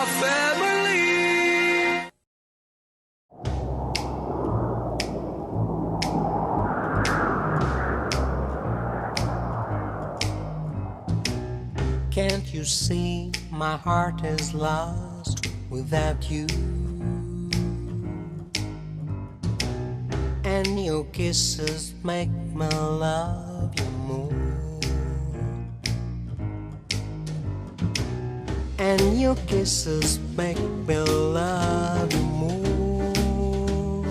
our family. Can't you see my heart is lost without you? And your kisses make me love you more. And your kisses make me love you more.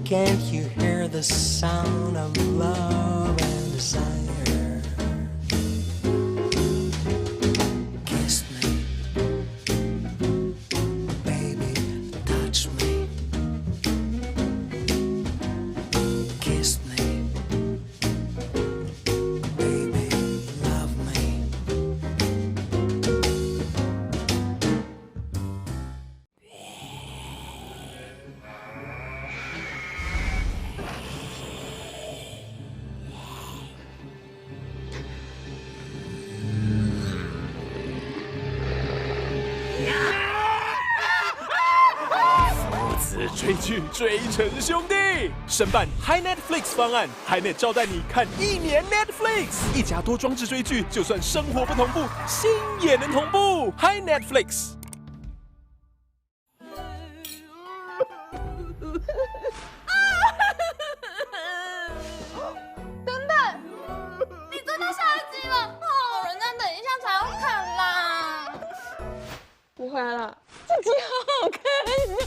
Can't you hear the sound of love and desire?追剧追成兄弟，申办 Hi Netflix 方案 ，HiNet 招待你看1年 Netflix，一家多装置追剧，就算生活不同步，心也能同步。Hi Netflix。等等，你真的下机了？哦，人家等一下才要看啦。不会啦，这集好好看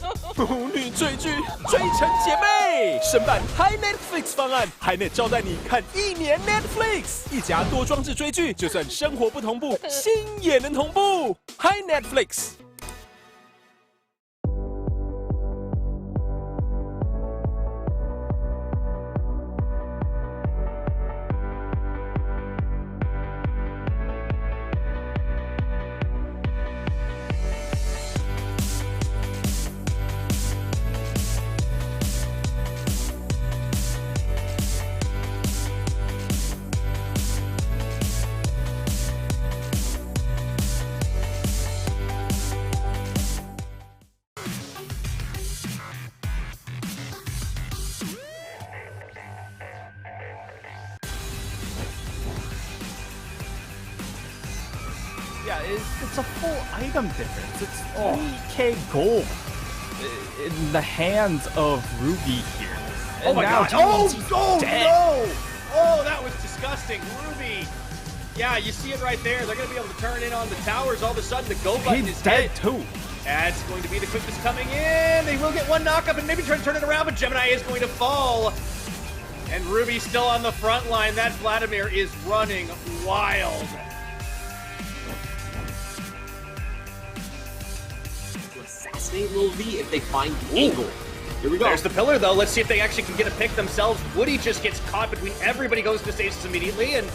哦。母女追剧，追成姐妹，申办 Hi Netflix 方案，HiNet 招待你看1年 Netflix，一家多装置追剧，就算生活不同步，心也能同步。Hi Netflix。Yeah, it's a full item difference. It's 3K gold in the hands of Ruby here. Oh my god! Oh dead. No! Oh, that was disgusting. Ruby. Yeah, you see it right there. They're going to be able to turn in on the towers. All of a sudden, the go button is dead hit. too. That's going to be the quickest coming in. They will get one knock up and maybe try to turn it around, but Gemini is going to fall. And Ruby's still on the front line. That Vladimir is running wild. Assassinate Lil V if they find the angle. Here we go. There's the pillar, though. Let's see if they actually can get a pick themselves. Woody just gets caught between everybody, goes to stasis immediately, and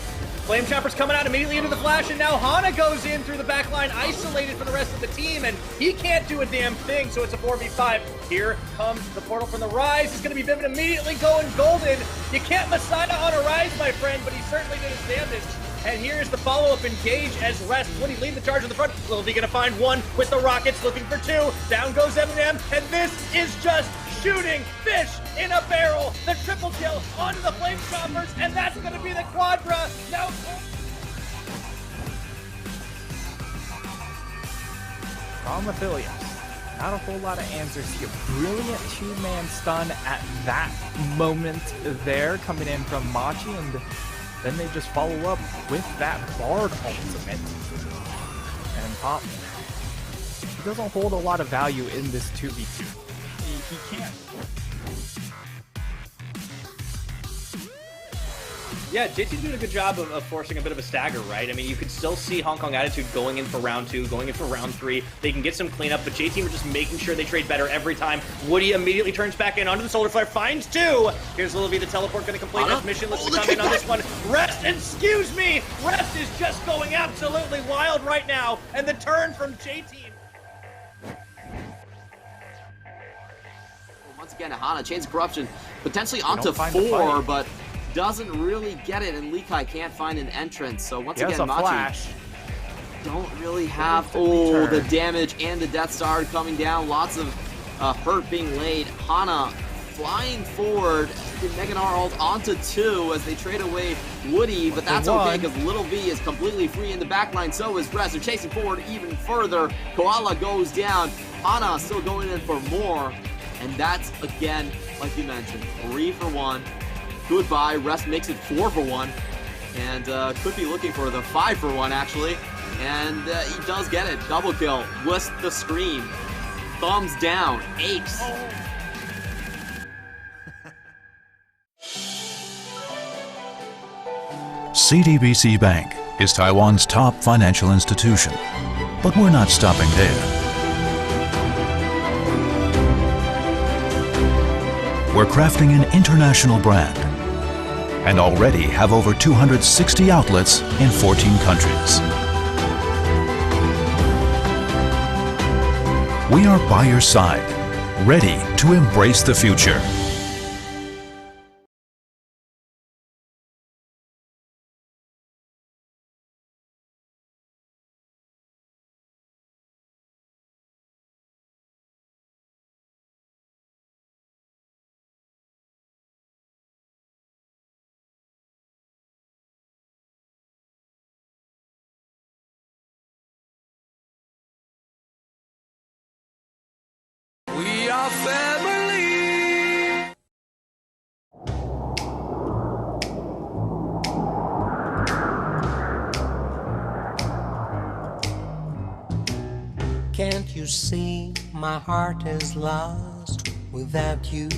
Flame Chopper's coming out immediately into the flash, and now Hana goes in through the back line, isolated from the rest of the team, and he can't do a damn thing, so it's a 4v5. Here comes the portal from the Rise. It's going to be Vivid immediately going golden. You can't Messiah on a Rise, my friend, but he certainly did his damage. And here's the follow-up engage as Rest. Woody lead the charge in the front. Lil V gonna find one with the Rockets, looking for two. Down goes Eminem, and this is just shooting fish in a barrel. The triple kill onto the Flame Choppers, and that's gonna be the Quadra. Now. From Aphelios. Not a whole lot of answers here. Brilliant two-man stun at that moment there, coming in from Machi, and then they just follow up with that Bard ultimate. And Pop, he doesn't hold a lot of value in this 2v2. He can't. Yeah, JT's doing a good job of forcing a bit of a stagger, right? I mean, you could still see Hong Kong Attitude going in for round 2, going in for round 3. They can get some cleanup, but JT were just making sure they trade better every time. Woody immediately turns back in onto the Solar Flare, finds 2. Here's Lil V, the teleport going to complete this mission. Looks to come in on this one. Rest, excuse me! Rest is just going absolutely wild right now, and the turn from JT. Once again, Hana, Chains of Corruption, potentially onto 4, but doesn't really get it, and Likai can't find an entrance. So once again, Machi. Flash. don't really have... Oh, the damage and the Death Star coming down. Lots of hurt being laid. Hana flying forward. Mega Gnarled onto 2 as they trade away Woody, but that's okay because Little V is completely free in the backline. So is Rest. They're chasing forward even further. Koala goes down. Hana still going in for more. And that's, again, like you mentioned, 3 for 1. Goodbye. Rest makes it 4 for 1. And could be looking for the 5 for 1, actually. And he does get it. Double kill with the scream. Thumbs down. Ace. CTBC Bank is Taiwan's top financial institution, but we're not stopping there. We're crafting an international brand and already have over 260 outlets in 14 countries. We are by your side, ready to embrace the future. We are family. Can't you see my heart is lost without you?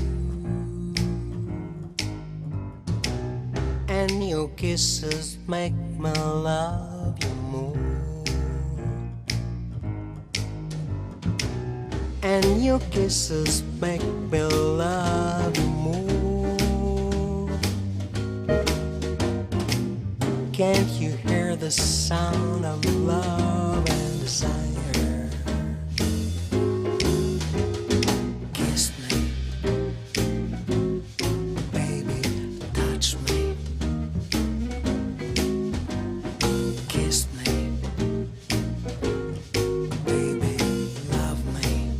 And your kisses make me love you more. And your kisses make me love you more. Can't you hear the sound of love and desire? Kiss me, baby, touch me. Kiss me, baby, love me.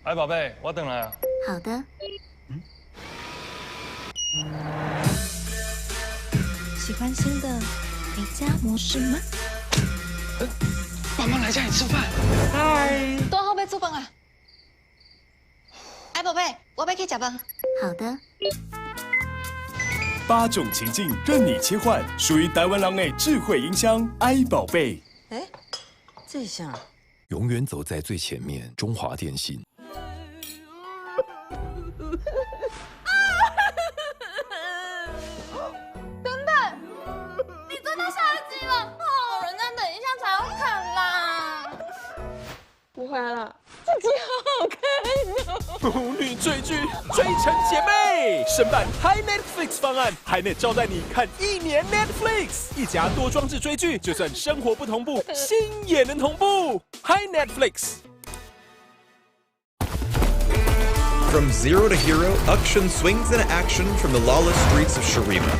哎，宝贝，我等来啊。好的。喜欢新的美加模式吗？爸妈来家里吃饭。多好杯做饭啊！哎，宝贝，我要去吃饭。好的。 8种情境任你切换，属于台湾人的智慧音箱爱宝贝。哎，这一下永远走在最前面，中华电信。等等，你真的下集了？哦，人家等一下才要看啦。不回来了，这集好好看哦！母女追剧，追成姐妹，申办 High Netflix 方案 ，High Net 招待你看1年 Netflix， 一家多装置追剧，就算生活不同步，心也能同步。High Netflix。 From zero to hero, Akshan swings into action from the lawless streets of Shurima.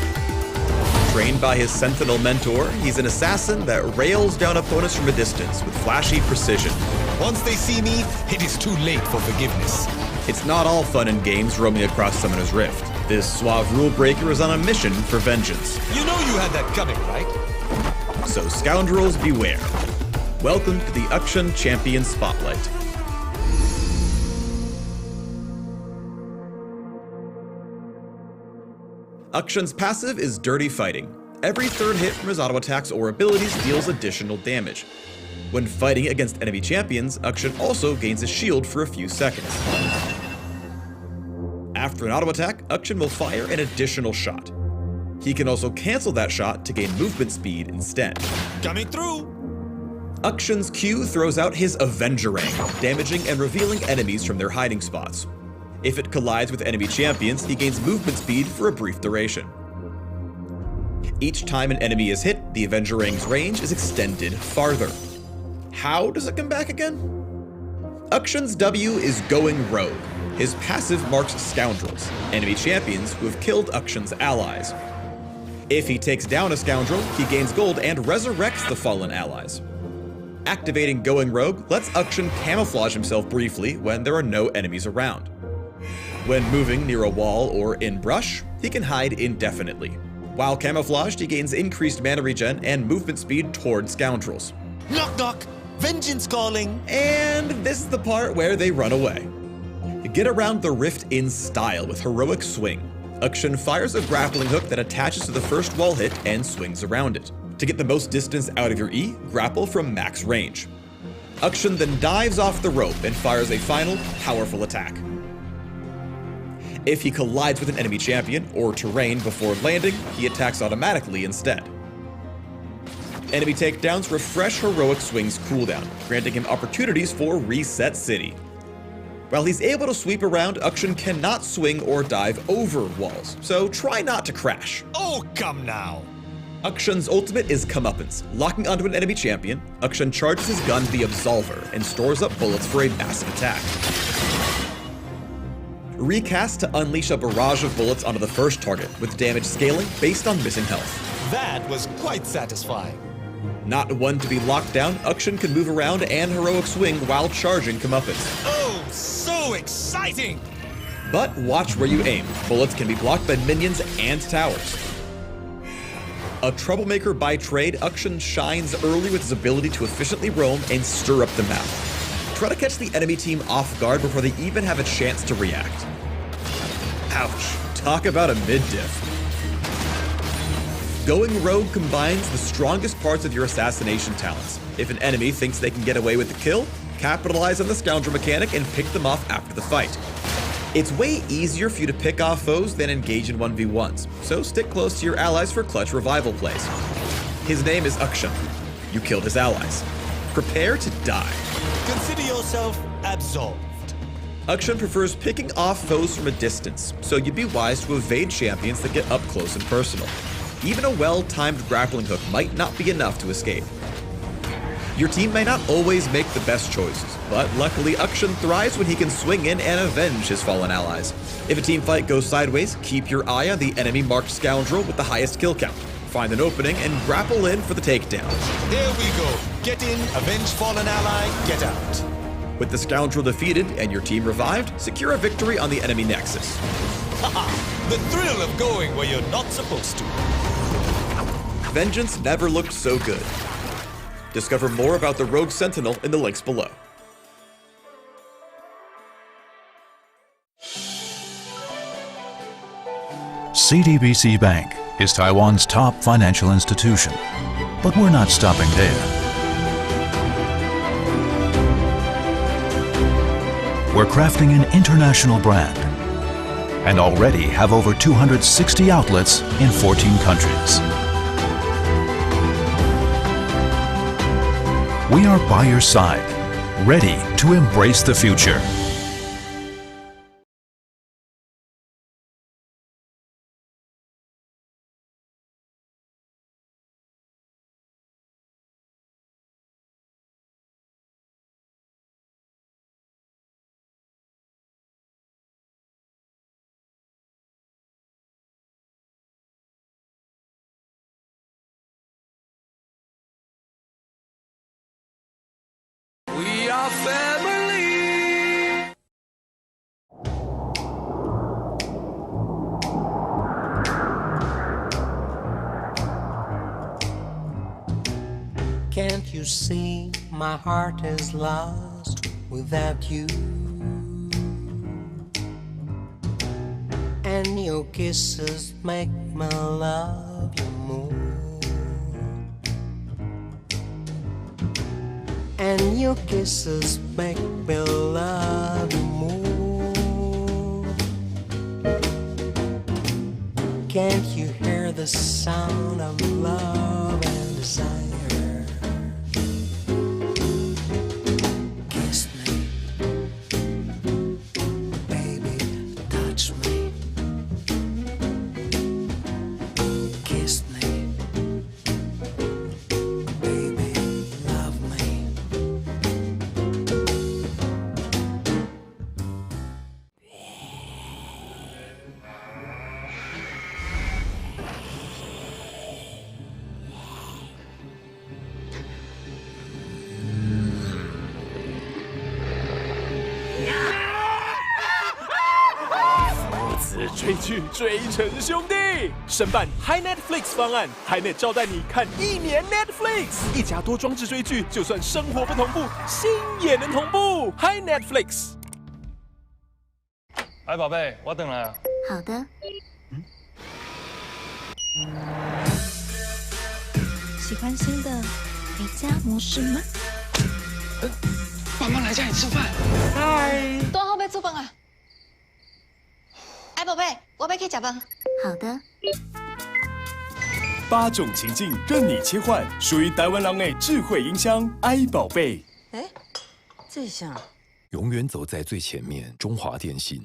Trained by his Sentinel mentor, he's an assassin that rails down opponents from a distance with flashy precision. Once they see me, it is too late for forgiveness. It's not all fun and games roaming across Summoner's Rift. This suave rule breaker is on a mission for vengeance. You know you had that coming, right? So scoundrels beware. Welcome to the Akshan Champion Spotlight. Akshan's passive is Dirty Fighting. Every third hit from his auto attacks or abilities deals additional damage. When fighting against enemy champions, Akshan also gains a shield for a few seconds. After an auto attack, Akshan will fire an additional shot. He can also cancel that shot to gain movement speed instead. Coming through! Akshan's Q throws out his Avengerang, damaging and revealing enemies from their hiding spots. If it collides with enemy champions, he gains movement speed for a brief duration. Each time an enemy is hit, the Avengerang's range is extended farther. How does it come back again? Akshan's W is Going Rogue. His passive marks scoundrels, enemy champions who have killed Akshan's allies. If he takes down a scoundrel, he gains gold and resurrects the fallen allies. Activating Going Rogue lets Akshan camouflage himself briefly when there are no enemies around. When moving near a wall or in brush, he can hide indefinitely. While camouflaged, he gains increased mana regen and movement speed toward scoundrels. Knock knock! Vengeance calling! And this is the part where they run away. Get around the rift in style with Heroic Swing. Akshan fires a grappling hook that attaches to the first wall hit and swings around it. To get the most distance out of your E, grapple from max range. Akshan then dives off the rope and fires a final, powerful attack. If he collides with an enemy champion or terrain before landing, he attacks automatically instead. Enemy takedowns refresh Heroic Swing's cooldown, granting him opportunities for Reset City. While he's able to sweep around, Akshan cannot swing or dive over walls, so try not to crash. Oh, come now! Akshan's ultimate is Comeuppance. Locking onto an enemy champion, Akshan charges his gun, the Absolver, and stores up bullets for a massive attack. Recast to unleash a barrage of bullets onto the first target, with damage scaling based on missing health. That was quite satisfying. Not one to be locked down, Akshan can move around and Heroic Swing while charging Comeuppance. Oh, so exciting! But watch where you aim. Bullets can be blocked by minions and towers. A troublemaker by trade, Akshan shines early with his ability to efficiently roam and stir up the map. Try to catch the enemy team off guard before they even have a chance to react. Ouch, talk about a mid-diff. Going Rogue combines the strongest parts of your assassination talents. If an enemy thinks they can get away with the kill, capitalize on the scoundrel mechanic and pick them off after the fight. It's way easier for you to pick off foes than engage in 1v1s, so stick close to your allies for clutch revival plays. His name is Akshan. You killed his allies. Prepare to die. Consider yourself absolved. Akshan prefers picking off foes from a distance, so you'd be wise to evade champions that get up close and personal. Even a well-timed grappling hook might not be enough to escape. Your team may not always make the best choices, but luckily Akshan thrives when he can swing in and avenge his fallen allies. If a team fight goes sideways, keep your eye on the enemy-marked scoundrel with the highest kill count. Find an opening and grapple in for the takedown. There we go. Get in, avenge fallen ally, get out. With the scoundrel defeated and your team revived, secure a victory on the enemy nexus. Haha, the thrill of going where you're not supposed to. Vengeance never looked so good. Discover more about the Rogue Sentinel in the links below. CTBC Bank is Taiwan's top financial institution, but we're not stopping there. We're crafting an international brand and already have over 260 outlets in 14 countries. We are by your side, ready to embrace the future. We are family. Can't you see my heart is lost without you? And your kisses make me love you more. And your kisses make me love you more. Can't you hear the sound of love and desire? Kiss me, baby, touch me. Kiss me, baby, love me. 剧追成兄弟，申办 Hi Netflix 方案 ，HiNet 招待你看1年 Netflix，一家多装置追剧，就算生活不同步，心也能同步。Hi Netflix。哎，宝贝，我等来了。好的。喜欢新的回家模式吗？妈妈来家里吃饭。嗨，多好要做饭啊！哎，宝贝，我要去吃饭。好的。8种情境任你切换，属于台湾人的智慧音箱，爱宝贝。哎，这下永远走在最前面，中华电信。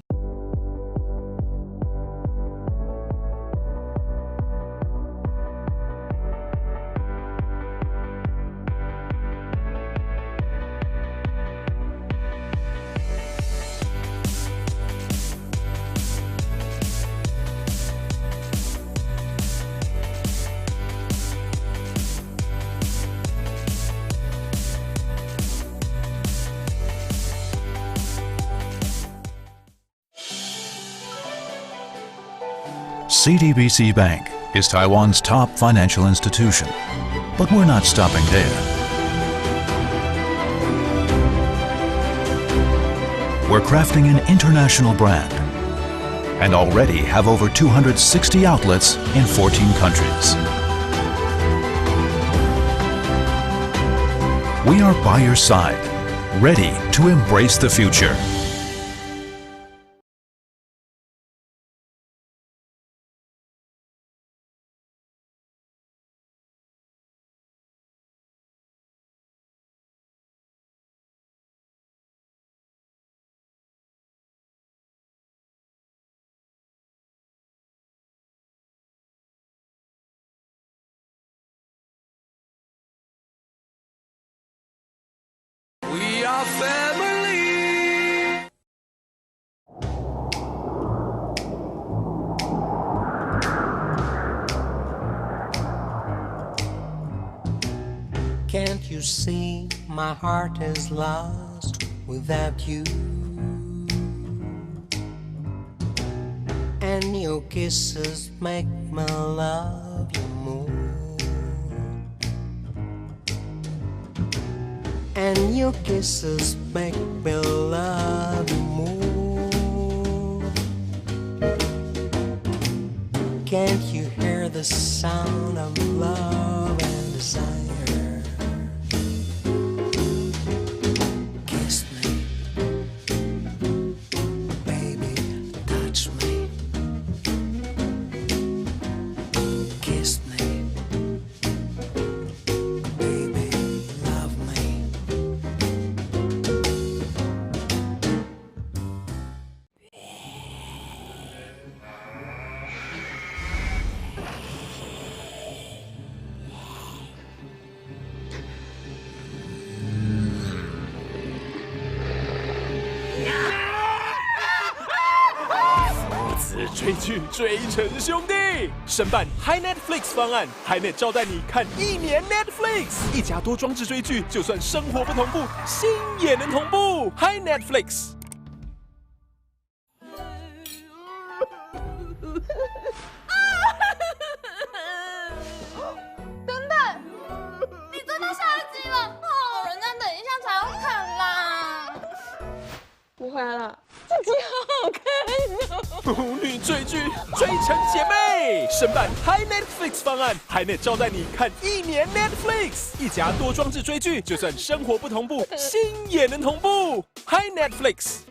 CTBC Bank is Taiwan's top financial institution, but we're not stopping there. We're crafting an international brand and already have over 260 outlets in 14 countries. We are by your side, ready to embrace the future. We are family. Can't you see my heart is lost without you? And your kisses make me love you more. And your kisses make me love you more. Can't you hear the sound of love and desire? Kiss me, baby, touch me. Kiss me, baby, love me.追剧追成兄弟，申办 Hi Netflix 方案，HiNet 招待你看1年 Netflix，一家多装置追剧，就算生活不同步，心也能同步。Hi Netflix。等等，你真的下一集了？哦，人家等一下才要看啦。不会了，这集好好看哦。母女追剧追成姐妹，申办 Hi Netflix 方案，HiNet 招待你看1年 Netflix，一家多装置追剧，就算生活不同步，心也能同步。Hi Netflix。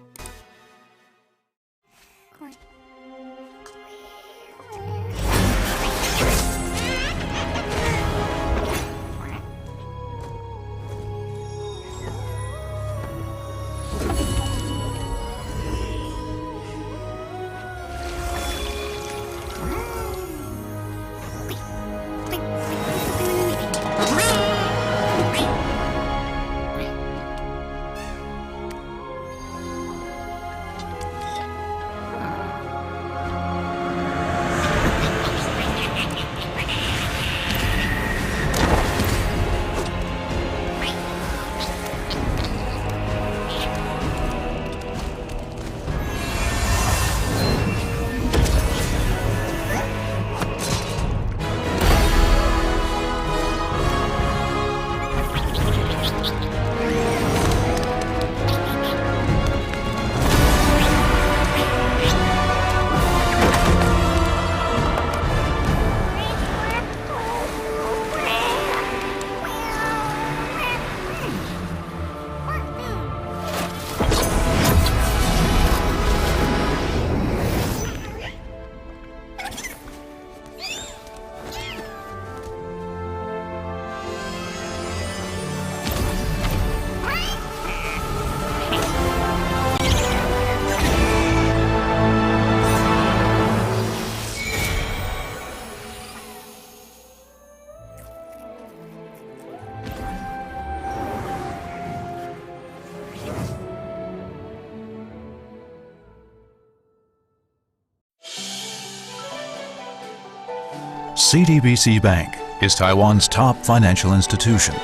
CDBC Bank is Taiwan's top financial institution,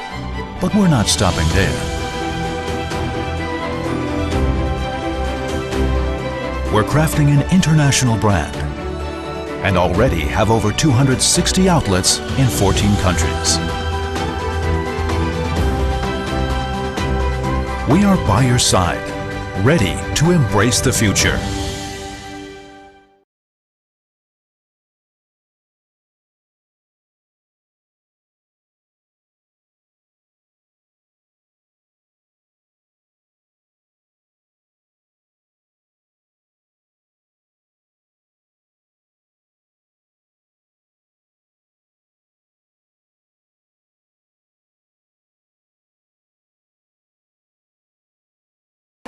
but we're not stopping there. We're crafting an international brand and already have over 260 outlets in 14 countries. We are by your side, ready to embrace the future.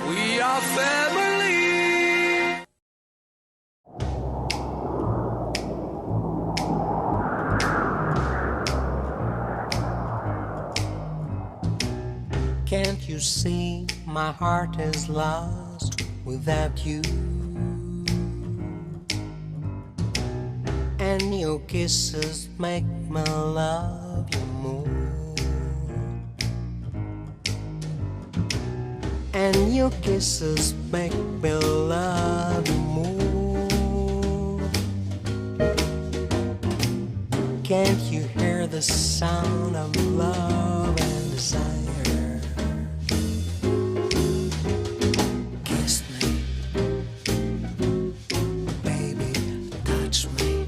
We are family. Can't you see my heart is lost without you? And your kisses make me love you more. And your kisses make me love you more. Can't you hear the sound of love and desire? Kiss me, baby, touch me.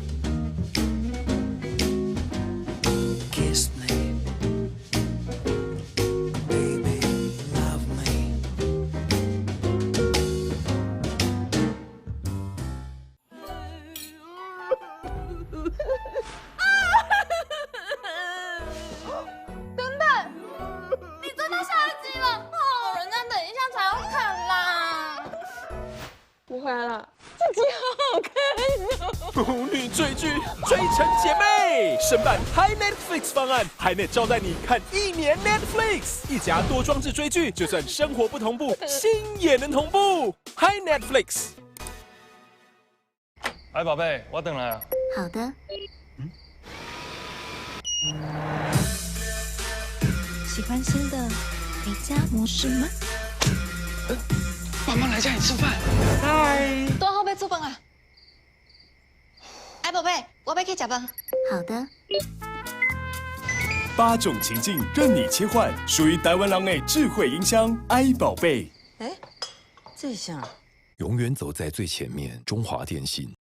Kiss me, baby, love me.等等，你真的下一集了？哦，人家等一下才要看啦。不会了，这集好好看哦！母女追剧，追成姐妹，申办 Hi Netflix 方案，HiNet招待你看1年 Netflix，一家多装置追剧，就算生活不同步，心也能同步。Hi Netflix。哎，宝贝，我等来啊。好的。喜欢新的回家模式吗？妈妈来家里吃饭。嗨，多后背做饭啊！哎，宝贝，我要去吃饭。好的。 8种情境任你切换，属于台湾人的智慧音箱，i 宝贝。哎，这下永远走在最前面，中华电信。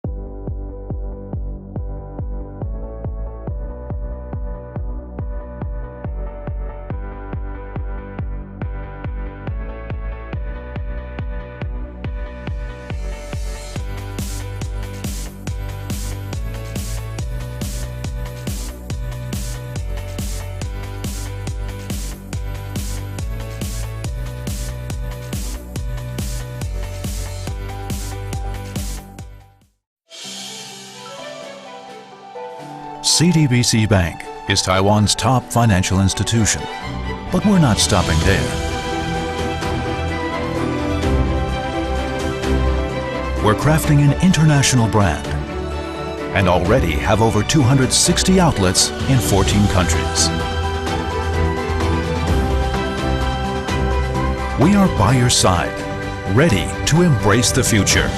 CDBC Bank is Taiwan's top financial institution, but we're not stopping there. We're crafting an international brand and already have over 260 outlets in 14 countries. We are by your side, ready to embrace the future.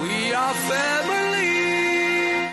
We are family.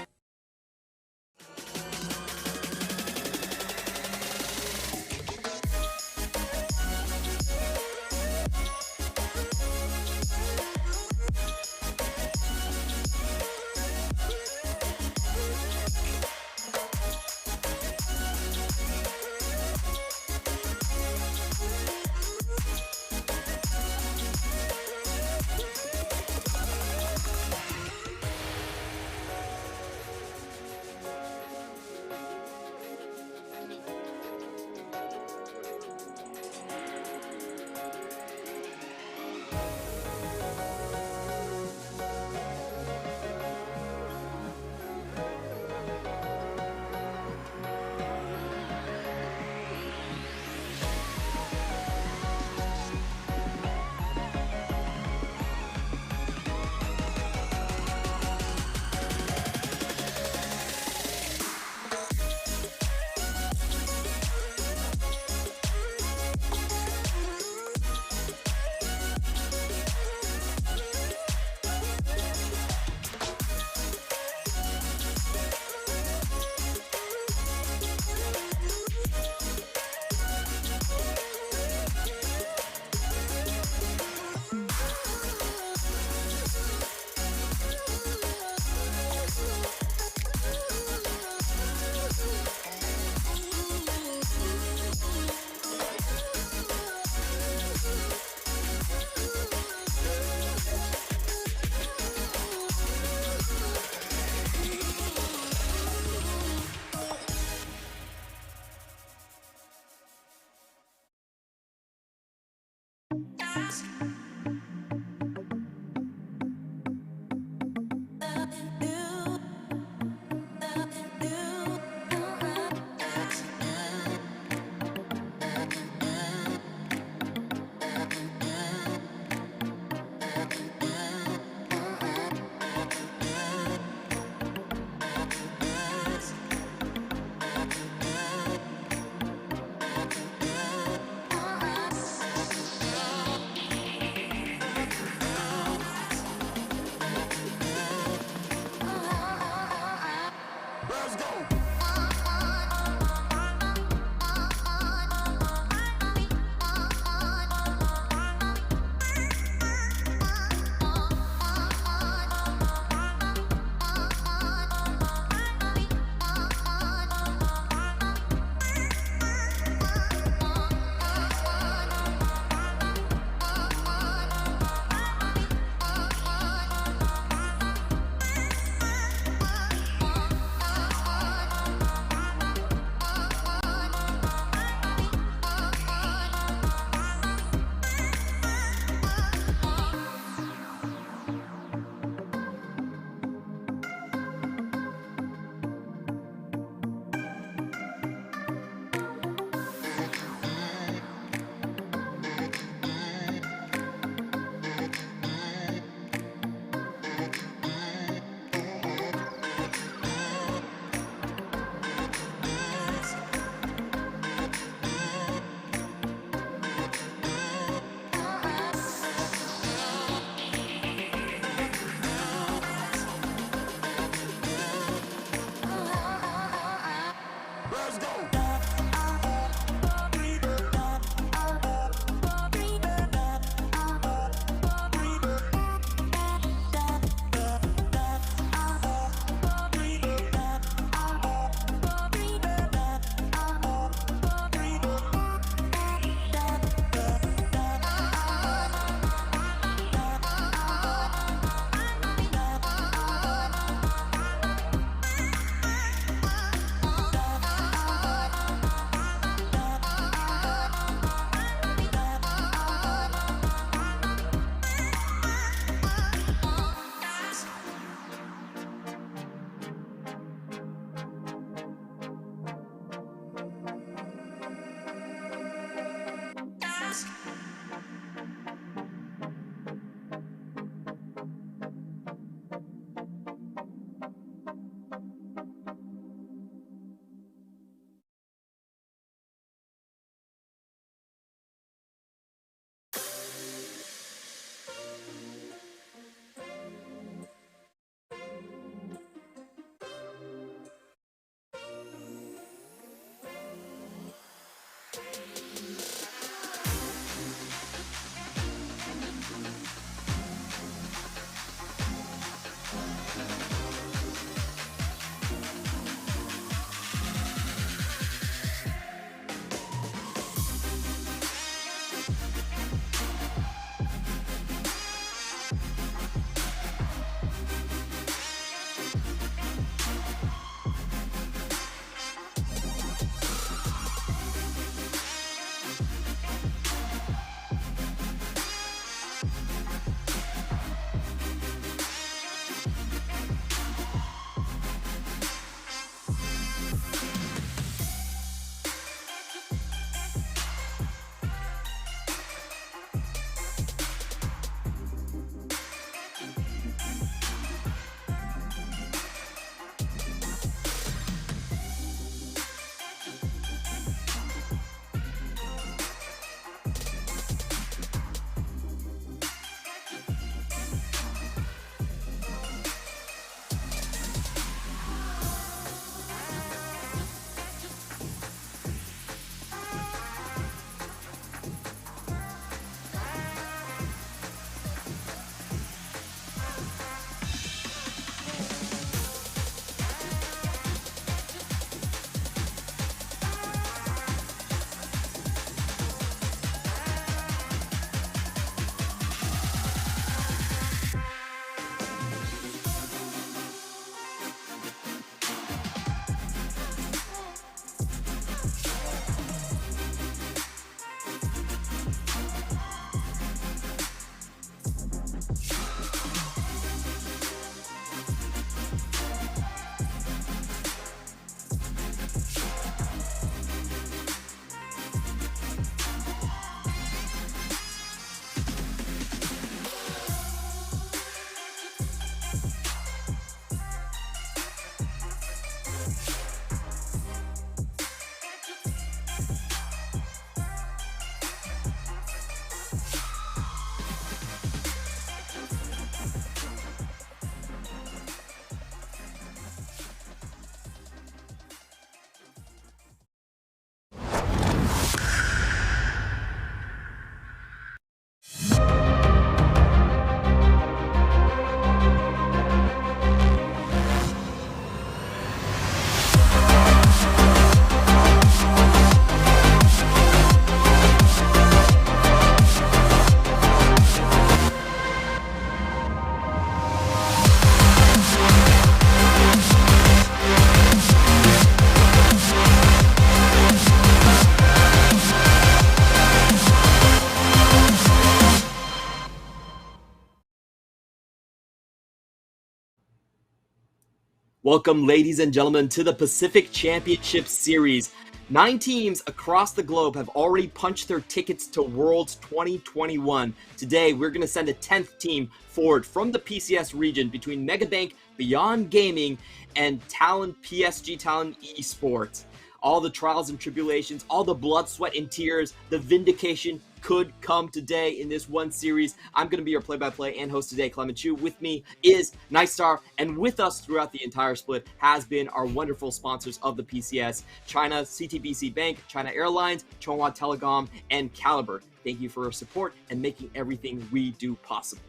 Welcome, ladies and gentlemen, to the Pacific Championship Series. 9 teams across the globe have already punched their tickets to Worlds 2021. Today, we're going to send a 10th team forward from the PCS region between Megabank Beyond Gaming and Talon PSG Talon Esports. All the trials and tribulations, all the blood, sweat, and tears, the vindication could come today in this one series. I'm going to be your play-by-play and host today, Clement Chu. With me is Nightstar, and with us throughout the entire split has been our wonderful sponsors of the PCS, China CTBC Bank, China Airlines, Chonghua Telecom, and Caliber. Thank you for your support and making everything we do possible.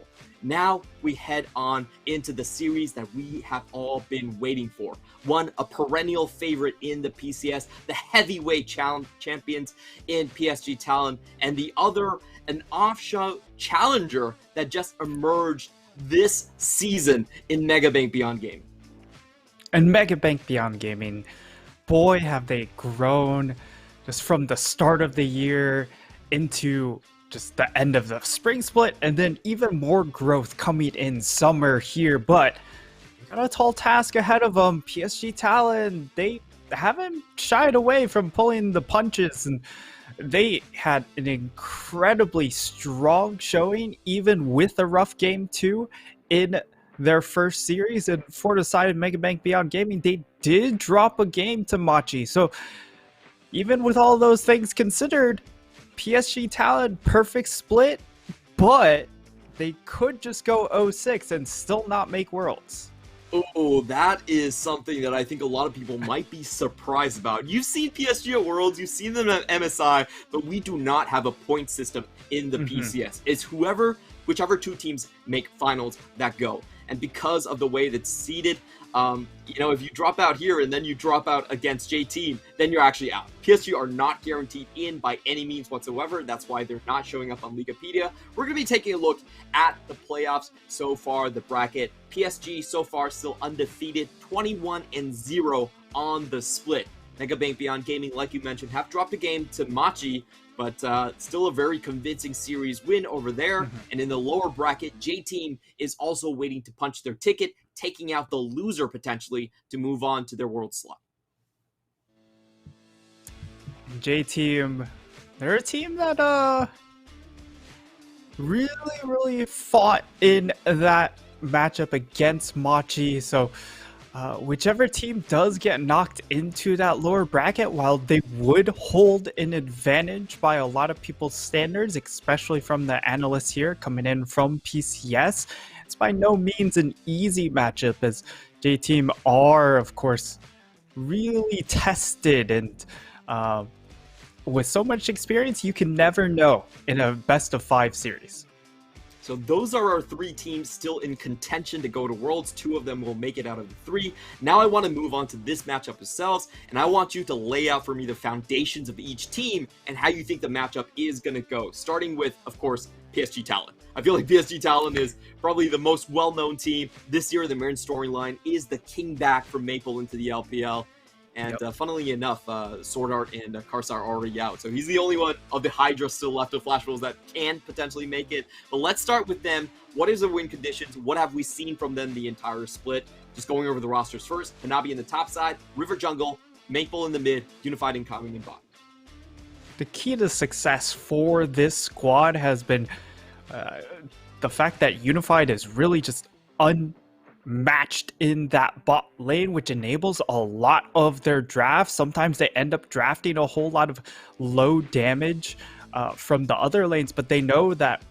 Now we head on into the series that we have all been waiting for. One, a perennial favorite in the PCS, the heavyweight champions in PSG Talon, and the other, an offshot challenger that just emerged this season in Megabank Beyond Gaming. And Megabank Beyond Gaming, boy, have they grown just from the start of the year into just the end of the spring split, and then even more growth coming in summer here. But you got a tall task ahead of them. PSG Talon, they haven't shied away from pulling the punches, and they had an incredibly strong showing, even with a rough game 2 in their first series. And for the side of Megabank Beyond Gaming, they did drop a game to Machi. So even with all those things considered, PSG Talon, perfect split, but they could just go 0-6 and still not make Worlds. Oh, that is something that I think a lot of people might be surprised about. You've seen PSG at Worlds, you've seen them at MSI, but we do not have a point system in the PCS. It's whichever 2 teams make finals that go. And because of the way that's seeded, if you drop out here and then you drop out against J Team, then you're actually out. PSG are not guaranteed in by any means whatsoever. That's why they're not showing up on Ligapedia. We're going to be taking a look at the playoffs so far, the bracket. PSG so far still undefeated, 21-0 on the split. Megabank Beyond Gaming, like you mentioned, have dropped a game to Machi, but still a very convincing series win over there. And in the lower bracket, J-Team is also waiting to punch their ticket, taking out the loser potentially to move on to their world slot. J-Team, they're a team that really fought in that matchup against Machi. So whichever team does get knocked into that lower bracket, while they would hold an advantage by a lot of people's standards, especially from the analysts here coming in from PCS, it's by no means an easy matchup, as J-Team are, of course, really tested, and with so much experience, you can never know in a best-of-5 series. So those are our 3 teams still in contention to go to Worlds. 2 of them will make it out of the 3. Now I want to move on to this matchup itself, and I want you to lay out for me the foundations of each team and how you think the matchup is going to go. Starting with, of course, PSG Talon. I feel like PSG Talon is probably the most well-known team. This year, the main storyline is the king back from Maple into the LPL. And funnily enough, Sword Art and Karsar are already out. So he's the only one of the Hydra still left of Flash Rules that can potentially make it. But let's start with them. What is the win conditions? What have we seen from them the entire split? Just going over the rosters first. Hanabi in the top side, River Jungle, Maple in the mid, Unified Incoming in bottom. The key to success for this squad has been the fact that Unified is really just matched in that bot lane, which enables a lot of their drafts. Sometimes they end up drafting a whole lot of low damage from the other lanes, but they know that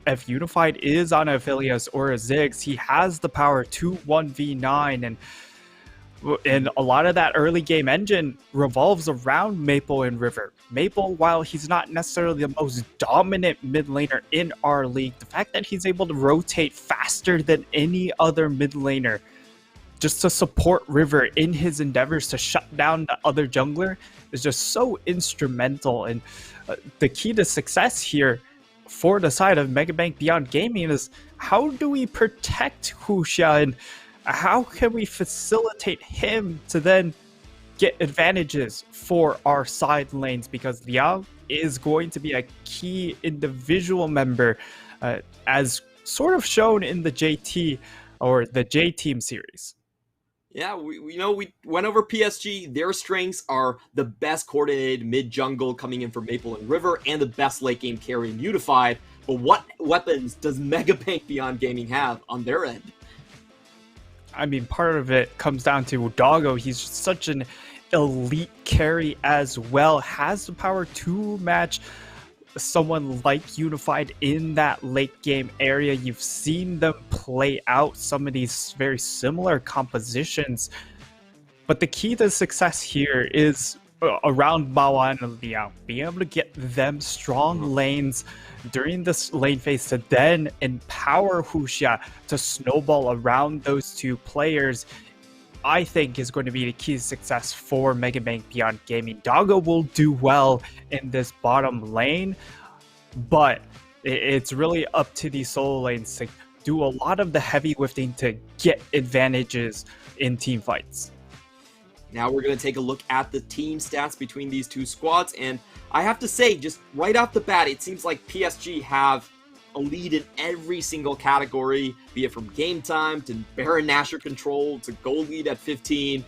if Unified is on a Aphelios or a Ziggs, he has the power to 1v9, and a lot of that early game engine revolves around Maple and River. Maple, while he's not necessarily the most dominant mid laner in our league, the fact that he's able to rotate faster than any other mid laner just to support River in his endeavors to shut down the other jungler is just so instrumental. And the key to success here for the side of Megabank Beyond Gaming is, how do we protect Huxia, and how can we facilitate him to then get advantages for our side lanes? Because Liang is going to be a key individual member, as sort of shown in the JT or the J Team series. Yeah, we know we went over PSG. Their strengths are the best coordinated mid-jungle coming in from Maple and River, and the best late game carry in Unified. But what weapons does Megabank Beyond Gaming have on their end? I mean, part of it comes down to Doggo. He's just such an elite carry as well. Has the power to match someone like Unified in that late game area. You've seen them play out some of these very similar compositions. But the key to success here is around Mawa and Liang, being able to get them strong lanes during this lane phase to then empower Huxia to snowball around those two players, I think is going to be the key to success for Megabank Beyond Gaming. Doggo will do well in this bottom lane, but it's really up to these solo lanes to do a lot of the heavy lifting to get advantages in team fights. Now we're going to take a look at the team stats between these two squads, and I have to say, just right off the bat, it seems like PSG have a lead in every single category, be it from game time to Baron Nashor control to gold lead at 15.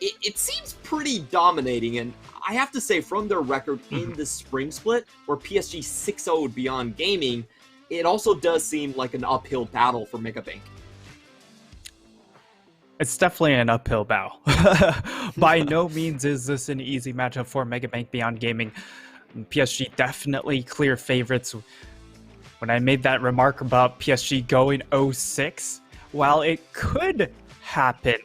It seems pretty dominating, and I have to say, from their record in the spring split, where PSG 6-0'd Beyond Gaming, it also does seem like an uphill battle for Megabank. It's definitely an uphill battle. By no means is this an easy matchup for Megabank Beyond Gaming. PSG definitely clear favorites. When I made that remark about PSG going 0-6, while it could happen,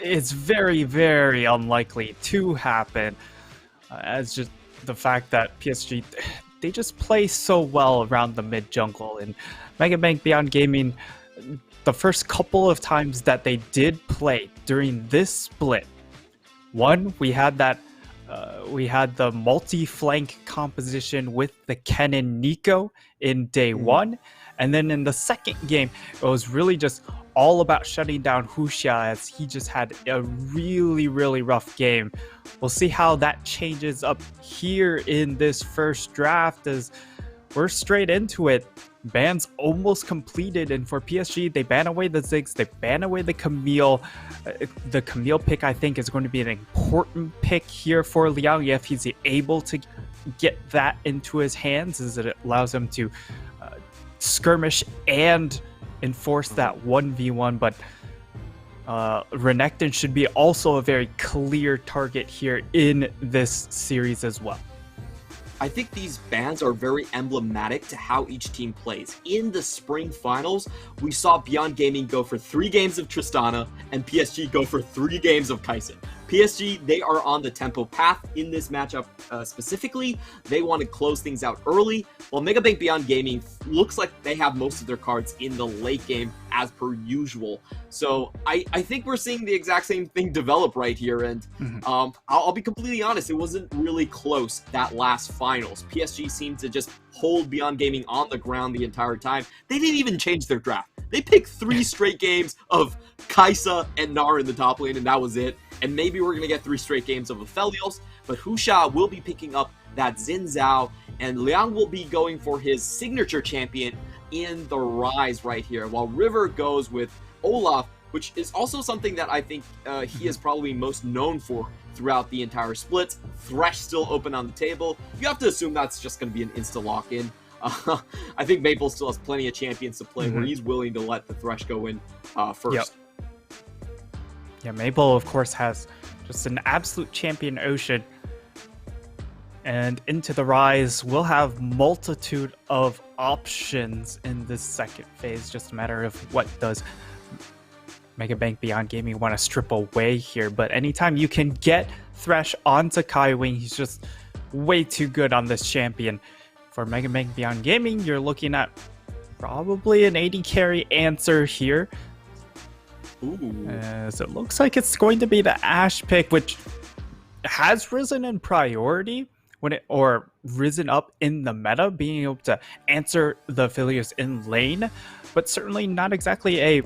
it's very, very unlikely to happen. As just the fact that PSG, they just play so well around the mid jungle, and Megabank Beyond Gaming, the first couple of times that they did play during this split, one, we had that we had the multi-flank composition with the Ken and Nico in day one, and then in the second game, it was really just all about shutting down Huxia, as he just had a really, really rough game. We'll see how that changes up here in this first draft, as we're straight into it. Bans almost completed, and for PSG, they ban away the Ziggs, they ban away the Camille. The Camille pick, I think, is going to be an important pick here for Liang if he's able to get that into his hands, as it allows him to skirmish and enforce that 1v1. But Renekton should be also a very clear target here in this series as well. I think these bans are very emblematic to how each team plays. In the spring finals, we saw Beyond Gaming go for 3 games of Tristana and PSG go for 3 games of Kaisen. PSG, they are on the tempo path in this matchup specifically. They want to close things out early, while Megabank Beyond Gaming looks like they have most of their cards in the late game as per usual. So I think we're seeing the exact same thing develop right here, and I'll be completely honest, it wasn't really close that last finals. PSG seemed to just hold Beyond Gaming on the ground the entire time. They didn't even change their draft. They picked 3 straight games of Kaisa and Gnar in the top lane, and that was it. And maybe we're going to get 3 straight games of Aphelios, but Huxia will be picking up that Xin Zhao, and Liang will be going for his signature champion in the Rise right here, while River goes with Olaf, which is also something that I think he is probably most known for throughout the entire split. Thresh still open on the table. You have to assume that's just going to be an insta lock-in. I think Maple still has plenty of champions to play where he's willing to let the Thresh go in first. Yep. Yeah, Mabel, of course, has just an absolute champion ocean. And into the Rise, we'll have multitude of options in this second phase. Just a matter of what does Mega Bank Beyond Gaming want to strip away here. But anytime you can get Thresh onto Kaiwing, he's just way too good on this champion. For Mega Bank Beyond Gaming, you're looking at probably an 80 carry answer here. Ooh. As it looks like it's going to be the Ashe pick, which has risen in priority or risen up in the meta, being able to answer the Aphelios in lane, but certainly not exactly a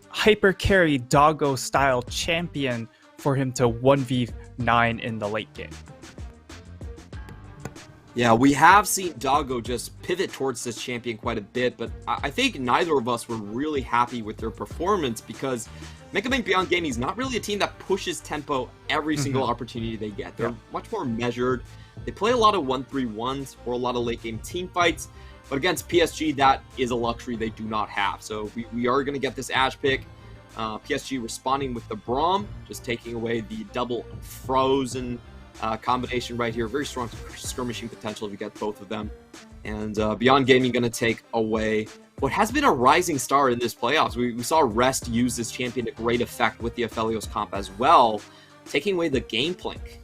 hyper carry doggo style champion for him to 1v9 in the late game. Yeah, we have seen Doggo just pivot towards this champion quite a bit, but I think neither of us were really happy with their performance because Mega Bank Beyond Gaming is not really a team that pushes tempo every single opportunity they get. They're much more measured. They play a lot of 1-3-1s or a lot of late game team fights, but against PSG, that is a luxury they do not have. So we are going to get this Ashe pick. PSG responding with the Braum, just taking away the double frozen combination right here. Very strong skirmishing potential if you get both of them. And Beyond Gaming going to take away what has been a rising star in this playoffs. We saw Rest use this champion to great effect with the Aphelios comp as well, taking away the Gangplank.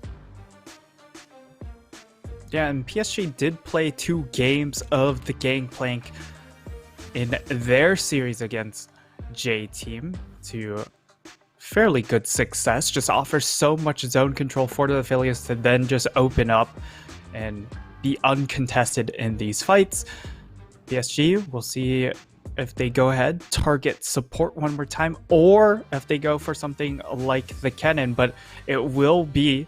Yeah, and PSG did play 2 games of the Gangplank in their series against J Team to fairly good success. Just offers so much zone control for the Aphelios to then just open up and be uncontested in these fights. PSG, we'll see if they go ahead, target support one more time, or if they go for something like the Kennen, but it will be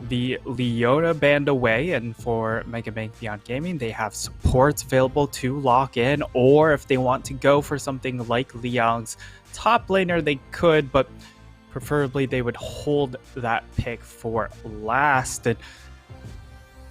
the Leona band away, and for Mega Bank Beyond Gaming, they have supports available to lock in, or if they want to go for something like Liang's top laner, they could, but preferably they would hold that pick for last. And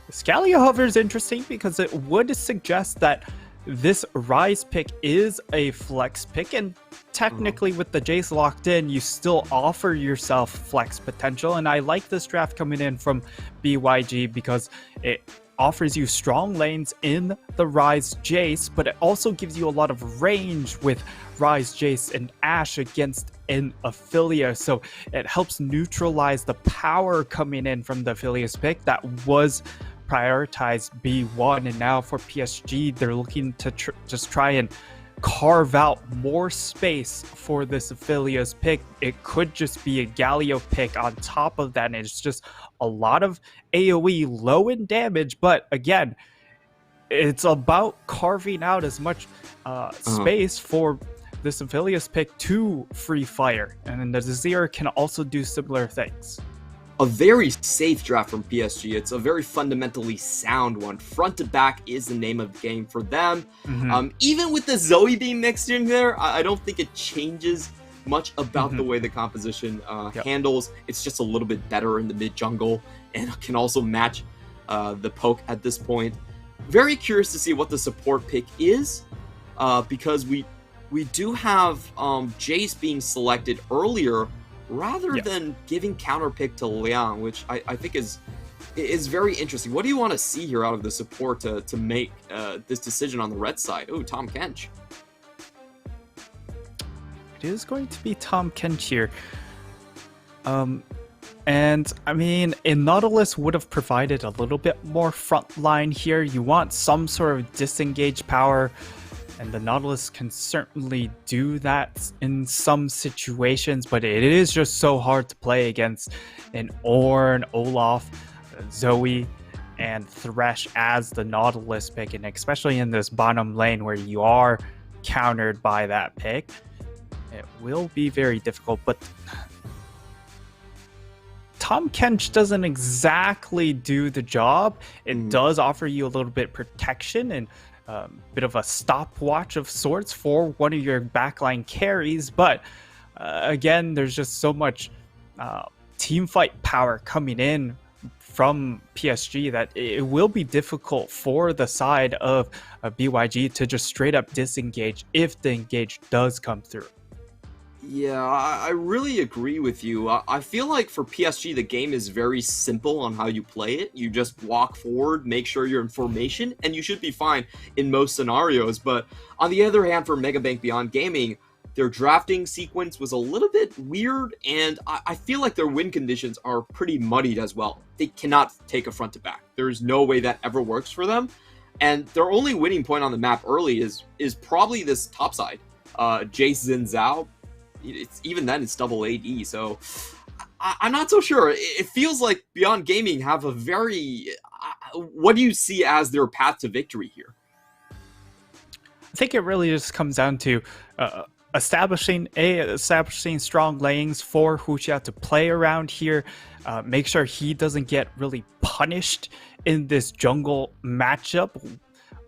Scalia Hover is interesting because it would suggest that this Rise pick is a flex pick, and technically with the Jace locked in, you still offer yourself flex potential. And I like this draft coming in from BYG because it offers you strong lanes in the Rise Jace, but it also gives you a lot of range with Rise Jace and Ashe against an Aphelios. So it helps neutralize the power coming in from the Aphelios pick that was prioritized B1, and now for PSG, they're looking to just try and carve out more space for this Aphelios pick. It could just be a Galio pick on top of that, and it's just a lot of AoE low in damage, but again, it's about carving out as much space for this Aphelios pick to free fire, and then the Zazir can also do similar things. A very safe draft from PSG. It's a very fundamentally sound one. Front to back is the name of the game for them. Even with the Zoe being mixed in there, I don't think it changes much about the way the composition handles. It's just a little bit better in the mid jungle and can also match the poke at this point. Very curious to see what the support pick is because we do have Jace being selected earlier rather than giving counter pick to Liang, which I think is very interesting. What do you want to see here out of the support to make this decision on the red side? Oh, Tom Kench. It is going to be Tom Kench here. And I mean, a Nautilus would have provided a little bit more front line here. You want some sort of disengage power, and the Nautilus can certainly do that in some situations, but it is just so hard to play against an Ornn, Olaf, Zoe, and Thresh as the Nautilus pick, and especially in this bottom lane where you are countered by that pick. It will be very difficult, but Tom Kench doesn't exactly do the job. It does offer you a little bit protection and bit of a stopwatch of sorts for one of your backline carries, but again, there's just so much team fight power coming in from PSG that it will be difficult for the side of BYG to just straight up disengage if the engage does come through. Yeah, I really agree with you. I feel like for PSG, the game is very simple on how you play it. You just walk forward, make sure you're in formation, and you should be fine in most scenarios. But on the other hand, for Megabank Beyond Gaming, their drafting sequence was a little bit weird, and I feel like their win conditions are pretty muddied as well. They cannot take a front to back. There's no way that ever works for them. And their only winning point on the map early is probably this top side. Jace Xin Zhao, even then it's double AD, so I'm not so sure. It feels like Beyond Gaming have a very what do you see as their path to victory here? I think it really just comes down to establishing strong lanes for Huxia to play around here. Make sure he doesn't get really punished in this jungle matchup.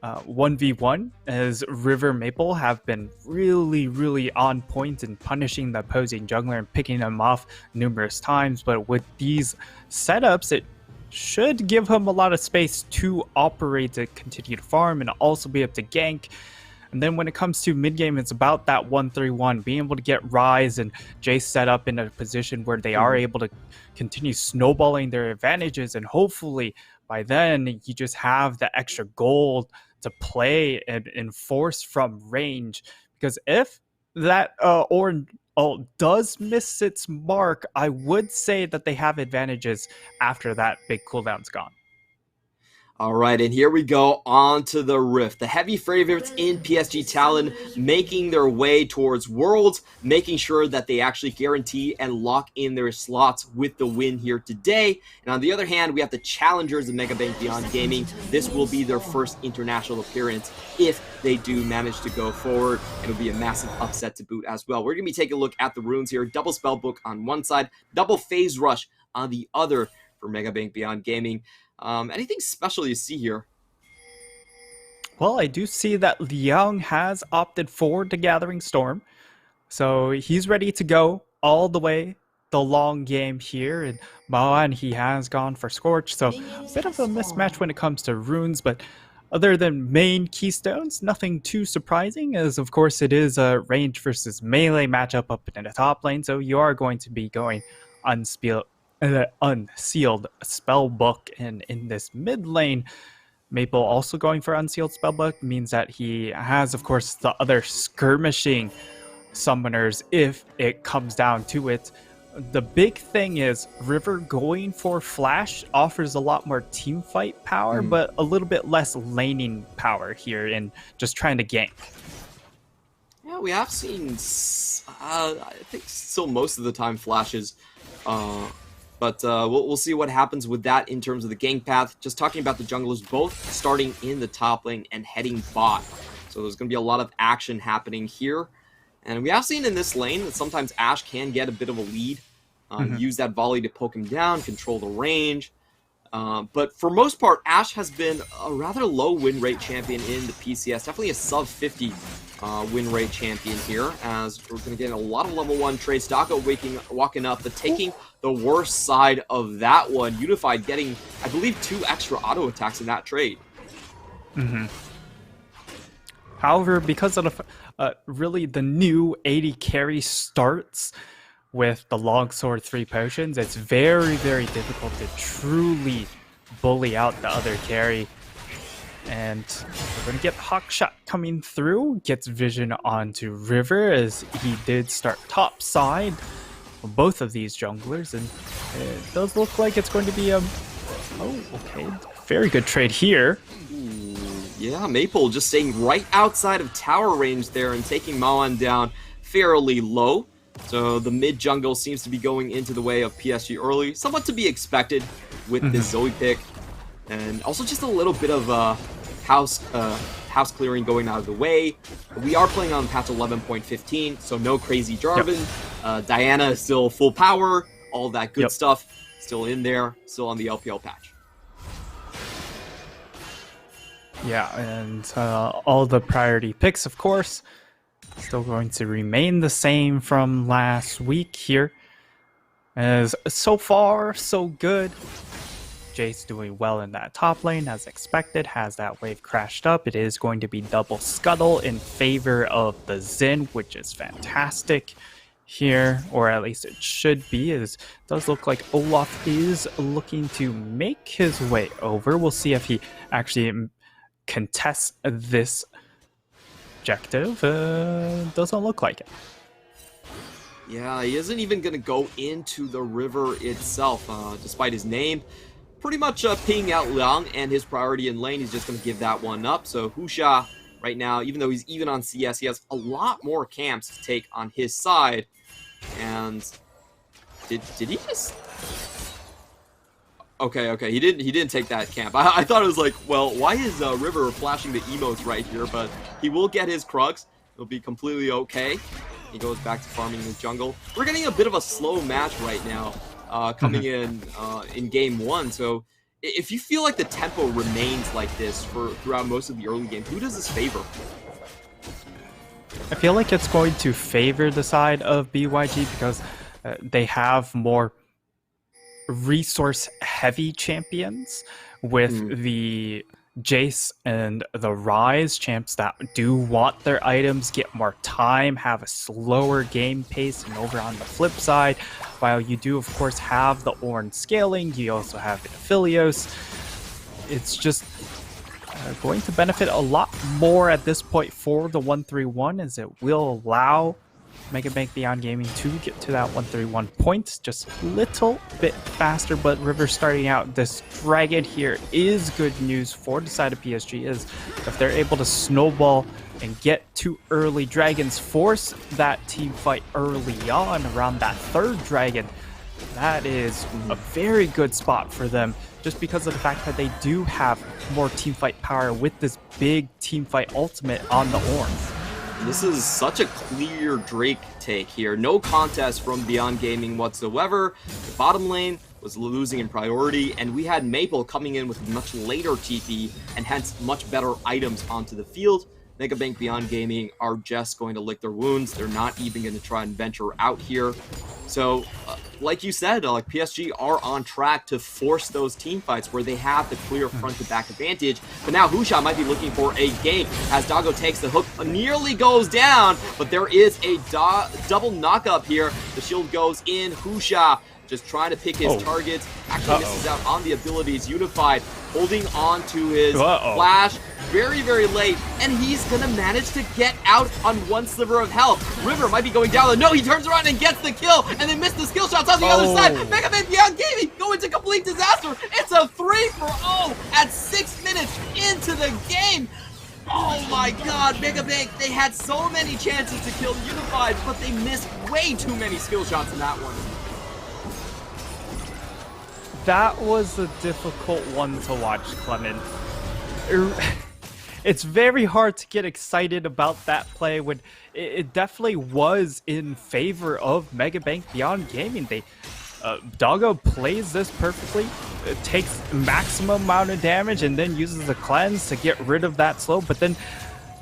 1v1, as River Maple have been really on point in punishing the opposing jungler and picking them off numerous times. But with these setups, it should give him a lot of space to operate, to continue to farm, and also be able to gank. And then when it comes to mid game, it's about that 1-3-1, being able to get Ryze and Jace set up in a position where they are able to continue snowballing their advantages, and hopefully by then you just have the extra gold to play and enforce from range. Because if that does miss its mark, I would say that they have advantages after that big cooldown's gone. All right, and here we go on to the Rift. The heavy favorites in PSG Talon making their way towards Worlds, making sure that they actually guarantee and lock in their slots with the win here today. And on the other hand, we have the challengers of Megabank Beyond Gaming. This will be their first international appearance if they do manage to go forward. It'll be a massive upset to boot as well. We're going to be taking a look at the runes here. Double Spellbook on one side, double Phase Rush on the other for Megabank Beyond Gaming. Anything special you see here? Well, I do see that Liang has opted for the Gathering Storm. So he's ready to go all the way the long game here. And Maoan, he has gone for Scorch. So a bit of a mismatch when it comes to runes. But other than main keystones, nothing too surprising, as of course it is a range versus melee matchup up in the top lane. So you are going to be going unsealed spellbook, and in this mid lane, Maple also going for unsealed spellbook means that he has, of course, the other skirmishing summoners if it comes down to it. The big thing is River going for Flash offers a lot more team fight power, but a little bit less laning power here and just trying to gank. Yeah, we have seen, I think still most of the time flashes. But we'll see what happens with that in terms of the gank path. Just talking about the junglers both starting in the top lane and heading bot. So there's going to be a lot of action happening here. And we have seen in this lane that sometimes Ashe can get a bit of a lead. Use that volley to poke him down, control the range. But for most part, Ashe has been a rather low win rate champion in the PCS. Definitely a sub 50 win rate champion here, as we're going to get a lot of level 1 trades. Dako walking up, but taking the worst side of that one. Unified getting, I believe, 2 extra auto attacks in that trade. However, because of really the new 80 carry starts with the longsword 3 potions, it's very difficult to truly bully out the other carry. And we're going to get Hawkshot coming through, gets vision onto River as he did start top side of both of these junglers, and it does look like it's going to be a very good trade here. Yeah, Maple just staying right outside of tower range there and taking Maoan down fairly low. So the mid jungle seems to be going into the way of PSG early, somewhat to be expected with this Zoe pick. And also just a little bit of house clearing going out of the way. We are playing on patch 11.15, so no crazy Jarvan. Diana is still full power, all that good stuff still in there, still on the LPL patch. Yeah, and all the priority picks, of course, still going to remain the same from last week here. As so far, so good. Jace doing well in that top lane as expected, has that wave crashed up. It is going to be double scuttle in favor of the Xin, which is fantastic. here, or at least it should be, is does look like Olaf is looking to make his way over. We'll see if he actually contests this objective. Doesn't look like it. Yeah, he isn't even going to go into the river itself, despite his name. Pretty much pinging out Liang and his priority in lane. He's just going to give that one up. So Husha, right now, even though he's even on CS, he has a lot more camps to take on his side. And did he just... Okay, he didn't take that camp. I thought it was like, well, why is River flashing the emotes right here? But he will get his Krugs. He'll be completely okay. He goes back to farming in the jungle. We're getting a bit of a slow match right now, coming in game one. So if you feel like the tempo remains like this throughout most of the early game, who does this favor? I feel like it's going to favor the side of BYG because they have more resource-heavy champions with the Jace and the Rise champs that do want their items, get more time, have a slower game pace. And over on the flip side, while you do of course have the Ornn scaling, you also have the Aphelios. It's just going to benefit a lot more at this point for the 131, as it will allow Megabank Beyond Gaming to get to that 131 points just a little bit faster. But River starting out this dragon here is good news for the side of PSG, as if they're able to snowball and get two early dragons, force that team fight early on around that third dragon. That is a very good spot for them, just because of the fact that they do have more teamfight power with this big teamfight ultimate on the Ornn. This is such a clear Drake take here. No contest from Beyond Gaming whatsoever. The bottom lane was losing in priority, and we had Maple coming in with a much later TP and hence much better items onto the field. Megabank Beyond Gaming are just going to lick their wounds. They're not even going to try and venture out here. So, like you said, like PSG are on track to force those team fights where they have the clear front-to-back advantage. But now Husha might be looking for a gank as Doggo takes the hook, nearly goes down, but there is a double knock-up here. The shield goes in. Husha just trying to pick his targets. Actually misses out on the abilities. Unified holding on to his flash very, very late, and he's gonna manage to get out on one sliver of health. River might be going down. No, he turns around and gets the kill, and they miss the skill shots on the other side. Megabank Beyond Gaming go into complete disaster. It's a 3-for-0 at 6 minutes into the game. Oh my god, Megabank, they had so many chances to kill Unified, but they missed way too many skill shots in that one. That was a difficult one to watch, Clement. It's very hard to get excited about that play when it definitely was in favor of Megabank Beyond Gaming. Doggo plays this perfectly. It takes maximum amount of damage and then uses the cleanse to get rid of that slow. But then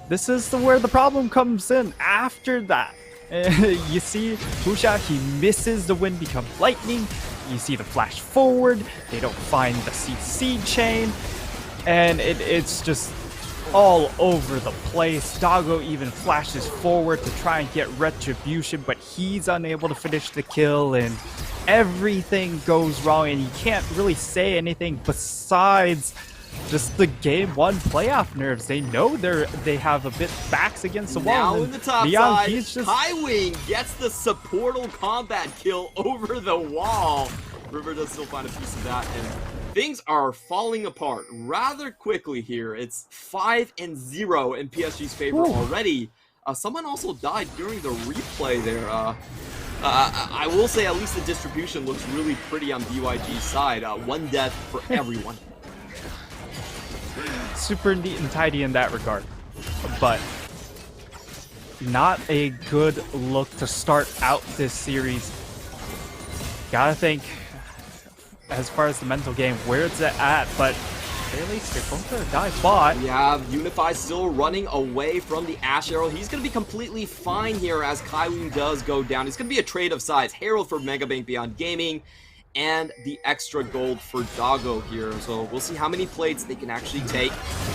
this is where the problem comes in after that. You see Husha, he misses the wind becomes lightning. You see the flash forward. They don't find the CC chain. And it's just all over the place. Doggo even flashes forward to try and get retribution, but he's unable to finish the kill, and everything goes wrong, and you can't really say anything besides just the game one playoff nerves. They know they have a bit backs against the wall. Now in the top side, Highwing gets the supportal combat kill over the wall. River does still find a piece of that, and things are falling apart rather quickly here. It's 5-0 in PSG's favor already. Someone also died during the replay there. I will say at least the distribution looks really pretty on BYG's side. One death for everyone. Super neat and tidy in that regard, but not a good look to start out this series. Gotta think, as far as the mental game, where it's at, but at least they're going to dive bot. We have Unify still running away from the Ash Arrow. He's going to be completely fine here as Kaiwing does go down. It's going to be a trade of sides. Herald for Megabank Beyond Gaming, and the extra gold for Doggo here. So we'll see how many plates they can actually take.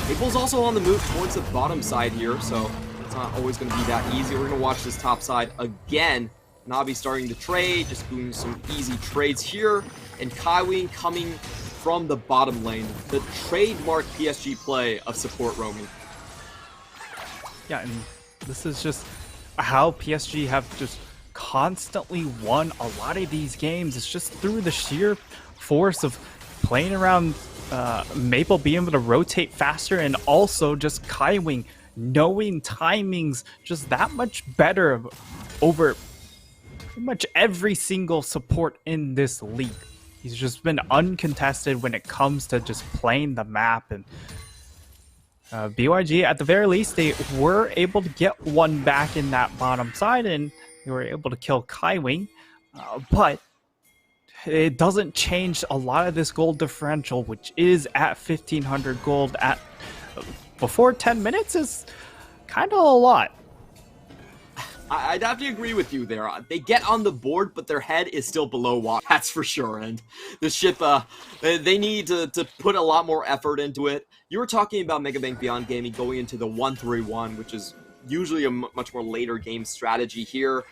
Maple's also on the move towards the bottom side here, so it's not always going to be that easy. We're going to watch this top side again. Nabi starting to trade, just doing some easy trades here. And Kaiwing coming from the bottom lane. The trademark PSG play of support roaming. Yeah, and this is just how PSG have just constantly won a lot of these games. It's just through the sheer force of playing around Maple being able to rotate faster, and also just Kaiwing knowing timings just that much better over pretty much every single support in this league. He's just been uncontested when it comes to just playing the map. And BYG, at the very least, they were able to get one back in that bottom side, and they were able to kill Kaiwing. But it doesn't change a lot of this gold differential, which is at 1,500 gold at before 10 minutes is kind of a lot. I'd have to agree with you there. They get on the board, but their head is still below water, that's for sure. And the ship, they need to put a lot more effort into it. You were talking about Megabank Beyond Gaming going into the 1-3-1, which is usually a much more later game strategy here.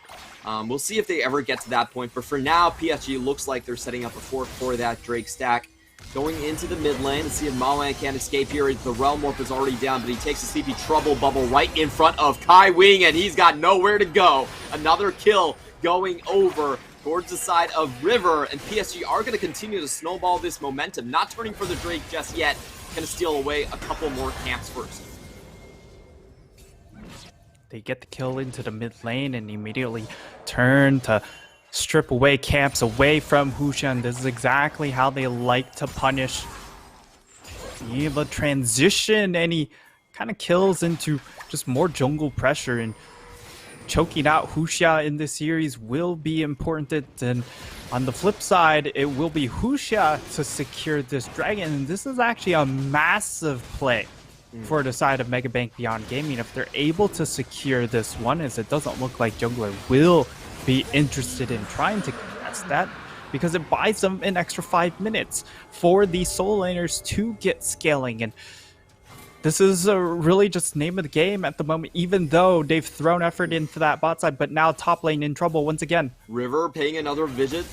We'll see if they ever get to that point, but for now, PSG looks like they're setting up a fork for that Drake stack. Going into the mid lane, let's see if Maoan can't escape here. The Realm Warp is already down, but he takes a sleepy trouble bubble right in front of Kaiwing, and he's got nowhere to go. Another kill going over towards the side of River, and PSG are going to continue to snowball this momentum. Not turning for the Drake just yet. Going to steal away a couple more camps first. They get the kill into the mid lane and immediately turn to strip away camps away from Hushan. This is exactly how they like to punish. You have a transition, and he kind of kills into just more jungle pressure, and choking out Husha in this series will be important. And on the flip side, it will be Husha to secure this dragon, and this is actually a massive play for the side of Megabank Beyond Gaming if they're able to secure this one, as it doesn't look like jungler will be interested in trying to contest that, because it buys them an extra 5 minutes for the soul laners to get scaling. And this is really just name of the game at the moment, even though they've thrown effort into that bot side, but now top lane in trouble once again. River paying another visit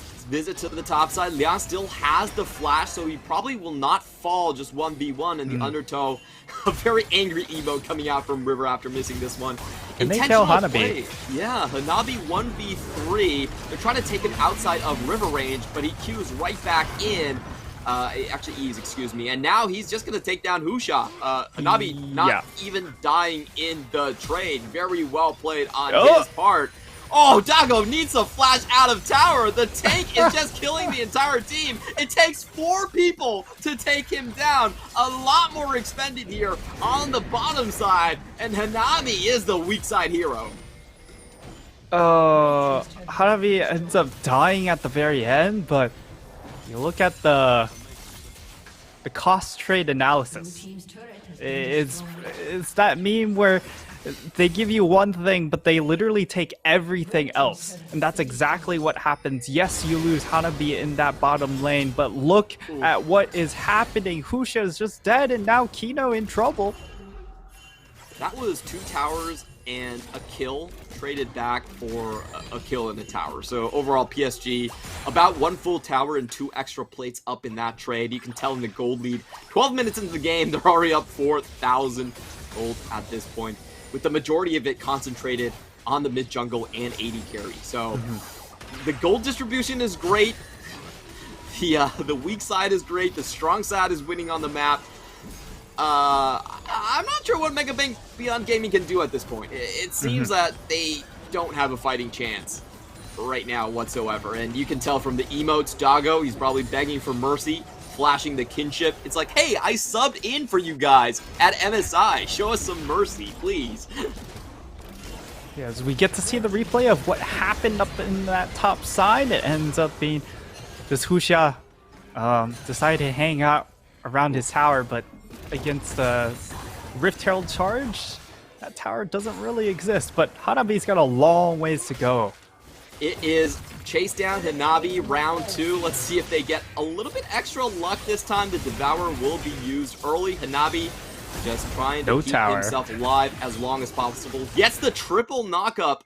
to the top side. Liang still has the flash, so he probably will not fall just 1v1 in the undertow. A very angry emote coming out from River after missing this one. Can they kill Hanabi? Yeah, Hanabi 1v3. They're trying to take him outside of River range, but he queues right back in. Actually Ease, excuse me. And now he's just going to take down Husha. Hanabi not even dying in the trade. Very well played on his part. Oh, Dago needs a flash out of tower. The tank is just killing the entire team. It takes 4 people to take him down. A lot more expended here on the bottom side. And Hanabi is the weak side hero. Hanabi ends up dying at the very end, but you look at the cost trade analysis. It's that meme where they give you one thing, but they literally take everything else. And that's exactly what happens. Yes, you lose Hanabi in that bottom lane, but look at what is happening. Husha is just dead, and now Kino in trouble. That was 2 towers and a kill traded back for a kill in the tower. So overall, PSG about 1 full tower and 2 extra plates up in that trade. You can tell in the gold lead. 12 minutes into the game, they're already up 4,000 gold at this point, with the majority of it concentrated on the mid jungle and AD carry. So the gold distribution is great. The weak side is great. The strong side is winning on the map. I'm not sure what Megabank Beyond Gaming can do at this point. It seems that they don't have a fighting chance right now whatsoever. And you can tell from the emotes, Dago, he's probably begging for mercy, flashing the kinship. It's like, hey, I subbed in for you guys at MSI. Show us some mercy, please. Yeah, as we get to see the replay of what happened up in that top side, it ends up being this Husha decided to hang out around his tower, but against the Rift Herald charge, that tower doesn't really exist. But Hanabi's got a long ways to go. It is chase down Hanabi round 2. Let's see if they get a little bit extra luck this time. The Devourer will be used early. Hanabi just trying to keep himself alive as long as possible. Gets the triple knockup.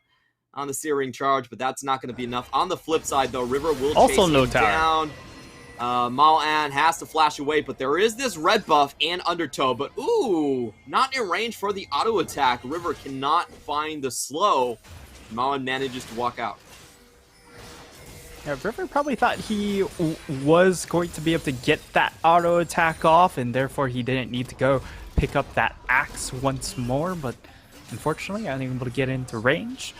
on the Searing Charge, but that's not going to be enough. On the flip side, though, River will Also chase no him tower. down. Mao An has to flash away, but there is this red buff and undertow. But ooh, not in range for the auto attack. River cannot find the slow. Mao An manages to walk out. Yeah, River probably thought he was going to be able to get that auto attack off, and therefore he didn't need to go pick up that axe once more, but unfortunately unable to get into range.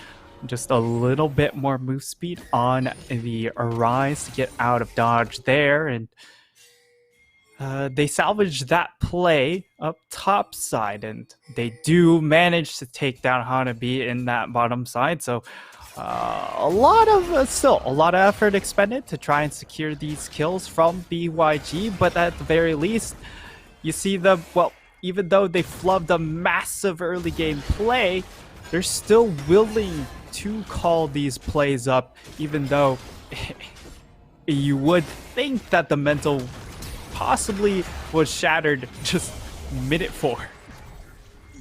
Just a little bit more move speed on the Arise to get out of dodge there, and they salvaged that play up top side, and they do manage to take down Hanabi in that bottom side, so a lot of effort expended to try and secure these kills from BYG, but at the very least, you see them, well, even though they flubbed a massive early game play, they're still willing to call these plays up, even though you would think that the mental possibly was shattered just minute 4.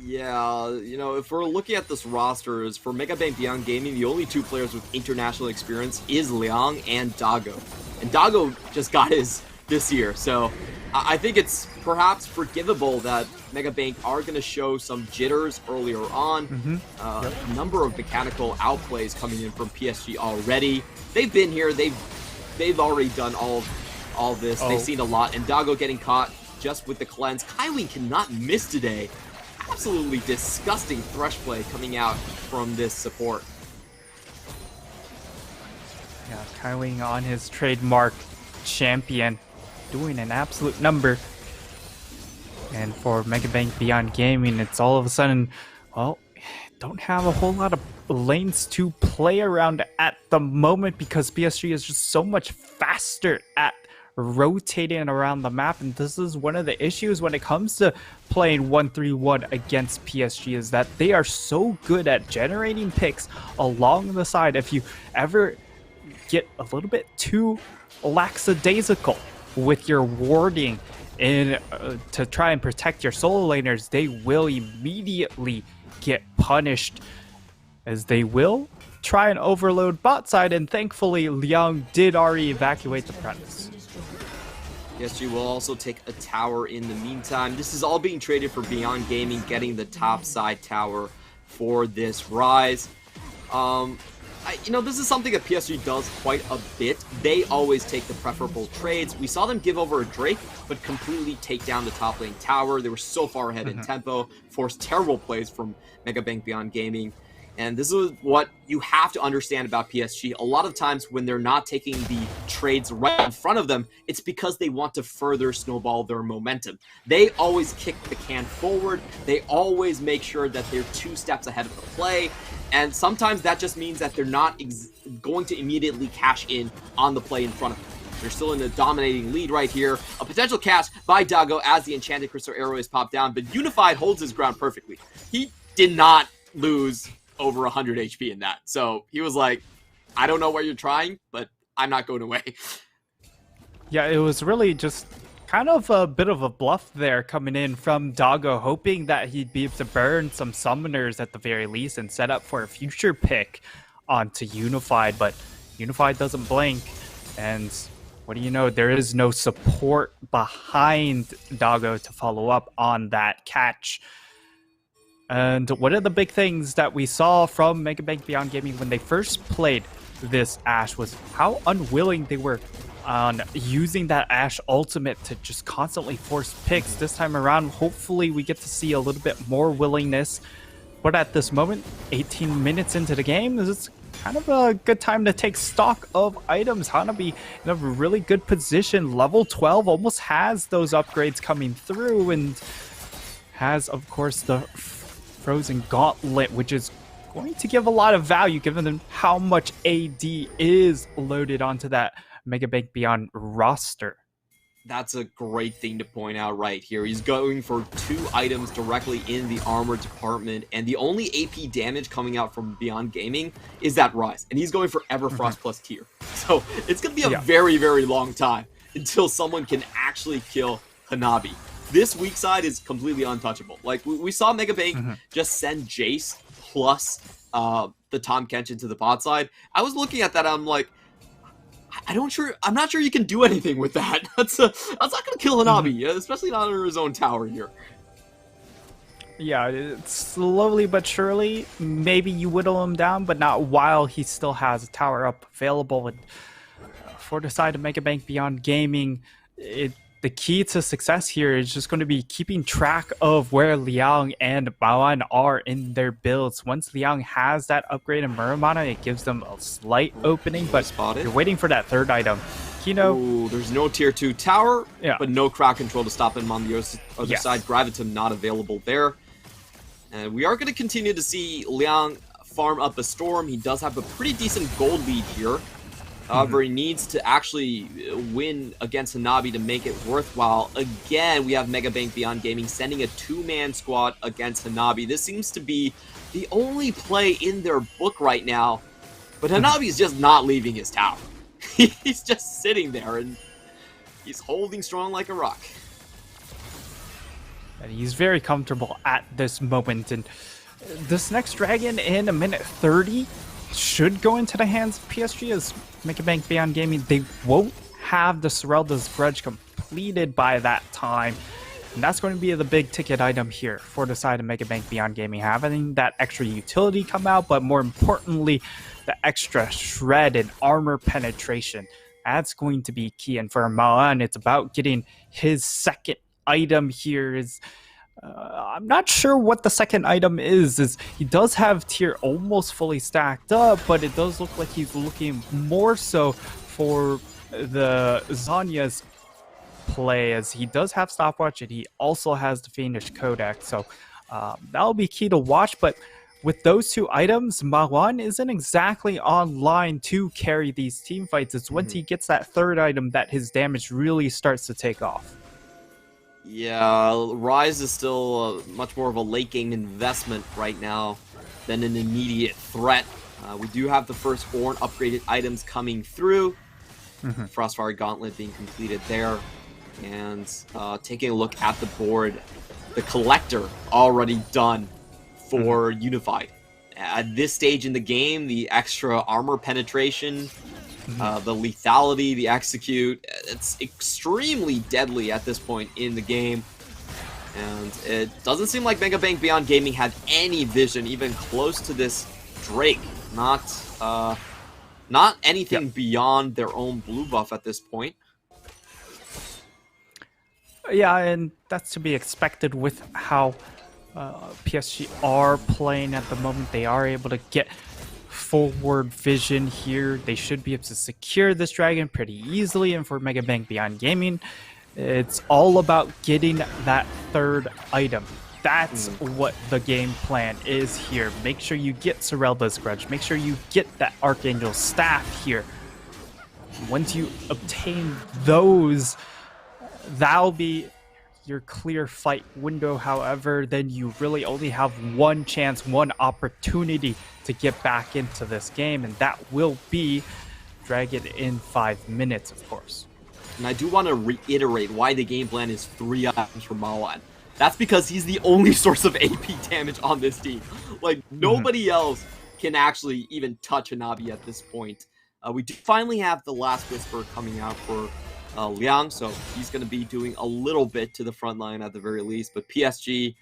Yeah, you know, if we're looking at this roster, is for Megabank Beyond Gaming, the only 2 players with international experience is Liang and Dago. And Dago just got his this year, so I think it's perhaps forgivable that Megabank are going to show some jitters earlier on. A number of mechanical outplays coming in from PSG already. They've been here, they've already done all this. They've seen a lot, and Dago getting caught just with the cleanse. Kaiwing cannot miss today. Absolutely disgusting thresh play coming out from this support. Yeah, Kaiwing on his trademark champion, doing an absolute number. And for Megabank Beyond Gaming, it's all of a sudden, well, don't have a whole lot of lanes to play around at the moment because PSG is just so much faster at rotating around the map, and this is one of the issues when it comes to playing 1-3-1 against PSG, is that they are so good at generating picks along the side. If you ever get a little bit too lackadaisical with your warding in to try and protect your solo laners, they will immediately get punished, as they will try and overload bot side, and thankfully Liang did already evacuate the premise. PSG will also take a tower in the meantime. This is all being traded for Beyond Gaming getting the top side tower for this Rise. You know, this is something that PSG does quite a bit. They always take the preferable trades. We saw them give over a Drake, but completely take down the top lane tower. They were so far ahead in tempo, forced terrible plays from Megabank Beyond Gaming. And this is what you have to understand about PSG. A lot of times when they're not taking the trades right in front of them, it's because they want to further snowball their momentum. They always kick the can forward. They always make sure that they're 2 steps ahead of the play. And sometimes that just means that they're not going to immediately cash in on the play in front of them. They're still in a dominating lead right here. A potential cash by Dago as the Enchanted Crystal Arrow is popped down, but Unified holds his ground perfectly. He did not lose over 100 HP in that. So he was like, I don't know where you're trying, but I'm not going away. Yeah, it was really just kind of a bit of a bluff there coming in from Dago, hoping that he'd be able to burn some summoners at the very least and set up for a future pick onto Unified, but Unified doesn't blink, and what do you know, there is no support behind Dago to follow up on that catch. And one of the big things that we saw from Megabank Beyond Gaming when they first played this Ashe was how unwilling they were on using that Ashe ultimate to just constantly force picks. This time around, hopefully we get to see a little bit more willingness. But at this moment, 18 minutes into the game, this is kind of a good time to take stock of items. Hanabi in a really good position. Level 12 almost has those upgrades coming through, and has, of course, the Frozen Gauntlet, which is going to give a lot of value given how much AD is loaded onto that Megabank Beyond roster. That's a great thing to point out right here. He's going for 2 items directly in the armor department, and the only AP damage coming out from Beyond Gaming is that Rise, and he's going for Everfrost plus tier. So it's going to be a very, very long time until someone can actually kill Hanabi. This weak side is completely untouchable. Like, we saw Megabank just send Jace plus the the Tom Kenshin to the bot side. I was looking at that, I'm like, I'm not sure you can do anything with that. That's not gonna kill Hanabi, especially not under his own tower here. Yeah, it's slowly but surely, maybe you whittle him down, but not while he still has a tower up available. And for the side of Mega Bank Beyond Gaming, the key to success here is just going to be keeping track of where Liang and Baoan are in their builds. Once Liang has that upgrade in Muramana, it gives them a slight opening, but you're waiting for that third item. Kino. Ooh, there's no tier 2 tower, yeah, but no crowd control to stop him on the other side. Gravitum not available there. And we are going to continue to see Liang farm up a Storm. He does have a pretty decent gold lead here. However, he needs to actually win against Hanabi to make it worthwhile. Again, we have Mega Bank Beyond Gaming sending a 2-man squad against Hanabi. This seems to be the only play in their book right now. But Hanabi is just not leaving his tower. He's just sitting there, and he's holding strong like a rock. And he's very comfortable at this moment. And this next dragon in a minute 30 should go into the hands of PSG as Mega Bank Beyond Gaming. They won't have the Serelda's Grudge completed by that time. And that's going to be the big ticket item here for the side of Mega Bank Beyond Gaming. Having that extra utility come out, but more importantly, the extra shred and armor penetration. That's going to be key. And for Maoan, it's about getting his second item here. I'm not sure what the second item is. He does have tier almost fully stacked up, but it does look like he's looking more so for the Zanya's play, as he does have Stopwatch and he also has the Fiendish Codex. So that'll be key to watch. But with those two items, Mawan isn't exactly online to carry these team fights. It's once he gets that third item that his damage really starts to take off. Yeah, Rise is still much more of a late game investment right now than an immediate threat. We do have the first Ornn upgraded items coming through. Frostfire Gauntlet being completed there. And taking a look at the board, the Collector already done for Unified. At this stage in the game, the extra armor penetration, the lethality, the execute, it's extremely deadly at this point in the game. And it doesn't seem like Mega Bank Beyond Gaming had any vision even close to this Drake. Not anything beyond their own blue buff at this point. Yeah, and that's to be expected with how PSG are playing at the moment. They are able to get forward vision here. They should be able to secure this dragon pretty easily. And for Mega Bank Beyond Gaming, it's all about getting that third item. That's what the game plan is here. Make sure you get Serelda's Grudge. Make sure you get that Archangel Staff here. Once you obtain those, that'll be your clear fight window. However, then you really only have one chance, one opportunity to get back into this game, and that will be Dragon in 5 minutes, of course. And I do want to reiterate why the game plan is 3 items for Mawan. That's because he's the only source of AP damage on this team. Like, nobody else can actually even touch Hanabi at this point. We do finally have the last Whisper coming out for Liang, so he's going to be doing a little bit to the front line at the very least. But PSG,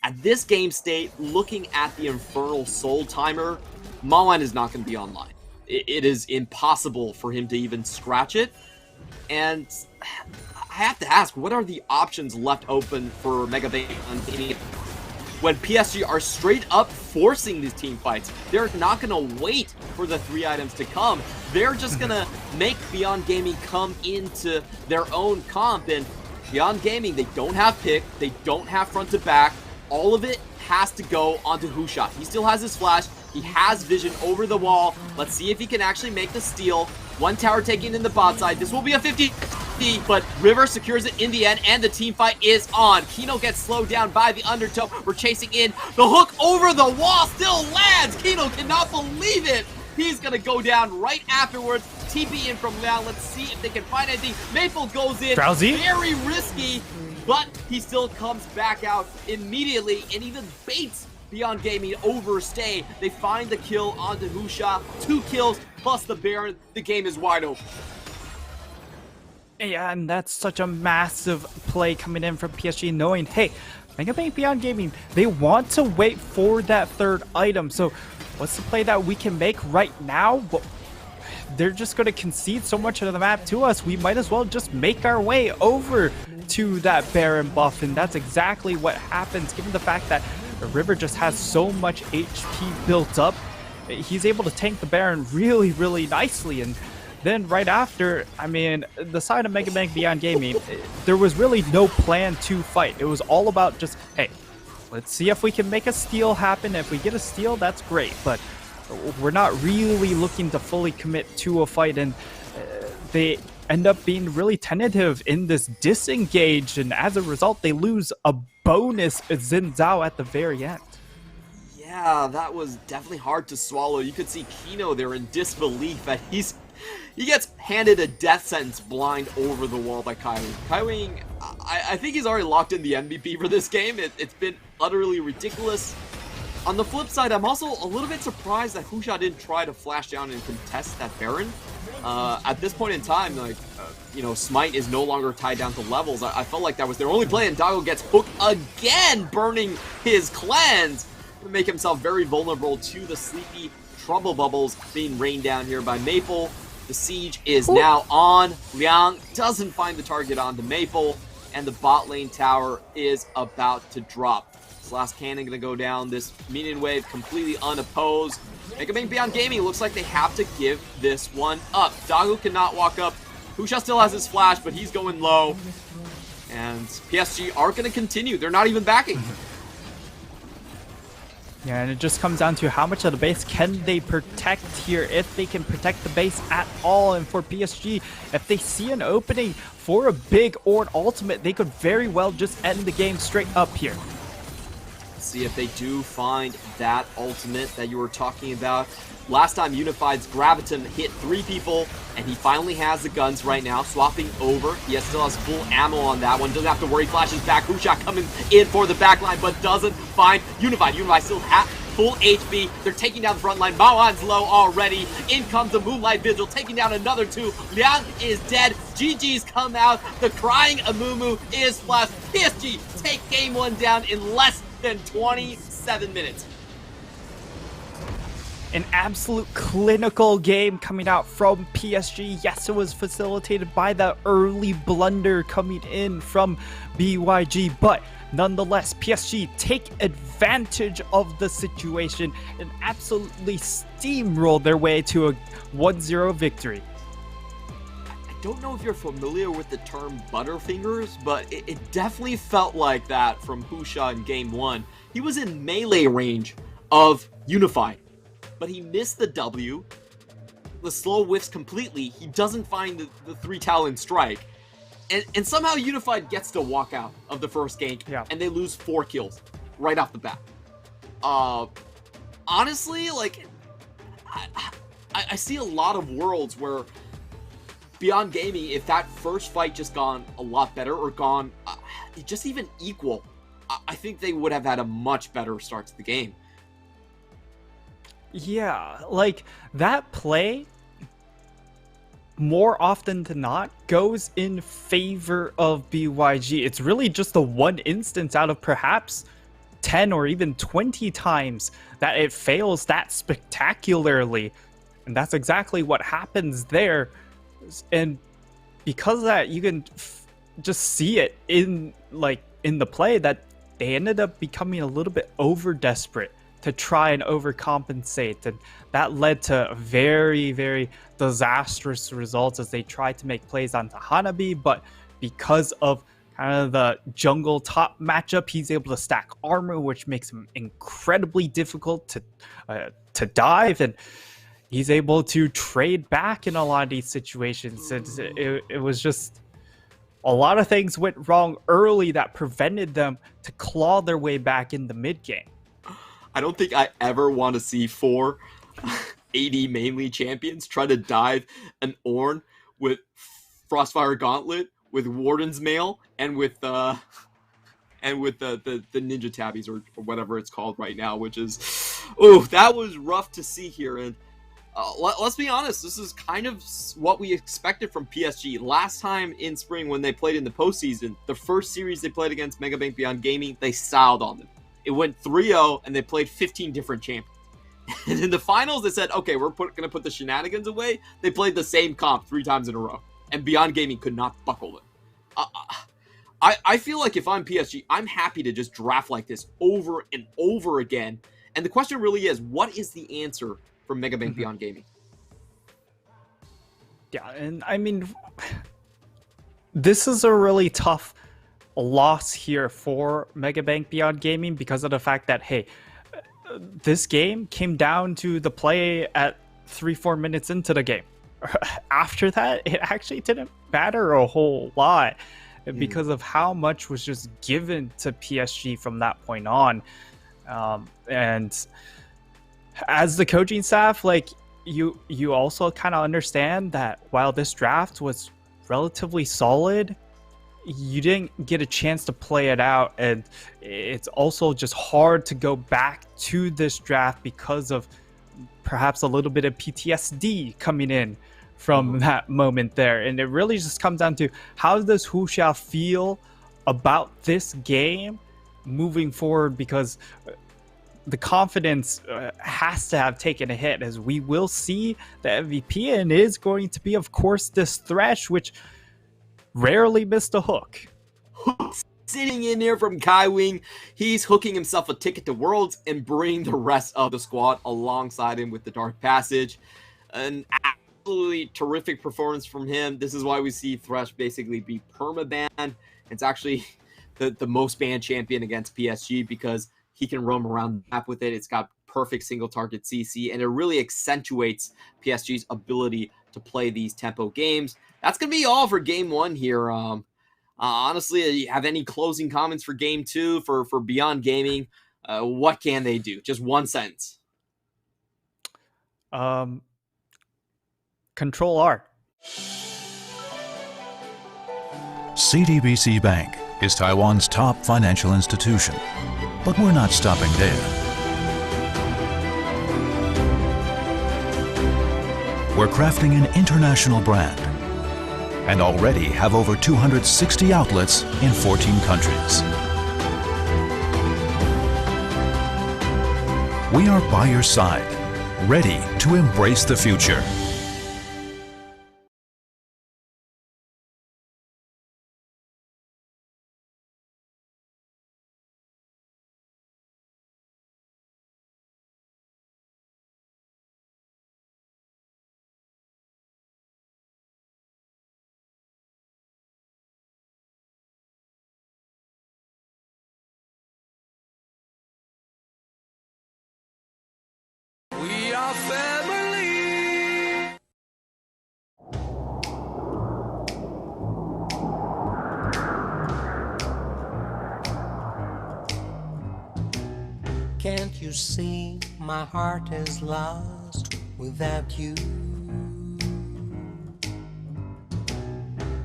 at this game state, looking at the Infernal Soul timer, Mawan is not going to be online. It is impossible for him to even scratch it. And I have to ask, what are the options left open for Mega Bank when PSG are straight up forcing these team fights? They're not going to wait for the 3 items to come. They're just going to make Beyond Gaming come into their own comp. And Beyond Gaming, they don't have pick, they don't have front to back. All of it has to go onto Hushot. He still has his flash, he has vision over the wall. Let's see if he can actually make the steal. 1 tower taken in the bot side. This will be a 50-50, but River secures it in the end, and the team fight is on. Kino gets slowed down by the undertow. We're chasing in. The hook over the wall still lands. Kino cannot believe it. He's going to go down right afterwards. TP in from Liang. Let's see if they can find anything. Maple goes in. Drowsy? Very risky, but he still comes back out immediately and even baits Beyond Gaming overstay. They find the kill onto Husha. 2 kills plus the Baron. The game is wide open. Yeah, and that's such a massive play coming in from PSG, knowing, hey, Mega Bank Beyond Gaming, they want to wait for that third item. So what's the play that we can make right now? Well, they're just going to concede so much of the map to us. We might as well just make our way over to that Baron buff. And that's exactly what happens, given the fact that the River just has so much HP built up. He's able to tank the Baron really, really nicely. And then right after, I mean, the side of Mega Bank Beyond Gaming, there was really no plan to fight. It was all about just, hey, let's see if we can make a steal happen. If we get a steal, that's great. But we're not really looking to fully commit to a fight. And they end up being really tentative in this disengage. And as a result, they lose a bonus Xin Zhao at the very end. Yeah, that was definitely hard to swallow. You could see Kino there in disbelief that he gets handed a death sentence blind over the wall by Kaiwing. Kaiwing, I think he's already locked in the MVP for this game. It's been utterly ridiculous. On the flip side, I'm also a little bit surprised that Husha didn't try to flash down and contest that Baron. At this point in time, like, you know, Smite is no longer tied down to levels. I felt like that was their only play, and Dago gets hooked again, burning his cleanse to make himself very vulnerable to the sleepy trouble bubbles being rained down here by Maple. The siege is now on. Liang doesn't find the target onto Maple, and the bot lane tower is about to drop. This last cannon gonna go down. This minion wave completely unopposed. Mega Man Beyond Gaming looks like they have to give this one up. Dago cannot walk up. Husha still has his flash, but he's going low. And PSG are gonna continue. They're not even backing. Yeah, and it just comes down to how much of the base can they protect here, if they can protect the base at all. And for PSG, if they see an opening for a big Ord ultimate, they could very well just end the game straight up here. See if they do find that ultimate that you were talking about. Last time Unified's Graviton hit 3 people, and he finally has the guns right now, swapping over. He still has full ammo on that one. Doesn't have to worry, flashes back. Husha coming in for the backline, but doesn't find Unified. Unified still has full HP. They're taking down the front line. Maoan's low already. In comes the Moonlight Vigil, taking down another 2. Liang is dead. GG's come out. The crying Amumu is flashed. PSG take game 1 down in less than 27 minutes. An absolute clinical game coming out from PSG. Yes, it was facilitated by the early blunder coming in from BYG, but nonetheless, PSG take advantage of the situation and absolutely steamroll their way to a 1-0 victory. I don't know if you're familiar with the term Butterfingers, but it definitely felt like that from Husha in game 1. He was in melee range of Unified, but he missed the W. The slow whiffs completely. He doesn't find the 3 Talon strike. And somehow Unified gets to walk out of the first gank, and they lose 4 kills right off the bat. Honestly, like, I see a lot of worlds where Beyond Gaming, if that first fight just gone a lot better, or gone just even equal, I think they would have had a much better start to the game. Yeah, like, that play, more often than not, goes in favor of BYG. It's really just the one instance out of perhaps 10 or even 20 times that it fails that spectacularly. And that's exactly what happens there. And because of that, you can just see it in the play that they ended up becoming a little bit over desperate to try and overcompensate, and that led to very, very disastrous results as they tried to make plays onto Hanabi. But because of kind of the jungle top matchup, he's able to stack armor, which makes him incredibly difficult to dive, and he's able to trade back in a lot of these situations. It was just a lot of things went wrong early that prevented them to claw their way back in the mid game. I don't think I ever want to see 4 AD mainly champions try to dive an Ornn with Frostfire Gauntlet, with Warden's Mail, and with and with the ninja tabbies or whatever it's called right now, which is, oh, that was rough to see here. And let's be honest, this is kind of what we expected from PSG. Last time in spring when they played in the postseason, the first series they played against Megabank Beyond Gaming, they styled on them. It went 3-0, and they played 15 different champions. And in the finals, they said, okay, we're going to put the shenanigans away. They played the same comp 3 times in a row, and Beyond Gaming could not buckle them. I feel like if I'm PSG, I'm happy to just draft like this over and over again. And the question really is, what is the answer from Megabank Beyond Gaming? Yeah, and I mean, this is a really tough loss here for Megabank Beyond Gaming because of the fact that, hey, this game came down to the play at 3-4 minutes into the game. After that, it actually didn't matter a whole lot because of how much was just given to PSG from that point on. And as the coaching staff, like, you also kind of understand that while this draft was relatively solid, you didn't get a chance to play it out, and it's also just hard to go back to this draft because of perhaps a little bit of PTSD coming in from that moment there. And it really just comes down to, how does Huxia feel about this game moving forward, because the confidence has to have taken a hit, as we will see the MVP, and it is going to be, of course, this Thresh, which rarely missed a hook. Sitting in there from Kai Wing, he's hooking himself a ticket to Worlds and bringing the rest of the squad alongside him with the Dark Passage. An absolutely terrific performance from him. This is why we see Thresh basically be perma-banned. It's actually the most banned champion against PSG because he can roam around the map with it. It's got perfect single target CC, and it really accentuates PSG's ability to play these tempo games. That's going to be all for game 1 here. Honestly, you have any closing comments for game 2 for Beyond Gaming? What can they do? Just one sentence. Control R. CTBC Bank is Taiwan's top financial institution, but we're not stopping there. We're crafting an international brand and already have over 260 outlets in 14 countries. We are by your side, ready to embrace the future. We are family. Can't you see my heart is lost without you?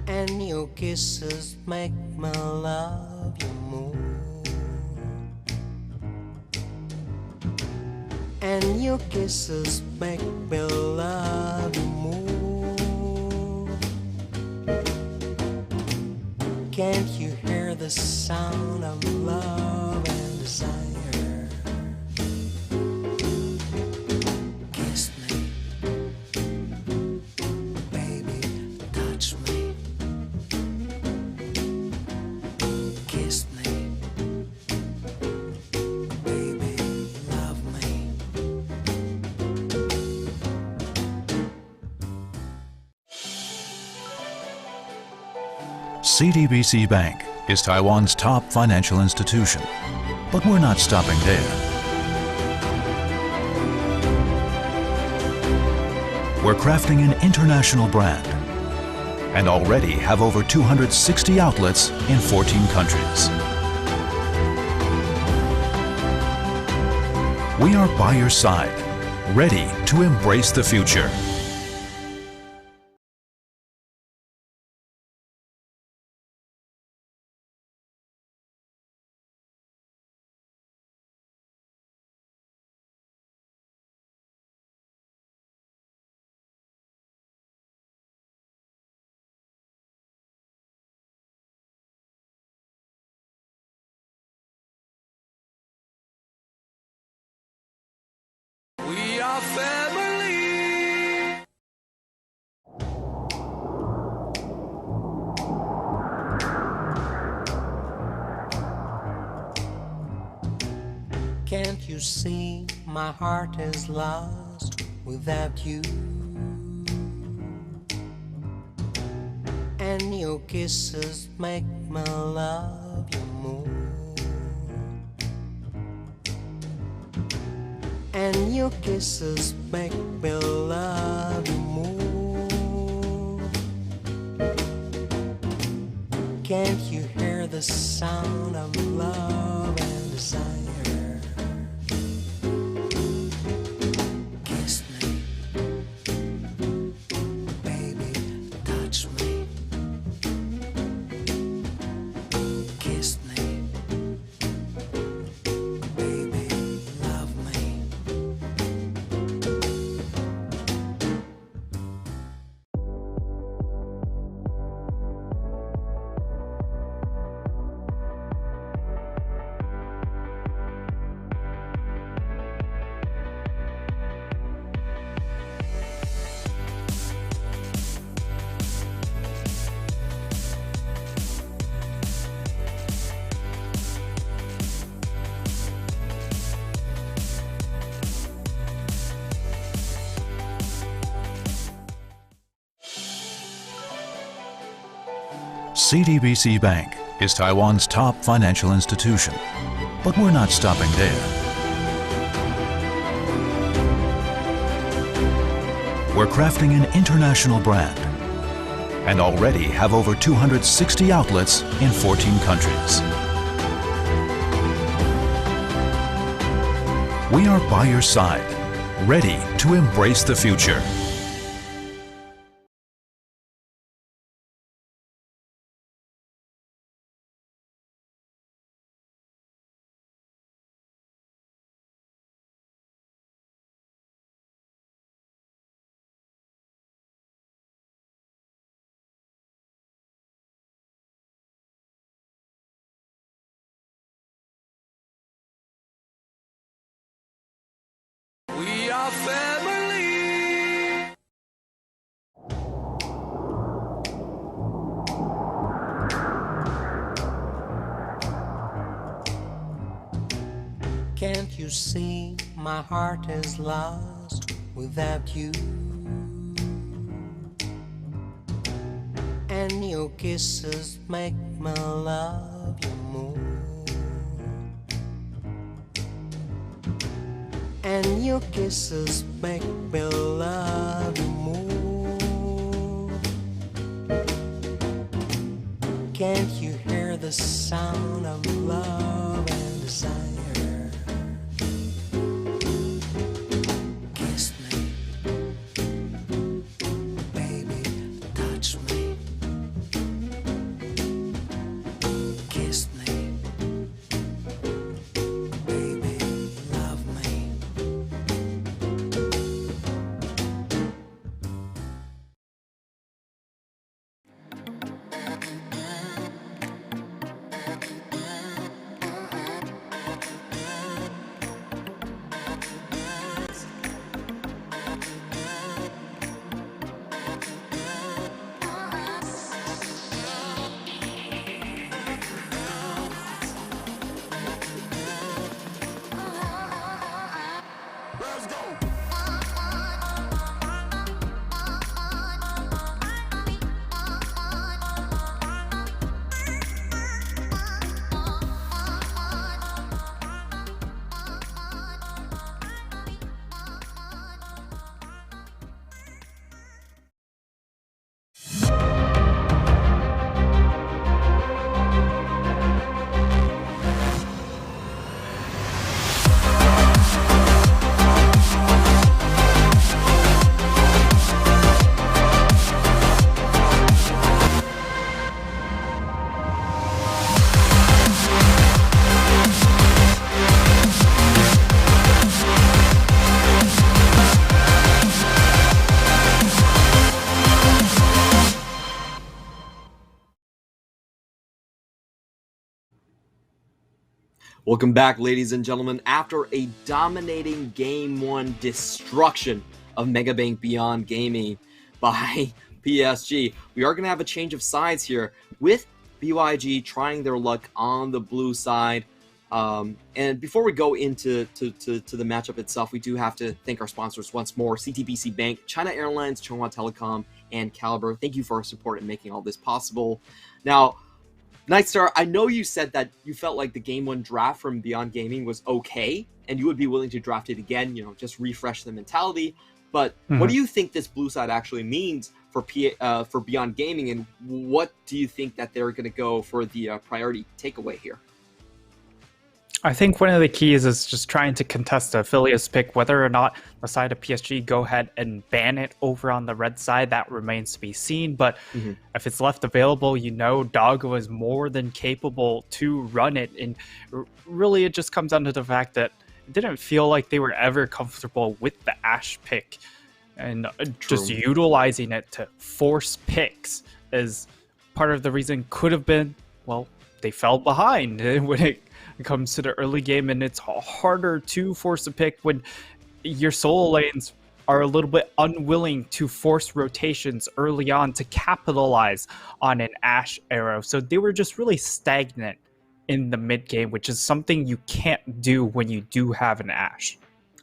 And your kisses make me love you more. And your kisses make me love you more. Can't you hear the sound of love and desire? Kiss me, baby, touch me. Kiss me, baby, love me. CTBC Bank is Taiwan's top financial institution, but we're not stopping there. We're crafting an international brand and already have over 260 outlets in 14 countries. We are by your side, ready to embrace the future. Can't you see my heart is lost without you? And your kisses make me love you more. And your kisses make me love you more. Can't you hear the sound of love and desire? Kiss me, baby, touch me. Kiss me, baby, love me. CTBC Bank is Taiwan's top financial institution, but we're not stopping there. We're crafting an international brand and already have over 260 outlets in 14 countries. We are by your side, ready to embrace the future. We are family. Can't you see my heart is lost without you? And your kisses make me love you more. And your kisses make me love you more. Can't you hear the sound of love and desire? Kiss me, baby, touch me. Kiss me, baby, love me. Welcome back, ladies and gentlemen. After a dominating Game 1 destruction of Megabank Beyond Gaming by PSG, we are going to have a change of sides here with BYG trying their luck on the blue side. And before we go into to the matchup itself, we do have to thank our sponsors once more: CTBC Bank, China Airlines, Chunghwa Telecom, and Caliber. Thank you for our support in making all this possible. Now, Nightstar, I know you said that you felt like the Game 1 draft from Beyond Gaming was okay, and you would be willing to draft it again, just refresh the mentality. But what do you think this blue side actually means for Beyond Gaming, and what do you think that they're going to go for the priority takeaway here? I think one of the keys is just trying to contest the affiliates pick. Whether or not the side of PSG go ahead and ban it over on the red side, that remains to be seen. But if it's left available, Doggo is more than capable to run it. And really, it just comes down to the fact that it didn't feel like they were ever comfortable with the Ashe pick. And just utilizing it to force picks is part of the reason. Could have been, well, they fell behind when it comes to the early game, and it's harder to force a pick when your solo lanes are a little bit unwilling to force rotations early on to capitalize on an Ashe arrow. So they were just really stagnant in the mid game, which is something you can't do when you do have an Ashe.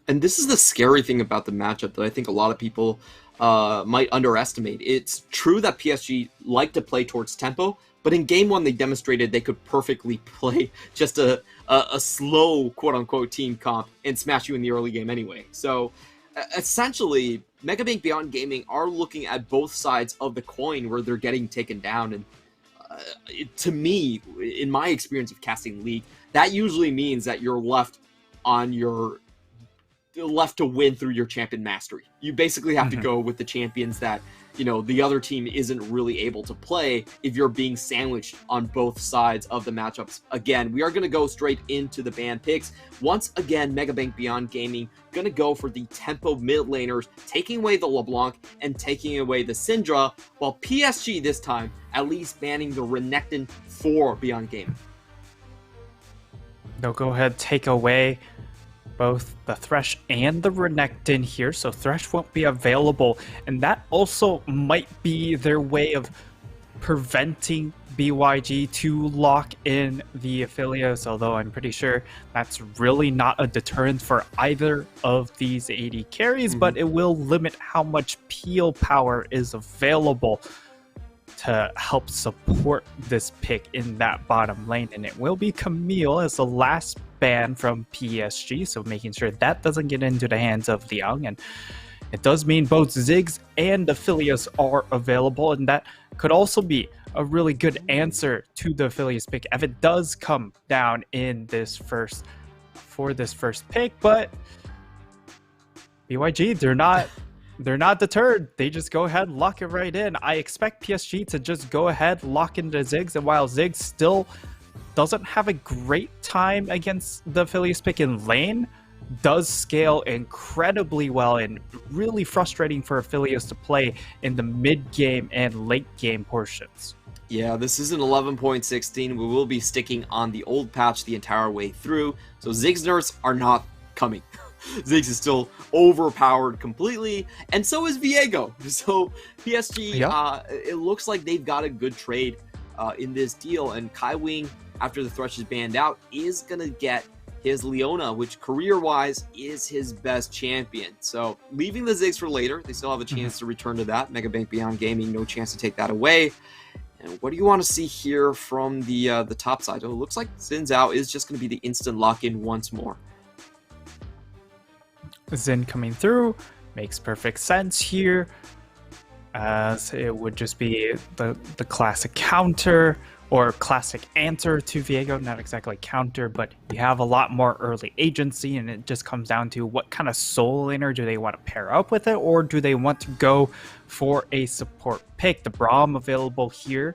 And this is the scary thing about the matchup that I think a lot of people might underestimate. It's true that PSG like to play towards tempo, but in Game 1, they demonstrated they could perfectly play just a slow, quote-unquote, team comp and smash you in the early game anyway. So, essentially, Megabank Beyond Gaming are looking at both sides of the coin where they're getting taken down. And to me, in my experience of casting League, that usually means that you're left to win through your champion mastery. You basically have to go with the champions that the other team isn't really able to play if you're being sandwiched on both sides of the matchups. Again, we are going to go straight into the ban picks. Once again, Megabank Beyond Gaming going to go for the tempo mid laners, taking away the LeBlanc and taking away the Syndra, while PSG this time at least banning the Renekton for Beyond Gaming. They'll go ahead, take away both the Thresh and the Renekton here, so Thresh won't be available, and that also might be their way of preventing BYG to lock in the affiliates, although I'm pretty sure that's really not a deterrent for either of these AD carries, but it will limit how much peel power is available to help support this pick in that bottom lane. And it will be Camille as the last ban from PSG, so making sure that doesn't get into the hands of Liang. And it does mean both Ziggs and Aphelios are available, and that could also be a really good answer to the Aphelios pick if it does come down in this first pick. But BYG, they're not deterred. They just go ahead and lock it right in. I expect PSG to just go ahead, lock into Ziggs, and while Ziggs still doesn't have a great time against the Aphelios pick in lane, does scale incredibly well and really frustrating for Aphelios to play in the mid-game and late-game portions. Yeah, this is an 11.16. We will be sticking on the old patch the entire way through, so Ziggs nerfs are not coming. Ziggs is still overpowered completely, and so is Viego. So PSG, it looks like they've got a good trade in this deal, and Kai Wing, after the Thresh is banned out, is going to get his Leona, which career-wise is his best champion. So leaving the Ziggs for later, they still have a chance to return to that. Megabank Beyond Gaming, no chance to take that away. And what do you want to see here from the top side? Oh, it looks like Xin Zhao is just going to be the instant lock-in once more. Xin coming through makes perfect sense here, as it would just be the classic counter or classic answer to Viego. Not exactly counter, but you have a lot more early agency, and it just comes down to what kind of solo laner do they want to pair up with it, or do they want to go for a support pick. The Braum available here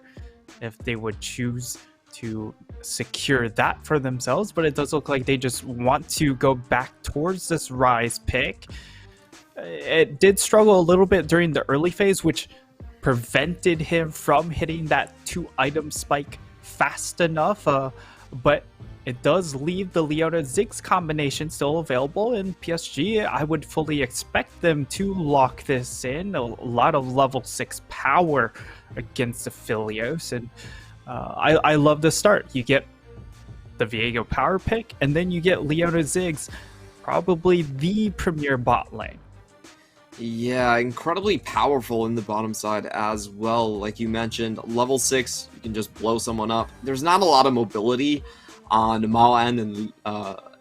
if they would choose to secure that for themselves, but it does look like they just want to go back towards this Rise pick. It did struggle a little bit during the early phase, which prevented him from hitting that 2-item spike fast enough, but it does leave the Leona Ziggs combination still available, and PSG, I would fully expect them to lock this in. A lot of level 6 power against Aphelios, and I love the start. You get the Viego power pick, and then you get Leona Ziggs, probably the premier bot lane. Yeah, incredibly powerful in the bottom side as well. Like you mentioned, level 6, you can just blow someone up. There's not a lot of mobility on Maoan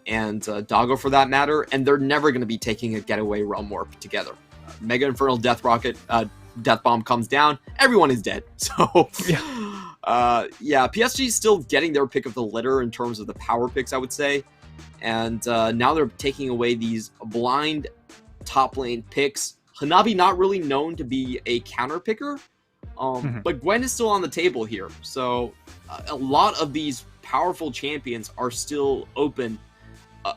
and Doggo for that matter, and they're never going to be taking a getaway Realm Warp together. Mega Infernal Death Rocket, Death Bomb comes down, everyone is dead. So, yeah, PSG is still getting their pick of the litter in terms of the power picks, I would say. And now they're taking away these blind top lane picks. Hanabi not really known to be a counter picker, but Gwen is still on the table here. So a lot of these powerful champions are still open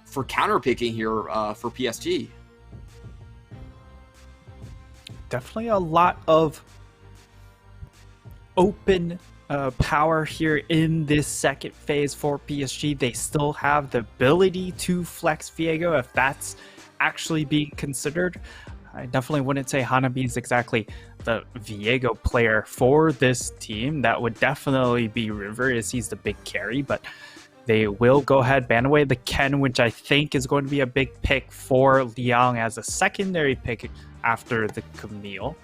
for counter picking here for PSG. Definitely a lot of open power here in this second phase for PSG. They still have the ability to flex Viego if that's actually being considered. I definitely wouldn't say Hanabi is exactly the Viego player for this team. That would definitely be River, as he's the big carry, but they will go ahead, ban away the Ken, which I think is going to be a big pick for Liang as a secondary pick after the Camille.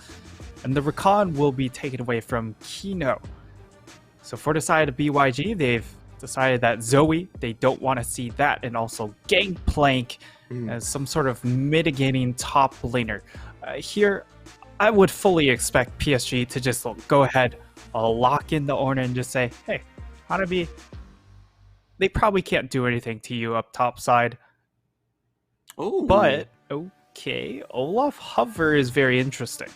And the Rakan will be taken away from Kino. So for the side of BYG, they've decided that Zoe, they don't want to see that, and also Gangplank as some sort of mitigating top laner. Here, I would fully expect PSG to just go ahead, lock in the Ornn and just say, hey, Hanabi, they probably can't do anything to you up top side. Oh, but okay, Olaf Hover is very interesting.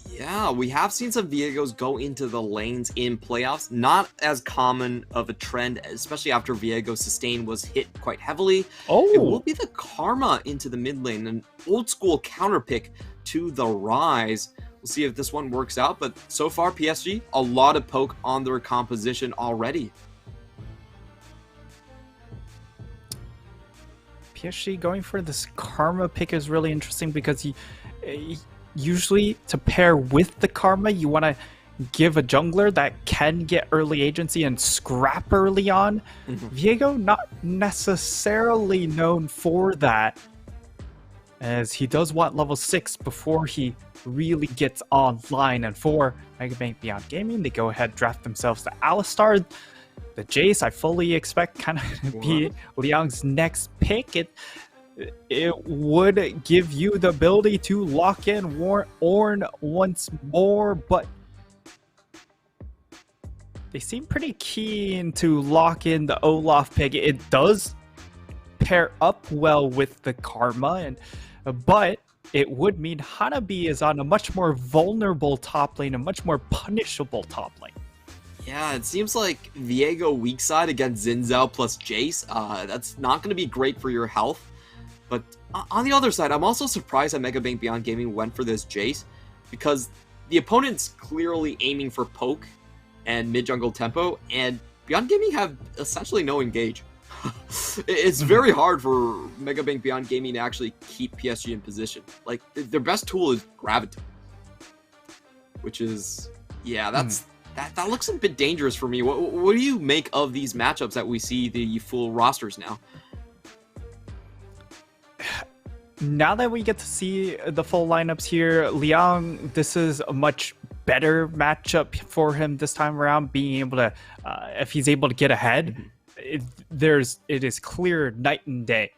Yeah, we have seen some Viegos go into the lanes in playoffs. Not as common of a trend, especially after Viego Sustain was hit quite heavily. It will be the Karma into the mid lane, an old school counter pick to the Rise. We'll see if this one works out, but so far PSG, a lot of poke on their composition already. PSG going for this Karma pick is really interesting because he usually to pair with the Karma, you want to give a jungler that can get early agency and scrap early on. Viego not necessarily known for that, as he does want level 6 before he really gets online. And for Megabank Beyond Gaming, they go ahead, draft themselves the Alistar. The Jace, I fully expect kind of be Liang's next pick. It would give you the ability to lock in Ornn once more, but they seem pretty keen to lock in the Olaf pick. It does pair up well with the Karma, but it would mean Hanabi is on a much more vulnerable top lane, a much more punishable top lane. Yeah, it seems like Viego weak side against Xin Zhao plus Jace, that's not going to be great for your health. But on the other side, I'm also surprised that Megabank Beyond Gaming went for this Jace, because the opponent's clearly aiming for poke and mid-jungle tempo, and Beyond Gaming have essentially no engage. It's very hard for Megabank Beyond Gaming to actually keep PSG in position. Like, their best tool is Graviton, which is, yeah, that looks a bit dangerous for me. What do you make of these matchups that we see the full rosters now? Now that we get to see the full lineups here, Liang, this is a much better matchup for him this time around, being able to, if he's able to get ahead, it is clear night and day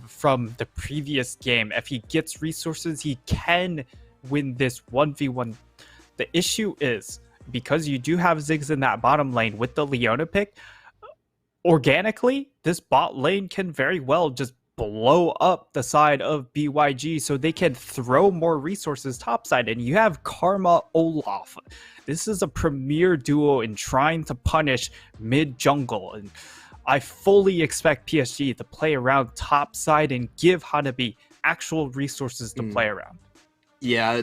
from the previous game. If he gets resources, he can win this 1v1. The issue is, because you do have Ziggs in that bottom lane with the Leona pick, organically, this bot lane can very well just blow up the side of BYG so they can throw more resources topside. And you have Karma Olaf. This is a premier duo in trying to punish mid jungle. And I fully expect PSG to play around topside and give Hanabi actual resources to play around. Yeah,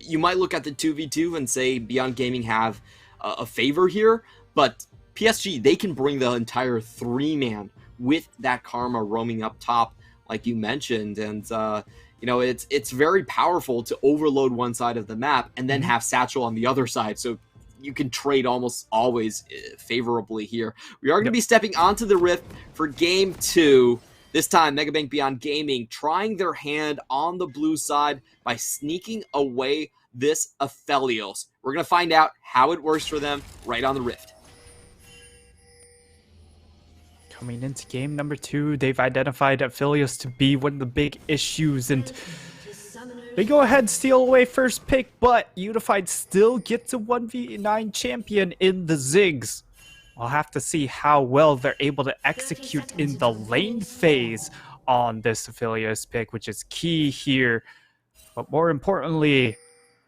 you might look at the 2v2 and say Beyond Gaming have a favor here, but PSG, they can bring the entire 3-man with that Karma roaming up top, like you mentioned. And, you know, it's very powerful to overload one side of the map and then have Satchel on the other side. So you can trade almost always favorably here. We are going to be stepping onto the Rift for Game 2. This time, Megabank Beyond Gaming trying their hand on the blue side by sneaking away this Aphelios. We're going to find out how it works for them right on the Rift. Coming into game number 2, they've identified Aphelios to be one of the big issues, and they go ahead, steal away first pick, but Unified still gets a 1v9 champion in the Ziggs. We'll have to see how well they're able to execute in the lane phase on this Aphelios pick, which is key here. But more importantly,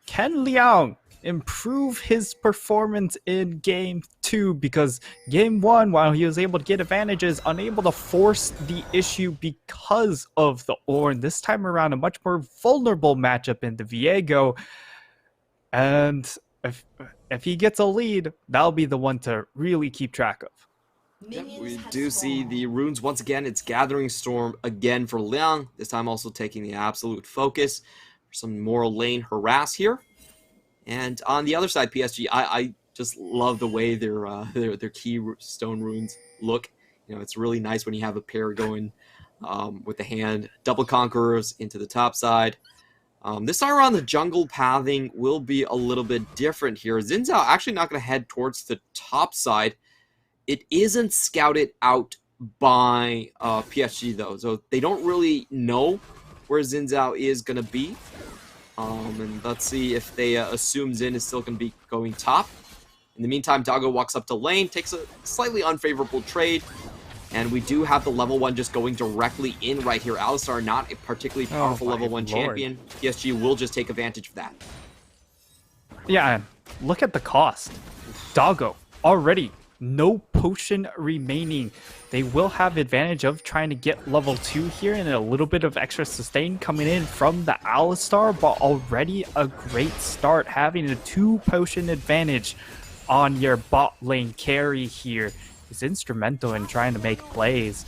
can Liang improve his performance in Game 2? Because Game 1, while he was able to get advantages, unable to force the issue because of the Ornn. This time around, a much more vulnerable matchup in the Viego. And if he gets a lead, that'll be the one to really keep track of. Yep, we do see the runes once again. It's Gathering Storm again for Liang. This time also taking the absolute focus for some more lane harass here. And on the other side, PSG, I just love the way their keystone runes look. You know, it's really nice when you have a pair going with the hand. Double Conquerors into the top side. This time around, the jungle pathing will be a little bit different here. Xin Zhao actually not going to head towards the top side. It isn't scouted out by PSG, though. So they don't really know where Xin Zhao is going to be. And let's see if they assume Xin is still going to be going top. In the meantime, Doggo walks up to lane, takes a slightly unfavorable trade. And we do have the level 1 just going directly in right here. Alistar, not a particularly powerful level 1 champion. PSG will just take advantage of that. Yeah, and look at the cost. Doggo, already no potion remaining. They will have advantage of trying to get level 2 here and a little bit of extra sustain coming in from the Alistar, but already a great start having a 2 potion advantage on your bot lane carry here. Is instrumental in trying to make plays.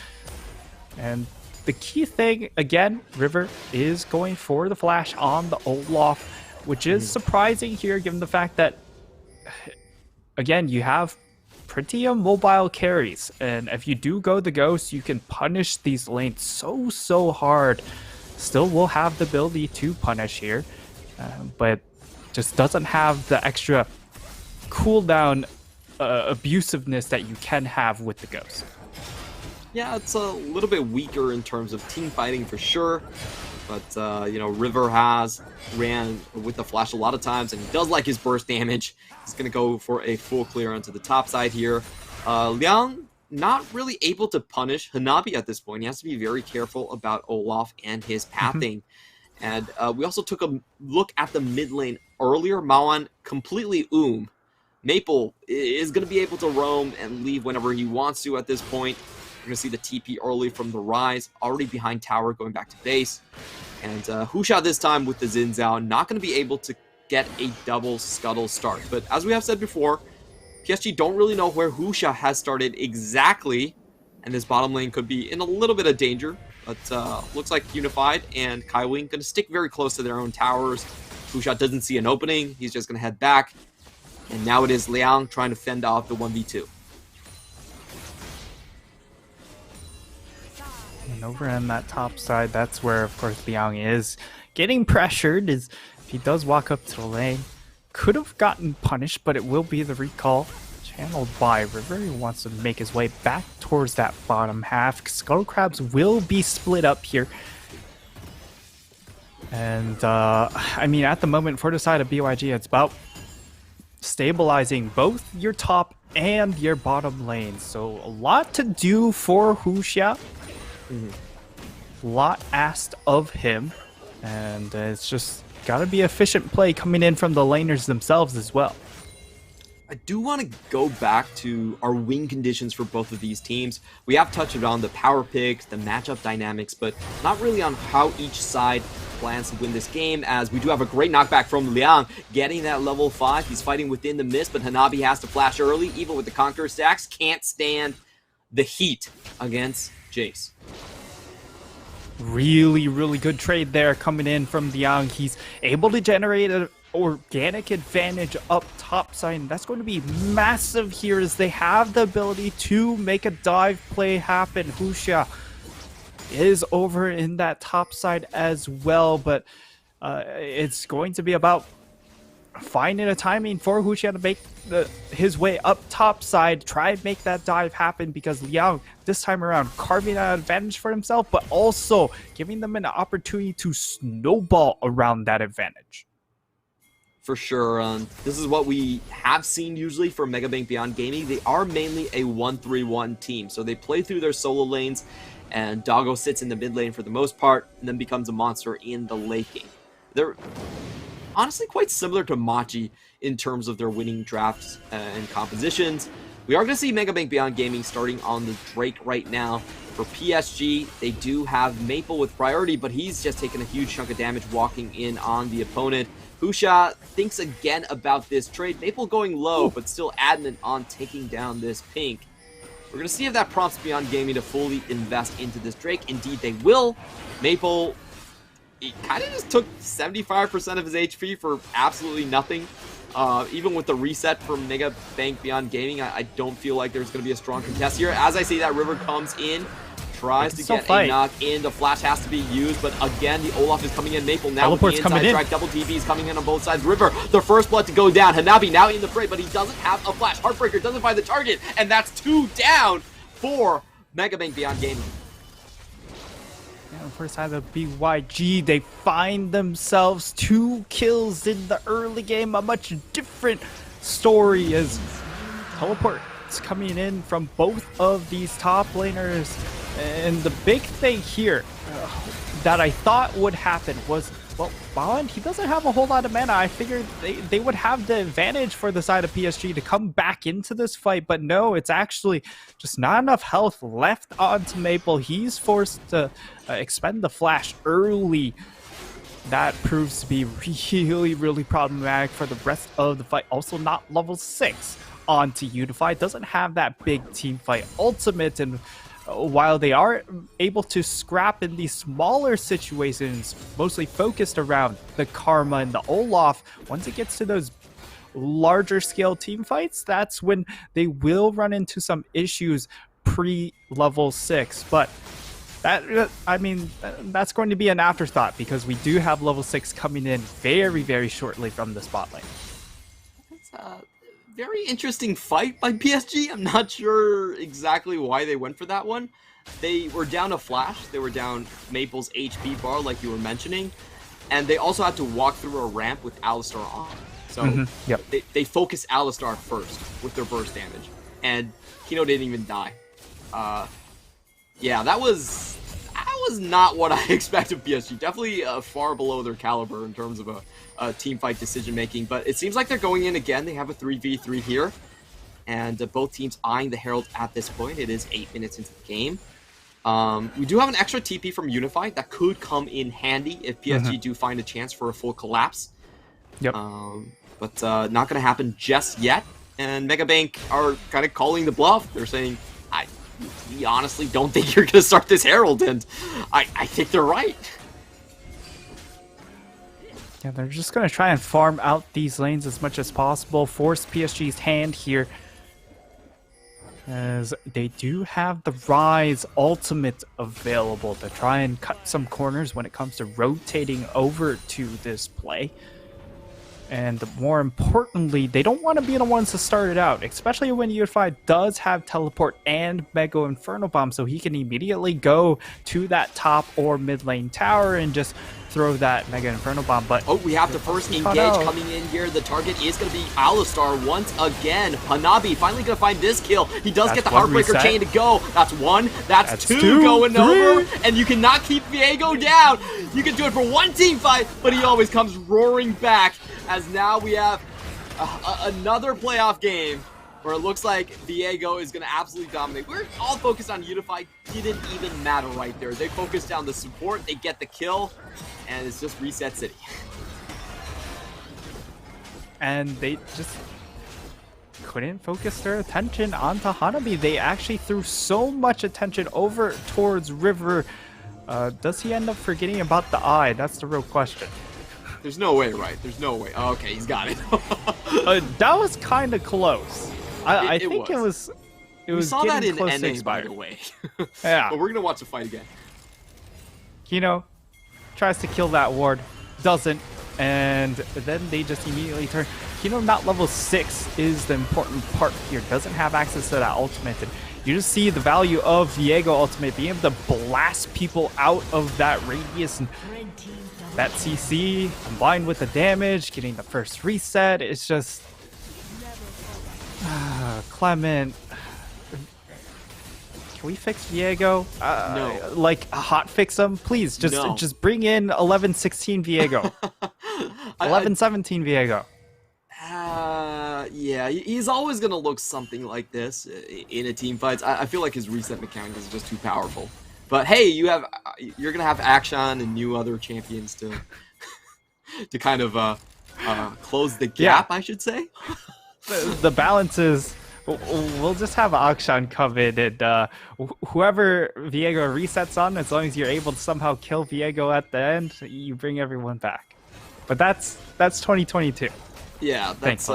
And the key thing, again, River is going for the flash on the Olaf, which is surprising here given the fact that, again, you have pretty mobile carries. And if you do go the Ghost, you can punish these lanes so hard. Still will have the ability to punish here, but just doesn't have the extra cooldown abusiveness that you can have with the Ghost. Yeah, it's a little bit weaker in terms of team fighting for sure, but you know, River has ran with the flash a lot of times, and he does like his burst damage. He's going to go for a full clear onto the top side here. Liang not really able to punish Hanabi at this point. He has to be very careful about Olaf and his pathing. And we also took a look at the mid lane earlier. Maoan completely Maple is going to be able to roam and leave whenever he wants to at this point. We're going to see the TP early from the Rise, already behind tower, going back to base. And Husha this time with the Xin Zhao, not going to be able to get a double scuttle start. But as we have said before, PSG don't really know where Husha has started exactly, and this bottom lane could be in a little bit of danger. But looks like Unified and Kaiwing going to stick very close to their own towers. Husha doesn't see an opening. He's just going to head back. And now it is Liang trying to fend off the 1v2. And over on that top side, that's where, of course, Liang is getting pressured. If he does walk up to the lane, could have gotten punished, but it will be the recall channeled by River. He wants to make his way back towards that bottom half. Scuttle Crabs will be split up here. And, I mean, at the moment, for the side of BYG, it's about stabilizing both your top and your bottom lane. So a lot to do for Husha. A lot asked of him. And it's just got to be efficient play coming in from the laners themselves as well. I do want to go back to our win conditions for both of these teams. We have touched on the power picks, the matchup dynamics, but not really on how each side plans to win this game, as we do have a great knockback from Liang, getting that level 5. He's fighting within the mist, but Hanabi has to flash early, even with the Conqueror stacks. Can't stand the heat against Jace. Really good trade there coming in from Liang. He's able to generate organic advantage up top side, and that's going to be massive here as they have the ability to make a dive play happen. Huxia is over in that top side as well, but it's going to be about finding a timing for Huxia to make his way up top side, try and make that dive happen, because Liang this time around carving an advantage for himself, but also giving them an opportunity to snowball around that advantage. For sure. This is what we have seen usually from Megabank Beyond Gaming. They are mainly a 1-3-1 team, so they play through their solo lanes, and Doggo sits in the mid lane for the most part, and then becomes a monster in the late game. They're honestly quite similar to Machi in terms of their winning drafts and compositions. We are going to see Megabank Beyond Gaming starting on the Drake right now. For PSG, they do have Maple with priority, but he's just taken a huge chunk of damage walking in on the opponent. Huxia thinks again about this trade. Maple going low, but still adamant on taking down this pink. We're going to see if that prompts Beyond Gaming to fully invest into this Drake. Indeed, they will. Maple, he kind of just took 75% of his HP for absolutely nothing. Even with the reset from Mega Bank Beyond Gaming, I don't feel like there's going to be a strong contest here. As I say that, River comes in, tries to get a knock in. The flash has to be used, but again, the Olaf is coming in. Maple now with the inside track. Double TVs coming in on both sides. River, the first blood to go down. Hanabi now in the fray, but he doesn't have a flash. Heartbreaker doesn't find the target, and that's 2 down for Mega Bank Beyond Gaming. On the first side of the BYG, they find themselves 2 kills in the early game. A much different story as teleports coming in from both of these top laners. And the big thing here that I thought would happen was, well, Bond, he doesn't have a whole lot of mana. I figured they would have the advantage for the side of PSG to come back into this fight, but no, it's actually just not enough health left onto Maple. He's forced to expend the flash early. That proves to be really, really problematic for the rest of the fight. Also not level 6 onto Unify. Doesn't have that big team fight ultimate, and while they are able to scrap in these smaller situations, mostly focused around the Karma and the Olaf, once it gets to those larger scale team fights, that's when they will run into some issues pre-level 6. But that, I mean, that's going to be an afterthought, because we do have level 6 coming in very, very shortly from the spotlight. Very interesting fight by PSG. I'm not sure exactly why they went for that one. They were down a flash. They were down Maple's HP bar, like you were mentioning. And they also had to walk through a ramp with Alistar on. So they focused Alistar first with their burst damage. And Kino didn't even die. Yeah, that was not what I expected of PSG. Definitely far below their caliber in terms of a team fight decision making. But it seems like they're going in again. They have a 3v3 here, and both teams eyeing the Herald at this point. It is 8 minutes into the game. We do have an extra TP from Unify that could come in handy if PSG do find a chance for a full collapse. But not going to happen just yet. And Megabank are kind of calling the bluff. They're saying, we honestly don't think you're going to start this Herald, and I think they're right. Yeah, they're just going to try and farm out these lanes as much as possible, force PSG's hand here, as they do have the Rise ultimate available to try and cut some corners when it comes to rotating over to this play. And more importantly, they don't want to be the ones to start it out, especially when Unify does have Teleport and Mega Inferno Bomb, so he can immediately go to that top or mid lane tower and just throw that Mega Inferno Bomb. But we have to first engage coming in here. The target is going to be Alistar once again. Hanabi finally going to find this kill. He does get the Heartbreaker chain to go. That's 1. That's 2 going over. And you cannot keep Viego down. You can do it for one team fight, but he always comes roaring back, as now we have another playoff game where it looks like Viego is going to absolutely dominate. We're all focused on Unify. Didn't even matter right there. They focused on the support. They get the kill, and it's just Reset City. And they just couldn't focus their attention onto Hanabi. They actually threw so much attention over towards River. Does he end up forgetting about the eye? That's the real question. There's no way, right? There's no way. Oh, okay, he's got it. That was kind of close. I think it was. It we was saw that getting in close to NA, by expired. the way. Yeah. But we're gonna watch the fight again. Kino tries to kill that ward, doesn't, and then they just immediately turn. Kino not level 6 is the important part here. Doesn't have access to that ultimate. And you just see the value of Viego ultimate being able to blast people out of that radius, and that CC combined with the damage, getting the first reset. It's just Clement. Can we fix Viego? No. Like hot fix him, please. Just bring in 11-16 Viego. 11-17 Viego. Yeah, he's always gonna look something like this in a team fights. I feel like his reset mechanic is just too powerful. But hey, you're gonna have Akshan and new other champions to to kind of close the gap, I should say. The balance is we'll just have Akshan come in, and whoever Viego resets on, as long as you're able to somehow kill Viego at the end, you bring everyone back. But that's 2022. Yeah, that's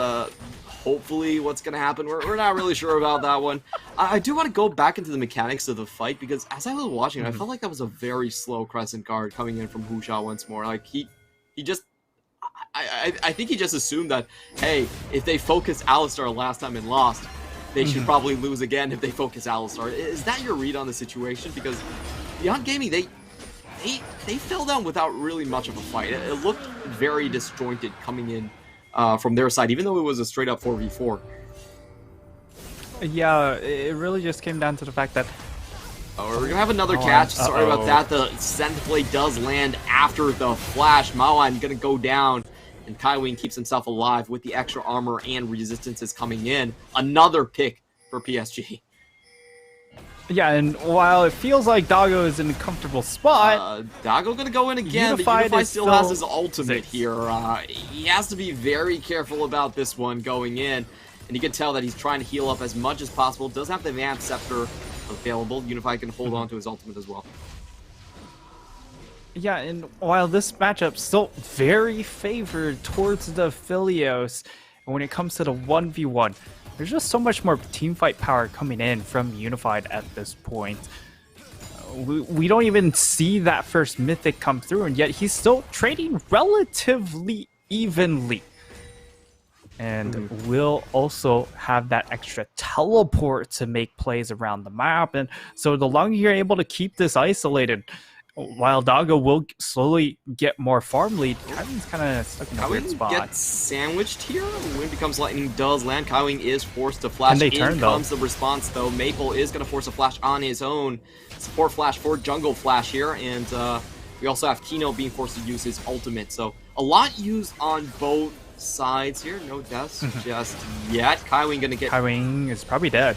hopefully what's going to happen. We're not really sure about that one. I do want to go back into the mechanics of the fight, because as I was watching it, I felt like that was a very slow Crescent Guard coming in from Husha once more. Like, he just... I think he just assumed that, hey, if they focused Alistar last time and lost, they should probably lose again if they focus Alistar. Is that your read on the situation? Because Beyond Gaming, they fell down without really much of a fight. It looked very disjointed coming in from their side, even though it was a straight-up 4v4. Yeah, it really just came down to the fact that... Oh, we're gonna have another catch. Sorry about that. The Scent Blade does land after the flash. Maoan gonna go down, and Kaiwing keeps himself alive with the extra armor and resistances coming in. Another pick for PSG. Yeah, and while it feels like Doggo is in a comfortable spot... Doggo gonna go in again, but Unify still has his ultimate here. He has to be very careful about this one going in. And you can tell that he's trying to heal up as much as possible. Does have the Vamp Scepter available. Unify can hold on to his ultimate as well. Yeah, and while this matchup's still very favored towards the Philios, and when it comes to the 1v1, there's just so much more teamfight power coming in from Unified at this point. We don't even see that first Mythic come through, and yet he's still trading relatively evenly. And will also have that extra teleport to make plays around the map. And so the longer you're able to keep this isolated, while Doggo will slowly get more farm lead, Kaiwing's kind of stuck in a weird spot. Gets sandwiched here. Wind Becomes Lightning does land. Kaiwing is forced to flash. And they in comes the response, though. Maple is going to force a flash on his own. Support flash for jungle flash here. And we also have Kino being forced to use his ultimate. So a lot used on both sides here. No deaths just yet. Kaiwing gonna get... Kaiwing is probably dead.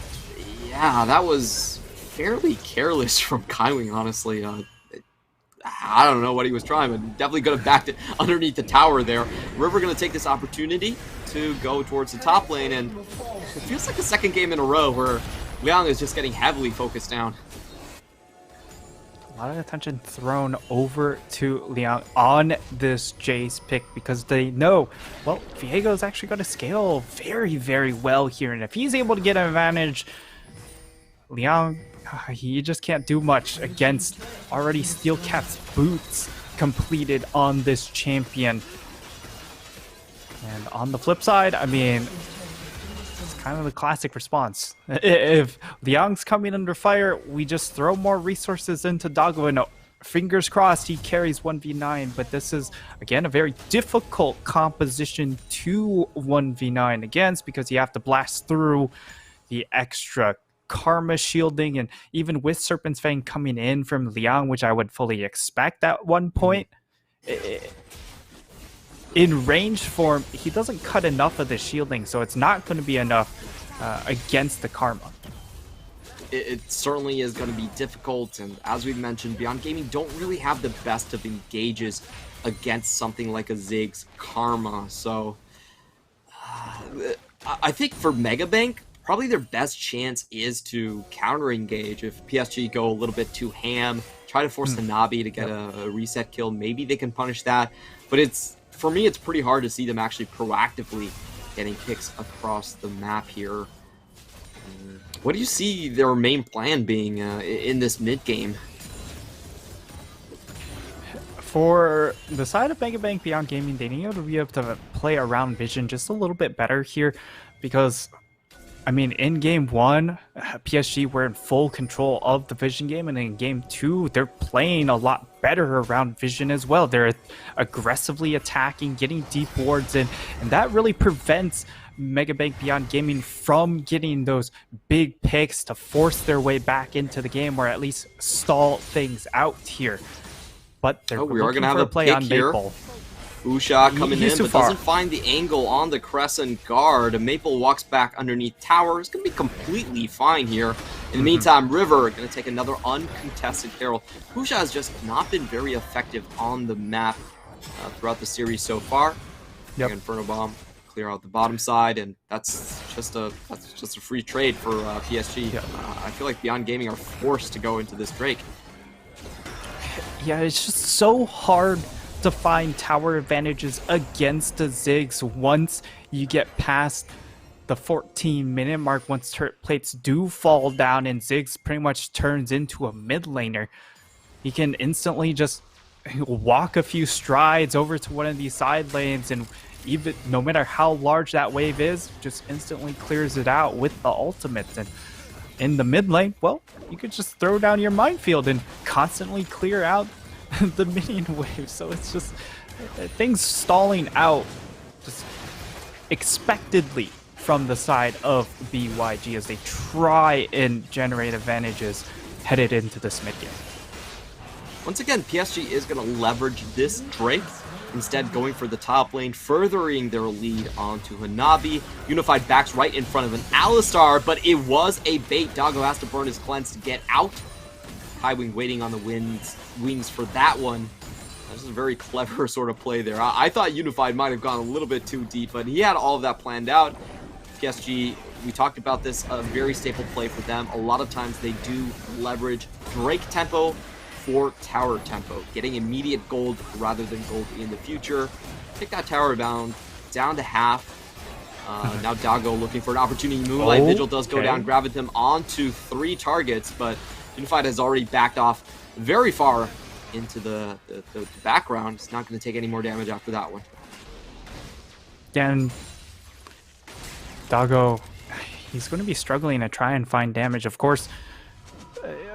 Yeah, that was fairly careless from Kaiwing, honestly. I don't know what he was trying, but definitely could have backed it underneath the tower there. River gonna take this opportunity to go towards the top lane, and it feels like the second game in a row where Liang is just getting heavily focused down. A lot of attention thrown over to Liang on this Jace pick, because they know, well, Viego is actually going to scale very, very well here. And if he's able to get an advantage, Liang, he just can't do much against already Steel Cat's boots completed on this champion. And on the flip side, I mean, it's kind of the classic response. If Liang's coming under fire, we just throw more resources into Doggo, and fingers crossed he carries 1v9. But this is, again, a very difficult composition to 1v9 against, because you have to blast through the extra Karma shielding, and even with Serpent's Fang coming in from Liang, which I would fully expect at one point, in ranged form, he doesn't cut enough of the shielding, so it's not going to be enough against the Karma. It certainly is going to be difficult, and as we've mentioned, Beyond Gaming don't really have the best of engages against something like a Ziggs Karma, so I think for Megabank, probably their best chance is to counter-engage. If PSG go a little bit too ham, try to force Hanabi to get a reset kill, maybe they can punish that, but it's for me, it's pretty hard to see them actually proactively getting picks across the map here. What do you see their main plan being in this mid game? For the side of Mega Bank Beyond Gaming, they need to be able to play around vision just a little bit better here, because I mean, in game 1, PSG were in full control of the vision game, and in game 2, they're playing a lot better around vision as well. They're aggressively attacking, getting deep wards in, and that really prevents Mega Bank Beyond Gaming from getting those big picks to force their way back into the game, or at least stall things out here. But they're we are looking gonna have for a a play pick on here. Maple. Usha coming He's in, too but far. doesn't find the angle on the Crescent guard. Maple walks back underneath tower. It's going to be completely fine here. In the meantime, River going to take another uncontested Carol. Usha has just not been very effective on the map throughout the series so far. Yep. Inferno Bomb clear out the bottom side, and that's just a free trade for PSG. Yep. I feel like Beyond Gaming are forced to go into this Drake. Yeah, it's just so hard to find tower advantages against the Ziggs once you get past the 14-minute mark. Once turret plates do fall down and Ziggs pretty much turns into a mid laner, he can instantly just walk a few strides over to one of these side lanes, and even no matter how large that wave is, just instantly clears it out with the ultimate. And in the mid lane, well, you could just throw down your minefield and constantly clear out the minion wave. So it's just things stalling out just expectedly from the side of BYG as they try and generate advantages headed into this mid game. Once again, PSG is going to leverage this Drake, instead going for the top lane, furthering their lead onto Hanabi. Unified backs right in front of an Alistar, but it was a bait. Doggo has to burn his cleanse to get out. Highwing waiting on the wings for that one. This is a very clever sort of play there. I thought Unified might have gone a little bit too deep, but he had all of that planned out. PSG, we talked about this, a very staple play for them. A lot of times they do leverage Drake tempo for tower tempo, getting immediate gold rather than gold in the future. Take that tower down to half. Now Doggo looking for an opportunity. Moonlight Vigil does go down, grabbing him onto 3 targets, but Unified has already backed off very far into the background. It's not going to take any more damage after that one. Again, Doggo, he's going to be struggling to try and find damage. Of course,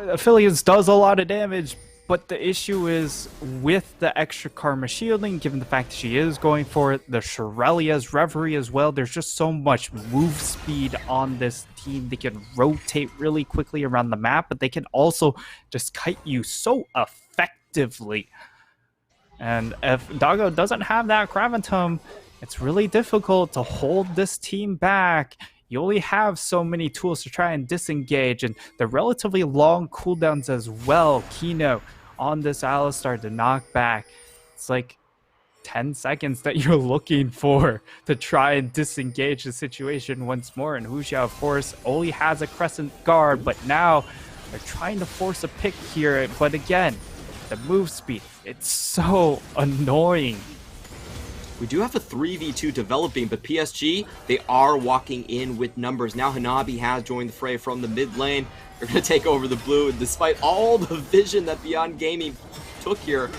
Affiliates does a lot of damage, but the issue is with the extra Karma shielding, given the fact that she is going for it, the Shirelia's Reverie as well, there's just so much move speed on this team. They can rotate really quickly around the map, but they can also just kite you so effectively. And if Doggo doesn't have that Gravitum, it's really difficult to hold this team back. You only have so many tools to try and disengage, and the relatively long cooldowns as well. Kino on this Alistar to knock back. It's like 10 seconds that you're looking for to try and disengage the situation once more. And Wuxia, of course, only has a Crescent Guard, but now they're trying to force a pick here. But again, the move speed, it's so annoying. We do have a 3v2 developing, but PSG, they are walking in with numbers. Now Hanabi has joined the fray from the mid lane. They're going to take over the blue, and despite all the vision that Beyond Gaming took here,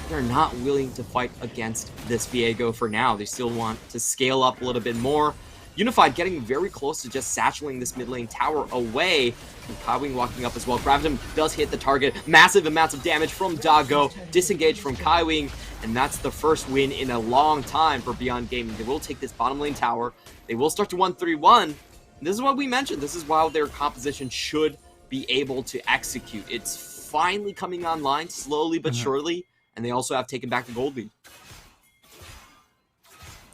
they're not willing to fight against this Viego for now. They still want to scale up a little bit more. Unified getting very close to just satcheling this mid lane tower away. And Kaiwing walking up as well. Gravitum does hit the target. Massive amounts of damage from Doggo. Disengaged from Kaiwing. And that's the first win in a long time for Beyond Gaming. They will take this bottom lane tower. They will start to 1-3-1. And this is what we mentioned. This is why their composition should be able to execute. It's finally coming online, slowly but surely. And they also have taken back the gold lead.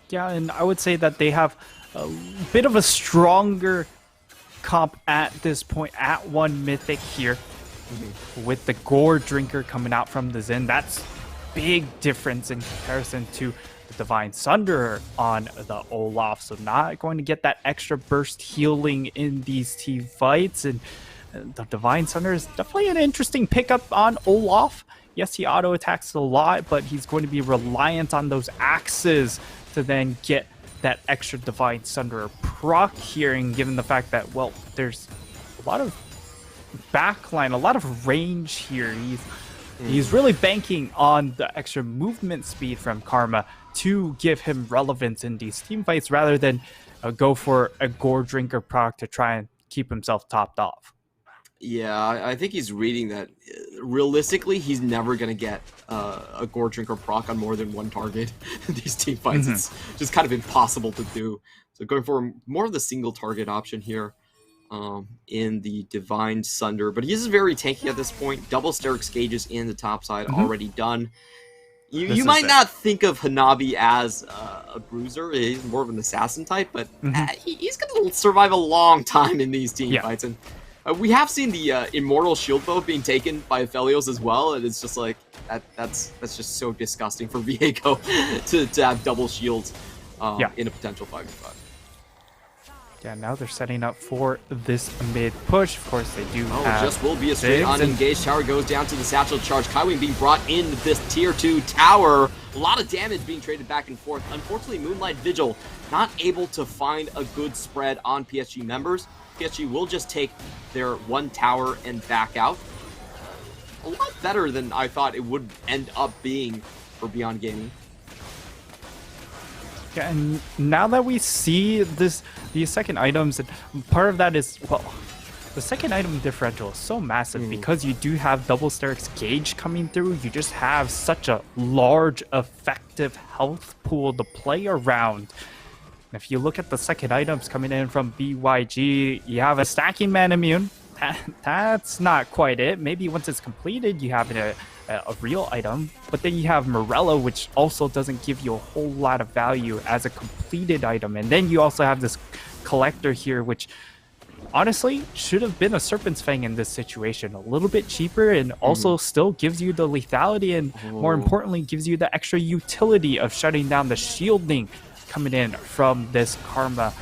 Yeah, and I would say that they have a bit of a stronger comp at this point at 1 Mythic here. With the Gore Drinker coming out from the Zen. That's big difference in comparison to the Divine Sunderer on the Olaf. So not going to get that extra burst healing in these team fights. And the Divine Sunderer is definitely an interesting pickup on Olaf. Yes, he auto attacks a lot, but he's going to be reliant on those axes to then get that extra Divine Sunder proc here, and given the fact that, well, there's a lot of backline, a lot of range here. He's really banking on the extra movement speed from Karma to give him relevance in these team fights rather than go for a Gore Drinker proc to try and keep himself topped off. Yeah, I think he's reading that realistically he's never going to get a Gore Drinker proc on more than one target in these team fights. It's just kind of impossible to do. So going for more of the single target option here in the Divine Sunder. But he is very tanky at this point. Double Sterix Gauges in the top side already done. You might not think of Hanabi as a bruiser. He's more of an assassin type, but he's going to survive a long time in these team fights. And we have seen the Immortal Shield Bow being taken by Aphelios as well, and it's just like, that's just so disgusting for Viego to have double shields in a potential 5v5. Yeah, now they're setting up for this mid push. Of course, they do have... just will be a straight unengaged tower. Goes down to the satchel charge. Kaiwing being brought into this tier 2 tower. A lot of damage being traded back and forth. Unfortunately, Moonlight Vigil not able to find a good spread on PSG members. PSG will just take their one tower and back out. A lot better than I thought it would end up being for Beyond Gaming. Yeah, and now that we see these second items, and part of that is, well, the second item differential is so massive because you do have double Sterix Gauge coming through. You just have such a large, effective health pool to play around. And if you look at the second items coming in from BYG, you have a Stacking Man Immune. That's not quite it. Maybe once it's completed, you have a real item, but then you have Morello, which also doesn't give you a whole lot of value as a completed item. And then you also have this Collector here, which honestly should have been a Serpent's Fang in this situation. A little bit cheaper and also still gives you the lethality and more importantly gives you the extra utility of shutting down the shielding coming in from this Karma.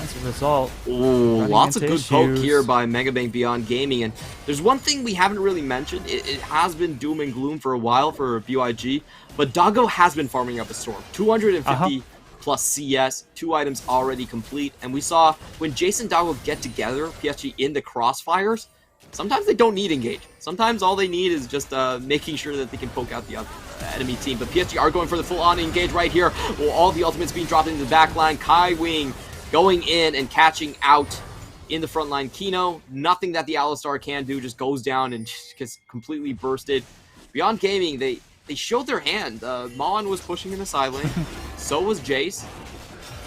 As a result, lots of good poke here by Megabank Beyond Gaming. And there's one thing we haven't really mentioned. It has been doom and gloom for a while for BYG, but Doggo has been farming up a storm. 250 plus CS, 2 items already complete. And we saw when Jason Doggo get together, PSG in the crossfires, sometimes they don't need engage. Sometimes all they need is just making sure that they can poke out the other enemy team. But PSG are going for the full-on engage right here. Well, all the ultimates being dropped into the back line. Kaiwing going in and catching out in the front line. Kino, nothing that the Alistar can do, just goes down and just gets completely bursted. Beyond Gaming, they showed their hand. Mawan was pushing in the side lane, so was Jace.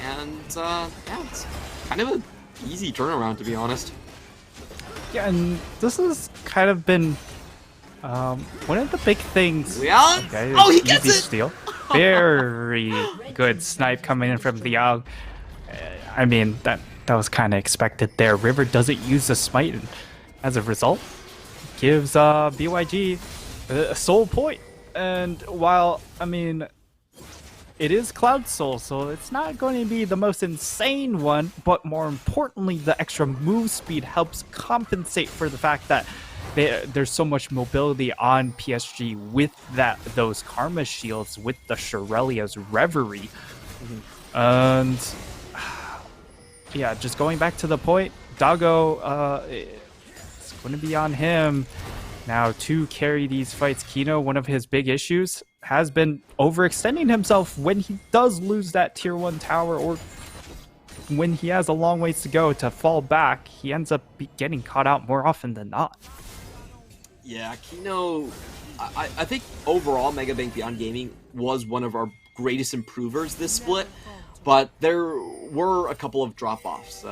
And yeah, it's kind of an easy turnaround, to be honest. Yeah, and this has kind of been one of the big things. Liang? Okay, oh, he gets it! Steal. Very good snipe coming in from Liang. I mean, that was kind of expected there. River doesn't use the smite, and as a result, gives BYG a soul point. And while, I mean, it is Cloud Soul, so it's not going to be the most insane one, but more importantly, the extra move speed helps compensate for the fact that there's so much mobility on PSG with those Karma shields, with the Shirelia's Reverie. And yeah, just going back to the point, Doggo, it's going to be on him now to carry these fights. Kino, one of his big issues has been overextending himself when he does lose that tier 1 tower, or when he has a long ways to go to fall back, he ends up getting caught out more often than not. Yeah, Kino, I think overall Megabank Beyond Gaming was one of our greatest improvers this split. But there were a couple of drop-offs.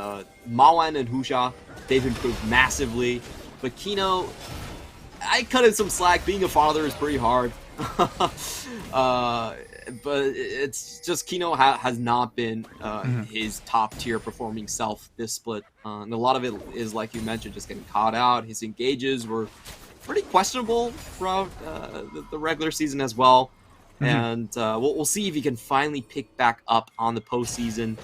Mawan and Husha, they've improved massively. But Kino, I cut him some slack. Being a father is pretty hard. But it's just Kino has not been his top-tier performing self this split. And a lot of it is, like you mentioned, just getting caught out. His engages were pretty questionable throughout the regular season as well. And we'll see if he can finally pick back up on the postseason.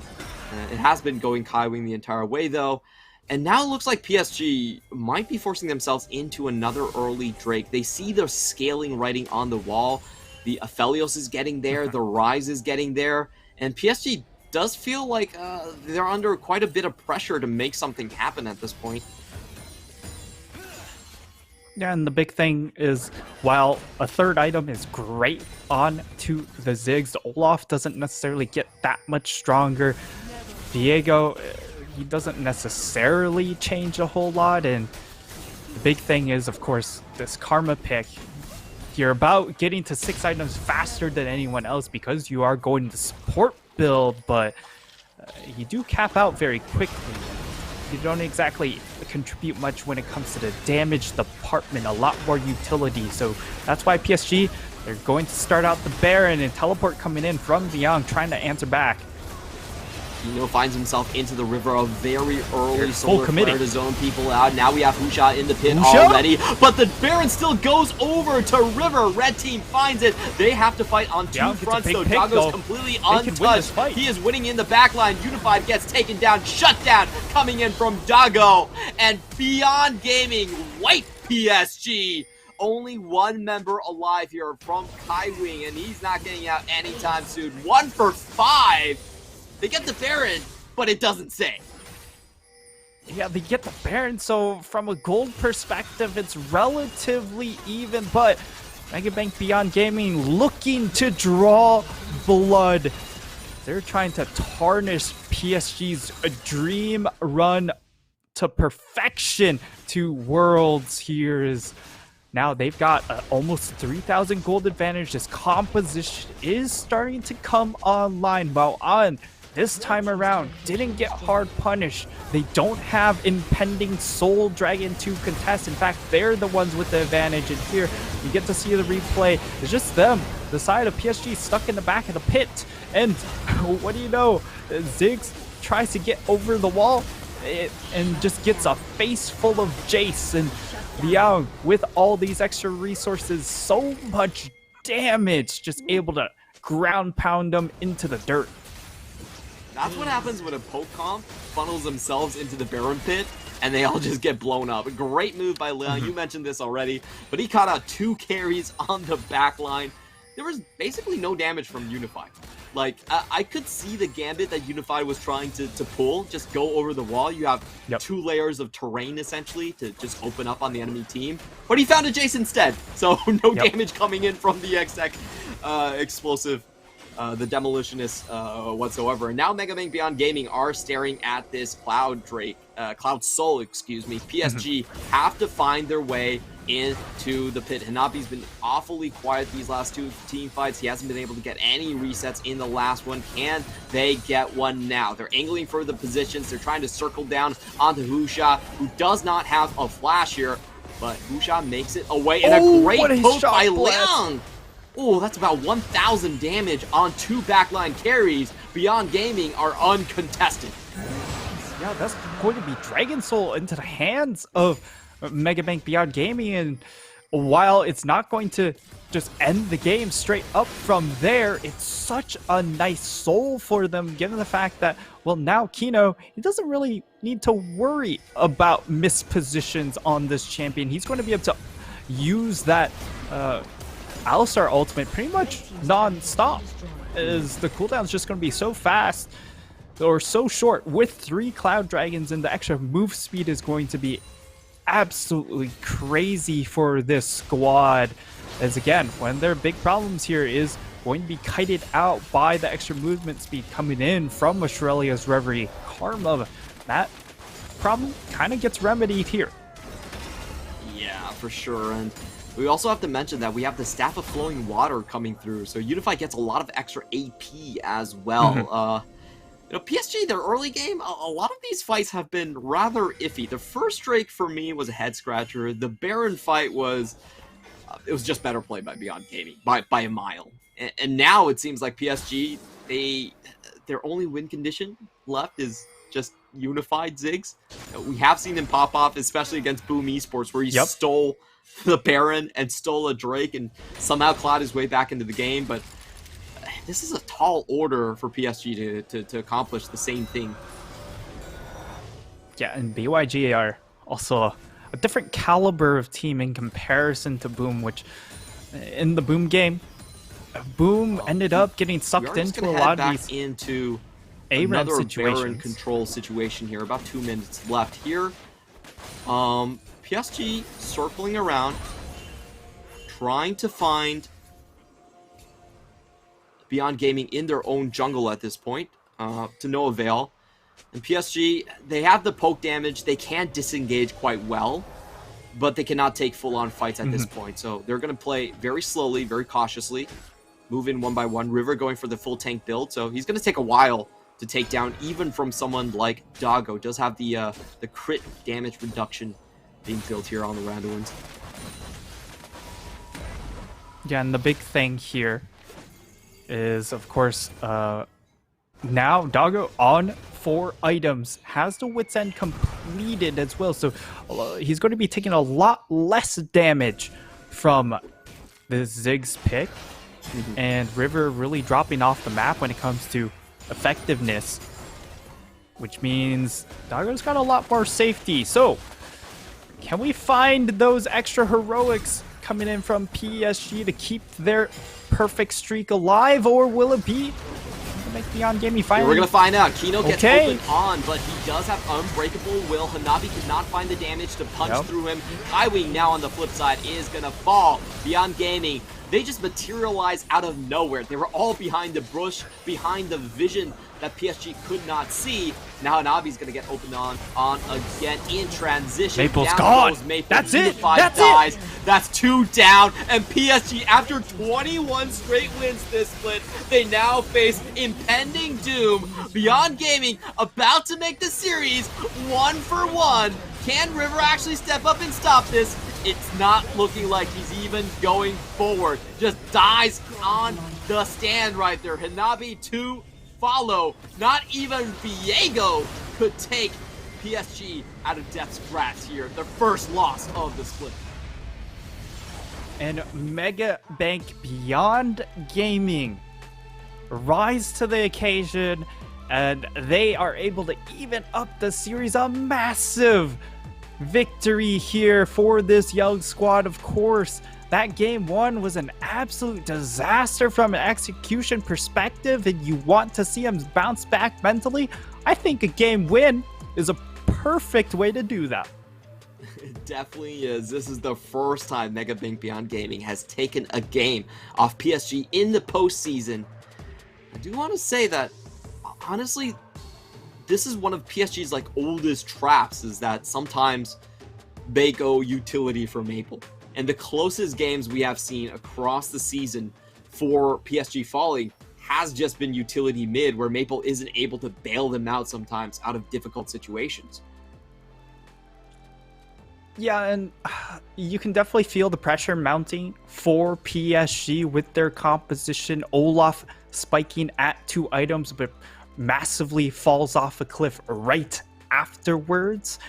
It has been going Kaiwing the entire way, though. And now it looks like PSG might be forcing themselves into another early Drake. They see the scaling writing on the wall. The Aphelios is getting there. The Rise is getting there. And PSG does feel like they're under quite a bit of pressure to make something happen at this point. Yeah, and the big thing is, while a third item is great on to the Ziggs, Olaf doesn't necessarily get that much stronger. Diego, he doesn't necessarily change a whole lot, and the big thing is, of course, this Karma pick. You're about getting to 6 items faster than anyone else because you are going to support build, but you do cap out very quickly. You don't exactly contribute much when it comes to the damage department, a lot more utility. So that's why PSG, they're going to start out the Baron and teleport coming in from Young, trying to answer back. Kino finds himself into the river, a very early solar flare to zone people out. Now we have Husha in the pit already, but the Baron still goes over to river. Red team finds it. They have to fight on 2 fronts, though. Dago's completely untouched. He is winning in the backline. Unified gets taken down. Shutdown coming in from Dago. And Beyond Gaming wipe PSG. Only one member alive here from Kaiwing, and he's not getting out anytime soon. 1 for 5. They get the Baron, but it doesn't say. Yeah, they get the Baron, so from a gold perspective, it's relatively even, but Mega Bank Beyond Gaming looking to draw blood. They're trying to tarnish PSG's dream run to perfection to Worlds. Here's now they've got almost 3,000 gold advantage. This composition is starting to come online, while on this time around didn't get hard punished. They don't have impending Soul Dragon to contest. In fact, they're the ones with the advantage. And here you get to see the replay. It's just them, the side of PSG, stuck in the back of the pit. And what do you know? Ziggs tries to get over the wall and just gets a face full of Jace. And Liang, with all these extra resources, so much damage, just able to ground pound them into the dirt. That's what happens when a poke comp funnels themselves into the Baron pit and they all just get blown up. A great move by Leon. You mentioned this already, but he caught out 2 carries on the back line. There was basically no damage from Unified. Like, I could see the gambit that Unified was trying to pull, just go over the wall. You have 2 layers of terrain, essentially, to just open up on the enemy team. But he found a Jace instead, so no damage coming in from the XX explosive, the Demolitionist whatsoever. And now Mega Man Beyond Gaming are staring at this Cloud Soul, excuse me. PSG have to find their way into the pit. Hanabi's been awfully quiet these last 2 team fights. He hasn't been able to get any resets in the last one. Can they get one now? They're angling for the positions. They're trying to circle down onto Husha, who does not have a flash here, but Husha makes it away. And a great poke by Liang. Oh, that's about 1,000 damage on 2 backline carries. Beyond Gaming are uncontested. Yeah, that's going to be Dragon Soul into the hands of Mega Bank Beyond Gaming, and while it's not going to just end the game straight up from there, it's such a nice soul for them, given the fact that, well, now Kino, he doesn't really need to worry about mispositions on this champion. He's going to be able to use that Alistar ultimate pretty much non-stop, as the cooldown's just going to be so fast or so short with 3 Cloud Dragons, and the extra move speed is going to be absolutely crazy for this squad. As again, one of their big problems here is going to be kited out by the extra movement speed coming in from Australia's Reverie. Karma, that problem kind of gets remedied here. Yeah, for sure. And we also have to mention that we have the Staff of Flowing Water coming through, so Unify gets a lot of extra AP as well. You know, PSG, their early game, a lot of these fights have been rather iffy. The first Drake for me was a head scratcher. The Baron fight was, it was just better played by Beyond Gaming by a mile. And now it seems like PSG, their only win condition left is just Unified Ziggs. We have seen him pop off, especially against Boom Esports, where he stole the Baron and stole a Drake and somehow clawed his way back into the game. But this is a tall order for PSG to accomplish the same thing. Yeah, and BYG are also a different caliber of team in comparison to Boom, which in the Boom game, Boom ended up getting sucked into a lot of these into A-Ram another Baron situations. control situation here. About 2 minutes left here. PSG circling around, trying to find Beyond Gaming in their own jungle at this point, to no avail. And PSG, they have the poke damage. They can disengage quite well, but they cannot take full-on fights at this point. So they're going to play very slowly, very cautiously, move in one by one. River going for the full tank build, so he's going to take a while to take down, even from someone like Doggo. Does have the crit damage reduction being built here on the Randuins. Yeah, and the big thing here is, of course, now Doggo on 4 items, has the Wit's End completed as well, so he's going to be taking a lot less damage from the Ziggs pick, and River really dropping off the map when it comes to effectiveness, which means Doggo's got a lot more safety. So can we find those extra heroics coming in from PSG to keep their perfect streak alive, or will it be make Beyond Gaming finally? Yeah, we're gonna find out. Kino gets open on, but he does have Unbreakable Will. Hanabi cannot find the damage to punch through him. Highwing now on the flip side is gonna fall. Beyond Gaming, they just materialize out of nowhere. They were all behind the bush, behind the vision that PSG could not see. Now Hanabi's gonna get opened on again in transition. Maple's down gone. Goes Maple. That's it. Unified That's it. That's 2 down, and PSG, after 21 straight wins this split, they now face impending doom. Beyond Gaming about to make the series 1-for-1. Can River actually step up and stop this? It's not looking like he's even going forward. Just dies on the stand right there. Hanabi to follow. Not even Viego could take PSG out of death's grasp here. Their first loss of the split. And Mega Bank Beyond Gaming rise to the occasion, and they are able to even up the series. A massive victory here for this young squad. Of course, that game 1 was an absolute disaster from an execution perspective, and you want to see them bounce back mentally. I think a game win is a perfect way to do that. It definitely is. This is the first time Mega Bank Beyond Gaming has taken a game off PSG in the postseason. I do want to say that, honestly, this is one of PSG's oldest traps, is that sometimes they go utility for Maple. And the closest games we have seen across the season for PSG falling has just been utility mid, where Maple isn't able to bail them out sometimes out of difficult situations. Yeah, and you can definitely feel the pressure mounting for PSG with their composition. Olaf spiking at 2 items, but massively falls off a cliff right afterwards.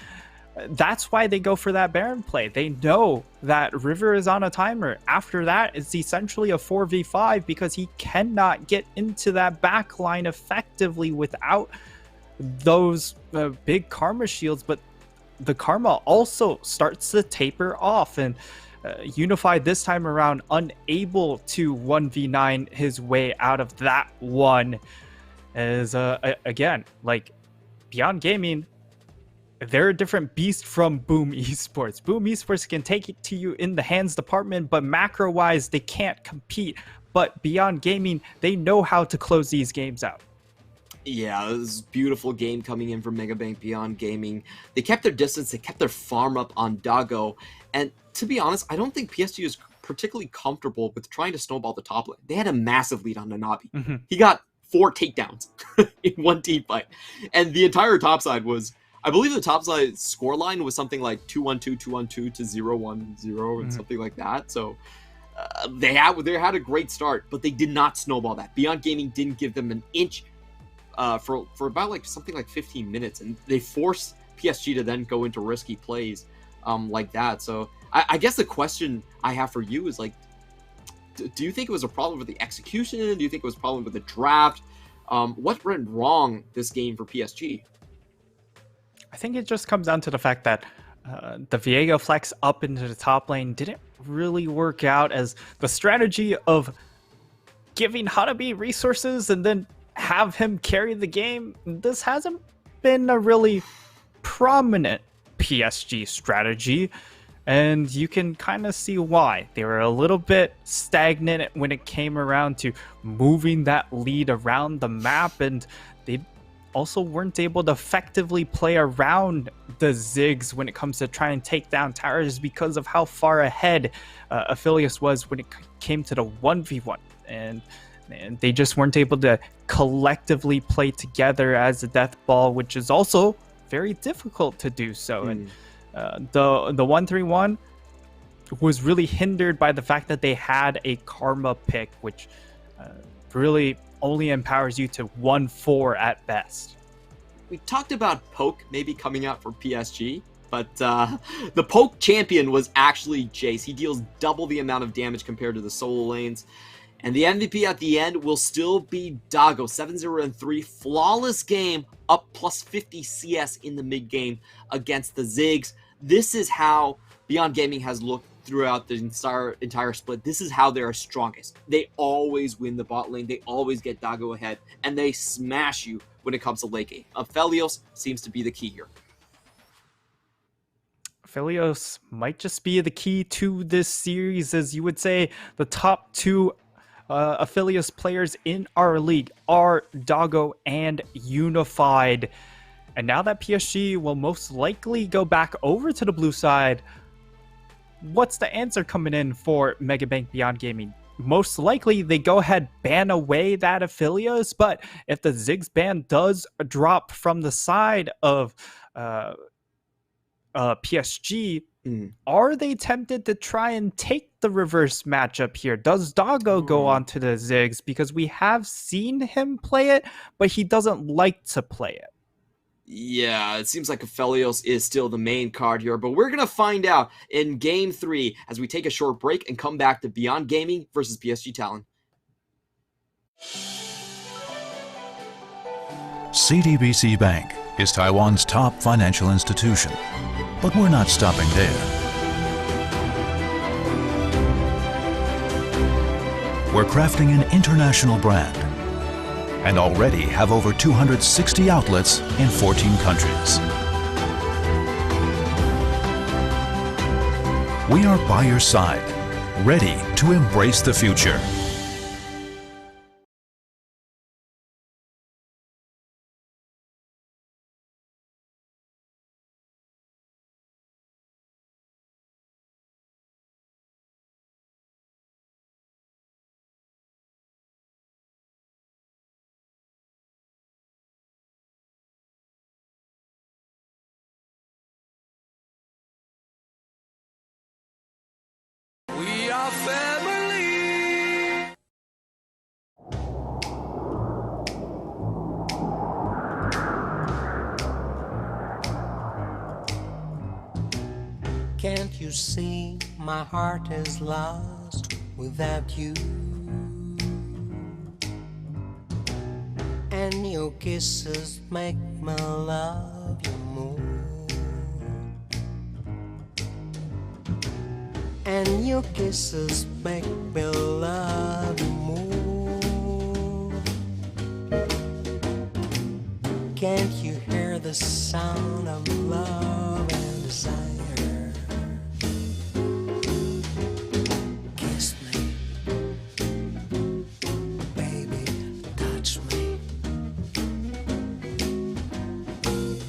That's why they go for that Baron play. They know that River is on a timer. After that, it's essentially a 4v5 because he cannot get into that back line effectively without those big Karma shields, but the Karma also starts to taper off, and Unified this time around unable to 1v9 his way out of that one. As again, Beyond Gaming, they're a different beast from Boom Esports. Boom Esports can take it to you in the hands department, but macro wise they can't compete. But Beyond Gaming, they know how to close these games out. Yeah, this is a beautiful game coming in from Mega Bank Beyond Gaming. They kept their distance, they kept their farm up on Doggo, and to be honest, I don't think PSG is particularly comfortable with trying to snowball the top lane. They had a massive lead on Nanabi. He got 4 takedowns in one team fight, and the entire top side was, I believe the top side scoreline was something like 2-1-2, 2-1-2 to 0-1-0 and something like that. So they had a great start, but they did not snowball that. Beyond Gaming didn't give them an inch for about something like 15 minutes, and they forced PSG to then go into risky plays like that. So I guess the question I have for you is do you think it was a problem with the execution? Do you think it was a problem with the draft? What went wrong this game for PSG? I think it just comes down to the fact that the Viego flex up into the top lane didn't really work out, as the strategy of giving Hanabi resources and then have him carry the game, this hasn't been a really prominent PSG strategy, and you can kind of see why. They were a little bit stagnant when it came around to moving that lead around the map, and they also weren't able to effectively play around the Ziggs when it comes to try and take down towers because of how far ahead Aphelios was when it came to the 1v1. And they just weren't able to collectively play together as a death ball, which is also very difficult to do so. And the 1-3-1 was really hindered by the fact that they had a Karma pick, which really only empowers you to 1-4 at best. We talked about Poke maybe coming out for PSG, but the Poke champion was actually Jace. He deals double the amount of damage compared to the solo lanes. And the MVP at the end will still be Dago, 7-0-3, flawless game, up plus 50 CS in the mid game against the Ziggs. This is how Beyond Gaming has looked throughout the entire split. This is how they are strongest. They always win the bot lane, they always get Dago ahead, and they smash you when it comes to late game. Aphelios seems to be the key here. Aphelios might just be the key to this series, as you would say the top two Aphelios players in our league are Dago and Unified. And now that PSG will most likely go back over to the blue side, what's the answer coming in for Megabank Beyond Gaming? Most likely they go ahead, ban away that Aphelios, but if the Ziggs ban does drop from the side of PSG, are they tempted to try and take the reverse matchup here? Does Dago go on to the Ziggs? Because we have seen him play it, but he doesn't like to play it. Yeah, it seems like Aphelios is still the main card here, but we're going to find out in Game 3 as we take a short break and come back to Beyond Gaming versus PSG Talon. CTBC Bank is Taiwan's top financial institution, but we're not stopping there. We're crafting an international brand and already have over 260 outlets in 14 countries. We are by your side, ready to embrace the future. We are family. Can't you see my heart is lost without you? And your kisses make me love you more. And your kisses make me love you more. Can't you hear the sound of love and desire? Kiss me, baby, touch me.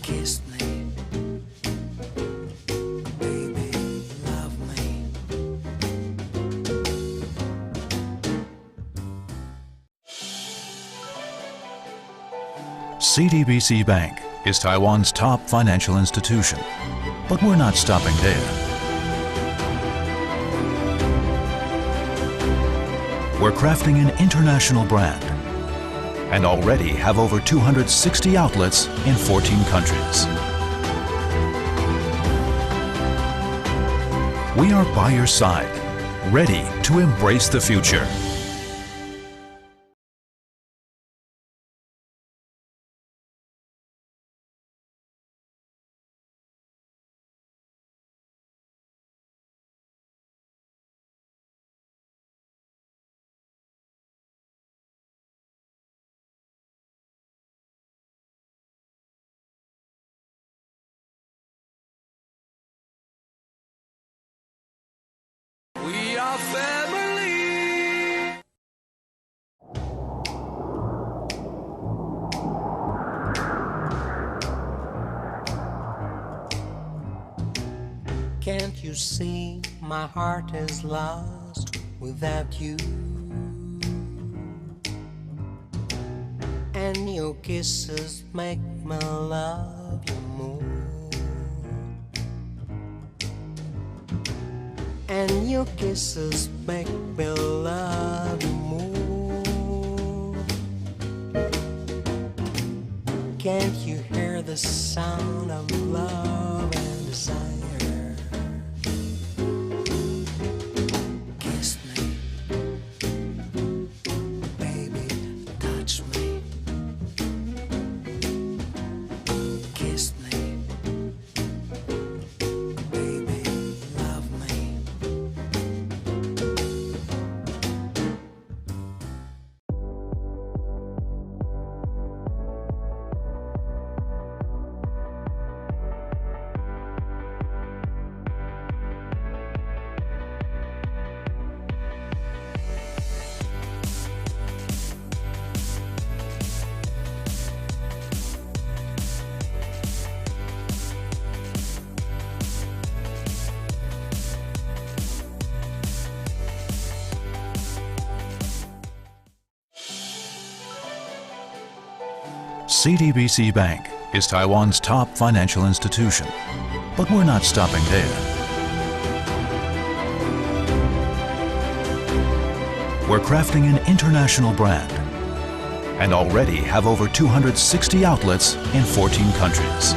Kiss me, baby, love me. CTBC Bank is Taiwan's top financial institution, but we're not stopping there. We're crafting an international brand and already have over 260 outlets in 14 countries. We are by your side, ready to embrace the future. you see my heart is lost without you? And your kisses make me love you more. And your kisses make me love you more. Can't you hear the sound of love and desire? Kiss me, baby, touch me. Kiss me, baby, love me. CTBC Bank is Taiwan's top financial institution, but we're not stopping there. We're crafting an international brand and already have over 260 outlets in 14 countries.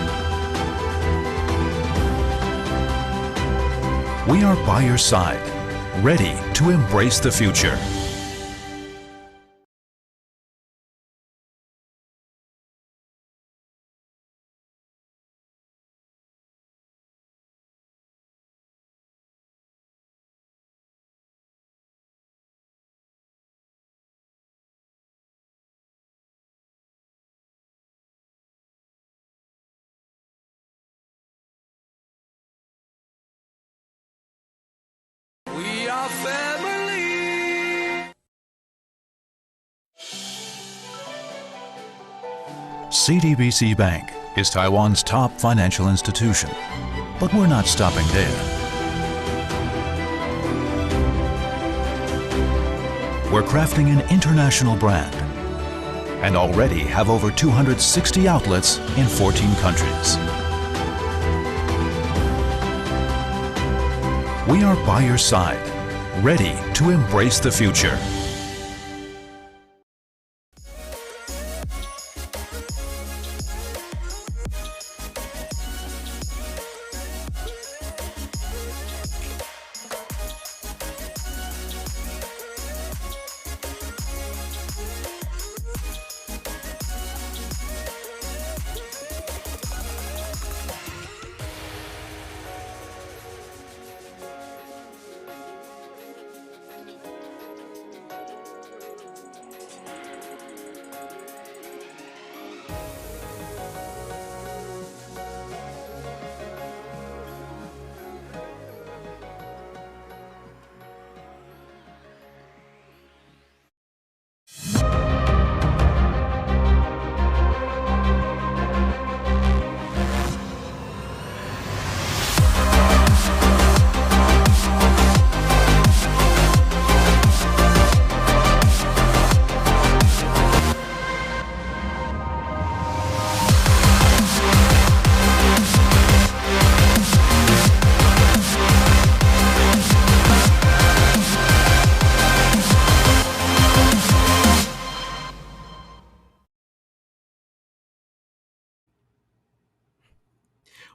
We are by your side, ready to embrace the future. We are family. CTBC Bank is Taiwan's top financial institution, but we're not stopping there. We're crafting an international brand and already have over 260 outlets in 14 countries. We are by your side, ready to embrace the future.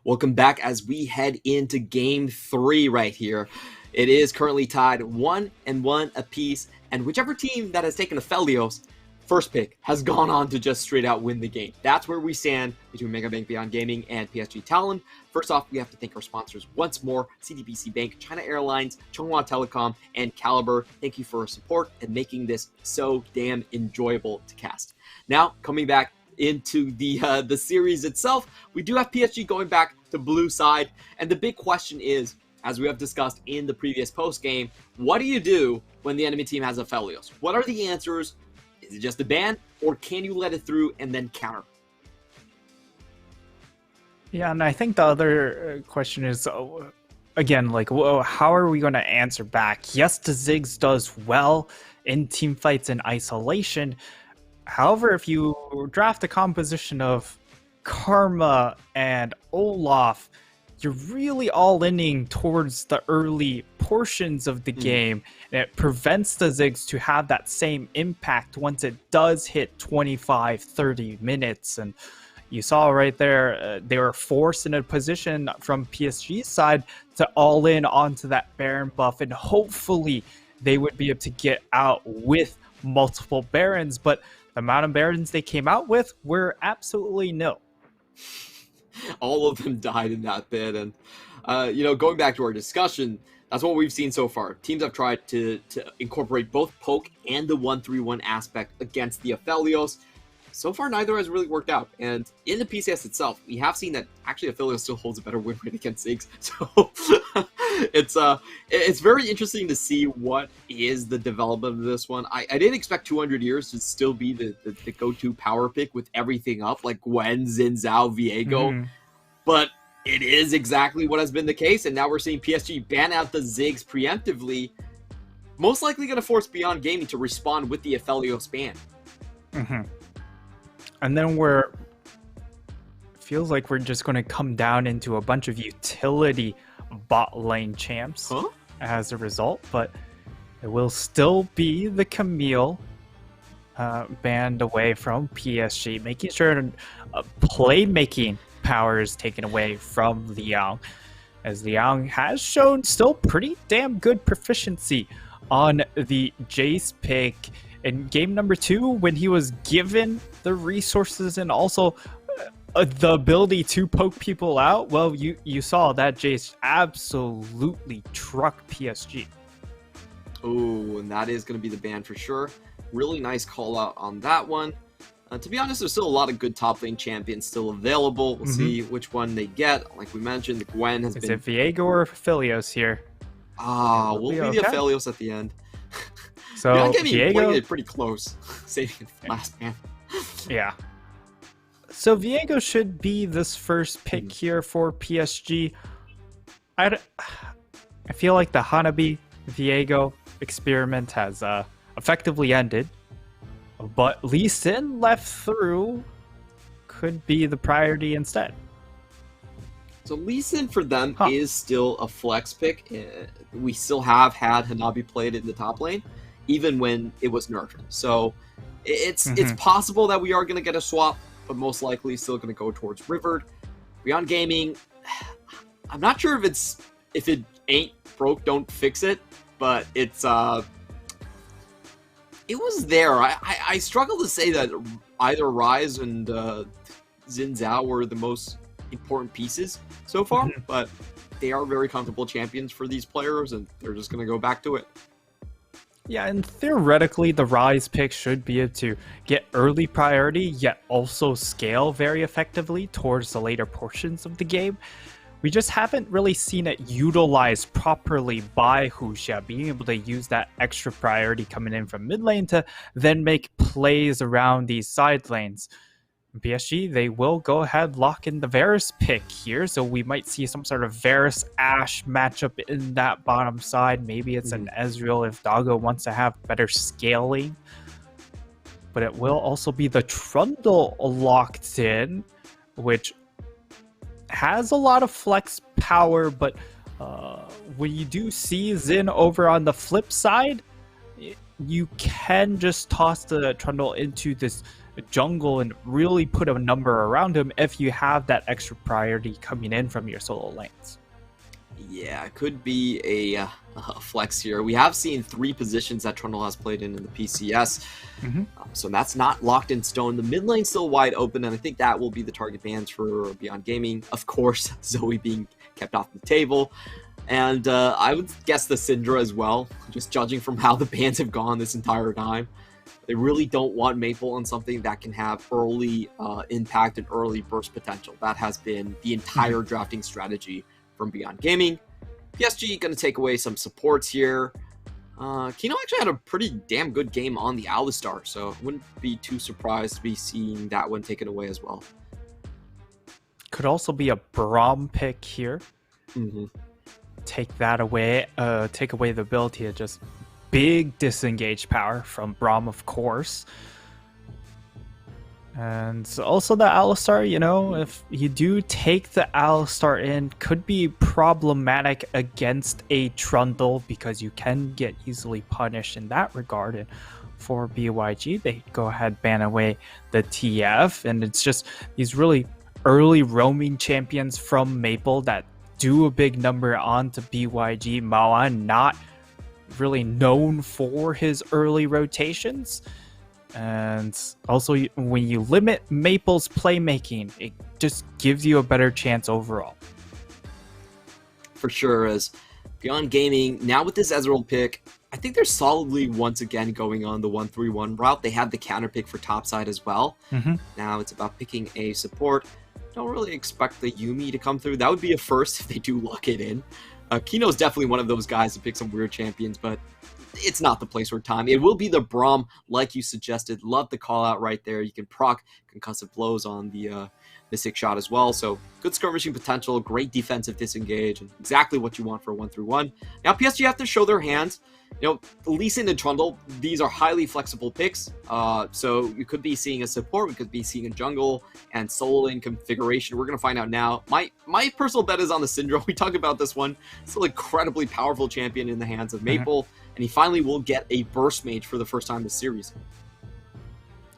Welcome back as we head into game 3 right here. It is currently tied 1-1 apiece, and whichever team that has taken a Felios first pick has gone on to just straight out win the game. That's where we stand between Megabank Beyond Gaming and PSG Talon. First off, we have to thank our sponsors once more: CTBC Bank, China Airlines, Chunghwa Telecom, and Caliber. Thank you for your support and making this so damn enjoyable to cast. Now, coming back into the series itself, we do have PSG going back to blue side, and the big question is, as we have discussed in the previous post game, what do you do when the enemy team has a Felios? What are the answers? Is it just a ban, or can you let it through and then counter? Yeah, and I think the other question is, again, like, whoa, how are we going to answer back? Yes, the Ziggs does well in team fights and isolation. However, if you draft a composition of Karma and Olaf, you're really all-inning towards the early portions of the game, and it prevents the Ziggs to have that same impact once it does hit 25-30 minutes. And you saw right there, they were forced in a position from PSG's side to all in onto that Baron buff, and hopefully they would be able to get out with multiple Barons, but the amount of Barons they came out with were absolutely nil. All of them died in that bit, and going back to our discussion, that's what we've seen so far. Teams have tried to incorporate both poke and the 1-3-1 aspect against the Aphelios. So far, neither has really worked out. And in the PCS itself, we have seen that actually Aphelios still holds a better win rate against Ziggs. So it's very interesting to see what is the development of this one. I didn't expect 200 years to still be the go-to power pick with everything up, like Gwen, Xin Zhao, Viego. But it is exactly what has been the case. And now we're seeing PSG ban out the Ziggs preemptively. Most likely going to force Beyond Gaming to respond with the Aphelios ban. And then feels like we're just going to come down into a bunch of utility bot lane champs as a result, but it will still be the Camille banned away from PSG, making sure playmaking power is taken away from Liang, as Liang has shown still pretty damn good proficiency on the Jace pick in game number 2 when he was given the resources and also the ability to poke people out. Well, you saw that Jace absolutely trucked PSG. Oh, and that is going to be the ban for sure. Really nice call out on that one. To be honest, there's still a lot of good top lane champions still available. We'll see which one they get. Like we mentioned, the Gwen has been... Is it Viego or Aphelios here? We'll be the Aphelios at the end. So Viego playing it pretty close, saving the last man. Yeah. So Viego should be this first pick here for PSG. I feel like the Hanabi Viego experiment has effectively ended, but Lee Sin left through could be the priority instead. So Lee Sin for them is still a flex pick. We still have had Hanabi played in the top lane, even when it was nerfed. So it's possible that we are going to get a swap, but most likely still going to go towards Rivered. Beyond Gaming, I'm not sure if it ain't broke, don't fix it, but it was there. I struggle to say that either Rise and Xin Zhao were the most important pieces so far, but they are very comfortable champions for these players, and they're just going to go back to it. Yeah, and theoretically, the Rise pick should be able to get early priority, yet also scale very effectively towards the later portions of the game. We just haven't really seen it utilized properly by Huxia, being able to use that extra priority coming in from mid lane to then make plays around these side lanes. PSG, they will go ahead lock in the Varus pick here, so we might see some sort of Varus Ashe matchup in that bottom side. Maybe it's an Ezreal if Doggo wants to have better scaling. But it will also be the Trundle locked in, which has a lot of flex power, but when you do see Xin over on the flip side, you can just toss the Trundle into this jungle and really put a number around him if you have that extra priority coming in from your solo lanes. Yeah, it could be a flex here. We have seen 3 positions that Trundle has played in the PCS, so that's not locked in stone. The mid lane's still wide open, and I think that will be the target bans for Beyond Gaming. Of course, Zoe being kept off the table, and I would guess the Syndra as well, just judging from how the bans have gone this entire time. They really don't want Maple on something that can have early impact and early burst potential. That has been the entire drafting strategy from Beyond Gaming. PSG going to take away some supports here. Kino actually had a pretty damn good game on the Alistar, so I wouldn't be too surprised to be seeing that one taken away as well. Could also be a Braum pick here. take that away, take away the ability to just big disengage power from Braum, of course. And also the Alistar, you know, if you do take the Alistar in, could be problematic against a Trundle because you can get easily punished in that regard. And for BYG, they go ahead, ban away the TF, and it's just these really early roaming champions from Maple that do a big number onto BYG. Maoan not really known for his early rotations. And also, when you limit Maple's playmaking, it just gives you a better chance overall. For sure, as Beyond Gaming, now with this Ezreal pick, I think they're solidly once again going on the 1-3-1 route. They had the counter pick for topside as well. Now it's about picking a support. Don't really expect the Yuumi to come through. That would be a first if they do lock it in. Kino's definitely one of those guys to pick some weird champions, but it's not the place or time. It will be the Braum, like you suggested. Love the call out right there. You can proc concussive blows on the Mystic Shot as well. So good skirmishing potential, great defensive disengage, and exactly what you want for a 1-3-1. Now PSG have to show their hands. You know, Lee Sin and Trundle, these are highly flexible picks. So you could be seeing a support, we could be seeing a jungle and solo lane configuration. We're going to find out now. My personal bet is on the Syndra. We talked about this one. Still incredibly powerful champion in the hands of Maple. And he finally will get a burst mage for the first time this series.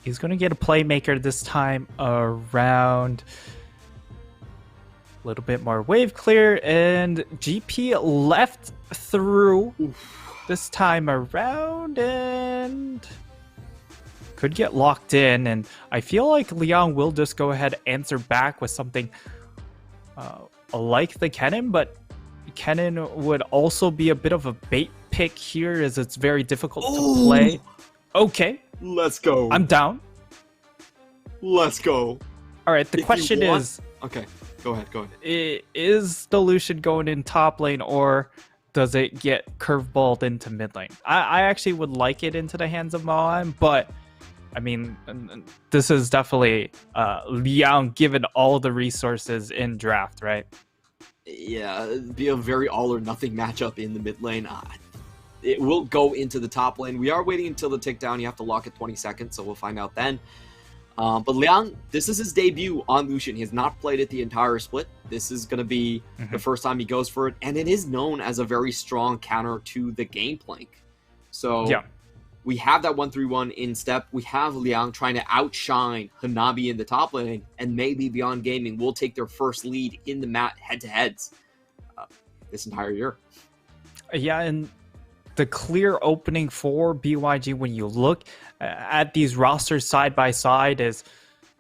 He's going to get a playmaker this time around. A little bit more wave clear, and GP left through this time around, and could get locked in. And I feel like Liang will just go ahead and answer back with something like the Kennen, but Kennen would also be a bit of a bait pick here, as it's very difficult to play. Okay, let's go. I'm down. Let's go. All right, the question is, okay, go ahead. Is the Lucian going in top lane, or does it get curveballed into mid lane? I actually would like it into the hands of Maoan, but I mean, this is definitely Liang given all the resources in draft, right? Yeah, it'd be a very all or nothing matchup in the mid lane. It will go into the top lane. We are waiting until the takedown. You have to lock it 20 seconds, so we'll find out then. But Liang, this is his debut on Lucian. He has not played it the entire split. This is going to be the first time he goes for it, and it is known as a very strong counter to the Gangplank. So yeah, we have that 1-3-1 in step. We have Liang trying to outshine Hanabi in the top lane, and maybe Beyond Gaming will take their first lead in the mat head-to-heads this entire year. Yeah, and the clear opening for BYG when you look at these rosters side by side is,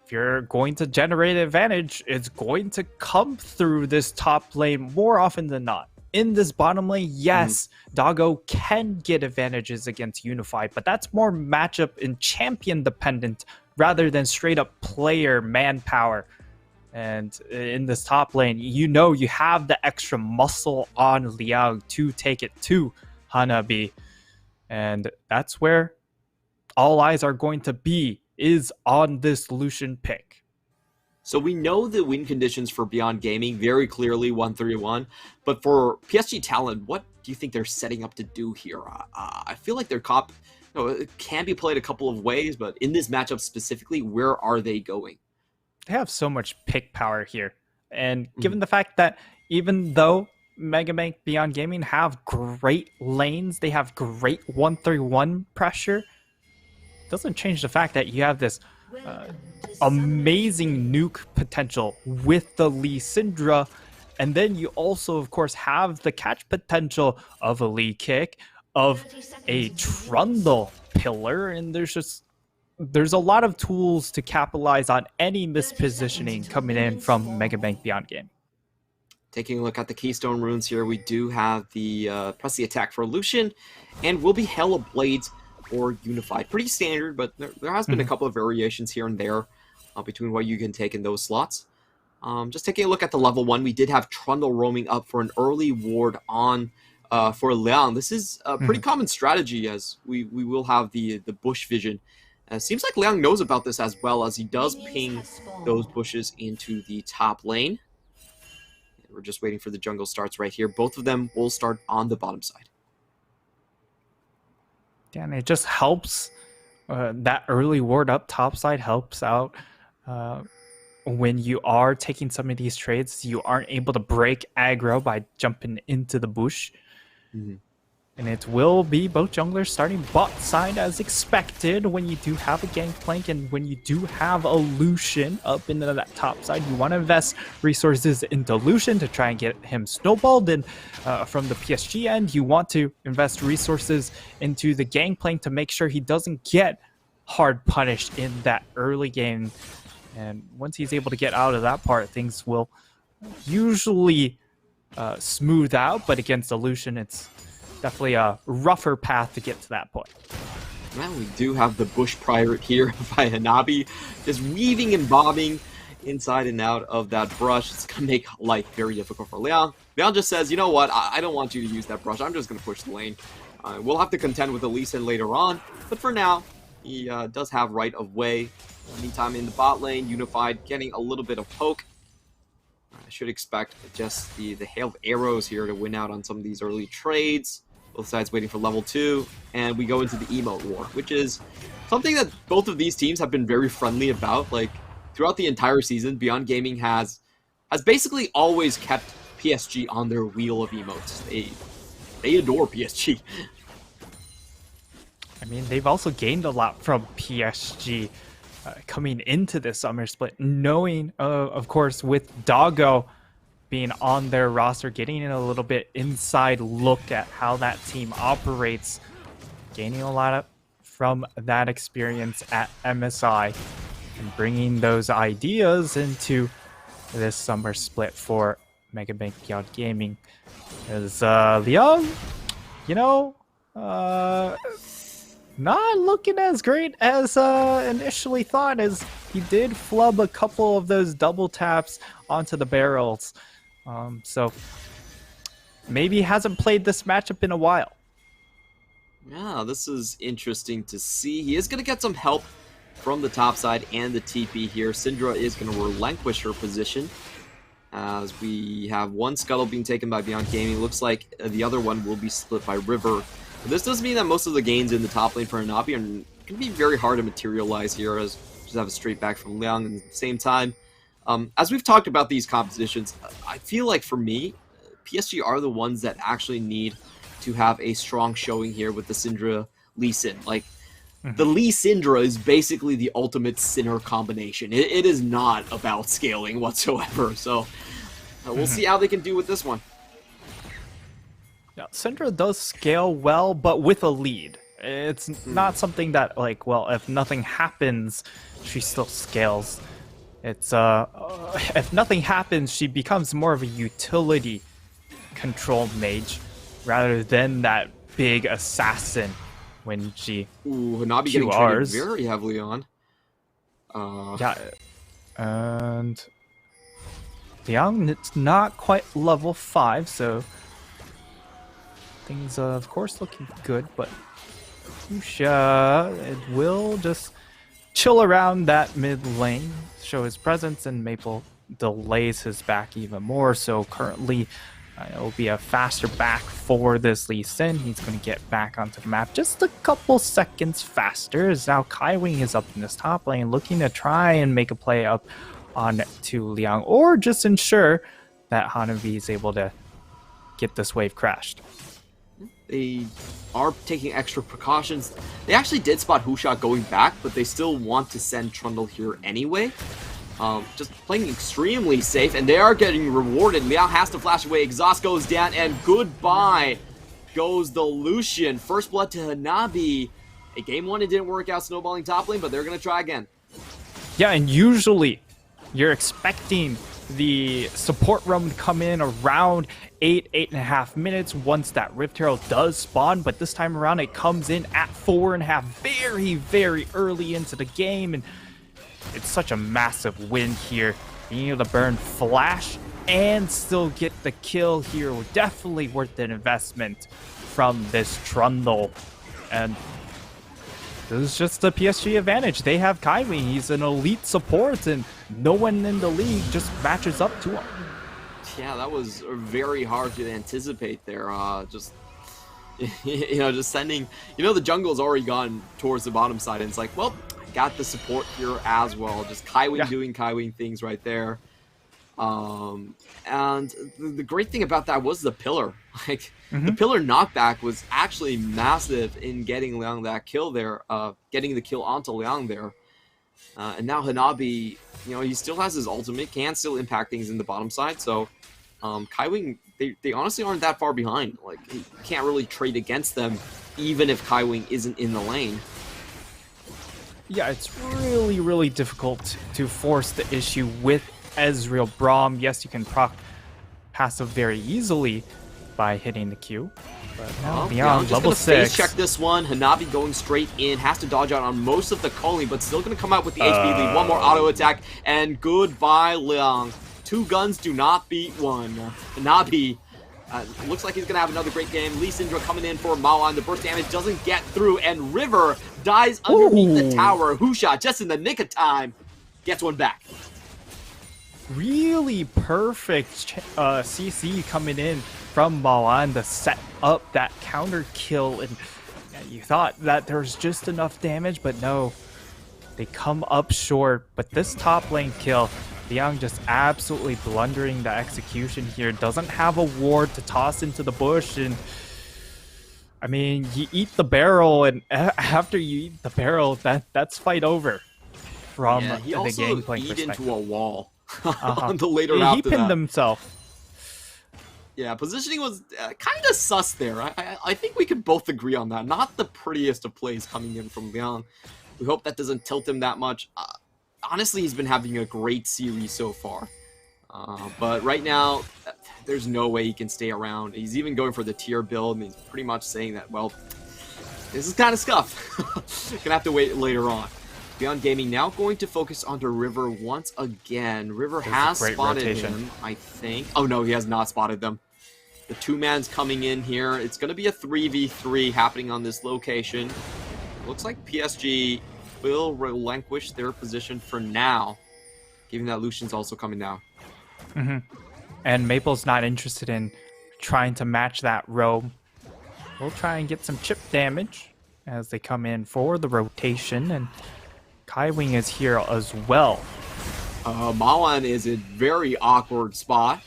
if you're going to generate advantage, it's going to come through this top lane more often than not. In this bottom lane, yes, Doggo can get advantages against Unified, but that's more matchup and champion dependent rather than straight up player manpower. And in this top lane, you know you have the extra muscle on Liang to take it to Hanabi. And that's where all eyes are going to be, is on this Lucian pick. So we know the win conditions for Beyond Gaming very clearly 1-3-1, but for PSG Talent, what do you think they're setting up to do here? I feel like their comp, it can be played a couple of ways, but in this matchup specifically, where are they going? They have so much pick power here. And given the fact that even though Megabank Beyond Gaming have great lanes, they have great 1-3-1 pressure, doesn't change the fact that you have this amazing nuke potential with the Lee Syndra, and then you also of course have the catch potential of a Lee Kick, of a Trundle pillar, and there's a lot of tools to capitalize on any mispositioning coming in from Megabank Beyond Gaming. Taking a look at the Keystone runes here, we do have the press the attack for Lucian, and will be Hella Blades or Unified. Pretty standard, but there has been a couple of variations here and there between what you can take in those slots. Just taking a look at the level 1, we did have Trundle roaming up for an early ward on for Liang. This is a pretty common strategy, as we will have the bush vision. Seems like Liang knows about this as well, as he does ping those bushes into the top lane. We're just waiting for the jungle starts right here. Both of them will start on the bottom side. Yeah, and it just helps. That early ward up top side helps out. When you are taking some of these trades, you aren't able to break aggro by jumping into the bush. And it will be both junglers starting bot side as expected. When you do have a Gangplank and when you do have a Lucian up into that top side, you want to invest resources into Lucian to try and get him snowballed. And from the PSG end, you want to invest resources into the Gangplank to make sure he doesn't get hard punished in that early game. And once he's able to get out of that part, things will usually smooth out. But against the Lucian, it's definitely a rougher path to get to that point. Well, we do have the Bush Pirate here by Hanabi, just weaving and bobbing inside and out of that brush. It's going to make life very difficult for Liang. Liang just says, you know what, I don't want you to use that brush. I'm just going to push the lane. We'll have to contend with the Lee Sin later on, but for now, he does have right of way. Meantime, in the bot lane, Unified getting a little bit of poke. I should expect just the hail of arrows here to win out on some of these early trades. Both sides waiting for level 2, and we go into the emote war, which is something that both of these teams have been very friendly about. Like, throughout the entire season, Beyond Gaming has basically always kept PSG on their wheel of emotes. They adore PSG. I mean, they've also gained a lot from PSG coming into this summer split, knowing, of course, with Doggo being on their roster, getting a little bit inside look at how that team operates, gaining a lot from that experience at MSI, and bringing those ideas into this summer split for Mega Bank Beyond Gaming. As Liang, you know, not looking as great as initially thought, as he did flub a couple of those double taps onto the barrels. So maybe he hasn't played this matchup in a while. Yeah, this is interesting to see. He is going to get some help from the top side and the TP here. Syndra is going to relinquish her position as we have one scuttle being taken by Beyond Gaming. Looks like the other one will be split by River. But this does mean that most of the gains in the top lane for Hanabi are going to be very hard to materialize here, as just have a straight back from Liang. And at the same time, as we've talked about these competitions, I feel like for me, PSG are the ones that actually need to have a strong showing here with the Syndra Lee Sin. Like, the Lee Syndra is basically the ultimate Sinner combination. It is not about scaling whatsoever. So we'll see how they can do with this one. Yeah, Syndra does scale well, but with a lead. It's not something that, like, well, if nothing happens, she still scales. It's if nothing happens, she becomes more of a utility control mage rather than that big assassin when she Hanabi getting traded very heavily on. Yeah, and Liang, it's not quite level 5, so things of course looking good, but Kusha, it will just chill around that mid lane, show his presence, and Maple delays his back even more. So currently it will be a faster back for this Lee Sin. He's going to get back onto the map just a couple seconds faster, as now Kaiwing is up in this top lane looking to try and make a play up on to Liang, or just ensure that Hanabi is able to get this wave crashed. They are taking extra precautions. They actually did spot Hushak going back, but they still want to send Trundle here anyway. Just playing extremely safe, and they are getting rewarded. Liang has to flash away. Exhaust goes down, and goodbye goes the Lucian. First blood to Hanabi. In game 1, it didn't work out snowballing top lane, but they're going to try again. Yeah, and usually you're expecting the support roam to come in around 8.5 minutes once that Rift Herald does spawn, but this time around it comes in at 4.5, very, very early into the game, and it's such a massive win here. Being able to burn Flash and still get the kill here, definitely worth an investment from this Trundle. And this is just the PSG advantage. They have Kaiwing. He's an elite support, and no one in the league just matches up to him. Yeah, that was very hard to anticipate there. Just just sending, the jungle has already gone towards the bottom side, and it's like, well, I got the support here as well. Just Kaiwing doing Kaiwing things right there. And the great thing about that was the pillar. Like, the pillar knockback was actually massive in getting Liang that kill there, getting the kill onto Liang there. And now Hanabi, he still has his ultimate, can still impact things in the bottom side, so Kaiwing, they honestly aren't that far behind. Like, you can't really trade against them, even if Kaiwing isn't in the lane. Yeah, it's really, really difficult to force the issue with Ezreal. Braum, yes, you can proc passive very easily by hitting the Q. But now Beyond just level gonna face 6. check this one. Hanabi going straight in, has to dodge out on most of the culling, but still gonna come out with the HP lead. One more auto attack, and goodbye, Liang. 2 guns do not beat 1. Hanabi looks like he's gonna have another great game. Lee Syndra coming in for Maoan. The burst damage doesn't get through, and River dies underneath the tower. Husha, just in the nick of time, gets one back. Really perfect CC coming in from Maoan to set up that counter kill, and you thought that there's just enough damage, but no, they come up short. But this top lane kill, Liang just absolutely blundering the execution here. Doesn't have a ward to toss into the bush, and I mean, you eat the barrel, and after you eat the barrel, that's fight over from he the also gameplay eat perspective. into a wall on the later He after pinned that. himself. Yeah, positioning was kind of sus there. I think we could both agree on that. Not the prettiest of plays coming in from Liang. We hope that doesn't tilt him that much. Honestly, he's been having a great series so far. But right now, there's no way he can stay around. He's even going for the tier build, and he's pretty much saying that, well, this is kind of scuff. Gonna have to wait later on. Beyond Gaming now going to focus onto River once again. River has spotted him, I think. Oh no, he has not spotted them. The 2-man's coming in here. It's going to be a 3v3 happening on this location. Looks like PSG will relinquish their position for now, given that Lucian's also coming down. And Maple's not interested in trying to match that roam. We'll try and get some chip damage as they come in for the rotation, and Kaiwing is here as well. Maoan is in very awkward spot,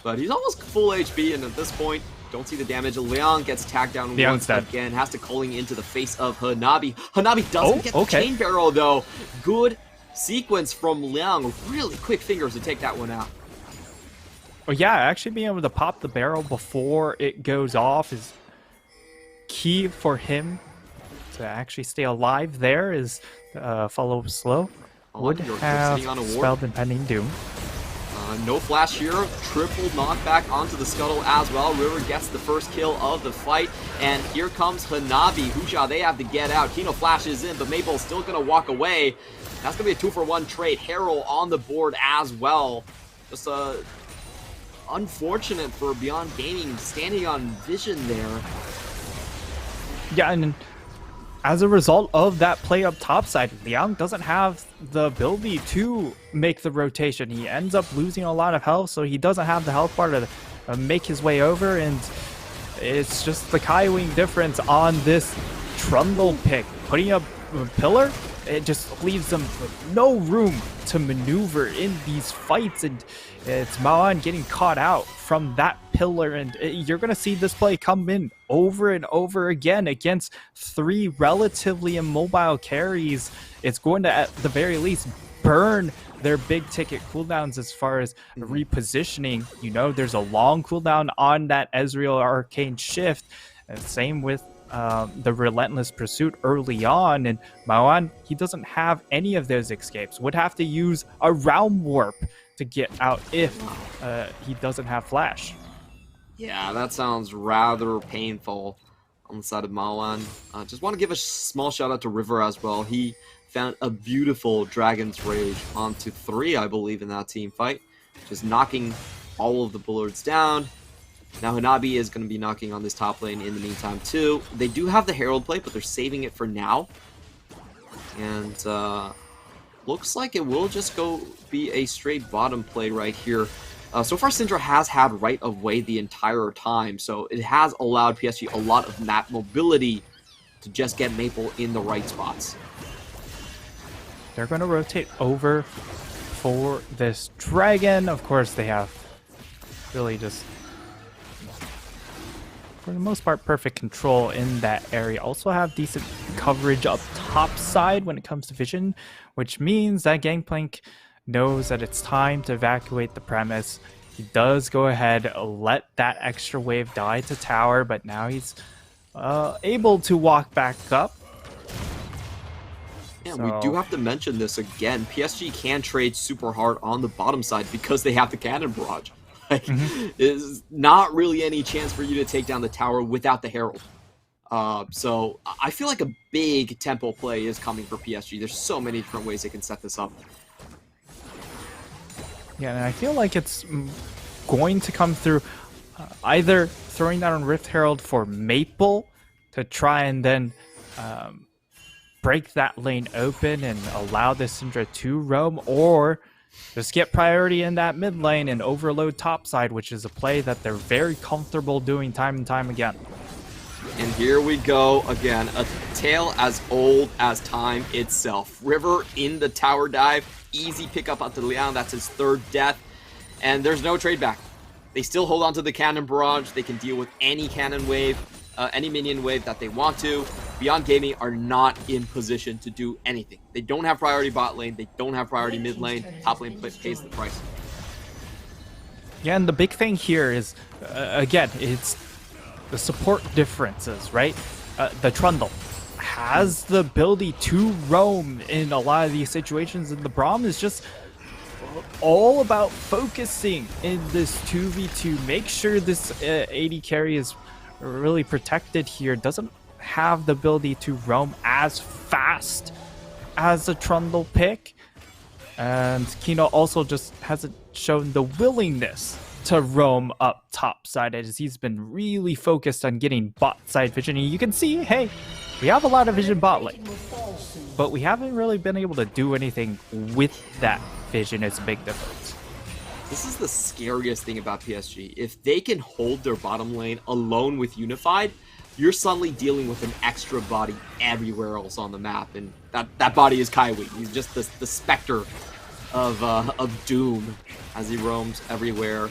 but he's almost full HP, and at this point, don't see the damage. Liang gets tagged down once again, has to culling into the face of Hanabi. Hanabi doesn't get the chain barrel, though. Good sequence from Liang. Really quick fingers to take that one out. Oh yeah, actually being able to pop the barrel before it goes off is key for him to actually stay alive. There is follow slow. Would have spelled impending doom. No flash here. Triple knockback onto the scuttle as well. River gets the first kill of the fight. And here comes Hanabi. Husha, they have to get out. Kino flashes in, but Maple's still going to walk away. That's going to be a 2-for-1 trade. Herald on the board as well. Just unfortunate for Beyond Gaming standing on vision there. Yeah, and as a result of that play up topside, Liang doesn't have the ability to make the rotation. He ends up losing a lot of health, so he doesn't have the health bar to make his way over, and it's just the Kaiwing difference on this Trundle pick. Putting up a pillar, it just leaves them no room to maneuver in these fights, and it's Maoan getting caught out from that pillar, and you're going to see this play come in over and over again against 3 relatively immobile carries. It's going to, at the very least, burn their big ticket cooldowns as far as repositioning. You know, there's a long cooldown on that Ezreal Arcane Shift, and same with the Relentless Pursuit early on, and Maoan, he doesn't have any of those escapes. Would have to use a Realm Warp to get out if he doesn't have Flash. Yeah, that sounds rather painful on the side of Maoan. Just want to give a small shout out to River as well. He found a beautiful Dragon's Rage onto 3, I believe, in that team fight. Just knocking all of the bullards down. Now Hanabi is going to be knocking on this top lane in the meantime too. They do have the Herald play, but they're saving it for now. And looks like it will just go be a straight bottom play right here So far, Syndra has had right of way the entire time, so it has allowed PSG a lot of map mobility to just get Maple in the right spots. They're going to rotate over for this dragon. Of course, they have really just, for the most part, perfect control in that area. Also have decent coverage up top side when it comes to vision, which means that Gangplank knows that it's time to evacuate the premise. He does go ahead, let that extra wave die to tower, but now he's able to walk back up. Yeah, so we do have to mention this again. PSG can trade super hard on the bottom side because they have the cannon barrage. Like, there's not really any chance for you to take down the tower without the Herald. So I feel like a big tempo play is coming for PSG. There's so many different ways they can set this up. Yeah, and I feel like it's going to come through either throwing that on Rift Herald for Maple to try and then break that lane open and allow the Syndra to roam, or just get priority in that mid lane and overload topside, which is a play that they're very comfortable doing time and time again. And here we go again, a tale as old as time itself. River in the tower dive, easy pickup onto Liang, that's his third death, and there's no trade back. They still hold on to the cannon barrage, they can deal with any cannon wave, any minion wave that they want to. Beyond Gaming are not in position to do anything. They don't have priority bot lane, they don't have priority mid lane, top lane pays the price. Yeah, and the big thing here is, again, it's the support differences, right? The Trundle has the ability to roam in a lot of these situations, and the Braum is just all about focusing in this 2v2. Make sure this AD carry is really protected here. Doesn't have the ability to roam as fast as a Trundle pick, and Kino also just hasn't shown the willingness to roam up top side, as he's been really focused on getting bot side vision. And you can see, hey, we have a lot of vision bot lane, but we haven't really been able to do anything with that vision. It's a big difference. This is the scariest thing about PSG. If they can hold their bottom lane alone with Unified, you're suddenly dealing with an extra body everywhere else on the map, and that body is Kaiwi. He's just the specter of doom as he roams everywhere.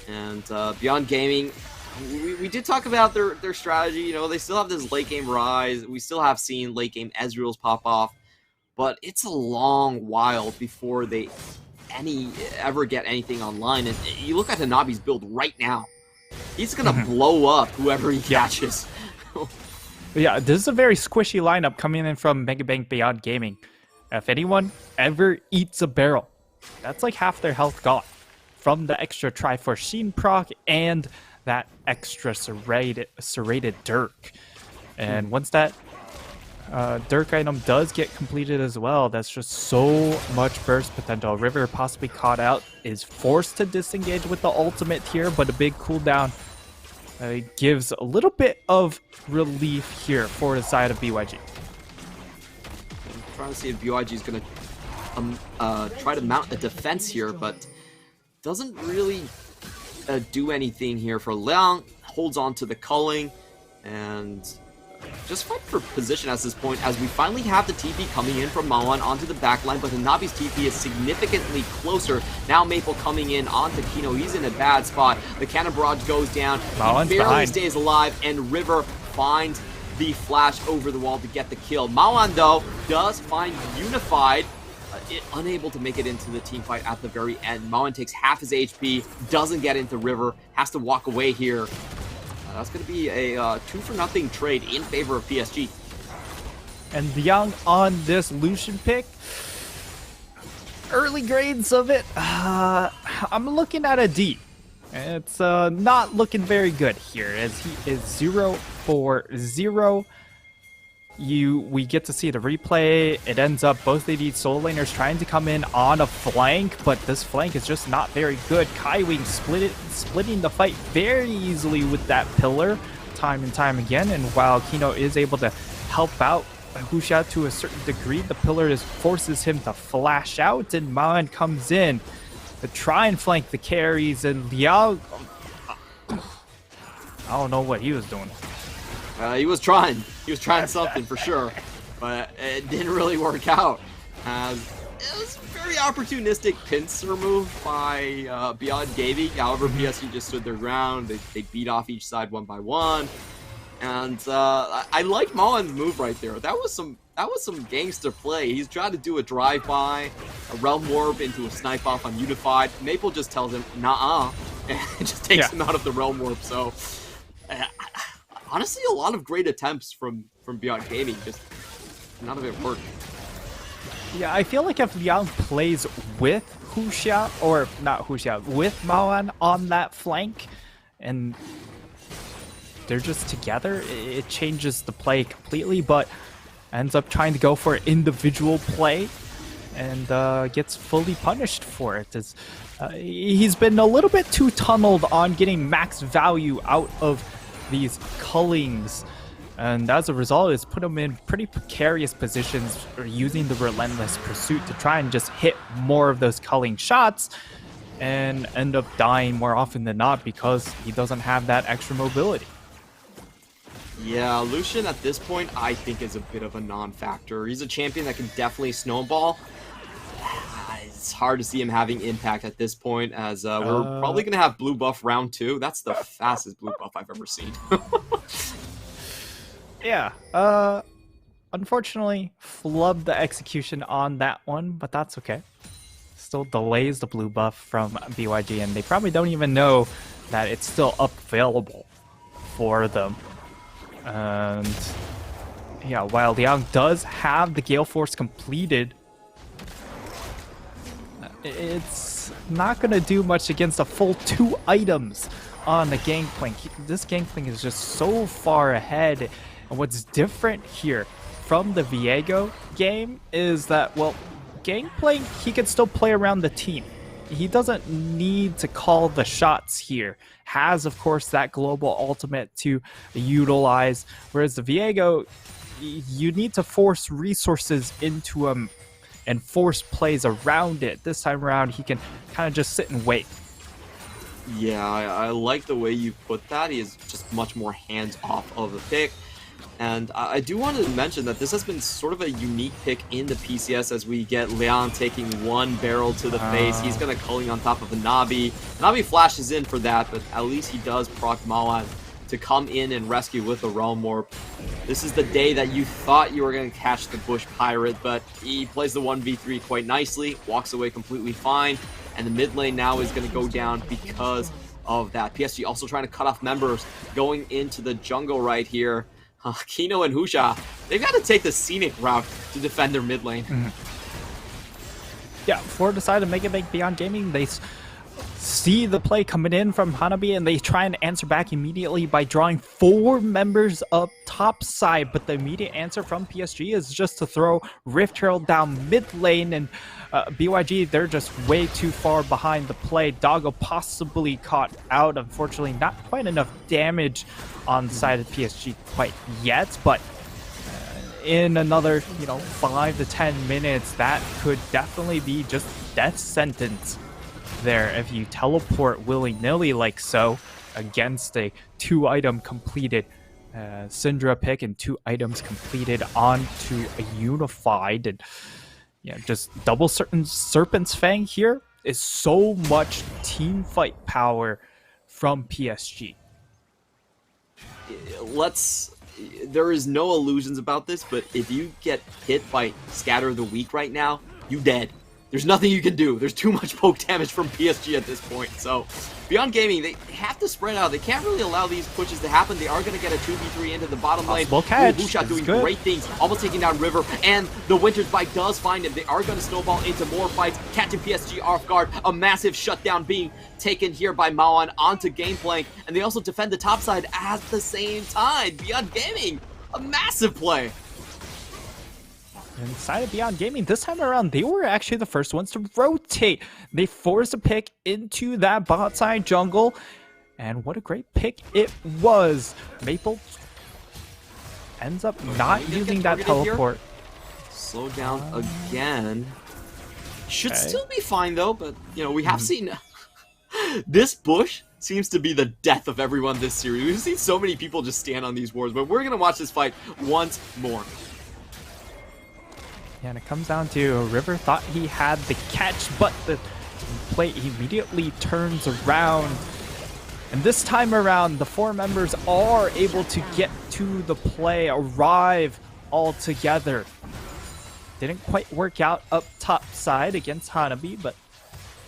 And Beyond Gaming, we did talk about their strategy. You know, they still have this late game Rise. We still have seen late game Ezreal's pop off, but it's a long while before they ever get anything online. And you look at Hanabi's build right now; he's gonna blow up whoever he catches. Yeah, this is a very squishy lineup coming in from Megabank Beyond Gaming. If anyone ever eats a barrel, that's like half their health gone from the extra Triforcine proc and that extra serrated Dirk. And once that Dirk item does get completed as well, that's just so much burst potential. River possibly caught out, is forced to disengage with the ultimate here, but a big cooldown gives a little bit of relief here for the side of BYG. I'm trying to see if BYG is going to try to mount a defense here, but doesn't really do anything here for Liang. Holds on to the culling and just fight for position at this point, as we finally have the TP coming in from Mawan onto the backline, but Hanabi's TP is significantly closer. Now Maple coming in onto Kino. He's in a bad spot. The cannon barrage goes down. Mawan's he barely behind. Stays alive, and River finds the flash over the wall to get the kill. Mawan, though, does find Unified, unable to make it into the team fight at the very end. Mawan takes half his HP, doesn't get into River, has to walk away here. That's going to be a 2-for-0 trade in favor of PSG. And Liang on this Lucian pick. Early grades of it, I'm looking at a D. It's not looking very good here, as he is 0 for 0. We get to see the replay. It ends up both AD solo laners trying to come in on a flank, but this flank is just not very good. Kaiwing splitting the fight very easily with that pillar time and time again, and while Kino is able to help out Husha to a certain degree, the pillar just forces him to flash out, and Mawan comes in to try and flank the carries, and Liao, I don't know what he was doing. He was trying something for sure, but it didn't really work out. It was a very opportunistic pincer move by Beyond Gaming. However, PSG just stood their ground. They beat off each side one by one. And I like Mawan's move right there. That was some gangster play. He's trying to do a drive-by, a realm warp into a snipe off on Unified. Maple just tells him, nah, and just takes him out of the realm warp. So, honestly, a lot of great attempts from Beyond Gaming. Just none of it worked. Yeah, I feel like if Liang plays with Huxia, or not Huxia, with Mawan on that flank, and they're just together, it changes the play completely, but ends up trying to go for an individual play and gets fully punished for it. He's been a little bit too tunneled on getting max value out of these cullings, and as a result, it's put him in pretty precarious positions using the relentless pursuit to try and just hit more of those culling shots and end up dying more often than not because he doesn't have that extra mobility. Yeah, Lucian at this point, I think, is a bit of a non-factor. He's a champion that can definitely snowball. It's hard to see him having impact at this point, as we're probably going to have blue buff round 2. That's the fastest blue buff I've ever seen. Yeah, unfortunately, flubbed the execution on that one, but that's okay. Still delays the blue buff from BYG, and they probably don't even know that it's still available for them. And yeah, while Liang does have the Gale Force completed, it's not going to do much against a full 2 items on the Gangplank. This Gangplank is just so far ahead. And what's different here from the Viego game is that, well, Gangplank, he can still play around the team. He doesn't need to call the shots here. Has, of course, that global ultimate to utilize. Whereas the Viego, you need to force resources into him and force plays around it. This time around, he can kind of just sit and wait. Yeah, I like the way you put that. He is just much more hands-off of the pick. And I do want to mention that this has been sort of a unique pick in the PCS as we get Leon taking one barrel to the face. He's going to culling on top of a Nabi. Nabi flashes in for that, but at least he does proc Mawan to come in and rescue with a Realm Warp. This is the day that you thought you were going to catch the Bush Pirate, but he plays the 1v3 quite nicely, walks away completely fine, and the mid lane now is going to go down because of that. PSG also trying to cut off members going into the jungle right here. Kino and Husha, they've got to take the scenic route to defend their mid lane. Yeah, for decided to make it back Beyond Gaming, they see the play coming in from Hanabi and they try and answer back immediately by drawing 4 members up top side, but the immediate answer from PSG is just to throw Rift Herald down mid lane, and BYG, they're just way too far behind the play. Doggo possibly caught out. Unfortunately, not quite enough damage on the side of PSG quite yet, but in another 5 to 10 minutes, that could definitely be just death sentence there if you teleport willy-nilly like so against a 2-item completed Syndra pick and 2 items completed onto a Unified. And yeah, just double Serpent's Fang here is so much team fight power from PSG. There is no illusions about this, but if you get hit by Scatter of the Weak right now, you dead. There's nothing you can do. There's too much poke damage from PSG at this point. So, Beyond Gaming, they have to spread out. They can't really allow these pushes to happen. They are going to get a 2v3 into the bottom lane. Wushot doing great things, almost taking down River, and the Winter's Bite does find him. They are going to snowball into more fights, catching PSG off guard. A massive shutdown being taken here by Mawan onto Gameplank, and they also defend the top side at the same time. Beyond Gaming, a massive play. Inside of Beyond Gaming, this time around, they were actually the first ones to rotate. They forced a pick into that bot side jungle, and what a great pick it was. Maple ends up not using that teleport. Slow down again. Should still be fine though, but you know, we have seen this bush seems to be the death of everyone this series. We've seen so many people just stand on these wards, but we're gonna watch this fight once more. Yeah, and it comes down to River thought he had the catch, but the play immediately turns around. And this time around, the 4 members are able to get to the play, arrive all together. Didn't quite work out up top side against Hanabi, but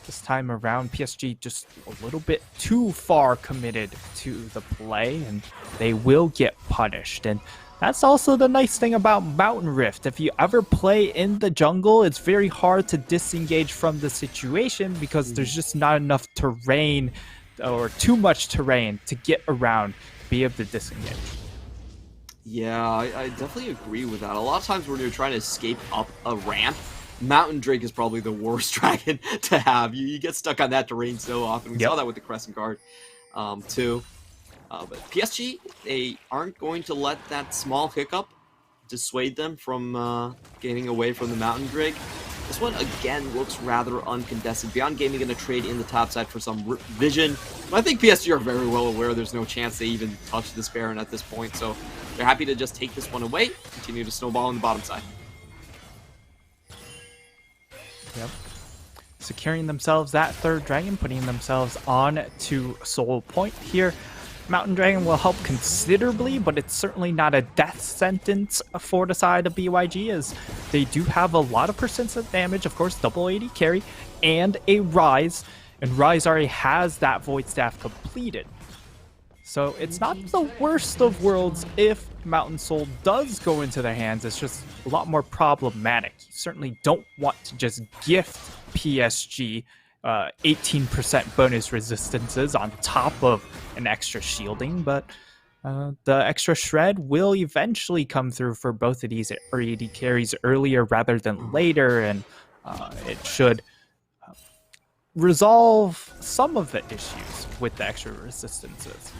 this time around, PSG just a little bit too far committed to the play, and they will get punished. And that's also the nice thing about Mountain Rift. If you ever play in the jungle, it's very hard to disengage from the situation because there's just not enough terrain or too much terrain to get around, be able to disengage. Yeah, I definitely agree with that. A lot of times when you're trying to escape up a ramp, Mountain Drake is probably the worst dragon to have. You get stuck on that terrain so often. We saw that with the Crescent Guard too. But PSG, they aren't going to let that small hiccup dissuade them from getting away from the Mountain Drake. This one, again, looks rather uncontested. Beyond Gaming going to trade in the top side for some vision. But I think PSG are very well aware there's no chance they even touch this Baron at this point. So they're happy to just take this one away, continue to snowball on the bottom side. Yep. Securing themselves that 3rd dragon, putting themselves on to Soul Point here. Mountain Dragon will help considerably, but it's certainly not a death sentence for the side of BYG, as they do have a lot of persistent damage, of course, double AD carry, and a Rise, and Rise already has that Void Staff completed. So it's not the worst of worlds if Mountain Soul does go into their hands. It's just a lot more problematic. You certainly don't want to just gift PSG 18% bonus resistances on top of an extra shielding, but the extra shred will eventually come through for both of these AD carries earlier rather than later, and it should resolve some of the issues with the extra resistances.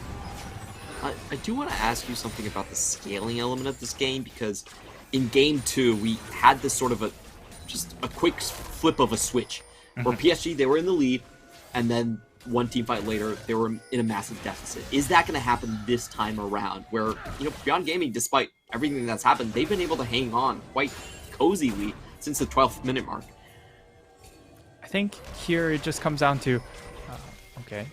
I do want to ask you something about the scaling element of this game, because in game 2 we had this sort of just a quick flip of a switch where PSG, they were in the lead, and then one team fight later they were in a massive deficit. Is that going to happen this time around, where, you know, Beyond Gaming, despite everything that's happened, they've been able to hang on quite cozily since the 12th minute mark? I think here it just comes down to okay,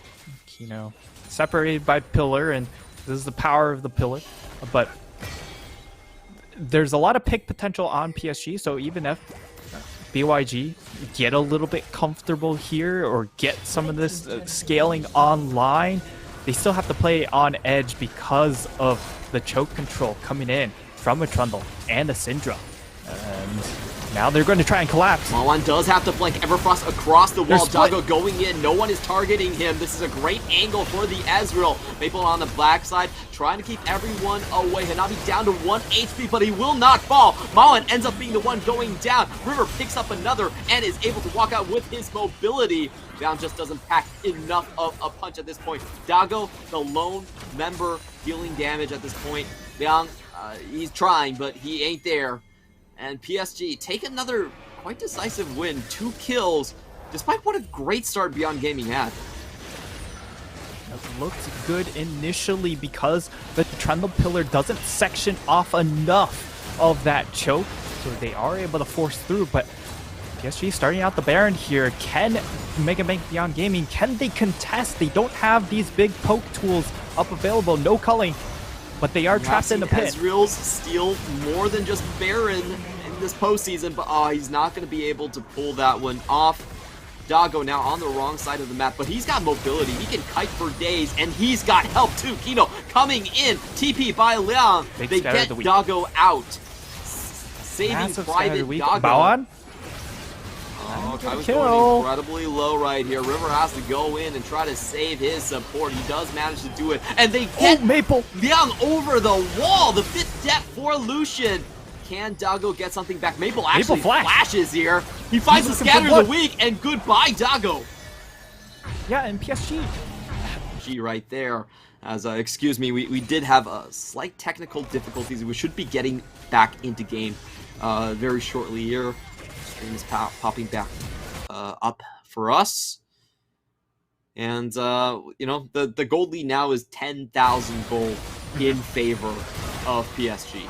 Kino separated by pillar, and this is the power of the pillar, but there's a lot of pick potential on PSG, so even if BYG get a little bit comfortable here or get some of this scaling online, they still have to play on edge because of the choke control coming in from a Trundle and a Syndra. And now they're going to try and collapse. Mawan does have to flank Everfrost across the wall. Dago going in. No one is targeting him. This is a great angle for the Ezreal. Maple on the black side, trying to keep everyone away. Hanabi down to 1 HP, but he will not fall. Mawan ends up being the one going down. River picks up another and is able to walk out with his mobility. Down just doesn't pack enough of a punch at this point. Dago, the lone member, dealing damage at this point. Liang, he's trying, but he ain't there. And PSG take another quite decisive win. 2 kills, despite what a great start Beyond Gaming had. It looked good initially because the Trundle Pillar doesn't section off enough of that choke, so they are able to force through, but PSG starting out the Baron here. Can Mega Bank Beyond Gaming, can they contest? They don't have these big poke tools up available, no culling, but they are trapped in the pit. Ezreal's steal more than just Baron in this postseason, but he's not going to be able to pull that one off. Dago now on the wrong side of the map, but he's got mobility. He can kite for days, and he's got help too. Kino coming in, TP by Liang. They get Dago out. Saving Private Dago. Bawan? Oh, Kai's going incredibly low right here. River has to go in and try to save his support. He does manage to do it. And they get Maple Liang over the wall. The 5th death for Lucian. Can Dago get something back? Maple actually flashes here. He finds the Scatter of the Weak, and goodbye, Dago. Yeah, and PSG. G right there. As, excuse me, we did have slight technical difficulties. We should be getting back into game very shortly here. Stream is popping back up for us. And, you know, the gold lead now is 10,000 gold in favor of PSG.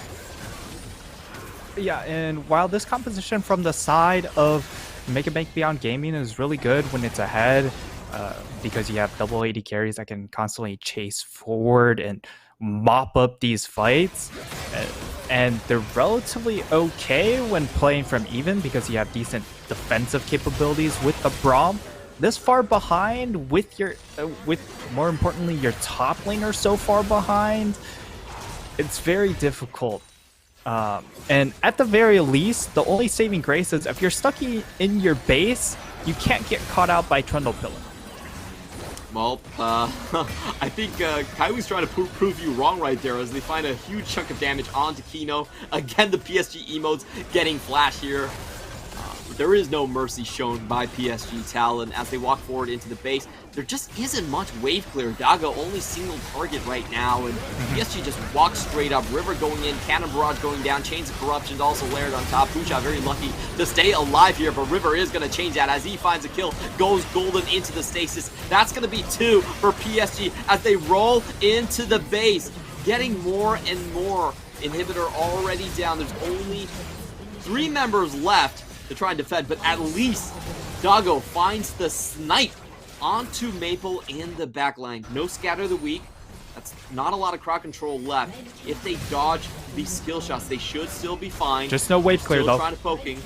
Yeah, and while this composition from the side of Mega Bank Beyond Gaming is really good when it's ahead, because you have double AD carries that can constantly chase forward and mop up these fights, and they're relatively okay when playing from even because you have decent defensive capabilities with the Braum. This far behind with your, with more importantly your top laner so far behind, it's very difficult. And at the very least, the only saving grace is if you're stuck in your base, you can't get caught out by Trundle Pillar. Well, I think Kaiwi's trying to prove you wrong right there as they find a huge chunk of damage onto Kino. Again, the PSG emotes getting flash here. There is no mercy shown by PSG Talon as they walk forward into the base. There just isn't much wave clear. Dago only single target right now, and PSG just walks straight up. River going in, Cannon Barrage going down, Chains of Corruption also layered on top. Pucha very lucky to stay alive here, but River is going to change that as he finds a kill, goes golden into the stasis. That's going to be 2 for PSG as they roll into the base, getting more and more. Inhibitor already down. There's only 3 members left to try and defend, but at least Dago finds the snipe onto Maple in the backline. No scatter the weak. That's not a lot of crowd control left. If they dodge these skill shots, they should still be fine. Just no wave clear though. Trying to poking.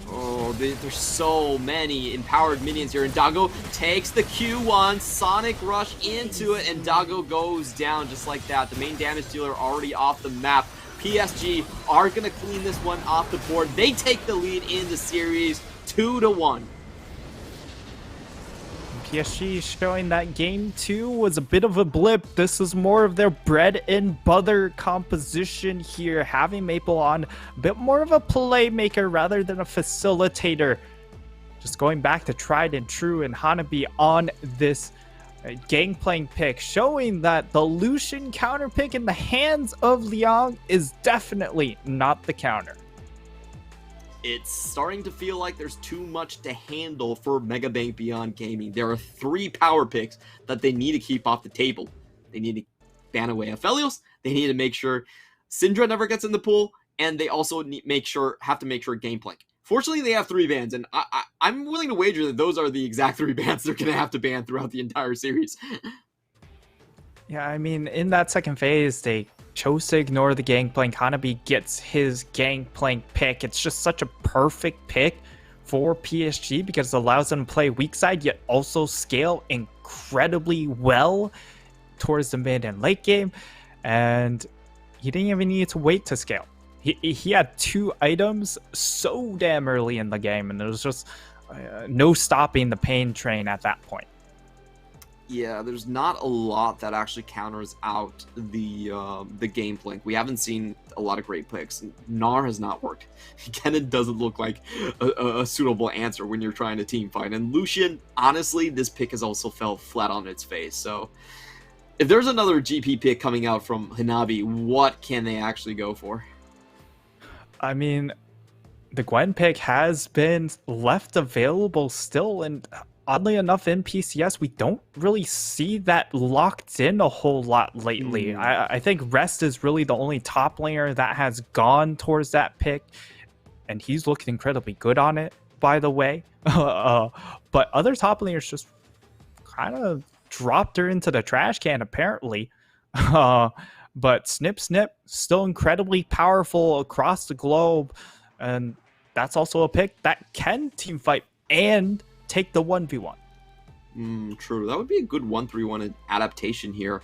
Oh, there's so many empowered minions here, and Dago takes the Q1, Sonic Rush into it, and Dago goes down just like that. The main damage dealer already off the map. PSG are going to clean this one off the board. They take the lead in the series 2-1. PSG showing that game 2 was a bit of a blip. This is more of their bread and butter composition here, having Maple on a bit more of a playmaker rather than a facilitator. Just going back to tried and true, and Hanabi on this Gangplank pick, showing that the Lucian counter pick in the hands of Liang is definitely not the counter. It's starting to feel like there's too much to handle for Mega Bank Beyond Gaming. There are 3 power picks that they need to keep off the table. They need to ban away Aphelios, they need to make sure Syndra never gets in the pool, and they also have to make sure Gangplank. Fortunately, they have 3 bans, and I'm willing to wager that those are the exact 3 bans they're going to have to ban throughout the entire series. Yeah, I mean, in that second phase, they chose to ignore the Gangplank. Hanabi gets his Gangplank pick. It's just such a perfect pick for PSG because it allows them to play weak side, yet also scale incredibly well towards the mid and late game. And he didn't even need to wait to scale. He had 2 items so damn early in the game, and there was just no stopping the pain train at that point. Yeah, there's not a lot that actually counters out the Gangplank. We haven't seen a lot of great picks. Gnar has not worked. Kennen doesn't look like a suitable answer when you're trying to team fight. And Lucian, honestly, this pick has also fell flat on its face. So if there's another GP pick coming out from Hanabi, what can they actually go for? I mean, the Gwen pick has been left available still, and oddly enough in PCS, we don't really see that locked in a whole lot lately. I think Rest is really the only top laner that has gone towards that pick, and he's looking incredibly good on it, by the way. But other top laners just kind of dropped her into the trash can, apparently. But Snip still incredibly powerful across the globe, and that's also a pick that can team fight and take the 1v1. True. That would be a good 1-3-1 adaptation here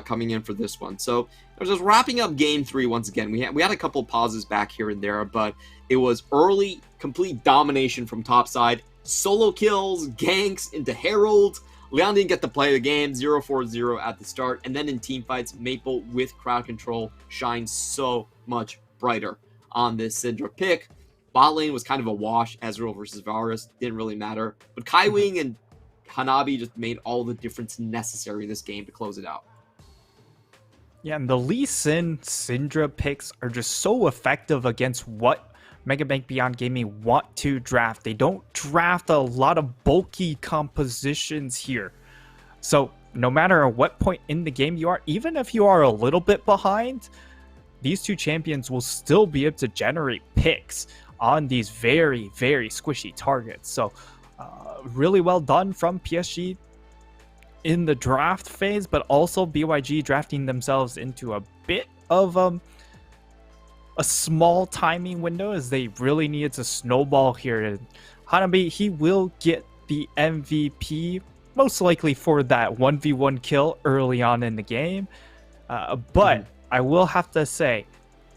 coming in for this one. So we're just wrapping up game 3 once again. We had a couple pauses back here and there, but it was early complete domination from top side. Solo kills, ganks into Herald. Leon didn't get to play the game, 0-4-0 at the start. And then in team fights, Maple with crowd control shines so much brighter on this Syndra pick. Bot lane was kind of a wash. Ezreal versus Varus didn't really matter. But Kaiwing and Hanabi just made all the difference necessary in this game to close it out. Yeah, and the Lee Sin Syndra picks are just so effective against what Mega Bank Beyond Gaming want to draft. They don't draft a lot of bulky compositions here. So no matter what point in the game you are, even if you are a little bit behind, these two champions will still be able to generate picks on these very, very squishy targets. So really well done from PSG in the draft phase, but also BYG drafting themselves into a bit of a small timing window as they really needed to snowball here. And Hanabi, he will get the MVP, most likely for that 1v1 kill early on in the game. But I will have to say,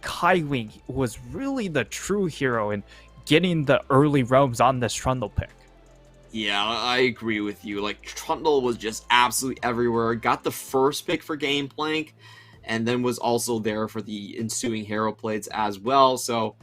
Kaiwing was really the true hero in getting the early roams on this Trundle pick. Yeah, I agree with you. Like, Trundle was just absolutely everywhere. Got the first pick for Gameplank, and then was also there for the ensuing hero plays as well. So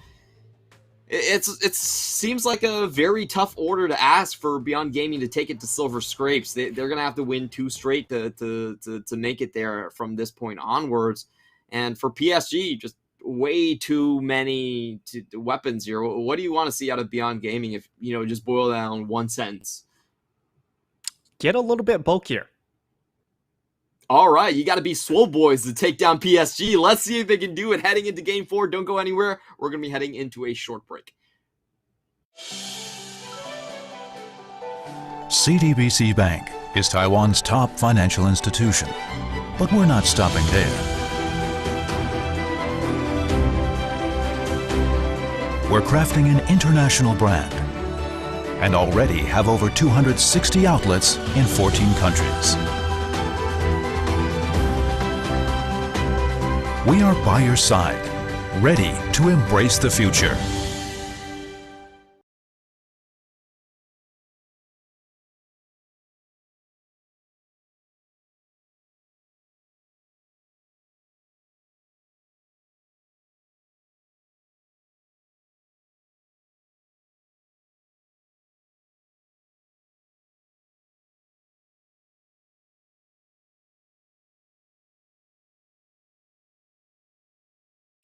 it seems like a very tough order to ask for Beyond Gaming to take it to Silver Scrapes. They're going to have to win 2 straight to make it there from this point onwards. And for PSG, just way too many weapons here. What do you want to see out of Beyond Gaming if, just boil down one sentence? Get a little bit bulkier. All right, you got to be swole boys to take down PSG. Let's see if they can do it heading into Game 4. Don't go anywhere. We're going to be heading into a short break. CTBC Bank is Taiwan's top financial institution, but we're not stopping there. We're crafting an international brand and already have over 260 outlets in 14 countries. We are by your side, ready to embrace the future.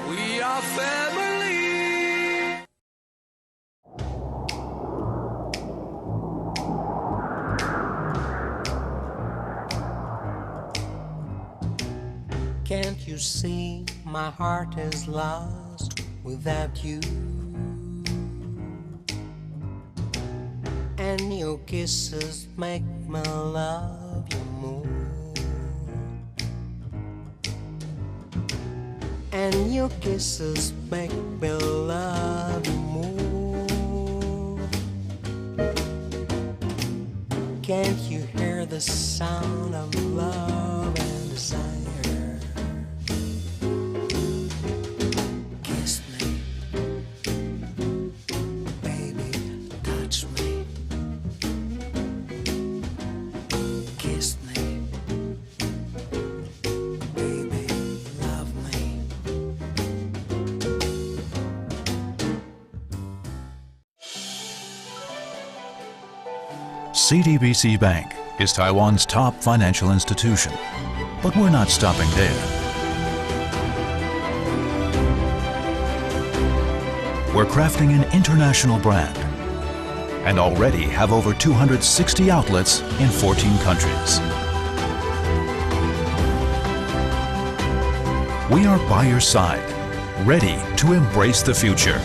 We are family. Can't you see my heart is lost without you? And your kisses make me love you more. And your kisses make me love you more. Can't you hear the sound of love and desire? Kiss me, baby, touch me. Kiss me, baby, love me. CTBC Bank is Taiwan's top financial institution, but we're not stopping there. We're crafting an international brand and already have over 260 outlets in 14 countries. We are by your side, ready to embrace the future.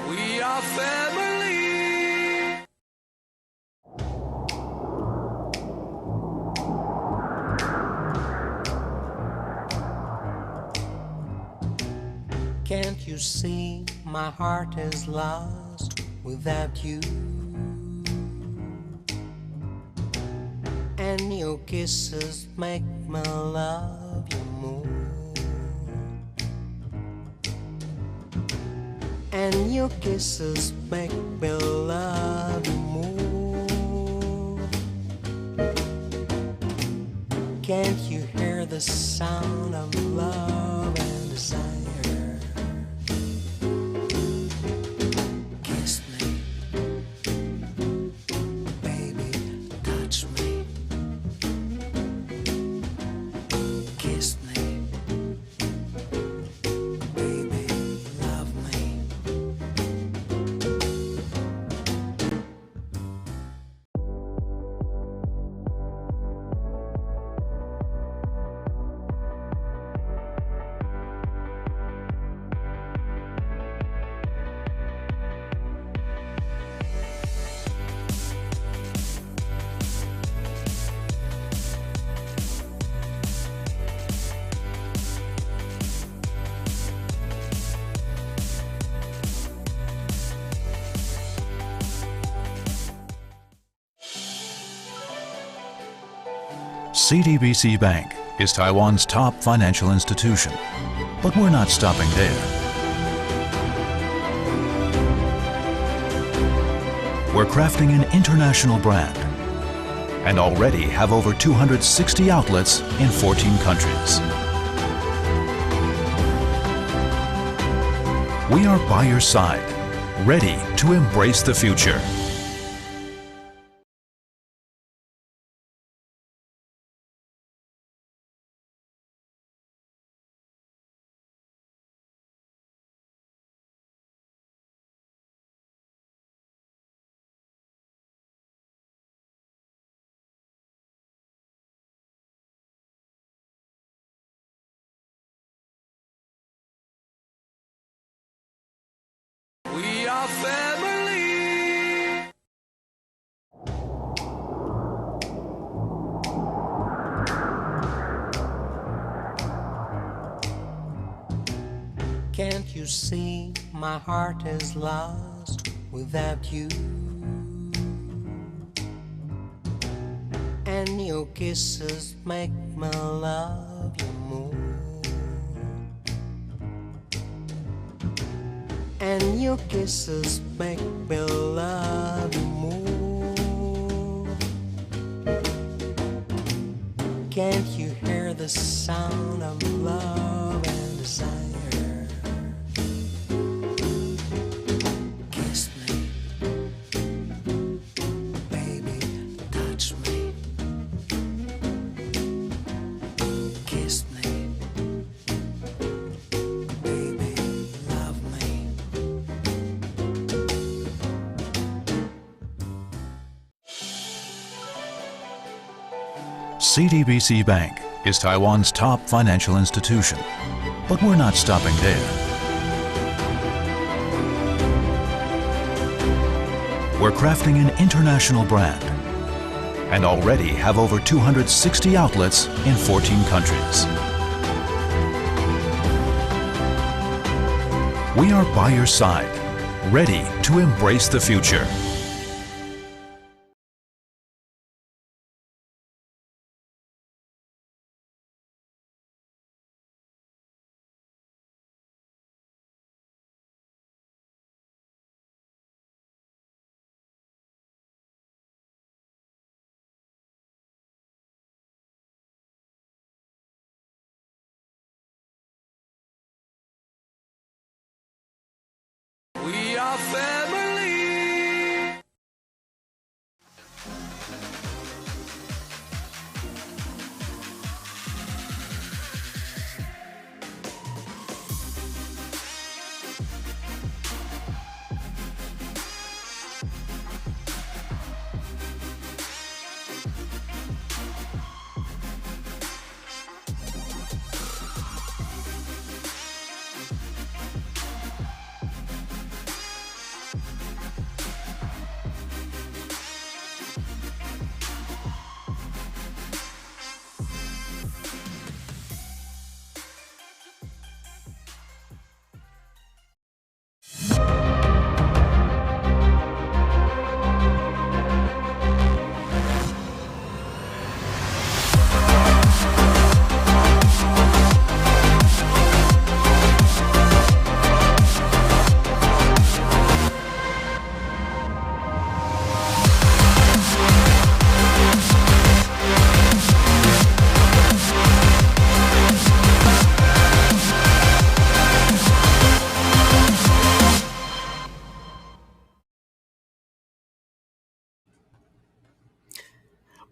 We are family. Can't you see my heart is lost without you? And your kisses make me love you more. And your kisses make me love you more. Can't you hear the sound of love and desire? Kiss me, baby, touch me. Kiss me, baby, love me. CDBC Bank is Taiwan's top financial institution, but we're not stopping there. We're crafting an international brand and already have over 260 outlets in 14 countries. We are by your side, ready to embrace the future. We are family. Can't you see my heart is lost without you? And your kisses make me love you more. And your kisses make me love you more. Can't you hear the sound of love and desire? Kiss me, baby, touch me. Kiss me, baby, love me. CDBC Bank is Taiwan's top financial institution, but we're not stopping there. We're crafting an international brand and already have over 260 outlets in 14 countries. We are by your side, ready to embrace the future. We are family.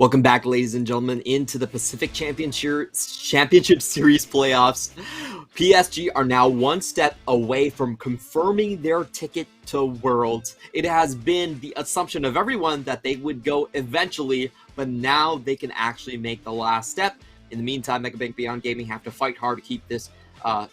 Welcome back, ladies and gentlemen, into the Pacific Championship Series playoffs. PSG are now one step away from confirming their ticket to Worlds. It has been the assumption of everyone that they would go eventually, but now they can actually make the last step. In the meantime, MegaBank Beyond Gaming have to fight hard to keep this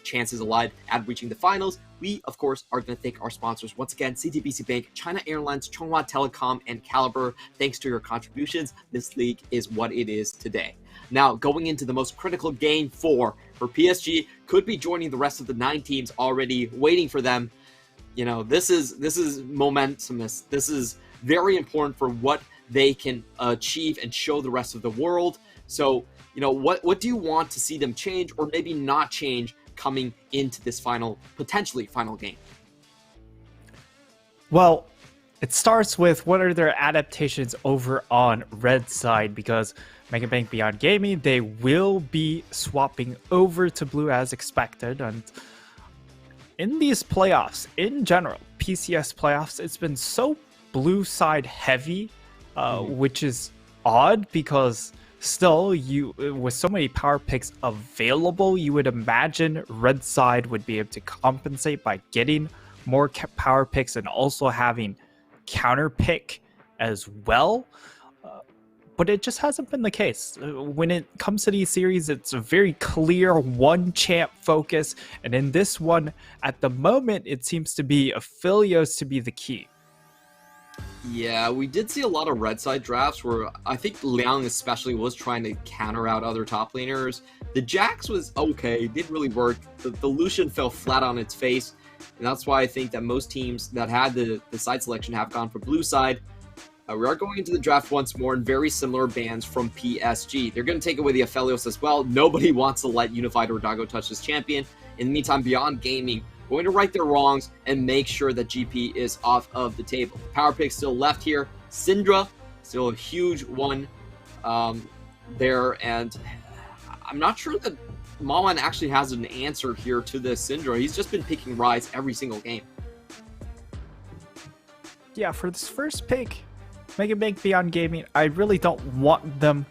chances alive at reaching the finals. We, of course, are going to thank our sponsors once again: CTBC Bank, China Airlines, Chunghwa Telecom, and Caliber. Thanks to your contributions, this league is what it is today. Now, going into the most critical game 4 for PSG, could be joining the rest of the 9 teams already waiting for them. You know, this is momentous. This is very important for what they can achieve and show the rest of the world. So, you know, what do you want to see them change or maybe not change coming into this potentially final game? Well, it starts with what are their adaptations over on red side, because MegaBank Beyond Gaming, they will be swapping over to blue as expected. And in these playoffs, in general, PCS playoffs, it's been so blue side heavy, which is odd because still, with so many power picks available, you would imagine red side would be able to compensate by getting more power picks and also having counter pick as well. But it just hasn't been the case. When it comes to these series, it's a very clear one champ focus. And in this one, at the moment, it seems to be Aphelios to be the key. Yeah, we did see a lot of red side drafts where I think Liang especially was trying to counter out other top laners. The Jax was okay, didn't really work. The Lucian fell flat on its face, and that's why I think that most teams that had the side selection have gone for blue side. We are going into the draft once more in very similar bans from PSG. They're going to take away the Aphelios as well. Nobody wants to let Unified or Dago touch this champion. In the meantime, Beyond Gaming going to right their wrongs and make sure that GP is off of the table. Power pick still left here. Syndra, still a huge one there. And I'm not sure that Mawan actually has an answer here to this Syndra. He's just been picking Ryze every single game. Yeah, for this first pick, MegaBank Beyond Gaming, I really don't want them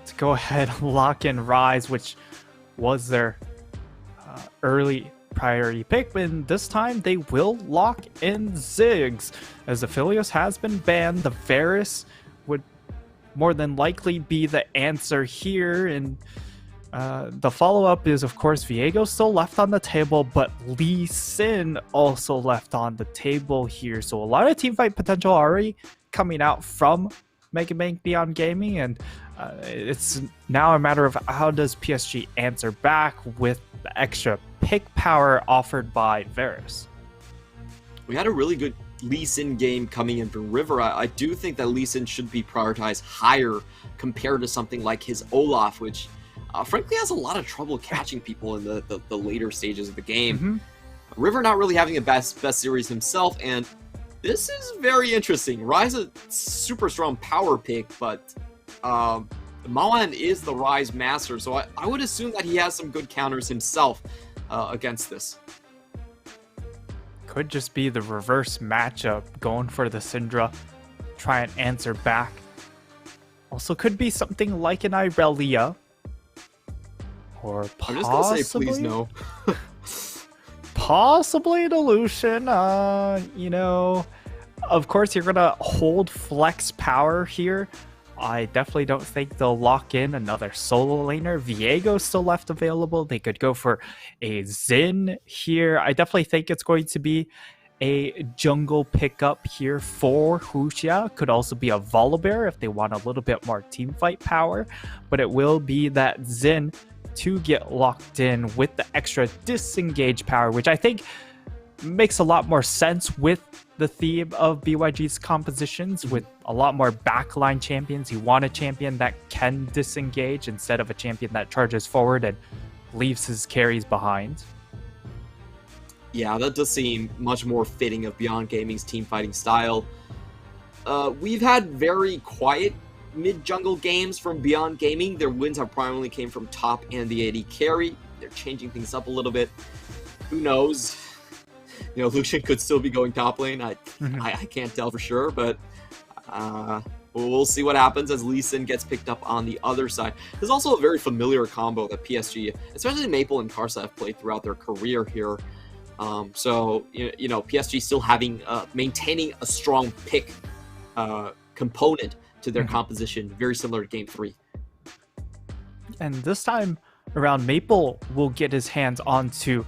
to go ahead and lock in Ryze, which was their early priority pick, but this time they will lock in Ziggs. As Aphelios has been banned, the Varus would more than likely be the answer here, and the follow-up is, of course, Viego still left on the table, but Lee Sin also left on the table here. So a lot of teamfight potential already coming out from MegaBank Beyond Gaming, and it's now a matter of how does PSG answer back with the extra pick power offered by Varus. We had a really good Lee Sin game coming in for River. I do think that Lee Sin should be prioritized higher compared to something like his Olaf, which frankly has a lot of trouble catching people in the later stages of the game. River not really having a best series himself, and this is very interesting. Ryze a super strong power pick, but Mawan is the Ryze master, so I would assume that he has some good counters himself against this. Could just be the reverse matchup, going for the Syndra, try and answer back. Also could be something like an Irelia, or possibly, I'm just gonna say please no. Possibly an Lucian. You know, of course you're gonna hold flex power here. I definitely don't think they'll lock in another solo laner. Viego still left available. They could go for a Xin here. I definitely think it's going to be a jungle pickup here for Huxia. Could also be a Volibear if they want a little bit more teamfight power. But it will be that Xin to get locked in with the extra disengage power, which I think makes a lot more sense with the theme of BYG's compositions. With a lot more backline champions, you want a champion that can disengage instead of a champion that charges forward and leaves his carries behind. Yeah, that does seem much more fitting of Beyond Gaming's team fighting style. We've had very quiet mid-jungle games from Beyond Gaming. Their wins have primarily came from top and the AD carry. They're changing things up a little bit. Who knows? You know, Lucian could still be going top lane. I can't tell for sure, but We'll see what happens as Lee Sin gets picked up on the other side. There's also a very familiar combo that PSG, especially Maple and Karsa, have played throughout their career here. So, you know, PSG still having maintaining a strong pick component to their composition, very similar to Game 3. And this time around, Maple will get his hands onto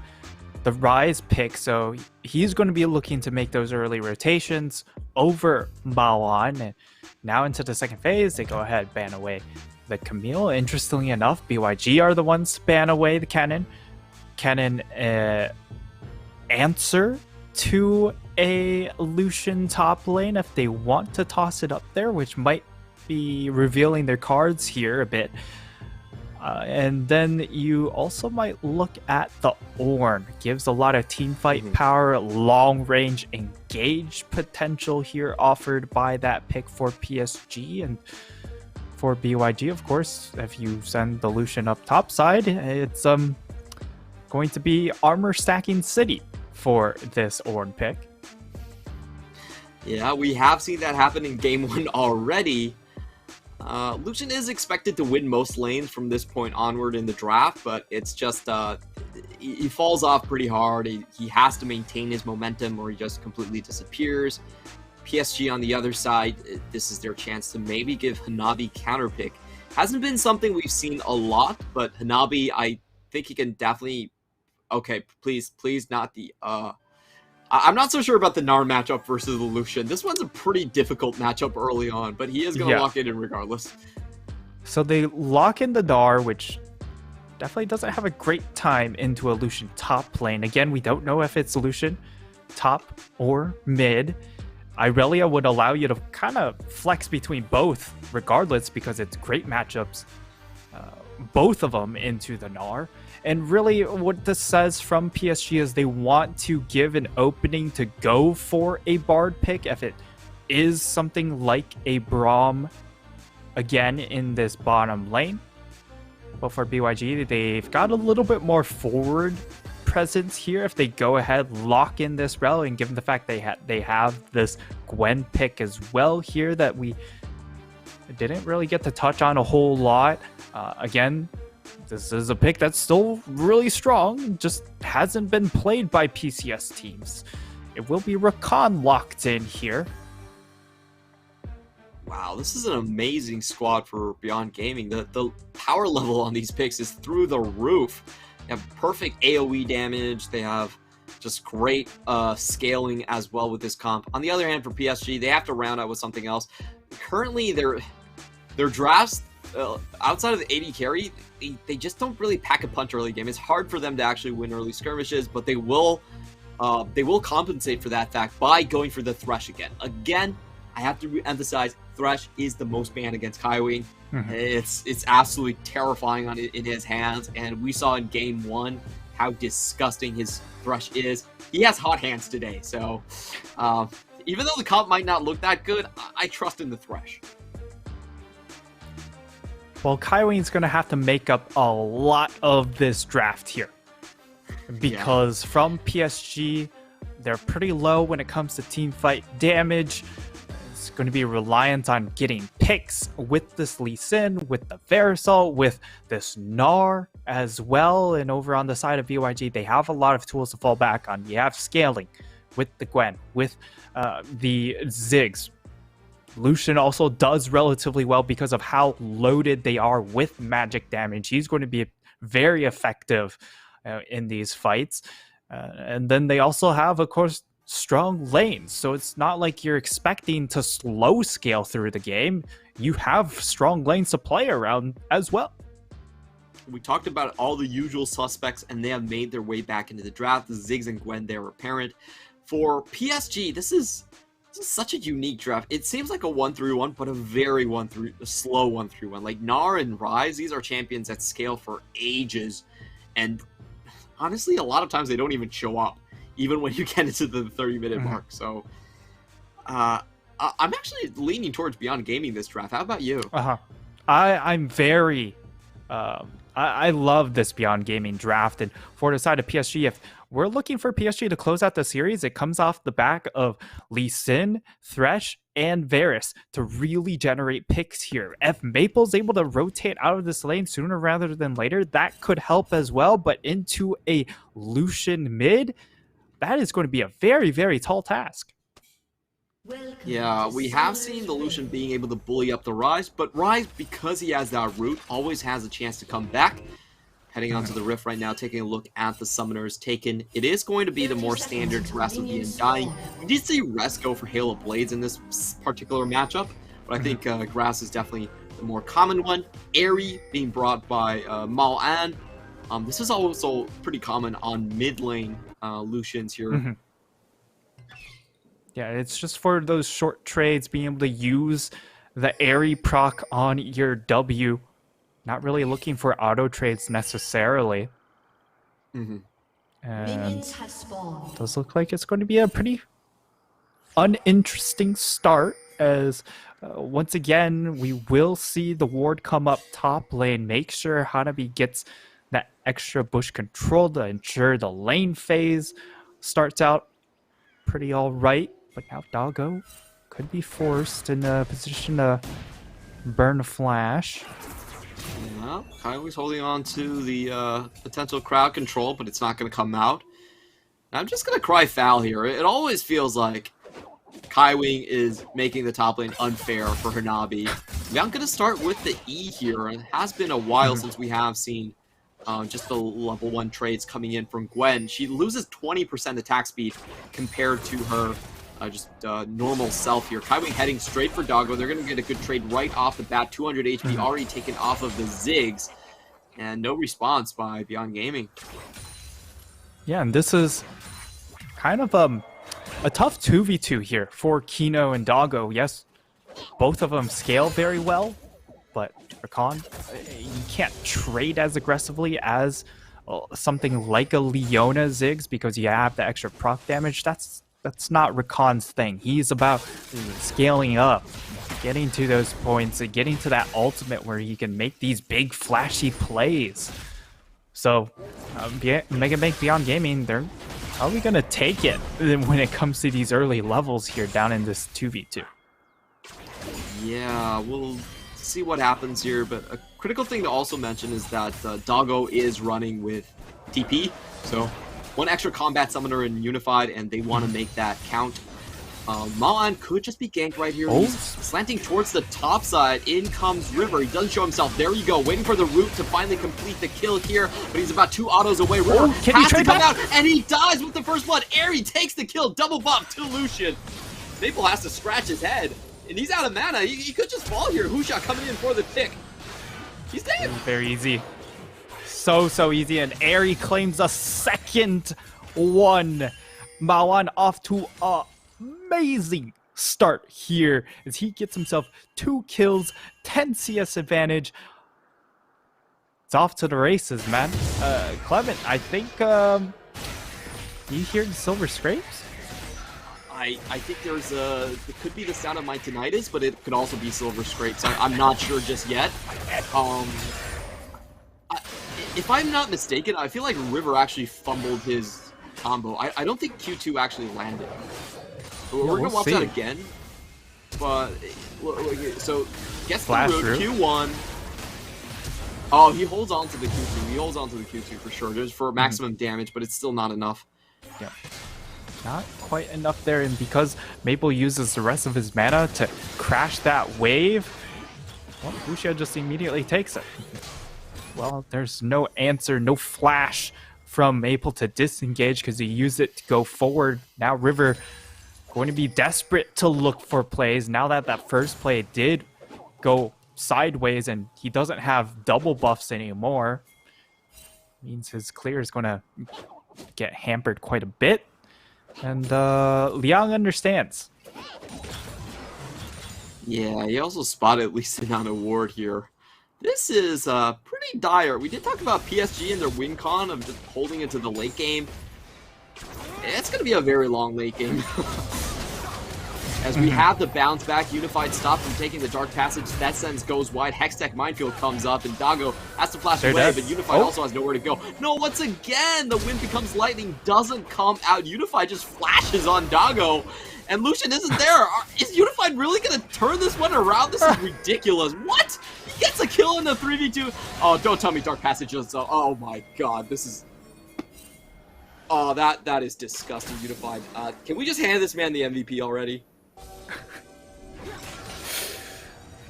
the Rise pick, so he's going to be looking to make those early rotations over Maoan. And now into the second phase, they go ahead, ban away the Camille. Interestingly enough, BYG are the ones ban away the Cannon. Cannon answer to a Lucian top lane if they want to toss it up there, which might be revealing their cards here a bit. And then you also might look at the Ornn. Gives a lot of team fight power, long range engage potential here offered by that pick for PSG. And for BYG, of course, if you send the Lucian up top side, it's going to be armor stacking city for this Ornn pick. Yeah, we have seen that happen in Game 1 already. Lucian is expected to win most lanes from this point onward in the draft, but it's just he falls off pretty hard. He has to maintain his momentum or he just completely disappears. PSG on the other side, this is their chance to maybe give Hanabi counterpick. Hasn't been something we've seen a lot, but Hanabi, I think he can definitely... Okay, please not the... I'm not so sure about the Gnar matchup versus the Lucian. This one's a pretty difficult matchup early on, but he is going to lock it in regardless. So they lock in the Gnar, which definitely doesn't have a great time into a Lucian top lane. Again, we don't know if it's Lucian top or mid. Irelia would allow you to kind of flex between both regardless because it's great matchups. Both of them into the Gnar. And really what this says from PSG is they want to give an opening to go for a Bard pick if it is something like a Braum again in this bottom lane. But for BYG, they've got a little bit more forward presence here if they go ahead, lock in this rel, and given the fact they have this Gwen pick as well here that we didn't really get to touch on a whole lot. Again, this is a pick that's still really strong, just hasn't been played by PCS teams. It will be Rakan locked in here. Wow, this is an amazing squad for Beyond Gaming. The power level on these picks is through the roof. They have perfect AoE damage. They have just great scaling as well with this comp. On the other hand, for PSG, they have to round out with something else. Currently, their drafts, outside of the AD carry, they just don't really pack a punch early game. It's hard for them to actually win early skirmishes, but they will compensate for that fact by going for the Thresh again. Again, I have to emphasize, Thresh is the most banned against Kaiwing. It's absolutely terrifying in his hands, and we saw in Game 1 how disgusting his Thresh is. He has hot hands today, so even though the comp might not look that good, I trust in the Thresh. Well, Kaiwing's going to have to make up a lot of this draft here. Because from PSG, they're pretty low when it comes to team fight damage. It's going to be reliant on getting picks with this Lee Sin, with the Verisol, with this Gnar as well. And over on the side of BYG, they have a lot of tools to fall back on. You have scaling with the Gwen, with the Ziggs. Lucian also does relatively well because of how loaded they are with magic damage. He's going to be very effective in these fights. And then they also have, of course, strong lanes. So it's not like you're expecting to slow scale through the game. You have strong lanes to play around as well. We talked about all the usual suspects, and they have made their way back into the draft. The Ziggs and Gwen, they're apparent. For PSG, this is such a unique draft. It seems like a 1-3-1, but a very slow 1-3-1. Like Gnar and Rise, these are champions that scale for ages. And honestly, a lot of times they don't even show up, even when you get into the 30-minute mark. So I'm actually leaning towards Beyond Gaming this draft. How about you? I'm very... I love this Beyond Gaming draft. And for the side of PSG, if we're looking for PSG to close out the series, it comes off the back of Lee Sin, Thresh, and Varus to really generate picks here. If Maple's able to rotate out of this lane sooner rather than later, that could help as well. But into a Lucian mid, that is going to be a very, very tall task. Yeah, we have seen the Lucian being able to bully up the Ryze, but Ryze, because he has that root, always has a chance to come back. Heading onto the Rift right now, taking a look at the Summoners taken. It is going to be the more standard Grass of the Undying. We did see Rest go for Hail of Blades in this particular matchup, but I think Grass is definitely the more common one. Airy being brought by Mal An. This is also pretty common on mid lane Lucians here. Yeah, it's just for those short trades, being able to use the Airy proc on your W. Not really looking for auto trades necessarily. And it does look like it's going to be a pretty uninteresting start, as once again, we will see the ward come up top lane. Make sure Hanabi gets that extra bush control to ensure the lane phase starts out pretty all right. But now Doggo could be forced in a position to burn a flash. Yeah, Kaiwing's holding on to the potential crowd control, but it's not going to come out. I'm just going to cry foul here. It always feels like Kaiwing is making the top lane unfair for Hanabi. I'm going to start with the E here. It has been a while since we have seen just the level 1 trades coming in from Gwen. She loses 20% attack speed compared to her normal self here. Kaiwing heading straight for Doggo. They're going to get a good trade right off the bat. 200 HP already taken off of the Ziggs. And no response by Beyond Gaming. Yeah, and this is kind of a tough 2v2 here for Kino and Doggo. Yes, both of them scale very well, but Rakan, you can't trade as aggressively as something like a Leona Ziggs because you have the extra proc damage. That's not Rakan's thing. He's about scaling up, getting to those points, and getting to that ultimate where he can make these big flashy plays. So, Mega Bank Beyond Gaming, they're probably going to take it when it comes to these early levels here down in this 2v2. Yeah, we'll see what happens here, but a critical thing to also mention is that Doggo is running with TP, so one extra combat summoner in Unified, and they want to make that count. Malan could just be ganked right here. He's slanting towards the top side. In comes River. He doesn't show himself. There you go. Waiting for the root to finally complete the kill here, but he's about 2 autos away. River has to come out, and he dies with the first blood. Airy takes the kill. Double buff to Lucian. Maple has to scratch his head, and he's out of mana. He could just fall here. Husha coming in for the pick. He's dead. Very easy. So easy, and Airy claims a second one. Mawan off to a amazing start here as he gets himself 2 kills, 10 CS advantage. It's off to the races, man. Clement, I think you hear the silver scrapes? I think it could be the sound of my tinnitus, but it could also be silver scrapes. I'm not sure just yet. If I'm not mistaken, I feel like River actually fumbled his combo. I don't think Q2 actually landed. We're going to watch that again. But, so, gets the root, Q1. Oh, he holds on to the Q2. He holds on to the Q2 for sure. There's for maximum damage, but it's still not enough. Yeah. Not quite enough there, and because Maple uses the rest of his mana to crash that wave, well, Lucia just immediately takes it. Well, there's no answer, no flash from Maple to disengage because he used it to go forward. Now River going to be desperate to look for plays now that that first play did go sideways and he doesn't have double buffs anymore. Means his clear is going to get hampered quite a bit. And Liang understands. Yeah, he also spotted at least an award here. This is pretty dire. We did talk about PSG and their win con of just holding it to the late game. It's going to be a very long late game. As we have the bounce back, Unified stop from taking the Dark Passage. That sends goes wide. Hextech Minefield comes up, and Doggo has to flash away, but Unified also has nowhere to go. No, once again, the wind becomes lightning, doesn't come out. Unified just flashes on Doggo, and Lucian isn't there. Is Unified really gonna turn this one around? This is ridiculous. What? He gets a kill in the 3v2. Oh, don't tell me Dark Passage is. Oh my god, this is. Oh, that is disgusting, Unified. Can we just hand this man the MVP already?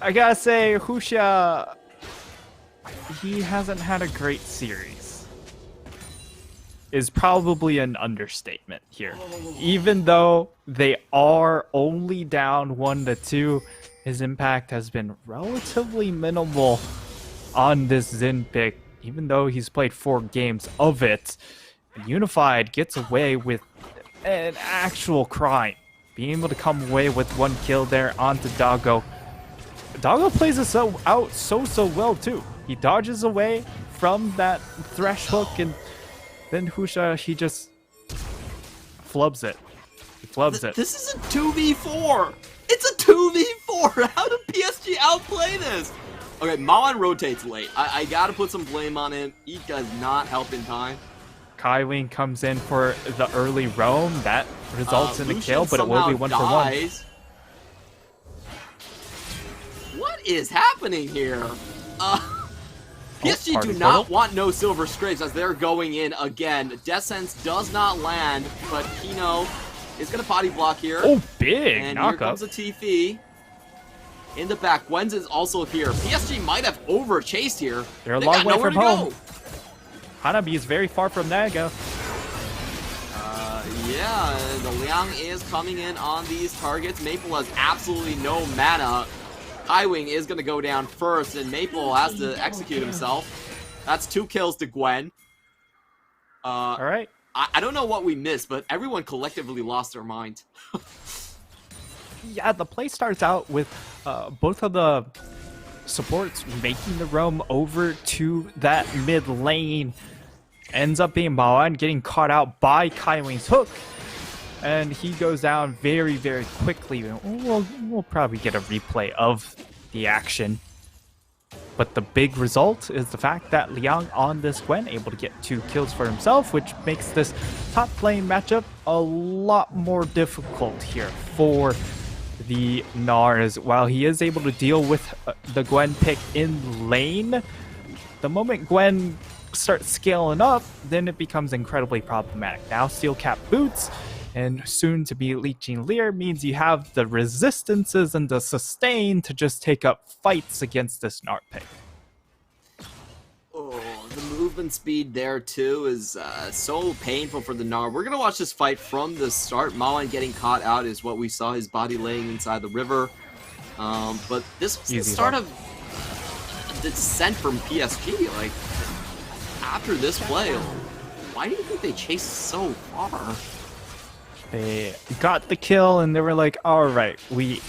I gotta say, Husha, he hasn't had a great series. Is probably an understatement here. Even though they are only down 1-2, his impact has been relatively minimal on this Xin pick, even though he's played 4 games of it. Unified gets away with an actual crime, being able to come away with 1 kill there onto Doggo. Doggo plays this out so well too. He dodges away from that thresh hook, and then Husha, he just flubs it. He flubs it. This is a 2v4. It's a 2v4. How did PSG outplay this? Okay, Mawan rotates late. I gotta put some blame on him. He does not help in time. Kaiwing comes in for the early roam. That results in a Lucian kill, but it will be 1 for 1. What is happening here? PSG do not want no silver scrapes as they're going in again. Death Sense does not land, but Kino is going to body block here. Oh, big and knockup. Here comes a Tifi. In the back, Gwen's is also here. PSG might have over-chased here. They're a long way from home. Hanabi is very far from Naga. Yeah, the Liang is coming in on these targets. Maple has absolutely no mana. Highwing is going to go down first, and Maple has to execute himself. That's 2 kills to Gwen. All right. I don't know what we missed, but everyone collectively lost their mind. Yeah, the play starts out with both of the supports making the roam over to that mid lane. Ends up being Mawan getting caught out by Kaiwing's hook. And he goes down very, very quickly. We'll probably get a replay of the action. But the big result is the fact that Liang on this Gwen able to get 2 kills for himself, which makes this top lane matchup a lot more difficult here for the Nars. While he is able to deal with the Gwen pick in lane, the moment Gwen starts scaling up, then it becomes incredibly problematic. Now Steel Cap boots and soon to be Leeching Leer means you have the resistances and the sustain to just take up fights against this Nart pick. Oh, the movement speed there too is so painful for the Gnar. We're going to watch this fight from the start. Mawan getting caught out is what we saw, his body laying inside the river. But this was the start of the descent from PSG. Like, after this play, why do you think they chased so far? They got the kill and they were like, all right, we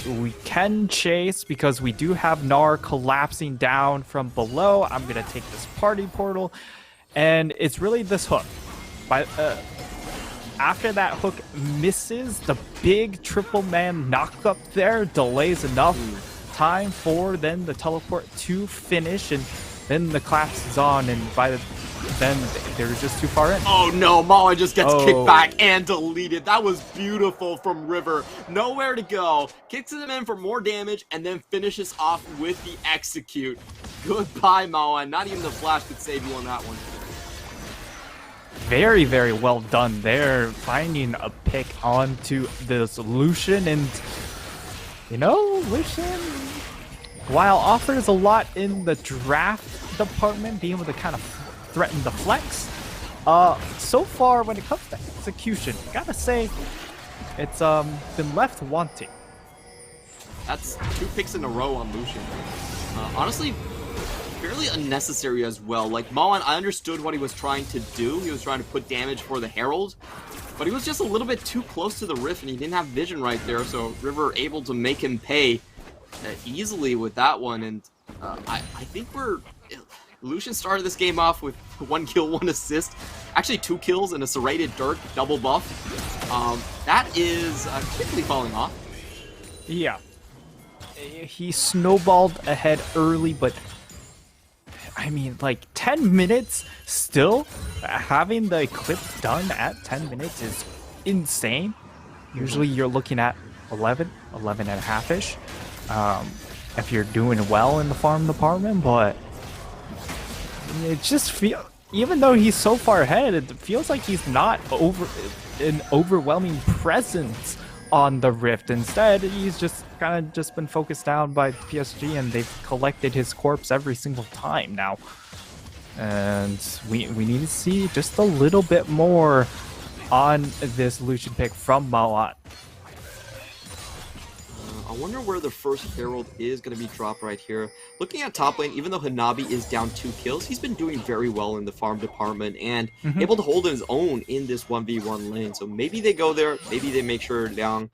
can chase because we do have Gnar collapsing down from below. I'm going to take this party portal. And it's really this hook. After that hook misses, the big triple man knock up there delays enough time for then the teleport to finish. And then the collapse is on, and then they're just too far in. Oh no, Mawan just gets kicked back and deleted. That was beautiful from River. Nowhere to go. Kicks him in for more damage and then finishes off with the execute. Goodbye, Mawan. Not even the flash could save you on that one. Very, very well done there. Finding a pick onto this Lucian, and you know, Lucian, while offers a lot in the draft department, being able to kind of threaten the flex, so far when it comes to execution, gotta say it's been left wanting. That's 2 picks in a row on Lucian. Honestly, fairly unnecessary as well. Like, Mawan, I understood what he was trying to do. He was trying to put damage for the Herald, but he was just a little bit too close to the Rift, and he didn't have vision right there, so River able to make him pay easily with that one. And I think Lucian started this game off with 1 kill, 1 assist. Actually, 2 kills and a serrated Dirk double buff. That is quickly falling off. Yeah. He snowballed ahead early, but I mean, like 10 minutes still? Having the eclipse done at 10 minutes is insane. Usually you're looking at 11 and a half-ish if you're doing well in the farm department, but it just feels, even though he's so far ahead, it feels like he's not an overwhelming presence on the Rift. Instead, he's just kind of just been focused down by PSG, and they've collected his corpse every single time now. And we need to see just a little bit more on this Lucian pick from Mawat. I wonder where the first Herald is going to be dropped right here. Looking at top lane, even though Hanabi is down 2 kills, he's been doing very well in the farm department and able to hold his own in this 1v1 lane. So maybe they go there, maybe they make sure Liang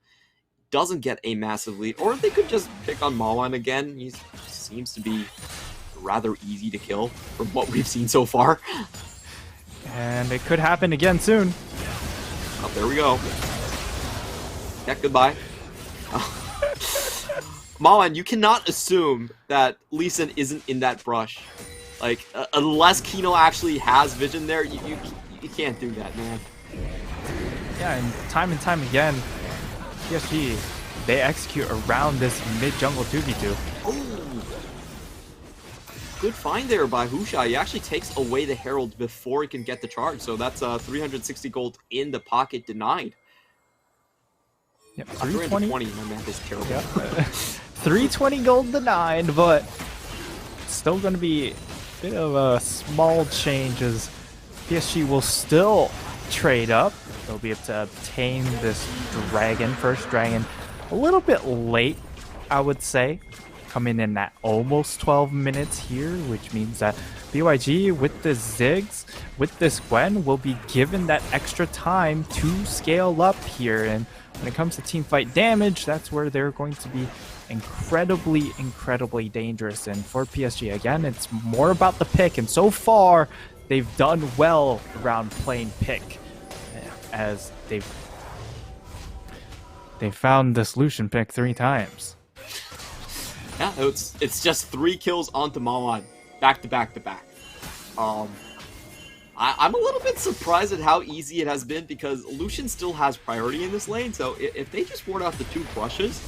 doesn't get a massive lead, or they could just pick on Mawan again. He seems to be rather easy to kill from what we've seen so far. And it could happen again soon. Oh, there we go. Yeah, goodbye. Mawan, you cannot assume that Lee Sin isn't in that brush. Like, unless Kino actually has vision there, you can't do that, man. Yeah, and time again, PSG, they execute around this mid-jungle 2v2. Oh! Good find there by Husha. He actually takes away the Herald before he can get the charge, so that's 360 gold in the pocket denied. Yep, 320. My math is terrible. Yep. 320 gold denied, but still going to be a bit of a small change as PSG will still trade up. They'll be able to obtain this dragon, first dragon, a little bit late, I would say. Coming in at almost 12 minutes here, which means that BYG with the Ziggs, with this Gwen, will be given that extra time to scale up here. And when it comes to teamfight damage, that's where they're going to be incredibly dangerous. And for PSG, again, it's more about the pick. And so far, they've done well around playing pick, as they found this Lucian pick 3 times. Yeah, it's just 3 kills onto Mawan, back to back to back. I'm a little bit surprised at how easy it has been because Lucian still has priority in this lane. So if they just ward out the 2 brushes,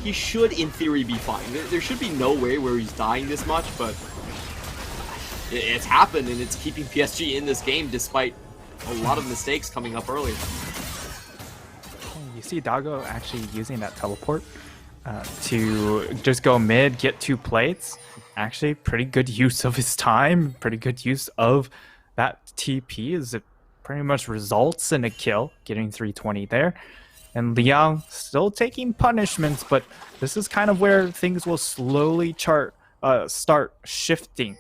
he should, in theory, be fine. There should be no way where he's dying this much, but it's happened, and it's keeping PSG in this game despite a lot of mistakes coming up early. You see Dago actually using that teleport to just go mid, get 2 plates. Actually, pretty good use of his time, pretty good use of that TP, as it pretty much results in a kill, getting 320 there. And Liang still taking punishments, but this is kind of where things will slowly start shifting.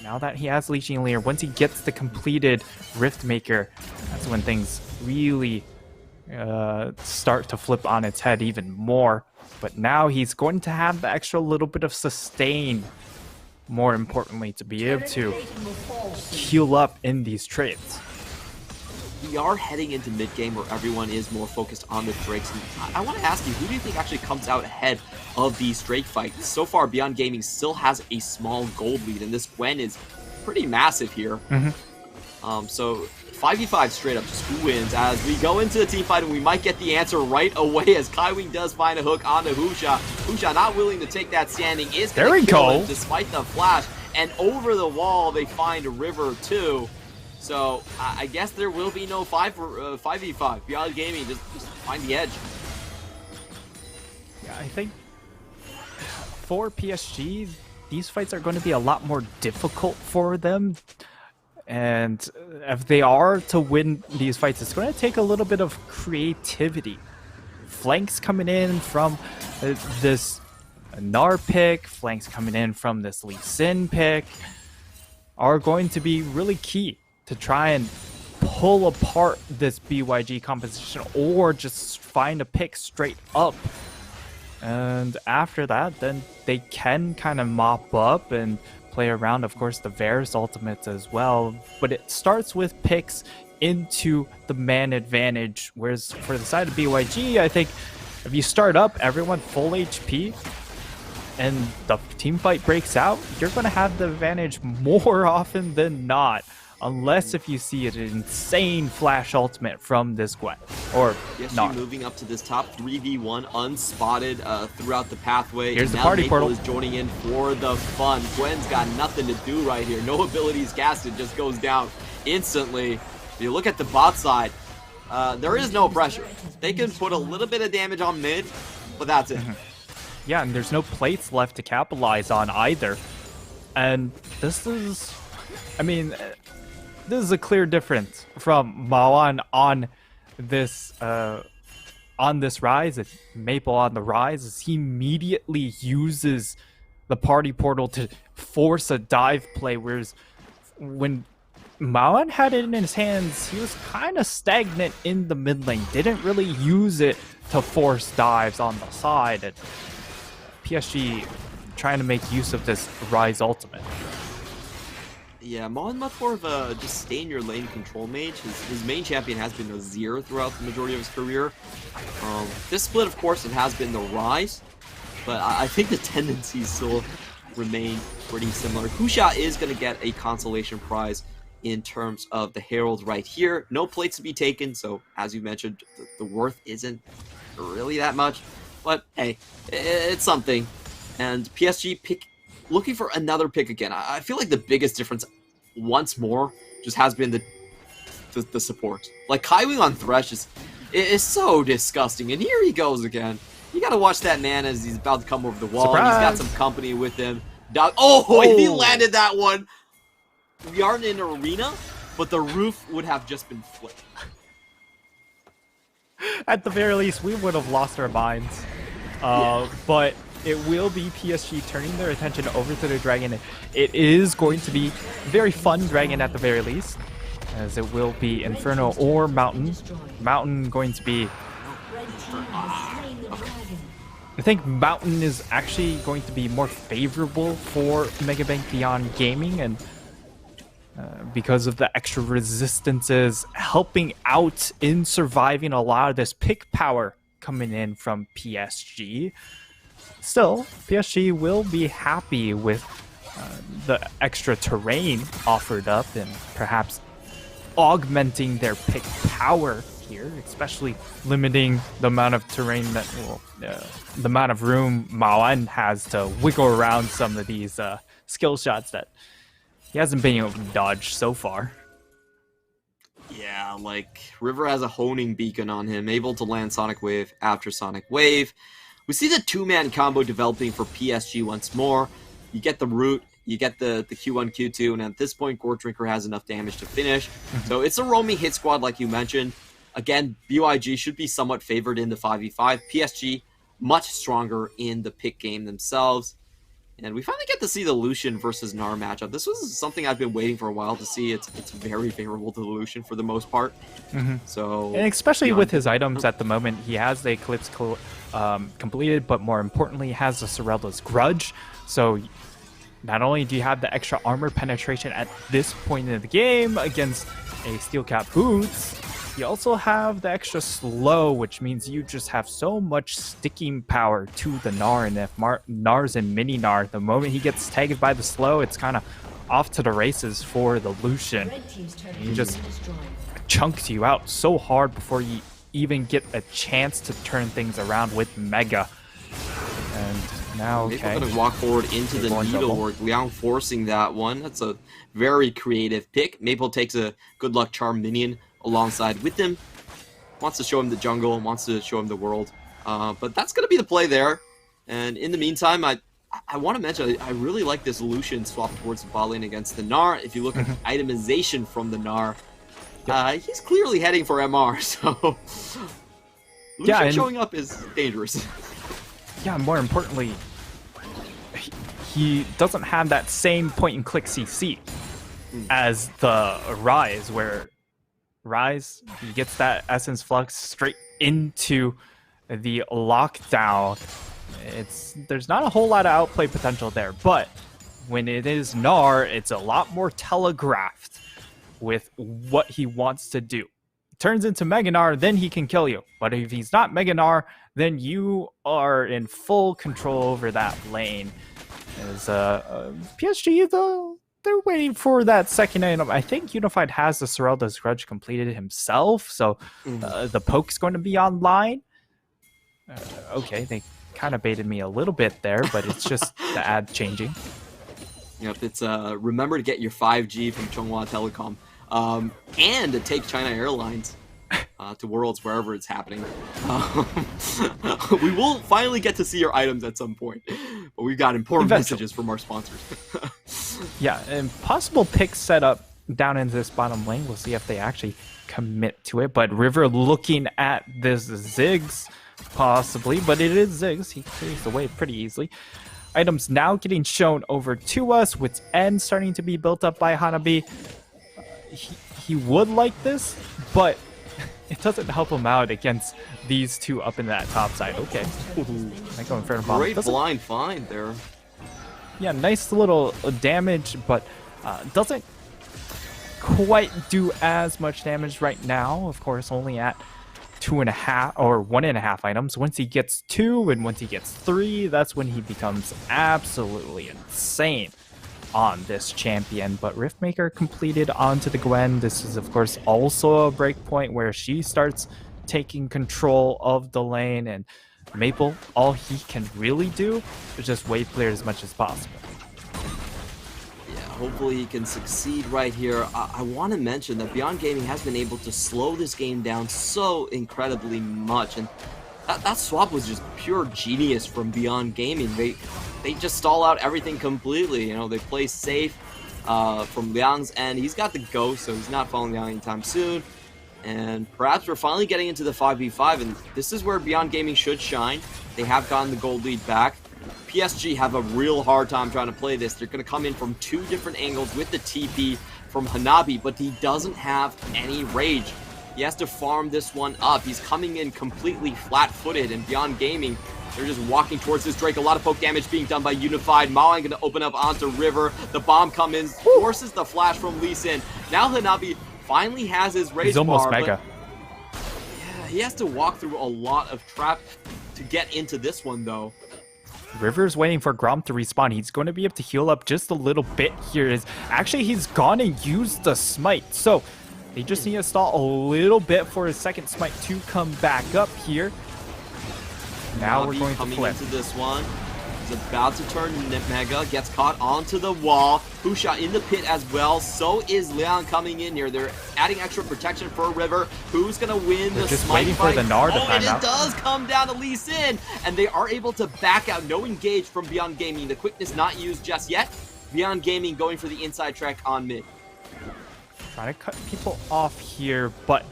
Now that he has Leeching Leer, once he gets the completed Riftmaker, that's when things really start to flip on its head even more. But now he's going to have the extra little bit of sustain, more importantly, to be able to heal up in these trades. We are heading into mid-game where everyone is more focused on the Drakes. And I want to ask you, who do you think actually comes out ahead of these Drake fights? So far, Beyond Gaming still has a small gold lead, and this Gwen is pretty massive here. So 5v5 straight up, just who wins? As we go into the team fight, and we might get the answer right away as Kaiwing does find a hook onto Husha. Husha not willing to take that standing, is going to kill him despite the flash. And over the wall, they find a River too. So I guess there will be no 5v5. Beyond Gaming, just find the edge. Yeah, I think for PSG, these fights are going to be a lot more difficult for them. And if they are to win these fights, it's going to take a little bit of creativity. Flanks coming in from this Gnar pick, flanks coming in from this Lee Sin pick are going to be really key to try and pull apart this BYG composition, or just find a pick straight up. And after that, then they can kind of mop up and play around, of course, the Varus ultimates as well. But it starts with picks into the man advantage, whereas for the side of BYG, I think if you start up everyone full HP and the team fight breaks out, you're going to have the advantage more often than not unless if you see an insane flash ultimate from this Gwen, or not. Moving up to this top 3v1 unspotted throughout the pathway. Here's the now party Maple portal. is joining in for the fun. Gwen's got nothing to do right here. No abilities casted, just goes down instantly. If you look at the bot side, there is no pressure. They can put a little bit of damage on mid, but that's it. Yeah, and there's no plates left to capitalize on either. And this is, I mean, this is a clear difference from Mawan on this rise, and Maple on the rise, as he immediately uses the party portal to force a dive play, whereas when Mawan had it in his hands, he was kind of stagnant in the mid lane, didn't really use it to force dives on the side, and PSG trying to make use of this Rise ultimate. Yeah, Mawan much more of a just stay in your lane control mage. His main champion has been Azir throughout the majority of his career. This split, of course, it has been the Rise, but I think the tendencies still remain pretty similar. Kusha is going to get a consolation prize in terms of the Herald right here. No plates to be taken, so as you mentioned, the worth isn't really that much. But hey, it's something. And PSG looking for another pick again. I feel like the biggest difference once more just has been the support. Like Kaiwing on Thresh is so disgusting. And here he goes again. You gotta watch that man as he's about to come over the wall. Surprise. He's got some company with him. Oh, he landed that one. We aren't in an arena, but the roof would have just been flipped. At the very least, we would have lost our minds. But it will be PSG turning their attention over to the dragon. It is going to be very fun dragon at the very least, as it will be Inferno or Mountain. Mountain going to be... I think Mountain is actually going to be more favorable for Megabank Beyond Gaming, and because of the extra resistances helping out in surviving a lot of this pick power coming in from PSG. Still, PSG will be happy with the extra terrain offered up and perhaps augmenting their pick power here, especially limiting the amount of terrain that, the amount of room Mawan has to wiggle around some of these skill shots that he hasn't been able to dodge so far. Yeah, like, River has a honing beacon on him, able to land Sonic Wave after Sonic Wave. We see the two-man combo developing for PSG once more. You get the root, you get the Q1, Q2, and at this point, Gore Drinker has enough damage to finish. So it's a roaming hit squad, like you mentioned. Again, BYG should be somewhat favored in the 5v5. PSG, much stronger in the pick game themselves. And we finally get to see the Lucian versus Gnar matchup. This was something I've been waiting for a while to see. It's very favorable to the Lucian for the most part. So, and especially with his items at the moment, he has the Eclipse completed, but more importantly, has the Sorelda's Grudge. So not only do you have the extra armor penetration at this point in the game against a Steel Cap Boots, you also have the extra slow, which means you just have so much sticking power to the Gnar. And if Gnar's in mini Gnar, the moment he gets tagged by the slow, it's kind of off to the races for the Lucian. He just chunks you out so hard before you even get a chance to turn things around with Mega. And now, okay, Maple going to walk forward into the Needlework. Liang forcing that one. That's a very creative pick. Maple takes a Good Luck Charm minion alongside with him. Wants to show him the jungle, wants to show him the world. But that's going to be the play there. And in the meantime, I want to mention, I really like this Lucian swap towards the bot lane against the Gnar. If you look at itemization from the Gnar, he's clearly heading for MR, so Lucian showing up is dangerous. Yeah, more importantly, he doesn't have that same point-and-click CC as the Rise, where Rise, he gets that Essence Flux straight into the lockdown. There's not a whole lot of outplay potential there, but when it is Gnar, it's a lot more telegraphed with what he wants to do. Turns into Mega Gnar, then he can kill you. But if he's not Mega Gnar, then you are in full control over that lane. As PSG, though, they're waiting for that second item. I think Unified has the Serelda's Grudge completed himself, so the poke's going to be online. Okay, they kind of baited me a little bit there, but it's just the ad changing. Yep, it's remember to get your 5G from Chonghua Telecom, and to take China Airlines to Worlds wherever it's happening. We will finally get to see your items at some point, but we've got important messages from our sponsors. Yeah, and possible pick setup down in this bottom lane. We'll see if they actually commit to it. But River looking at this Ziggs, possibly, but it is Ziggs. He clears the way pretty easily. Items now getting shown over to us, with N starting to be built up by Hanabi. He would like this, but it doesn't help him out against these two up in that top side. Okay. I go in front of bomb. Great blind find there. Yeah, nice little damage, but doesn't quite do as much damage right now. Of course, only at 2.5 or 1.5 items. Once he gets 2 and once he gets 3, that's when he becomes absolutely insane on this champion. But Riftmaker completed onto the Gwen. This is, of course, also a breakpoint where she starts taking control of the lane, and Maple, all he can really do is just wave clear as much as possible. Yeah, hopefully he can succeed right here. I want to mention that Beyond Gaming has been able to slow this game down so incredibly much, and that swap was just pure genius from Beyond Gaming. They just stall out everything completely. You know, they play safe from Liang's end. He's got the ghost, so he's not following Liang anytime soon. And perhaps we're finally getting into the 5v5, and this is where Beyond Gaming should shine. They have gotten the gold lead back. PSG have a real hard time trying to play this. They're going to come in from 2 different angles with the TP from Hanabi, but he doesn't have any rage. He has to farm this one up. He's coming in completely flat-footed, and Beyond Gaming, they're just walking towards this Drake. A lot of poke damage being done by Unified. Maoyan going to open up onto River. The bomb comes in, forces the flash from Lee Sin. Now Hanabi finally has his rage. He's almost bar, mega. Yeah, he has to walk through a lot of trap to get into this one, though. River's waiting for Grom to respawn. He's going to be able to heal up just a little bit here. Actually, he's gone and used the smite. So they just need to stall a little bit for his second smite to come back up here. Now we're going to flip. Into this one. He's about to turn Mega, gets caught onto the wall. Husha in the pit as well. So is Leon coming in here. They're adding extra protection for River. Who's going to win the just smite waiting fight? for the Gnar to and out. It does come down to Lee Sin, and they are able to back out. No engage from Beyond Gaming. The quickness not used just yet. Beyond Gaming going for the inside track on mid. Trying to cut people off here, but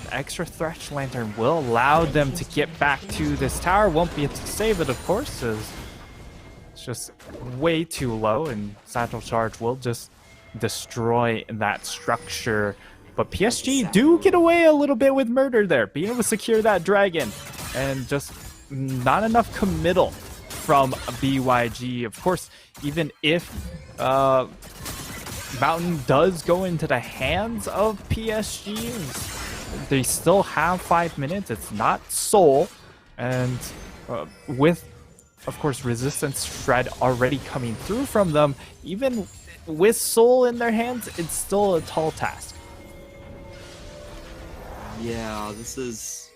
the extra Thresh Lantern will allow them to get back to this tower. Won't be able to save it, of course, as it's just way too low, and Satchel Charge will just destroy that structure. But PSG do get away a little bit with murder there, being able to secure that dragon, and just not enough committal from BYG. Of course, even if Mountain does go into the hands of PSG, they still have 5 minutes. It's not Soul, and with, of course, Resistance Shred already coming through from them, even with Soul in their hands, it's still a tall task. Yeah, this is...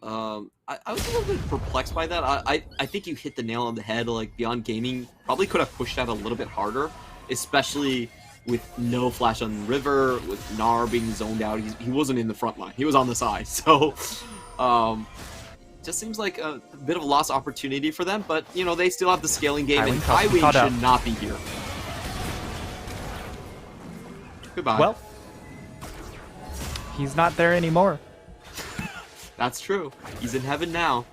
I was a little bit perplexed by that. I think you hit the nail on the head. Like, Beyond Gaming probably could have pushed that a little bit harder, especially with no flash on River, with Gnar being zoned out. He wasn't in the front line. He was on the side. So, just seems like a bit of a lost opportunity for them. But, you know, they still have the scaling game, and Highwing should not be here. Goodbye. Well, he's not there anymore. That's true. He's in heaven now.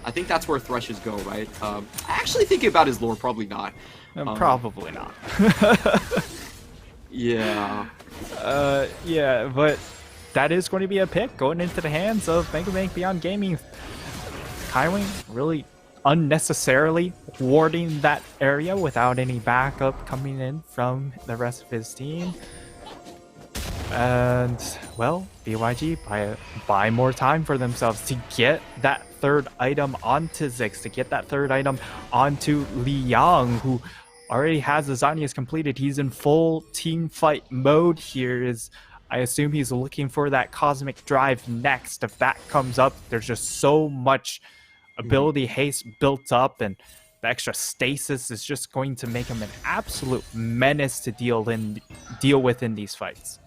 I think that's where Threshes go, right? Actually, thinking about his lore, probably not. Probably not. Yeah. Yeah, but that is going to be a pick going into the hands of Mega Man Beyond Gaming. Kaiwing really unnecessarily warding that area without any backup coming in from the rest of his team. And, well, BYG buy more time for themselves to get that third item onto Ziggs, to get that third item onto Liang, who already has the Zanyas completed. He's in full team fight mode here. I assume he's looking for that Cosmic Drive next. If that comes up, there's just so much ability haste built up, and the extra stasis is just going to make him an absolute menace to deal with in these fights.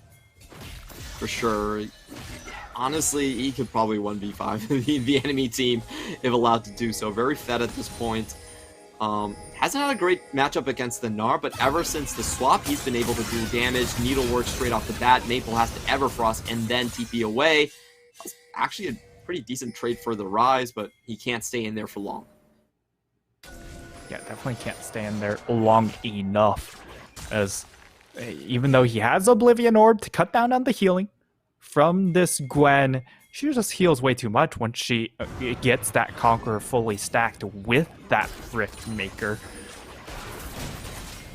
For sure. Honestly, he could probably 1v5 the enemy team if allowed to do so. Very fed at this point. Hasn't had a great matchup against the Gnar, but ever since the swap, he's been able to do damage. Needlework straight off the bat. Maple has to Everfrost and then TP away. That's actually a pretty decent trade for the Rise, but he can't stay in there for long. Yeah, definitely can't stay in there long enough, as even though he has Oblivion Orb to cut down on the healing from this Gwen, she just heals way too much when she gets that Conqueror fully stacked with that Rift Maker.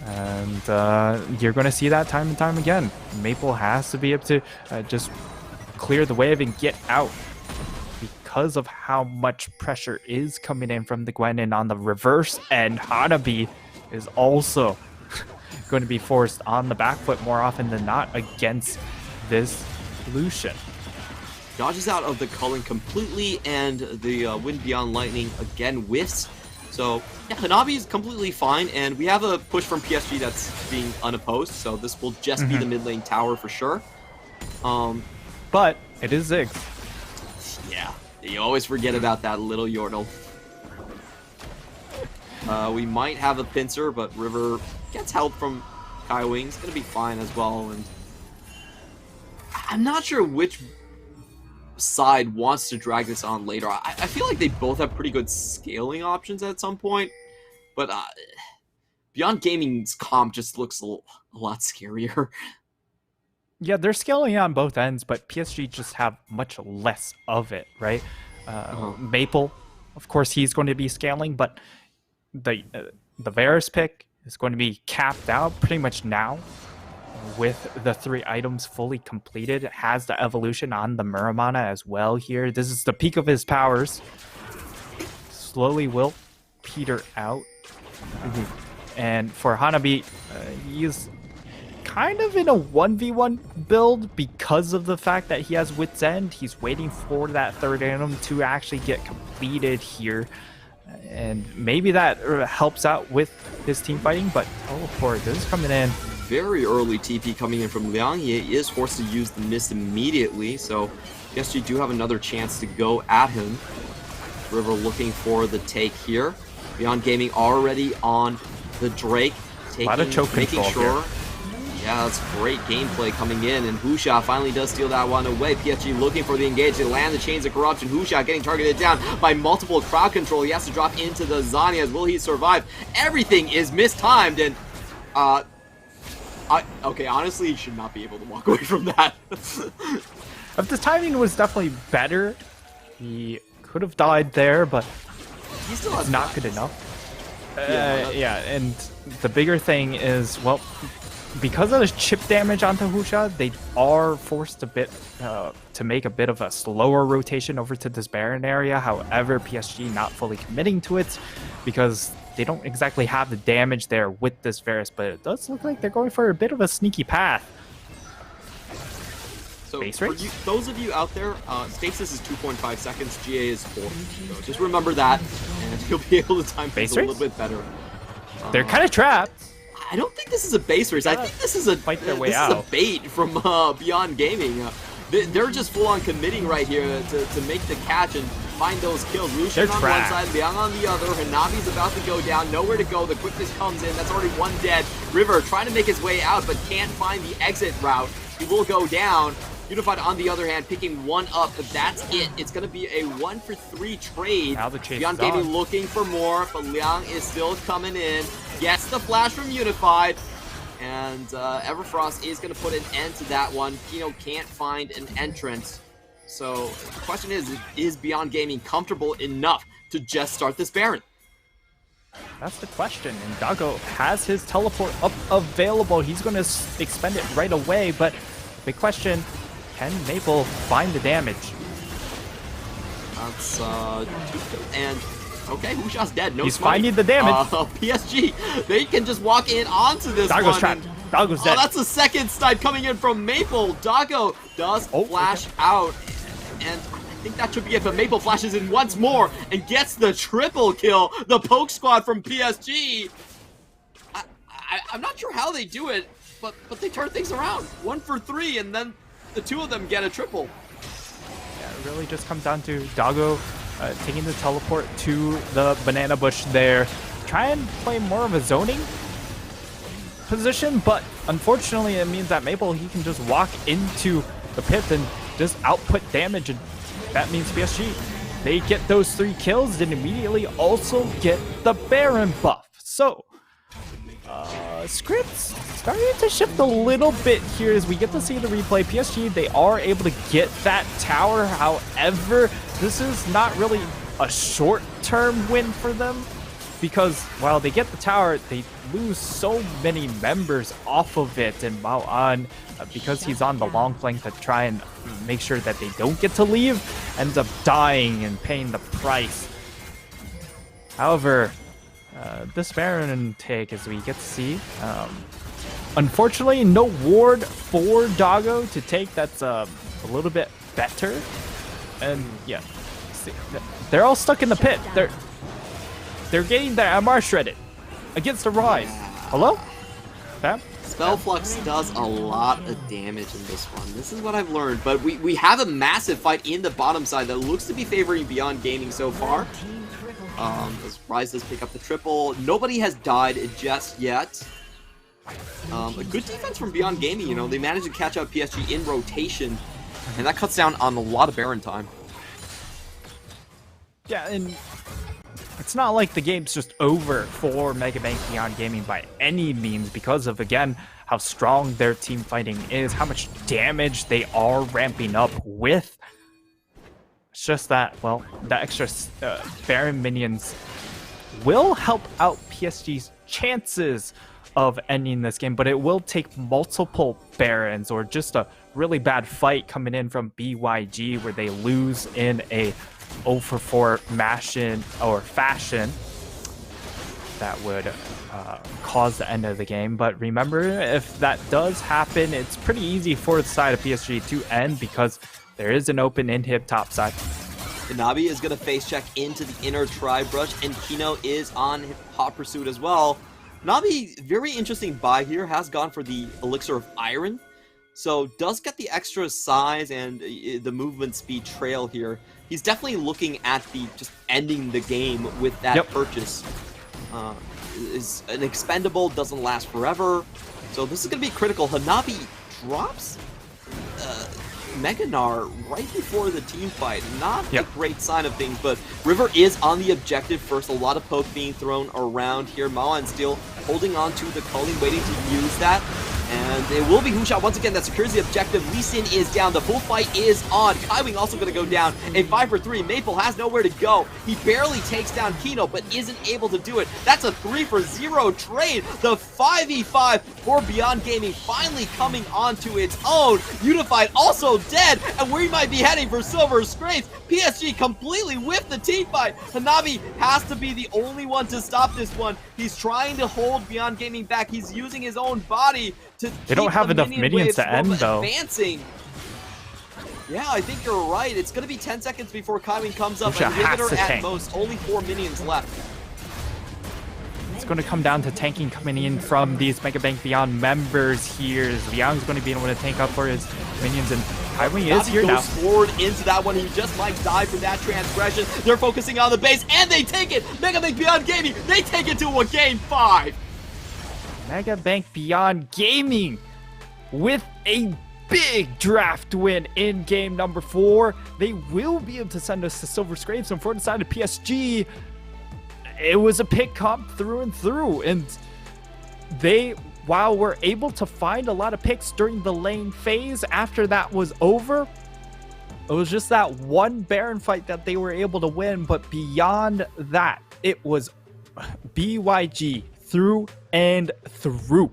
And you're going to see that time and time again. Maple has to be able to just clear the wave and get out because of how much pressure is coming in from the Gwen. And on the reverse end, Hanabi is also going to be forced on the back foot more often than not against this Lucian. Dodges out of the culling completely, and the Wind Beyond Lightning again whiffs. So, yeah, Hanabi is completely fine, and we have a push from PSG that's being unopposed, so this will just be the mid lane tower for sure. But it is Ziggs. Yeah, you always forget about that little Yordle. We might have a pincer, but River gets help from Kai Wing. It's going to be fine as well, and I'm not sure which side wants to drag this on later. I feel like they both have pretty good scaling options at some point, but Beyond Gaming's comp just looks a lot scarier. Yeah, they're scaling on both ends, but PSG just have much less of it, right? Maple, of course, he's going to be scaling, but the Varus pick is going to be capped out pretty much now. With the 3 items fully completed, it has the evolution on the Muramana as well here. This is the peak of his powers. Slowly will peter out. And for Hanabi, he's kind of in a 1v1 build because of the fact that he has Wit's End. He's waiting for that 3rd item to actually get completed here. And maybe that helps out with his team fighting, but teleport is coming in. Very early TP coming in from Liang. He is forced to use the mist immediately, so PSG do have another chance to go at him. River looking for the take here. Beyond Gaming already on the Drake. A lot of choke making control sure. Yeah, that's great gameplay coming in, and Husha finally does steal that one away. PSG looking for the engage. They land the Chains of Corruption. Husha getting targeted down by multiple crowd control. He has to drop into the Zanyas. Will he survive? Everything is mistimed, and okay, honestly, he should not be able to walk away from that. If the timing was definitely better, he could have died there, but he still has not good enough. Yeah, and the bigger thing is, well, because of the chip damage onto Husha, they are forced a bit to make a bit of a slower rotation over to this Baron area. However, PSG not fully committing to it because they don't exactly have the damage there with this Varus, but it does look like they're going for a bit of a sneaky path. So for you, those of you out there, stasis is 2.5 seconds, GA is 4. So just remember that, and you'll be able to time things a little bit better. They're kind of trapped. I don't think this is a base race. I think this is a fight their way out. This is a bait from Beyond Gaming. They're just full on committing right here to make the catch and find those kills. Lucian on one side, Liang on the other. Hanabi's about to go down, nowhere to go. The quickness comes in. That's already one dead. River trying to make his way out, but can't find the exit route. He will go down. Unified, on the other hand, picking one up, but that's it. It's going to be a 1-for-3 trade. Now the chase Beyond Gaming looking for more, but Liang is still coming in. Gets the flash from Unified, and Everfrost is going to put an end to that one. Pino can't find an entrance. So the question is Beyond Gaming comfortable enough to just start this Baron? That's the question, and Dago has his teleport up available. He's going to expend it right away, but big question, can Maple find the damage? That's and Okay, Husha's dead. No He's smoke. finding the damage. PSG, they can just walk in onto this Doggo's one. trapped. Doggo's dead. Oh, that's the second snipe coming in from Maple. Doggo does flash out, and I think that should be it, but Maple flashes in once more and gets the triple kill. The poke squad from PSG. I'm not sure how they do it, but they turn things around. 1 for 3, and then the two of them get a triple. Yeah, it really just comes down to Doggo taking the teleport to the banana bush there. Try and play more of a zoning position, but unfortunately it means that Maple, he can just walk into the pit and just output damage, and that means PSG, they get those 3 kills and immediately also get the Baron buff. So scripts starting to shift a little bit here as we get to see the replay. PSG, they are able to get that tower. However, this is not really a short-term win for them, because while they get the tower, they lose so many members off of it, and Maoan, because he's on the long flank to try and make sure that they don't get to leave, ends up dying and paying the price. However, this Baron take, as we get to see, unfortunately no ward for Doggo to take. That's a little bit better, and yeah, see, they're all stuck in the pit. They're getting their MR shredded against the Rise. Hello? Bam? Spellflux does a lot of damage in this one. This is what I've learned, but we have a massive fight in the bottom side that looks to be favoring Beyond Gaming so far. As Rise does pick up the triple. Nobody has died just yet. A good defense from Beyond Gaming, you know. They managed to catch out PSG in rotation, and that cuts down on a lot of Baron time. Yeah, and it's not like the game's just over for Megabank Beyond Gaming by any means, because of, again, how strong their team fighting is, how much damage they are ramping up with. It's just that, well, the extra Baron minions will help out PSG's chances of ending this game, but it will take multiple Barons or just a really bad fight coming in from BYG where they lose in a 0 for 4 fashion that would cause the end of the game. But remember, if that does happen, it's pretty easy for the side of PSG to end, because there is an open inhib top side. Nabi is going to face check into the inner Tribe Rush, and Kino is on Hot Pursuit as well. Nabi, very interesting buy here, has gone for the Elixir of Iron, so does get the extra size and the movement speed trail here. He's definitely looking at the just ending the game with that purchase. Is an expendable, doesn't last forever, so this is going to be critical. Hanabi drops Meganar right before the team fight. Not a great sign of things, but River is on the objective first. A lot of poke being thrown around here. Maoan still holding on to the culling, waiting to use that. And it will be Husha once again that secures the objective. Lee Sin is down. The full fight is on. Kaiwing also going to go down. A 5 for 3. Maple has nowhere to go. He barely takes down Kino, but isn't able to do it. That's a 3 for 0 trade. The 5v5 for Beyond Gaming finally coming onto its own. Unified also dead, and we might be heading for Silver Scrapes. PSG completely whiffed the team fight. Hanabi has to be the only one to stop this one. He's trying to hold Beyond Gaming back. He's using his own body to They don't have enough minions to end, though. Advancing. Yeah, I think you're right. It's going to be 10 seconds before Kaiwing comes up. Husha has to at tank. most, only 4 minions left. It's going to come down to tanking coming in from these Megabank Beyond members here. Liang's going to be able to tank up for his minions, and Kaiwing is here now. Goes forward into that one. He just might die for that transgression. They're focusing on the base, and they take it. Megabank Beyond Gaming, they take it to a game 5. Megabank Beyond Gaming with a big draft win in game number 4. They will be able to send us to Silver Scrapes, and for the side of PSG, it was a pick comp through and through, and they, while we're able to find a lot of picks during the lane phase, after that was over, it was just that one Baron fight that they were able to win. But beyond that, it was BYG through and through.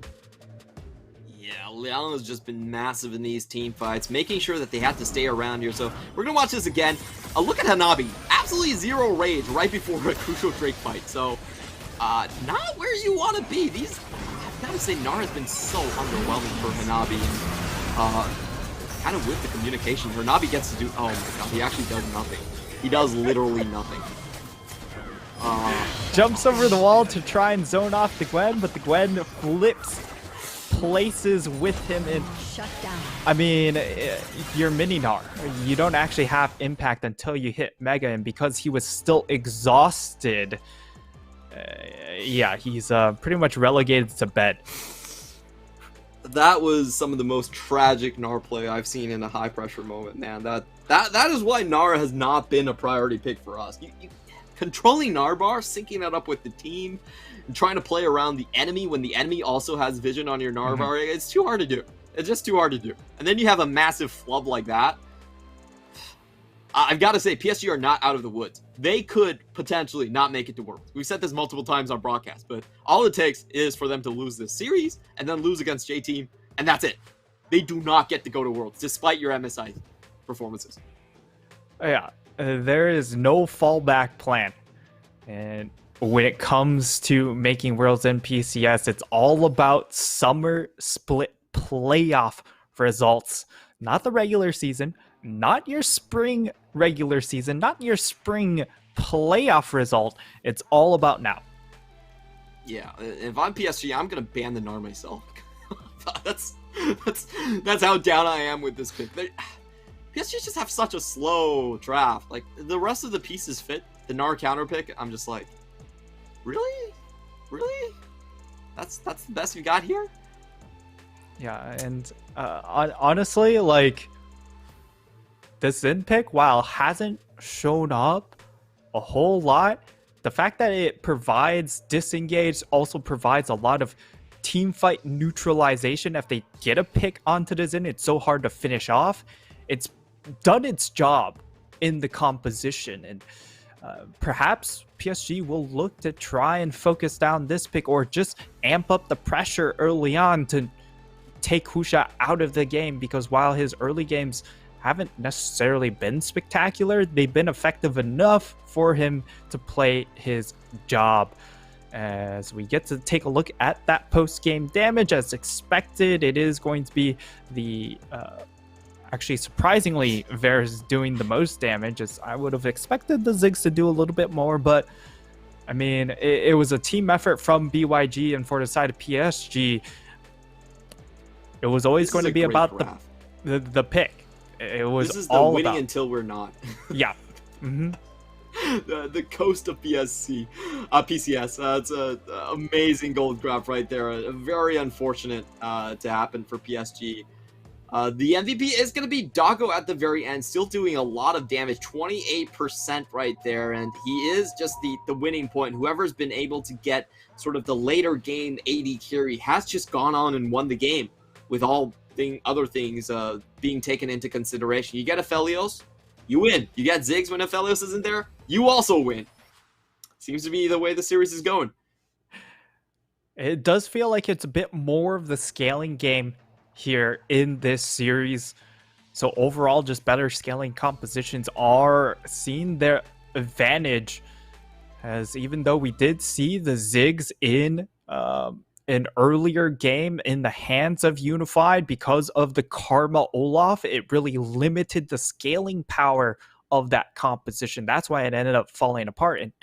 Yeah, Liang has just been massive in these team fights, making sure that they have to stay around here. So we're going to watch this again. A look at Hanabi. absolutely zero rage right before a crucial Drake fight. So, not where you want to be. I've got to say, Nara has been so underwhelming for Hanabi. And, kind of with the communication, Hanabi gets to do, oh my god, he actually does nothing. He does literally nothing. Jumps over the wall to try and zone off the Gwen, but the Gwen flips places with him and Shut down. I mean, you're Mini-Gnar. You don't actually have impact until you hit Mega, and because he was still exhausted, yeah, he's pretty much relegated to bed. That was some of the most tragic Gnar play I've seen in a high pressure moment, man. That is why Nara has not been a priority pick for us. Controlling Narbar, syncing that up with the team, and trying to play around the enemy when the enemy also has vision on your Narbar, it's too hard to do. It's just too hard to do. And then you have a massive flub like that. I've got to say, PSG are not out of the woods. They could potentially not make it to Worlds. We've said this multiple times on broadcast, but all it takes is for them to lose this series and then lose against J-Team, and that's it. They do not get to go to Worlds, despite your MSI performances. Yeah, there is no fallback plan. And when it comes to making Worlds in PCS, it's all about summer split playoff results, not the regular season, not your spring regular season, not your spring playoff result. It's all about now. Yeah, if I'm PSG, I'm gonna ban the Gnar myself. that's how down I am with this pick. PSG just have such a slow draft. Like, the rest of the pieces fit. The Gnar counter pick, I'm just like, really? That's the best we got here? Yeah, and honestly, like, the Zen pick, while hasn't shown up a whole lot, the fact that it provides disengage also provides a lot of team fight neutralization. If they get a pick onto the Zen, it's so hard to finish off. It's done its job in the composition, and perhaps PSG will look to try and focus down this pick or just amp up the pressure early on to take Husha out of the game, because while his early games haven't necessarily been spectacular, they've been effective enough for him to play his job. As we get to take a look at that post-game damage, as expected, it is going to be the actually surprisingly Vera's doing the most damage, as I would have expected the Ziggs to do a little bit more, but I mean, it was a team effort from BYG, and for the side of PSG, it was always going to be about the pick. It was this is the all winning about until we're not. Yeah. The coast of PCS. It's a amazing gold grab right there. Very unfortunate to happen for PSG. The MVP is going to be Doggo at the very end, still doing a lot of damage, 28% right there, and he is just the winning point. Whoever's been able to get sort of the later game AD carry has just gone on and won the game, with all other things being taken into consideration. You get Aphelios, you win. You get Ziggs when Aphelios isn't there, you also win. Seems to be the way the series is going. It does feel like it's a bit more of the scaling game here in this series. So overall, just better scaling compositions are seeing their advantage, as even though we did see the Ziggs in an earlier game in the hands of Unified because of the Karma Olaf, it really limited the scaling power of that composition. That's why it ended up falling apart. And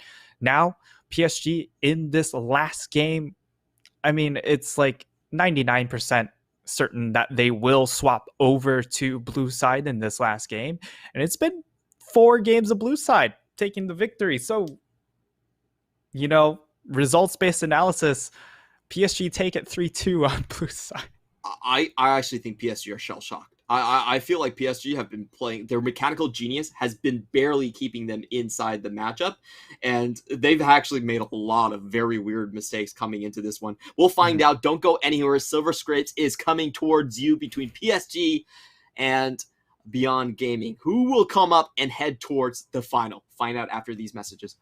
now PSG in this last game, I mean, it's like 99% certain that they will swap over to blue side in this last game. And it's been 4 games of blue side taking the victory. So, you know, results-based analysis, PSG take it 3-2 on blue side. I actually think PSG are shell-shocked. I feel like PSG have been playing, their mechanical genius has been barely keeping them inside the matchup, and they've actually made a lot of very weird mistakes coming into this one. We'll find out. Don't go anywhere. Silver Scrapes is coming towards you between PSG and Beyond Gaming. Who will come up and head towards the final? Find out after these messages.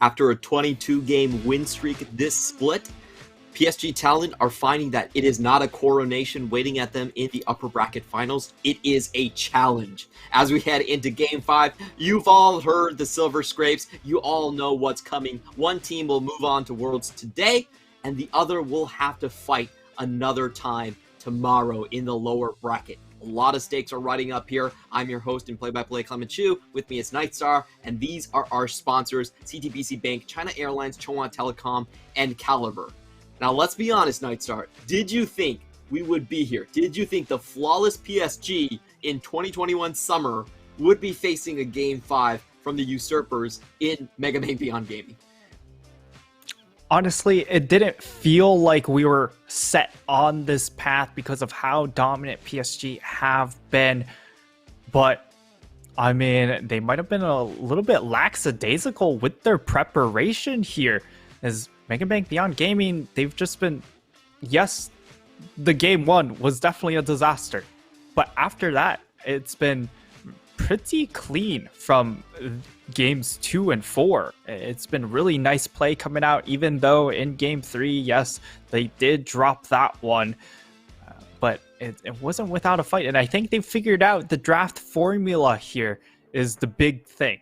After a 22-game win streak this split, PSG Talent are finding that it is not a coronation waiting at them in the upper bracket finals. It is a challenge. As we head into Game 5, you've all heard the silver scrapes. You all know what's coming. One team will move on to Worlds today, and the other will have to fight another time tomorrow in the lower bracket. A lot of stakes are riding up here. I'm your host and play-by-play Clement Chu. With me is Nightstar, and these are our sponsors, CTBC Bank, China Airlines, Chunghwa Telecom, and Caliber. Now, let's be honest, Nightstar. Did you think we would be here? Did you think the flawless PSG in 2021 summer would be facing a Game 5 from the usurpers in Mega Man Beyond Gaming? Honestly, it didn't feel like we were set on this path because of how dominant PSG have been. But, I mean, they might have been a little bit lackadaisical with their preparation here. As Mega Man Beyond Gaming, they've just been, yes, the game 1 was definitely a disaster. But after that, it's been pretty clean from games 2 and 4. It's been really nice play coming out, even though in game 3, yes, they did drop that one. But it wasn't without a fight. And I think they figured out the draft formula here is the big thing.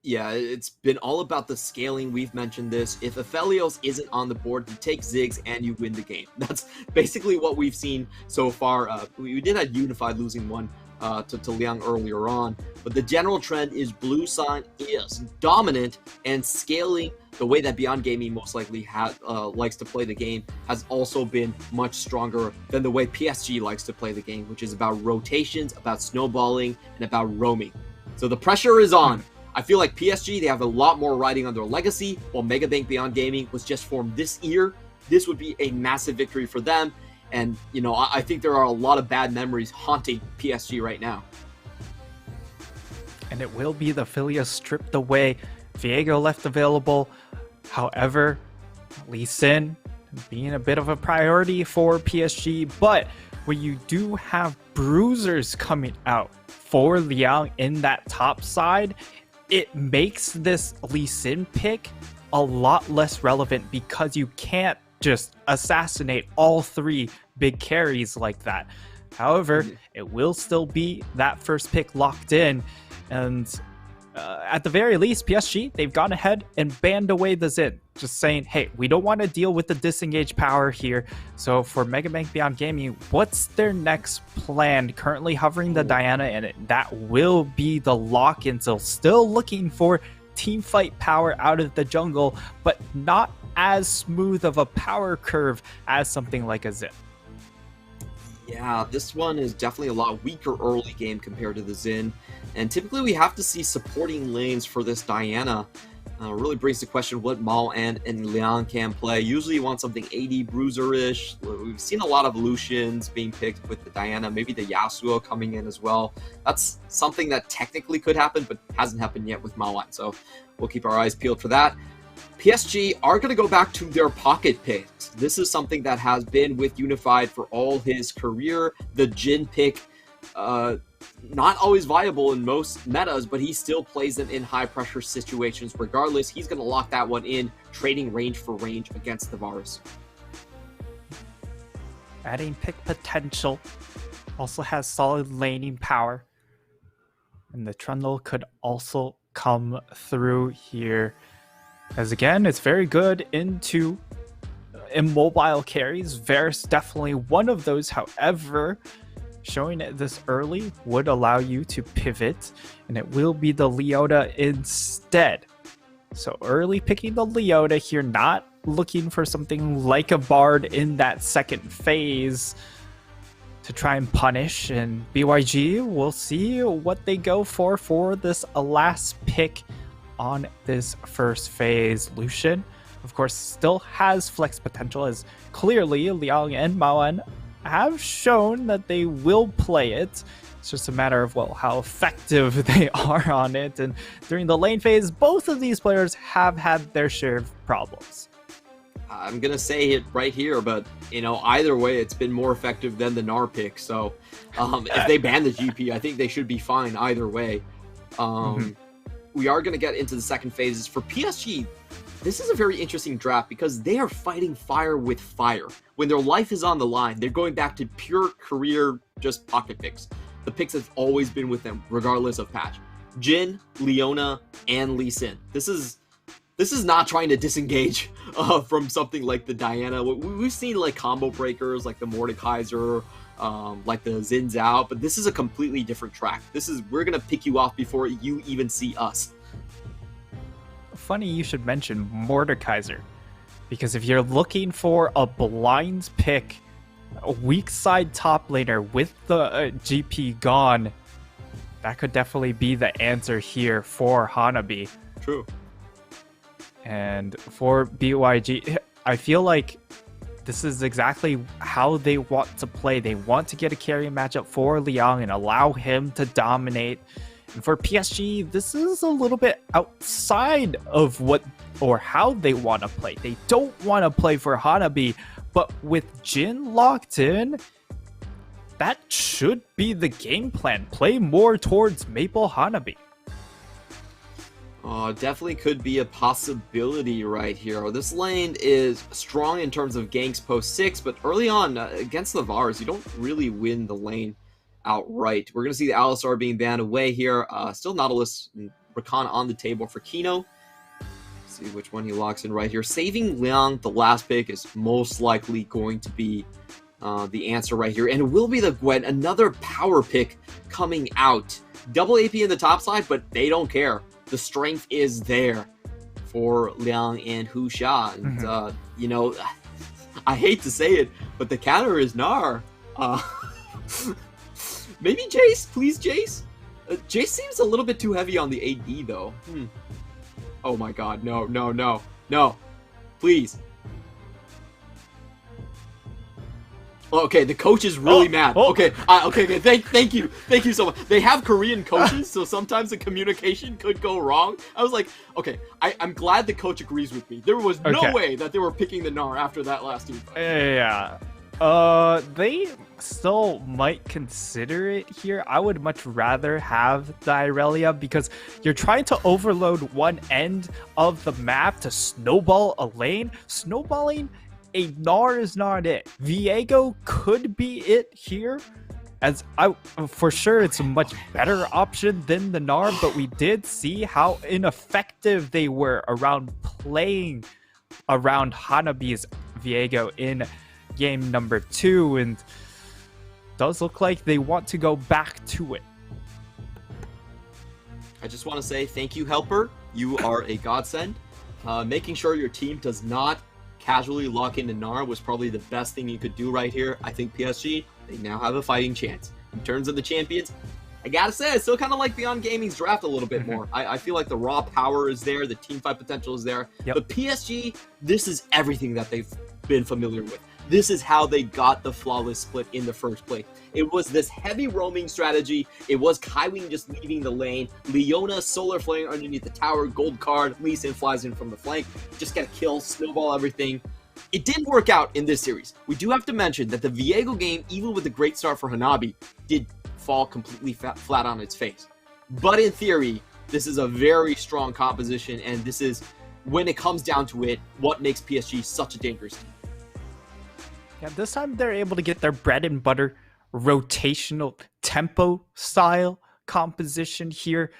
Yeah, it's been all about the scaling. We've mentioned this. If Aphelios isn't on the board, you take Ziggs and you win the game. That's basically what we've seen so far. We did have Unified losing one to Liang earlier on, but the general trend is Blue Sign is dominant, and scaling the way that Beyond Gaming most likely likes to play the game has also been much stronger than the way PSG likes to play the game, which is about rotations, about snowballing, and about roaming. So the pressure is on. I feel like PSG, they have a lot more riding on their legacy, while Megabank Beyond Gaming was just formed this year. This would be a massive victory for them. And, you know, I think there are a lot of bad memories haunting PSG right now. And it will be the Philia stripped away. Viego left available. However, Lee Sin being a bit of a priority for PSG. But when you do have bruisers coming out for Liang in that top side, it makes this Lee Sin pick a lot less relevant because you can't just assassinate all 3 big carries like that. However, it will still be that first pick locked in, and at the very least, PSG, they've gone ahead and banned away the Xin, just saying, hey, we don't want to deal with the disengaged power here. So for Megabank Beyond Gaming, what's their next plan? Currently hovering the Diana, and that will be the lock-in. So still looking for team fight power out of the jungle, but not as smooth of a power curve as something like a Xin. Yeah, this one is definitely a lot weaker early game compared to the Xin, and typically we have to see supporting lanes for this Diana. Really brings to question what Mao and Liang can play. Usually you want something AD bruiser-ish. We've seen a lot of Lucians being picked with the Diana, maybe the Yasuo coming in as well. That's something that technically could happen, but hasn't happened yet with Mao, so we'll keep our eyes peeled for that. PSG are going to go back to their pocket picks. This is something that has been with Unified for all his career. The Jin pick, not always viable in most metas, but he still plays them in high pressure situations. Regardless, he's going to lock that one in, trading range for range against the Varus. Adding pick potential, also has solid laning power. And the Trundle could also come through here. As again, it's very good into immobile carries. Varus definitely one of those. However, showing it this early would allow you to pivot, and it will be the Leota instead. So early picking the Leota here, not looking for something like a Bard in that second phase to try and punish. And BYG, we'll see what they go for this last pick on this first phase. Lucian, of course, still has flex potential, as clearly Liang and Maoan have shown that they will play it. It's just a matter of, well, how effective they are on it. And during the lane phase, both of these players have had their share of problems. I'm going to say it right here, but, you know, either way, it's been more effective than the Gnar pick. So if they ban the GP, I think they should be fine either way. We are going to get into the second phases. For PSG, this is a very interesting draft because they are fighting fire with fire. When their life is on the line, they're going back to pure career, just pocket picks. The picks have always been with them, regardless of patch. Jin, Leona, and Lee Sin. This is not trying to disengage from something like the Diana. We've seen like combo breakers, like the Mordekaiser, like the Xin Zhao, but this is a completely different track. We're gonna pick you off before you even see us. Funny you should mention Mordekaiser, because if you're looking for a blind pick, a weak side top laner with the GP gone, that could definitely be the answer here for Hanabi. True. And for BYG, I feel like this is exactly how they want to play. They want to get a carry matchup for Liang and allow him to dominate. And for PSG, this is a little bit outside of what or how they want to play. They don't want to play for Hanabi, but with Jin locked in, that should be the game plan. Play more towards Maple Hanabi. Definitely could be a possibility right here. This lane is strong in terms of ganks post 6, but early on against the Vars, you don't really win the lane outright. We're going to see the Alistar being banned away here. Still Nautilus and Rakan on the table for Kino. See which one he locks in right here. Saving Liang, the last pick, is most likely going to be the answer right here. And it will be the Gwen, another power pick coming out. Double AP in the top side, but they don't care. The strength is there for Liang and Hu Xia. And, you know, I hate to say it, but the counter is Gnar. Maybe Jace, please Jace. Jace seems a little bit too heavy on the AD though. Oh my god, no, no, no, no. Please. Okay, the coach is really mad. Okay, okay, thank you so much. They have Korean coaches, so sometimes the communication could go wrong. I was like, okay, I'm glad the coach agrees with me. There was no way that they were picking the Gnar after that last team fight. Yeah. They still might consider it here. I would much rather have the Irelia because you're trying to overload one end of the map to snowball a lane. Snowballing a Gnar is not it. Viego could be it here, as for sure it's a much better option than the Gnar, but we did see how ineffective they were around playing around Hanabi's Viego in game number 2, and does look like they want to go back to it. I just want to say thank you, Helper. You are a godsend. Making sure your team does not casually lock into Gnar was probably the best thing you could do right here. I think PSG, they now have a fighting chance. In terms of the champions, I gotta say, I still kind of like Beyond Gaming's draft a little bit more. I feel like the raw power is there, the team fight potential is there. But PSG, this is everything that they've been familiar with. This is how they got the flawless split in the first place. It was this heavy roaming strategy. It was Kaiwing just leaving the lane. Leona solar flame underneath the tower. Gold card. Lee Sin flies in from the flank. Just get a kill. Snowball everything. It didn't work out in this series. We do have to mention that the Viego game, even with a great start for Hanabi, did fall completely flat on its face. But in theory, this is a very strong composition, and this is, when it comes down to it, what makes PSG such a dangerous team. Yeah, this time they're able to get their bread and butter rotational tempo style composition here.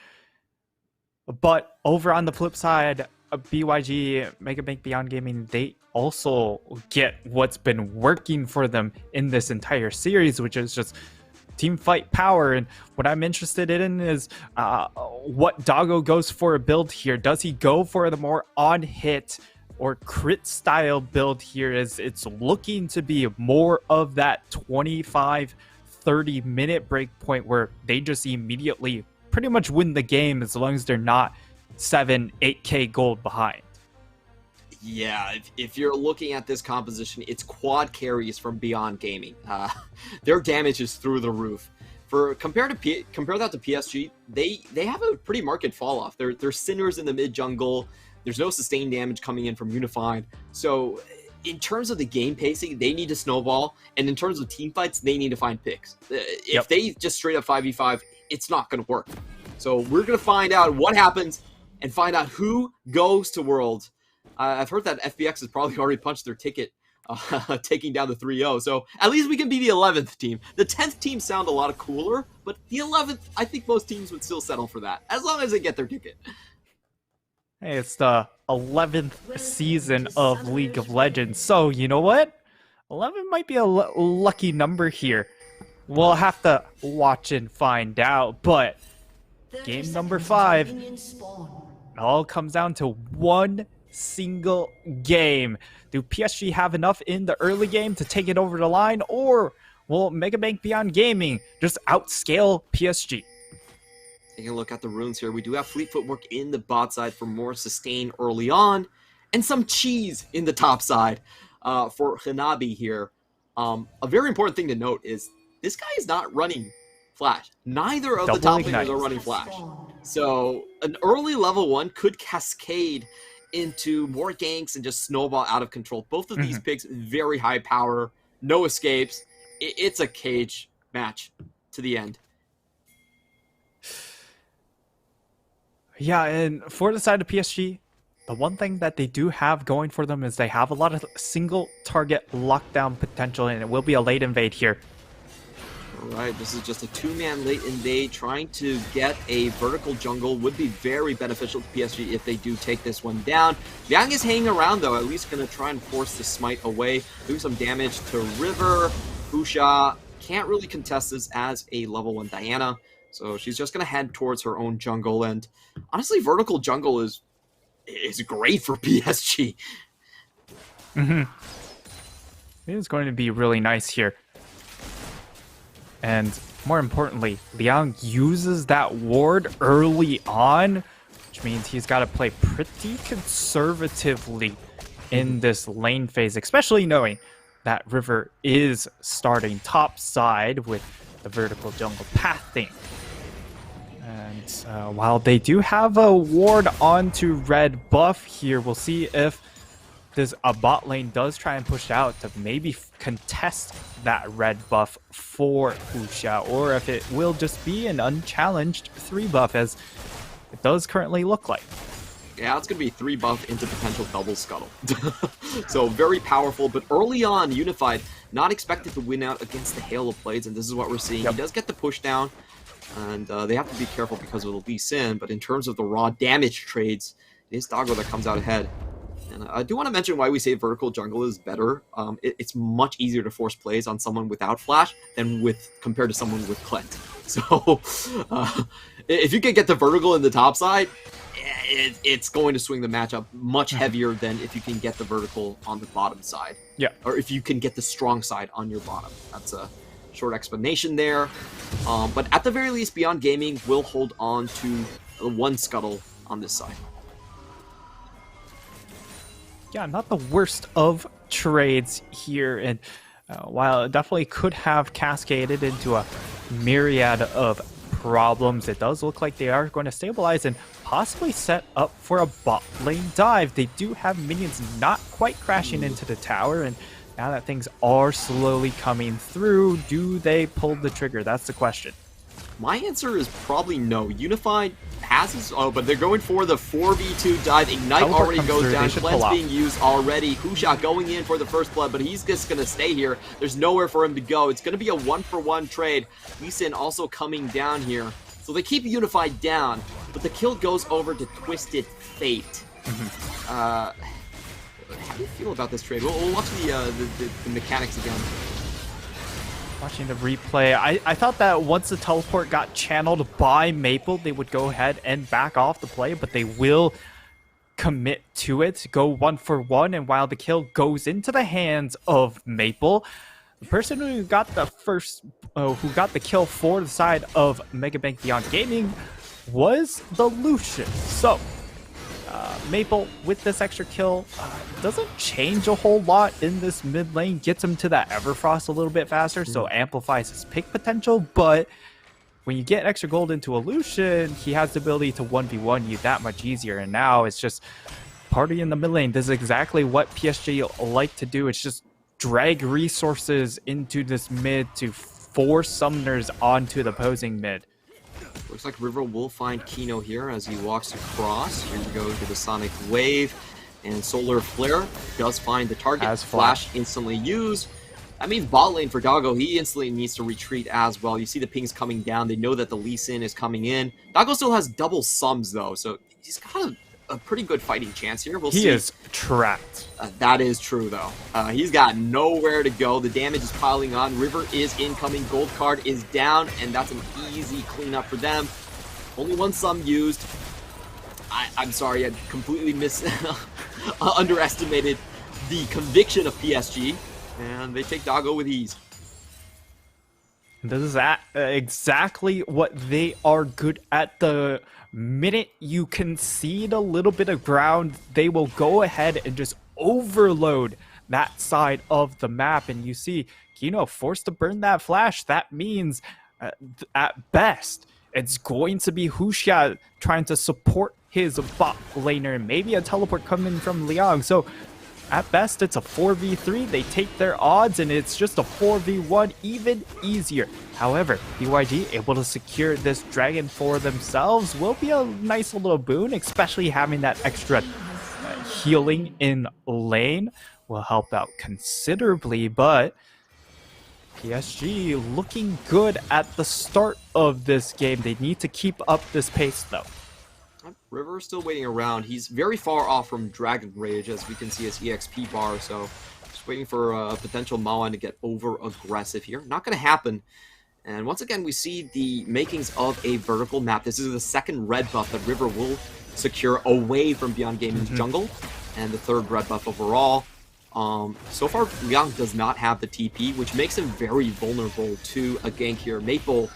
But over on the flip side, BYG, Mega Bank Beyond Gaming, they also get what's been working for them in this entire series, which is just team fight power. And what I'm interested in is what Doggo goes for a build here. Does he go for the more on-hit or crit style build here, as it's looking to be more of that 25-30 minute break point where they just immediately pretty much win the game as long as they're not 7-8k gold behind? Yeah, if you're looking at this composition, it's quad carries from Beyond Gaming. Their damage is through the roof. Compare that to PSG, they have a pretty marked fall off. They're sinners in the mid jungle. There's no sustained damage coming in from Unified. So in terms of the game pacing, they need to snowball. And in terms of team fights, they need to find picks. If they just straight up 5v5, it's not going to work. So we're going to find out what happens and find out who goes to Worlds. I've heard that FBX has probably already punched their ticket, taking down the 3-0. So at least we can be the 11th team. The 10th team sound a lot cooler, but the 11th, I think most teams would still settle for that, as long as they get their ticket. Hey, it's the 11th season of League of Legends, so you know what? 11 might be a lucky number here. We'll have to watch and find out, but game number 5, it all comes down to one single game. Do PSG have enough in the early game to take it over the line, or will Mega Bank Beyond Gaming just outscale PSG? Taking a look at the runes here, we do have Fleet Footwork in the bot side for more sustain early on, and some cheese in the top side for Hanabi here. A very important thing to note is this guy is not running Flash. Neither of the top laners are running Flash. So an early level 1 could cascade into more ganks and just snowball out of control. Both of these picks, very high power, no escapes. It's a cage match to the end. Yeah, and for the side of PSG, the one thing that they do have going for them is they have a lot of single target lockdown potential, and it will be a late invade here. All right, this is just a two-man late invade. Trying to get a vertical jungle would be very beneficial to PSG if they do take this one down. Yang is hanging around, though, at least going to try and force the smite away, do some damage to River. Husha can't really contest this as a level 1 Diana, so she's just going to head towards her own jungle. And honestly, vertical jungle is great for PSG. It is going to be really nice here. And more importantly, Liang uses that ward early on, which means he's got to play pretty conservatively in this lane phase, especially knowing that River is starting top side with the vertical jungle path thing. And while they do have a ward onto red buff here, we'll see if this bot lane does try and push out to maybe contest that red buff for Husha, or if it will just be an unchallenged 3 buff as it does currently look like. Yeah, it's going to be 3 buff into potential double scuttle. So very powerful, but early on, Unified not expected to win out against the Hail of Blades, and this is what we're seeing. He does get the push down, and they have to be careful because of the Lee Sin, but in terms of the raw damage trades, it is Doggo that comes out ahead. And I do want to mention why we say vertical jungle is better. It's much easier to force plays on someone without flash than compared to someone with Clint. So if you can get the vertical in the top side, it's going to swing the matchup much heavier than if you can get the vertical on the bottom side. Yeah. Or if you can get the strong side on your bottom. That's a short explanation there. But at the very least, Beyond Gaming will hold on to the 1 scuttle on this side. Yeah, not the worst of trades here, and while it definitely could have cascaded into a myriad of problems, it does look like they are going to stabilize and possibly set up for a bot lane dive. They do have minions not quite crashing into the tower, and now that things are slowly coming through, do they pull the trigger? That's the question. My answer is probably no. Unified has his... Oh, but they're going for the 4v2 dive. Ignite already goes down. Blood's being used already. Husha going in for the first blood, but he's just going to stay here. There's nowhere for him to go. It's going to be a 1-for-1 trade. Lee Sin also coming down here. So they keep Unified down, but the kill goes over to Twisted Fate. How do you feel about this trade? We'll watch the mechanics again. Watching the replay, I thought that once the teleport got channeled by Maple, they would go ahead and back off the play, but they will commit to it, go 1-for-1, and while the kill goes into the hands of Maple, the person who got the kill for the side of Megabank Beyond Gaming was the Lucian. So Maple, with this extra kill, doesn't change a whole lot in this mid lane. Gets him to that Everfrost a little bit faster, so amplifies his pick potential. But when you get extra gold into a Lucian, he has the ability to 1v1 you that much easier. And now it's just party in the mid lane. This is exactly what PSG like to do. It's just drag resources into this mid to force summoners onto the opposing mid. Looks like River will find Kino here as he walks across. Here we go to the Sonic Wave. And Solar Flare does find the target. As Flash instantly used. That means bot lane for Doggo. He instantly needs to retreat as well. You see the pings coming down. They know that the Lee Sin is coming in. Doggo still has double sums, though. So he's got a pretty good fighting chance here. We'll see. He is trapped. That is true, though. He's got nowhere to go. The damage is piling on. River is incoming. Gold card is down, and that's an easy cleanup for them. Only 1 sum used. I'm sorry, I completely underestimated the conviction of PSG, and they take Doggo with ease. This is exactly what they are good at. The minute you concede a little bit of ground, they will go ahead and just overload that side of the map. And you see Kino forced to burn that flash. That means at best, it's going to be Husha trying to support his bot laner, maybe a teleport coming from Liang. So at best, it's a 4v3. They take their odds, and it's just a 4v1, even easier. However, BYG able to secure this dragon for themselves will be a nice little boon, especially having that extra healing in lane will help out considerably. But PSG looking good at the start of this game. They need to keep up this pace, though. River is still waiting around. He's very far off from Dragon Rage, as we can see his EXP bar, so just waiting for a potential Mawan to get over-aggressive here. Not going to happen. And once again, we see the makings of a vertical map. This is the second red buff that River will secure away from Beyond Gaming's jungle, and the third red buff overall. So far, Liang does not have the TP, which makes him very vulnerable to a gank here. Maple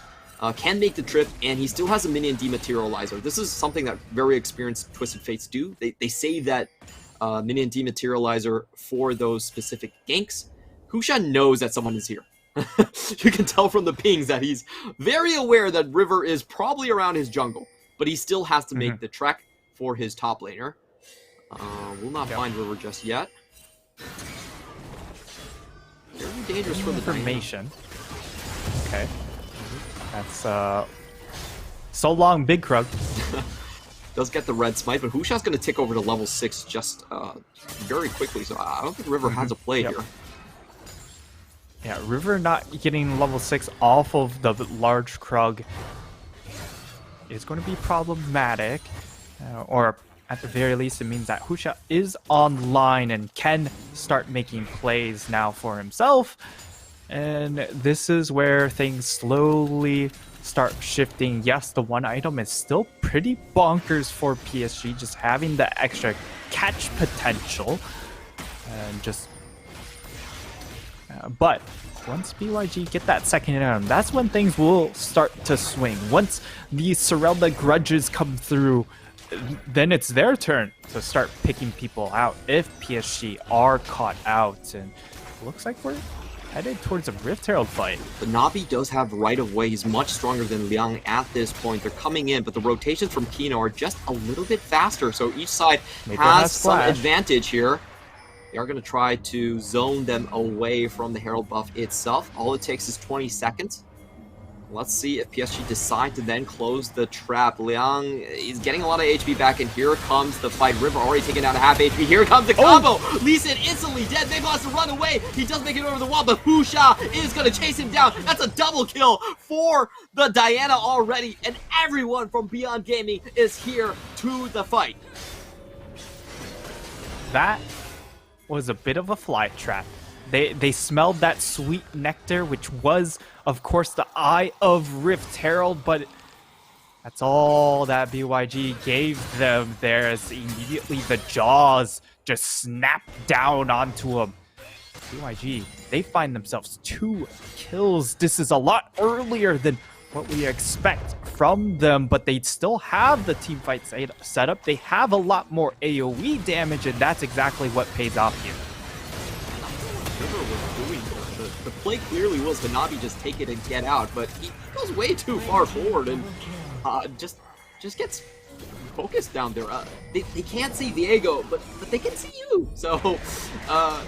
can make the trip, and he still has a minion dematerializer. This is something that very experienced Twisted Fates do. They save that minion dematerializer for those specific ganks. Husha knows that someone is here. You can tell from the pings that he's very aware that River is probably around his jungle, but he still has to make the trek for his top laner. Will not find River just yet. Very dangerous for the information. Okay. That's so long, Big Krug. Does get the red smite, but Husha's going to tick over to level 6 just very quickly, so I don't think River has a play here. Yeah, River not getting level 6 off of the large Krug is going to be problematic, or at the very least it means that Husha is online and can start making plays now for himself. And this is where things slowly start shifting. Yes, the one item is still pretty bonkers for PSG, just having the extra catch potential. And just... but once BYG get that second item, that's when things will start to swing. Once the Sorelda grudges come through, then it's their turn to start picking people out if PSG are caught out. And it looks like we're headed towards a Rift Herald fight. The Navi does have right of way. He's much stronger than Liang at this point. They're coming in, but the rotations from Kino are just a little bit faster, so each side has some advantage here. They are going to try to zone them away from the Herald buff itself. All it takes is 20 seconds. Let's see if PSG decide to then close the trap. Liang is getting a lot of HP back, and here comes the fight. River already taken down a half HP. Here comes the combo. Lee Sin instantly dead. Maple has to run away. He does make it over the wall, but Husha is going to chase him down. That's a double kill for the Diana already, and everyone from Beyond Gaming is here to the fight. That was a bit of a fly trap. They smelled that sweet nectar, which was, of course, the Eye of Rift Herald, but that's all that BYG gave them there, as immediately the jaws just snapped down onto them. BYG, they find themselves 2 kills. This is a lot earlier than what we expect from them, but they still have the teamfight set up. They have a lot more AoE damage, and that's exactly what pays off here. Was doing the play clearly was to Navi just take it and get out, but he goes way too far forward and just gets focused down there. They can't see Diego, but they can see you. So that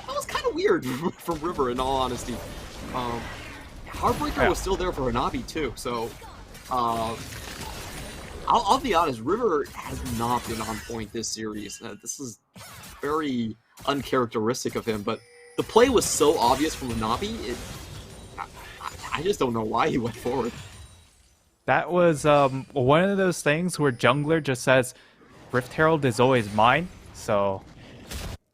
was kind of weird from River, in all honesty. Heartbreaker was still there for Navi too, so I'll be honest, River has not been on point this series. This is very uncharacteristic of him, but the play was so obvious from Navi, I just don't know why he went forward. That was one of those things where jungler just says, Rift Herald is always mine, so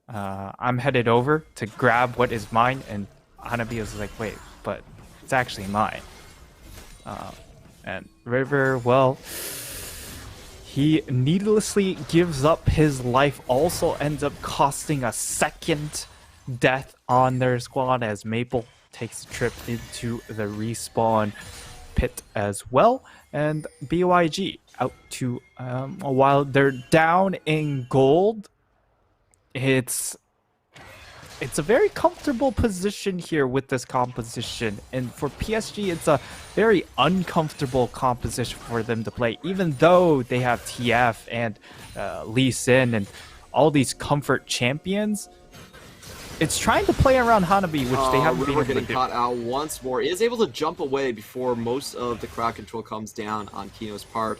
I'm headed over to grab what is mine, and Hanabi was like, wait, but it's actually mine. And River, well, he needlessly gives up his life, also ends up costing a second death on their squad as Maple takes a trip into the respawn pit as well. And BYG out to, while they're down in gold, it's it's a very comfortable position here with this composition. And for PSG, it's a very uncomfortable composition for them to play, even though they have TF and Lee Sin and all these comfort champions. It's trying to play around Hanabi, which they haven't been able to do. Getting caught out once more. Is able to jump away before most of the crowd control comes down on Kino's part.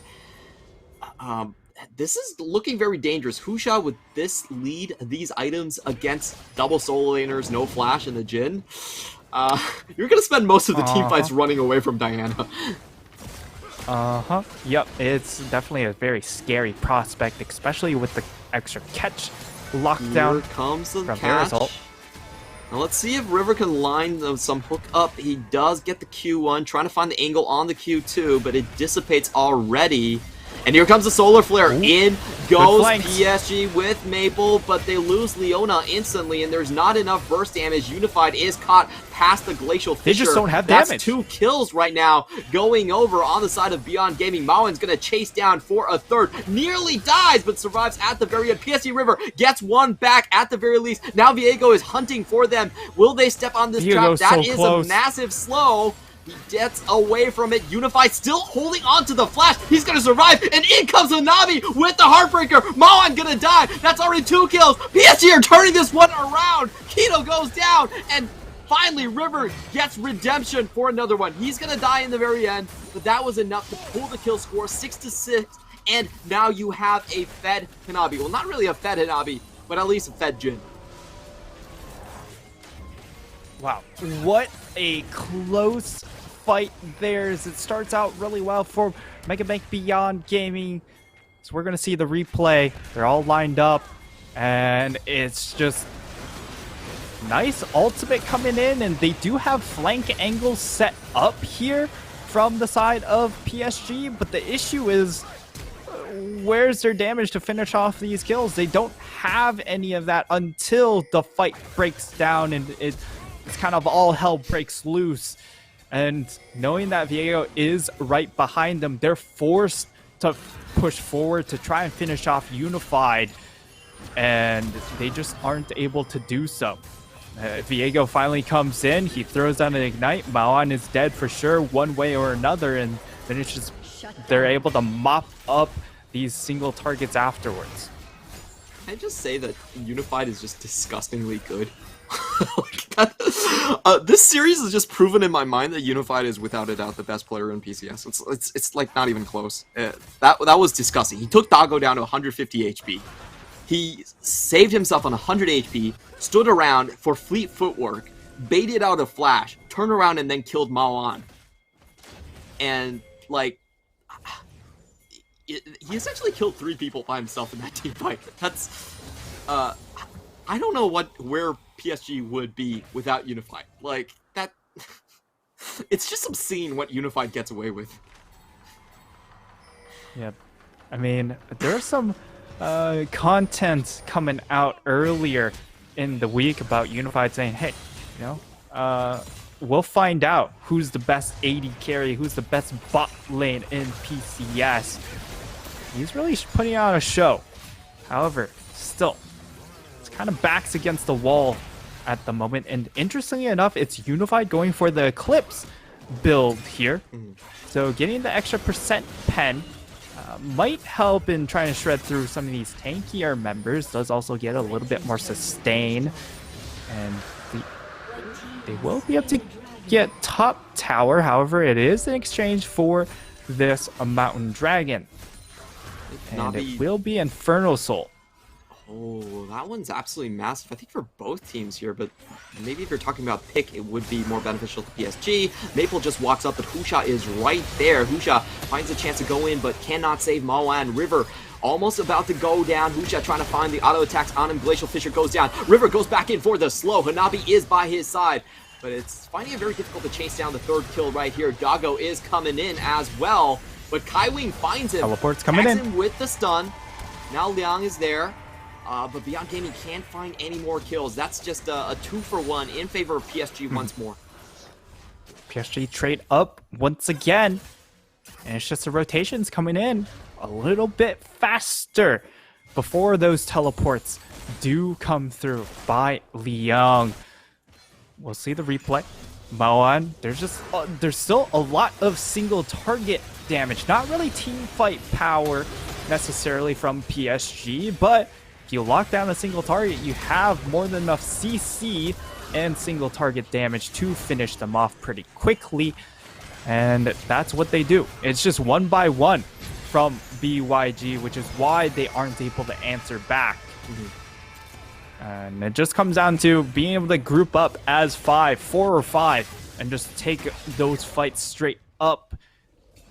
This is looking very dangerous. Husha with this lead, these items against double solo laners, no flash, and the Jhin. You're going to spend most of the team fights running away from Diana. Yep, it's definitely a very scary prospect, especially with the extra catch lockdown. Here comes the from catch. Now let's see if River can line some hook up. He does get the Q1, trying to find the angle on the Q2, but it dissipates already. And here comes the Solar Flare. Ooh. In goes PSG with Maple, but they lose Leona instantly, and there's not enough burst damage. Unified is caught past the Glacial Fissure. They just don't have damage. That's 2 kills right now going over on the side of Beyond Gaming. Maoin's going to chase down for a third. Nearly dies, but survives at the very end. PSG River gets one back at the very least. Now Viego is hunting for them. Will they step on this trap? That is a massive slow. He gets away from it. Unified still holding on to the flash. He's going to survive. And in comes Hanabi with the Heartbreaker. Maoin going to die. That's already 2 kills. PSG are turning this one around. Kino goes down. And finally, River gets redemption for another one. He's going to die in the very end. But that was enough to pull the kill score 6-6. And now you have a fed Hanabi. Well, not really a fed Hanabi, but at least a fed Jhin. Wow, what a close fight there as it starts out really well for Mega Bank Beyond Gaming. So we're going to see the replay. They're all lined up, and it's just nice ultimate coming in, and they do have flank angles set up here from the side of PSG, but the issue is where's their damage to finish off these kills? They don't have any of that until the fight breaks down, and it's kind of all hell breaks loose. And knowing that Viego is right behind them, they're forced to push forward to try and finish off Unified, and they just aren't able to do so. Viego finally comes in, he throws down an Ignite, Maoin is dead for sure one way or another, and then it's just they're able to mop up these single targets afterwards. Can I just say that Unified is just disgustingly good? This series has just proven in my mind that Unified is without a doubt the best player in PCS. It's like not even close. That was disgusting. He took Dago down to 150 HP. He saved himself on 100 HP, stood around for fleet footwork, baited out a flash, turned around and then killed Maoin. And like, he essentially killed 3 people by himself in that team fight. That's I don't know where PSG would be without Unified. Like, that... it's just obscene what Unified gets away with. Yep. I mean, there's some content coming out earlier in the week about Unified saying, hey, you know, we'll find out who's the best AD carry, who's the best bot lane in PCS. He's really putting on a show. However, still, kind of backs against the wall at the moment, and interestingly enough, it's Unified going for the Eclipse build here. So getting the extra percent pen might help in trying to shred through some of these tankier members. Does also get a little bit more sustain, and they will be able to get top tower. However, it is in exchange for this Mountain Dragon, and it will be Infernal Soul. Oh, that one's absolutely massive, I think, for both teams here, but maybe if you're talking about pick, it would be more beneficial to PSG. Maple just walks up, but Husha is right there. Husha finds a chance to go in, but cannot save Maoin. River almost about to go down. Husha trying to find the auto attacks on him. Glacial Fissure goes down. River goes back in for the slow. Hanabi is by his side, but it's finding it very difficult to chase down the 3rd kill right here. Dago is coming in as well, but Kaiwing finds him. Teleport's coming in. Him with the stun. Now Liang is there. But Beyond Gaming can't find any more kills. That's just a 2-for-1 in favor of PSG once more. PSG trade up once again. And it's just the rotations coming in a little bit faster before those teleports do come through by Liang. We'll see the replay. Moan, there's still a lot of single target damage. Not really team fight power necessarily from PSG, but if you lock down a single target, you have more than enough CC and single target damage to finish them off pretty quickly. And that's what they do. It's just one by one from BYG, which is why they aren't able to answer back. And it just comes down to being able to group up as 4 or 5, and just take those fights straight up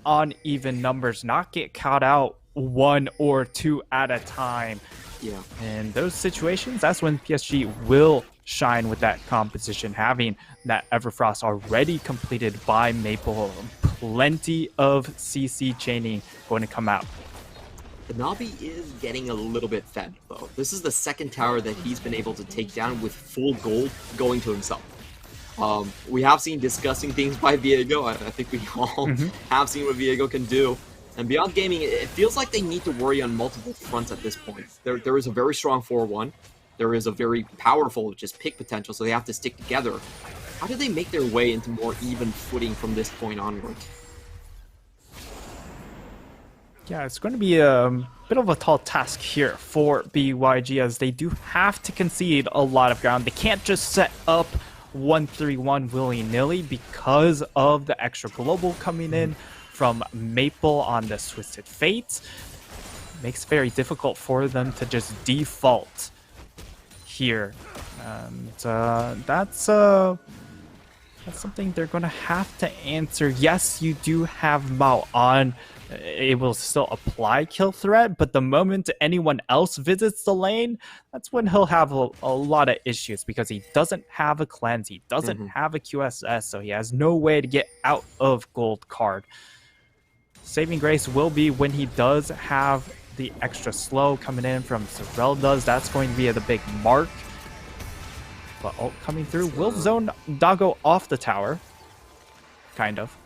on even numbers, not get caught out 1 or 2 at a time. Yeah. In those situations, that's when PSG will shine with that composition, having that Everfrost already completed by Maple. Plenty of CC chaining going to come out. Nabi is getting a little bit fed, though. This is the second tower that he's been able to take down with full gold going to himself. We have seen disgusting things by Viego. I think we all have seen what Viego can do. And Beyond Gaming, it feels like they need to worry on multiple fronts at this point. There is a very strong 4-1. There is a very powerful just pick potential, so they have to stick together. How do they make their way into more even footing from this point onward? Yeah, it's going to be a bit of a tall task here for BYG, as they do have to concede a lot of ground. They can't just set up 1-3-1 willy-nilly because of the extra global coming in from Maple on the Twisted Fate. Makes it very difficult for them to just default here. And that's something they're going to have to answer. Yes, you do have Mao on. It will still apply kill threat, but the moment anyone else visits the lane, that's when he'll have a lot of issues, because he doesn't have a cleanse, he doesn't have a QSS, so he has no way to get out of gold card. Saving grace will be when he does have the extra slow coming in from Sorel. That's going to be the big mark. But ult coming through will zone Doggo off the tower. Kind of.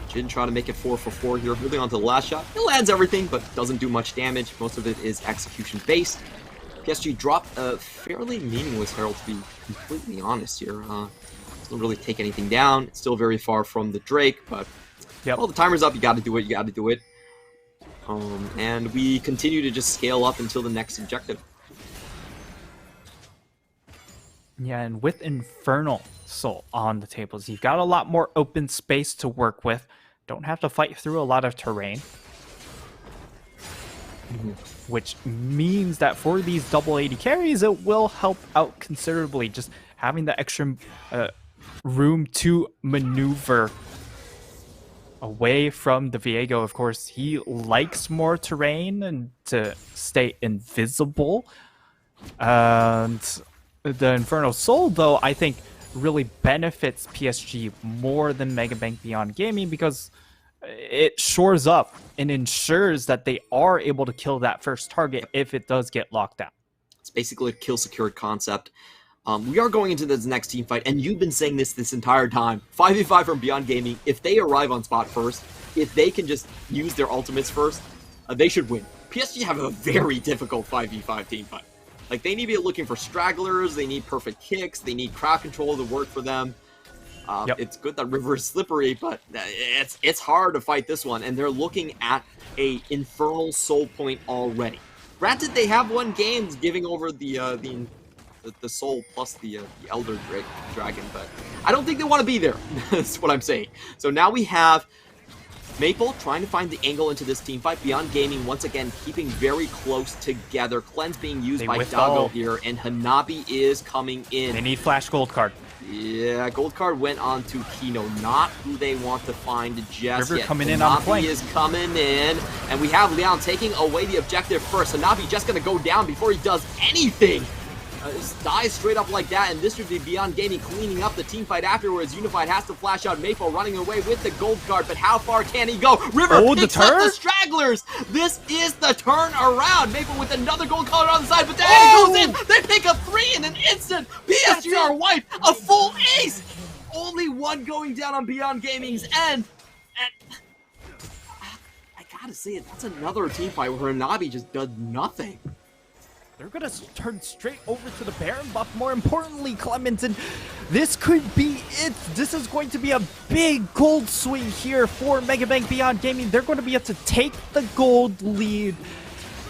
Jin trying to make it 4 for 4 here, holding on to the last shot. He lands everything, but doesn't do much damage. Most of it is execution-based. PSG dropped a fairly meaningless Herald, to be completely honest here. Doesn't really take anything down. It's still very far from the Drake, but well, the timer's up. You got to do it. You got to do it. And we continue to just scale up until the next objective. Yeah, and with Infernal Soul on the tables, you've got a lot more open space to work with. Don't have to fight through a lot of terrain. Which means that for these double 80 carries, it will help out considerably. Just having the extra room to maneuver away from the Viego. Of course, he likes more terrain and to stay invisible. And the Infernal Soul, though, I think really benefits PSG more than Megabank Beyond Gaming, because it shores up and ensures that they are able to kill that first target if it does get locked down. It's basically a kill secured concept. We are going into this next team fight, and you've been saying this entire time. 5v5 from Beyond Gaming, if they arrive on spot first, if they can just use their ultimates first, they should win. PSG have a very difficult 5v5 team fight. Like, they need to be looking for stragglers, they need perfect kicks, they need crowd control to work for them. It's good that River is slippery, but it's hard to fight this one, and they're looking at a Infernal Soul point already. Granted, they have won games giving over the Soul plus the Elder Dragon, but I don't think they want to be there. That's what I'm saying. So now we have Maple trying to find the angle into this team fight. Beyond Gaming, once again, keeping very close together. Cleanse being used by Doggo here, and Hanabi is coming in. They need flash gold card. Yeah, gold card went on to Kino, not who they want to find just River yet. coming in on flank. is coming in, and we have Leon taking away the objective first. Hanabi just going to go down before he does anything. Dies straight up like that, and this would be Beyond Gaming cleaning up the team fight afterwards. Unified has to flash out. Maple running away with the gold card, but how far can he go? River picks up the stragglers. This is the turn around. Maple with another gold card on the side, but then it goes in. They pick up 3 in an instant. PSG are wiped. A full ace. Only one going down on Beyond Gaming's end. And I gotta say it, that's another team fight where Hanabi just does nothing. They're gonna turn straight over to the Baron buff. More importantly, Clementon, this could be it. This is going to be a big gold swing here for Megabank Beyond Gaming. They're going to be able to take the gold lead.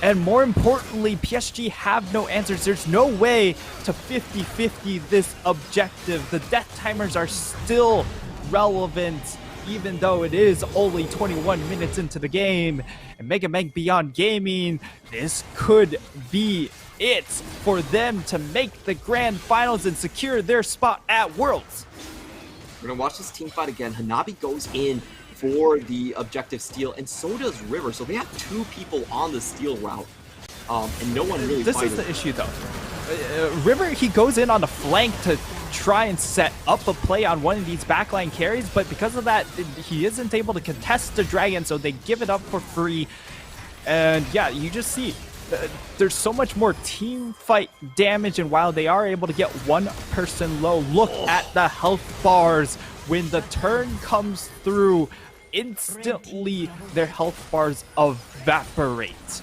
And more importantly, PSG have no answers. There's no way to 50-50 this objective. The death timers are still relevant, even though it is only 21 minutes into the game. And Megabank Beyond Gaming, this could be it for them to make the grand finals and secure their spot at Worlds. We're gonna watch this team fight again. Hanabi goes in for the objective steal, and so does River. So they have 2 people on the steal route, and no one really This is the issue, though. River, he goes in on the flank to try and set up a play on one of these backline carries, but because of that, he isn't able to contest the dragon, so they give it up for free. And yeah, you just see there's so much more team fight damage, and while they are able to get one person low, look at the health bars. When the turn comes through, instantly their health bars evaporate.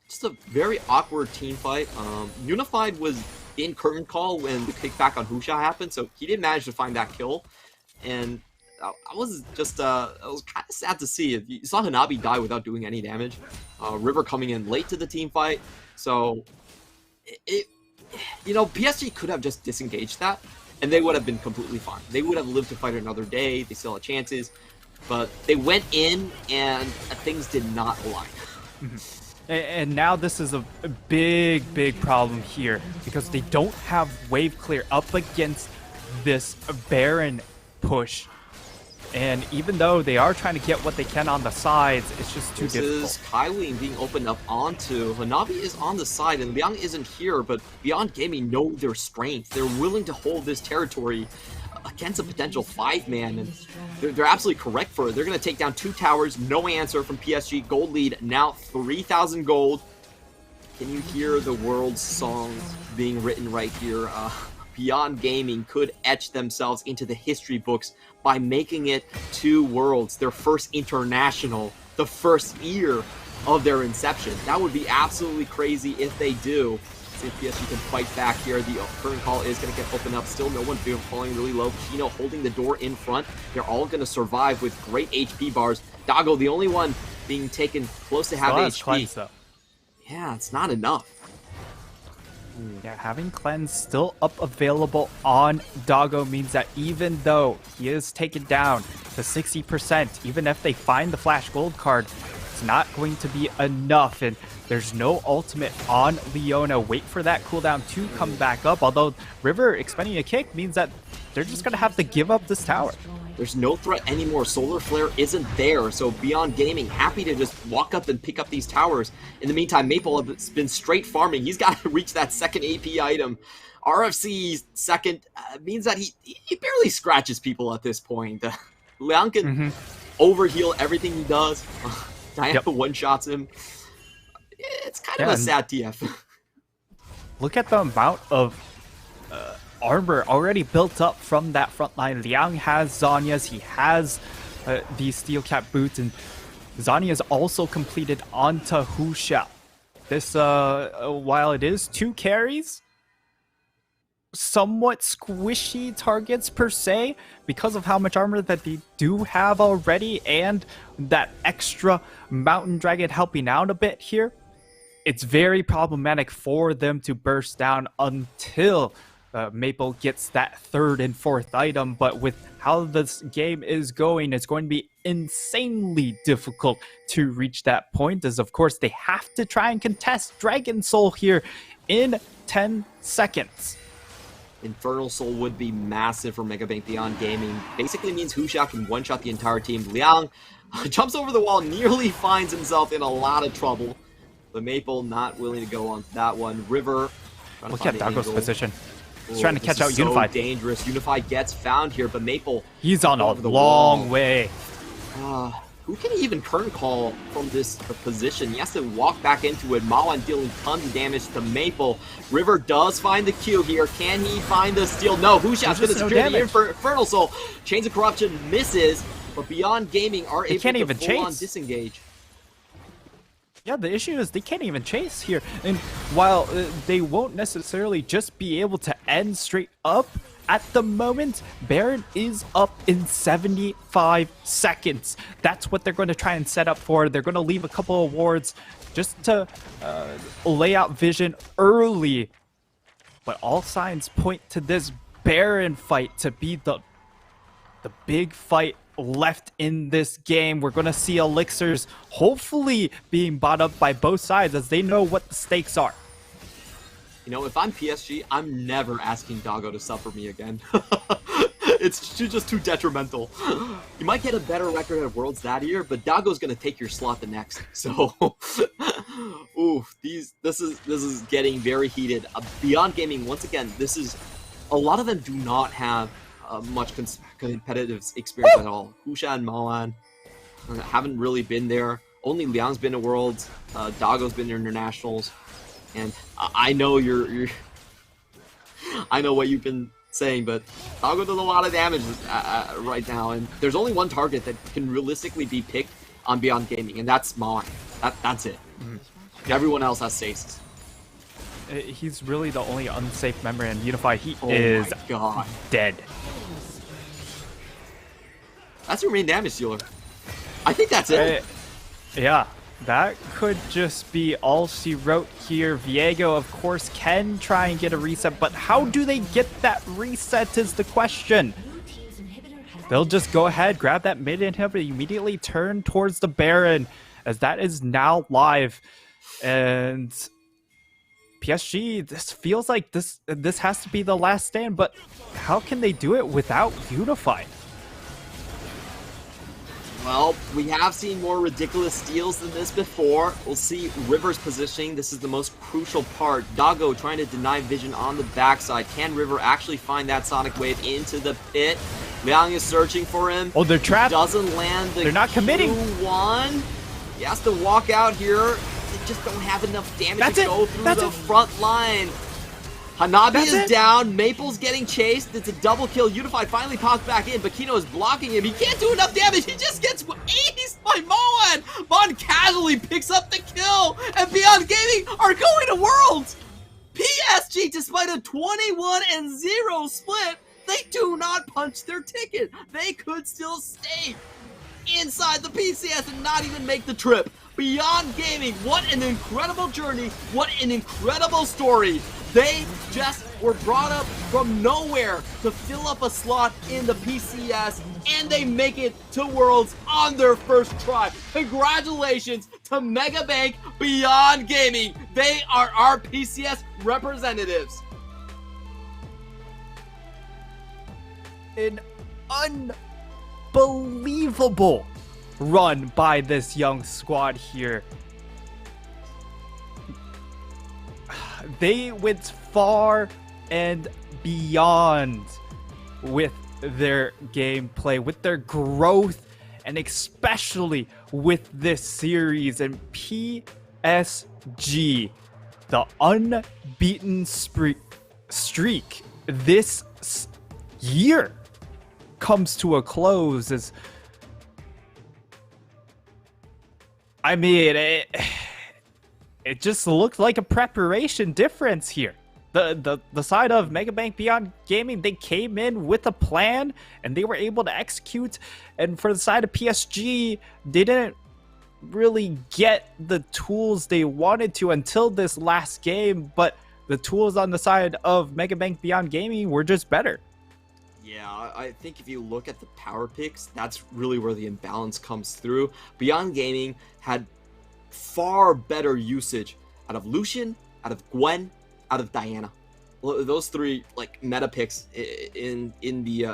Just a very awkward team fight. Unified was in curtain call when the kickback on Husha happened, so he didn't manage to find that kill. And I was just, I was kind of sad to see. You saw Hanabi die without doing any damage. River coming in late to the team fight. So, you know, PSG could have just disengaged that, and they would have been completely fine. They would have lived to fight another day. They still had chances. But they went in, and things did not align. And now this is a big, big problem here, because they don't have wave clear up against this Baron push. And even though they are trying to get what they can on the sides, it's just too difficult. This is Kaiwing being opened up onto. Hanabi is on the side, and Liang isn't here, but Beyond Gaming know their strength. They're willing to hold this territory against a potential 5-man, and they're absolutely correct for it. They're going to take down 2 towers, no answer from PSG. Gold lead, now 3,000 gold. Can you hear the world's songs being written right here? Beyond Gaming could etch themselves into the history books by making it to Worlds, their first international, the first year of their inception. That would be absolutely crazy if they do. See if PSG can fight back here. The current call is going to get opened up. Still no one falling really low. Kino holding the door in front. They're all going to survive with great HP bars. Doggo, the only one being taken close to half HP. Cleanse, though. Yeah, it's not enough. Yeah, having Cleanse still up available on Doggo means that even though he is taken down to 60%, even if they find the Flash Gold card, it's not going to be enough. And there's no ultimate on Leona. Wait for that cooldown to come back up. Although River expending a kick means that they're just going to have to give up this tower. There's no threat anymore. Solar Flare isn't there, so Beyond Gaming happy to just walk up and pick up these towers. In the meantime, Maple has been straight farming. He's got to reach that second AP item. RFC second means that he barely scratches people at this point. Liang can overheal everything he does. Diana one-shots him. It's kind of a sad TF. Look at the amount of armor already built up from that front line. Liang has Zanya's, he has these steel cap boots, and Zanya's also completed onto Husha. This, while it is 2 carries, somewhat squishy targets per se, because of how much armor that they do have already, and that extra Mountain Dragon helping out a bit here. It's very problematic for them to burst down until Maple gets that 3rd and 4th item, but with how this game is going, it's going to be insanely difficult to reach that point, as of course they have to try and contest Dragon Soul here in 10 seconds. Infernal Soul would be massive for Megabank Beyond Gaming. Basically means Husha can one-shot the entire team. Liang jumps over the wall, nearly finds himself in a lot of trouble. But Maple not willing to go on that one. River, look at Doggo's position. He's trying to catch out Unified. So dangerous. Unified gets found here, but Maple... He's on a long way. Who can he even current call from this position? He has to walk back into it. Mawan dealing tons of damage to Maple. River does find the Q here. Can he find the steal? No, Husha's going to secure the Infernal Soul. Chains of Corruption misses, but Beyond Gaming are able to full-on disengage. Yeah, the issue is they can't even chase here. And while they won't necessarily just be able to end straight up, at the moment, Baron is up in 75 seconds. That's what they're going to try and set up for. They're going to leave a couple of wards just to lay out vision early. But all signs point to this Baron fight to be the big fight left in this game. We're going to see elixirs hopefully being bought up by both sides as they know what the stakes are. You know, if I'm PSG, I'm never asking Doggo to suffer me again. It's just too detrimental. You might get a better record at Worlds that year, but Doggo's gonna take your slot the next. So, oof, this is getting very heated. Beyond Gaming, once again, this is a lot of them do not have much competitive experience at all. Husha and Malan haven't really been there. Only Liang's been to Worlds. Doggo's been to Internationals. And I know I know what you've been saying, but Doggo does a lot of damage right now, and there's only one target that can realistically be picked on Beyond Gaming, and that's Mon. That's it. Everyone else has stasis. He's really the only unsafe member in Unify. He is dead. That's your main damage dealer. I think that's it. Yeah. That could just be all she wrote here. Viego, of course, can try and get a reset, but how do they get that reset is the question. They'll just go ahead, grab that mid inhibitor, immediately turn towards the Baron, as that is now live. And PSG, this feels like this has to be the last stand, but how can they do it without Unify? Well, we have seen more ridiculous steals than this before. We'll see River's positioning. This is the most crucial part. Doggo trying to deny vision on the backside. Can River actually find that Sonic Wave into the pit? Liang is searching for him. Oh, they're trapped. Doesn't land the They're not committing. Q1. He has to walk out here. They just don't have enough damage to go through the front line. Hanabi is down. Maple's getting chased. It's a double kill. Unified finally pops back in, but Kino is blocking him. He can't do enough damage. He just gets aced by Moan. Mon casually picks up the kill, and Beyond Gaming are going to Worlds. PSG, despite a 21-0 split, they do not punch their ticket. They could still stay inside the PCS and not even make the trip. Beyond Gaming, what an incredible journey. What an incredible story. They just were brought up from nowhere to fill up a slot in the PCS, and they make it to Worlds on their first try. Congratulations to Megabank Beyond Gaming. They are our PCS representatives. An unbelievable run by this young squad here. They went far and beyond with their gameplay, with their growth, and especially with this series. And PSG, the unbeaten streak this year comes to a close. As I mean, it just looked like a preparation difference here. The side of Megabank Beyond Gaming, they came in with a plan and they were able to execute. And for the side of PSG, they didn't really get the tools they wanted to until this last game. But the tools on the side of Megabank Beyond Gaming were just better. Yeah, I think if you look at the power picks, that's really where the imbalance comes through. Beyond Gaming had far better usage out of Lucian, out of Gwen, out of Diana. Those three like meta picks in the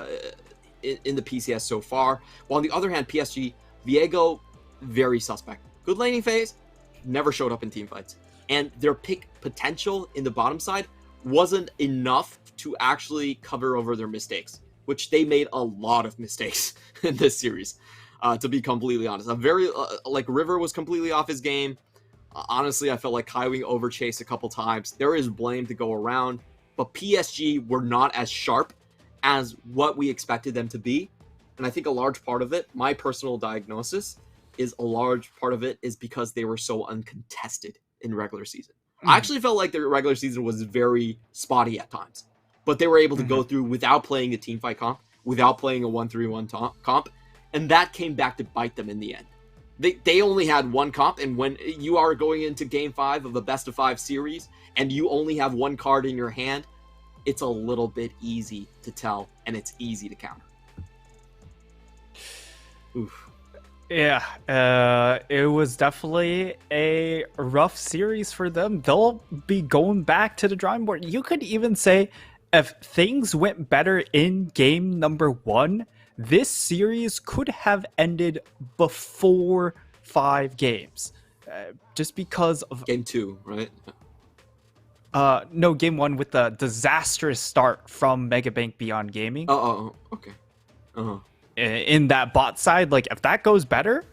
PCS so far. While on the other hand, PSG, Viego, very suspect. Good laning phase, never showed up in team fights. And their pick potential in the bottom side wasn't enough to actually cover over their mistakes, which they made a lot of mistakes in this series. To be completely honest, like River was completely off his game. Honestly, I felt like Kaiwing overchased a couple times. There is blame to go around, but PSG were not as sharp as what we expected them to be. And I think a large part of it, my personal diagnosis, is a large part of it is because they were so uncontested in regular season. I actually felt like their regular season was very spotty at times, but they were able to go through without playing a team fight comp, without playing a 1-3-1 comp, and that came back to bite them in the end. They only had one comp, and when you are going into Game 5 of a best-of-5 series, and you only have one card in your hand, it's a little bit easy to tell, and it's easy to counter. Oof. Yeah, it was definitely a rough series for them. They'll be going back to the drawing board. You could even say if things went better in game number 1, this series could have ended before 5 games. Just because of... Game 2, right? No, game 1 with the disastrous start from Megabank Beyond Gaming. Oh, okay. In that bot side, like if that goes better,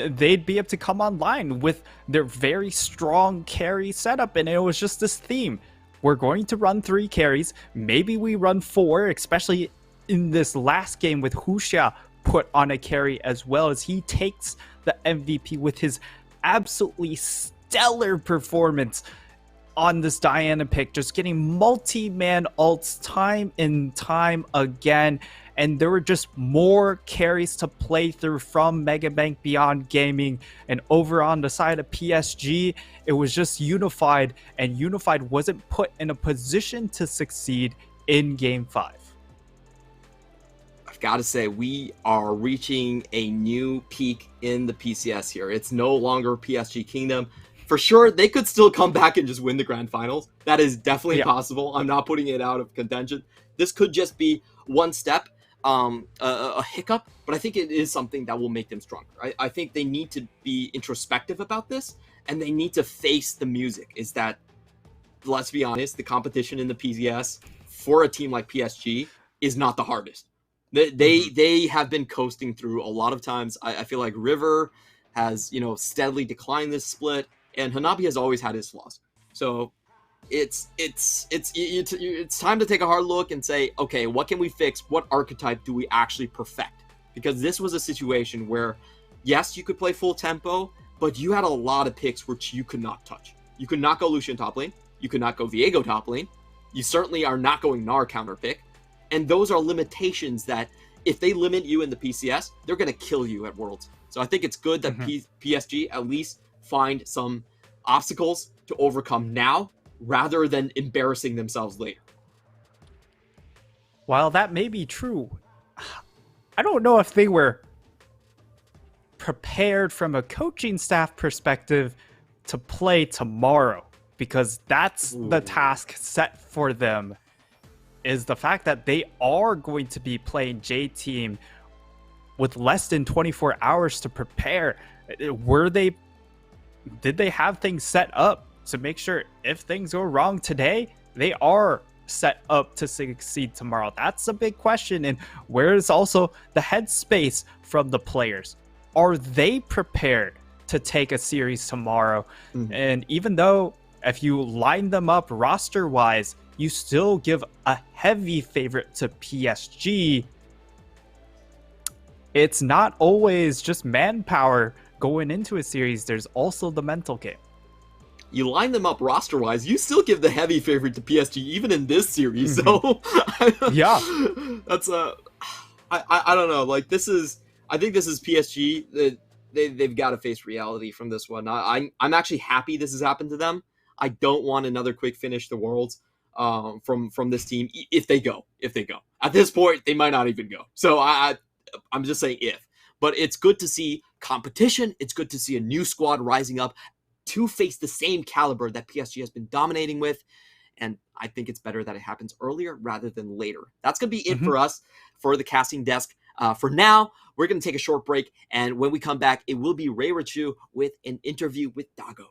they'd be able to come online with their very strong carry setup, and it was just this theme. We're going to run 3 carries, maybe we run 4, especially in this last game with Huxia put on a carry as well, as he takes the MVP with his absolutely stellar performance on this Diana pick, just getting multi-man ults time and time again. And there were just more carries to play through from Megabank Beyond Gaming. And over on the side of PSG, it was just Unified, and Unified wasn't put in a position to succeed in Game 5. I've got to say, we are reaching a new peak in the PCS here. It's no longer PSG Kingdom. For sure, they could still come back and just win the grand finals. That is definitely possible. I'm not putting it out of contention. This could just be one step, a hiccup, but I think it is something that will make them stronger. I think they need to be introspective about this, and they need to face the music. Is that, let's be honest, the competition in the PCS for a team like PSG is not the hardest. They have been coasting through a lot of times. I feel like River has, steadily declined this split, and Hanabi has always had his flaws. So it's time to take a hard look and say, okay, what can we fix? What archetype do we actually perfect? Because this was a situation where, yes, you could play full tempo, but you had a lot of picks which you could not touch. You could not go Lucian top lane. You could not go Viego top lane. You certainly are not going Gnar counter pick. And those are limitations that if they limit you in the PCS, they're going to kill you at Worlds. So I think it's good that PSG at least find some obstacles to overcome now rather than embarrassing themselves later. While that may be true, I don't know if they were prepared from a coaching staff perspective to play tomorrow, because that's the task set for them, is the fact that they are going to be playing J-Team with less than 24 hours to prepare. Did they have things set up to make sure if things go wrong today, they are set up to succeed tomorrow? That's a big question. And where is also the headspace from the players? Are they prepared to take a series tomorrow? And even though if you line them up roster-wise, you still give a heavy favorite to PSG, it's not always just manpower going into a series. There's also the mental game. You line them up roster-wise, you still give the heavy favorite to PSG even in this series. So yeah, that's I don't know. Like, I think this is PSG. They've got to face reality from this one. I'm actually happy this has happened to them. I don't want another quick finish the Worlds from this team if they go. At this point, they might not even go. So I'm just saying if. But it's good to see competition. It's good to see a new squad rising up to face the same caliber that PSG has been dominating with. And I think it's better that it happens earlier rather than later. That's going to be it for us for the casting desk. For now, we're going to take a short break. And when we come back, it will be Ray Richu with an interview with Dago.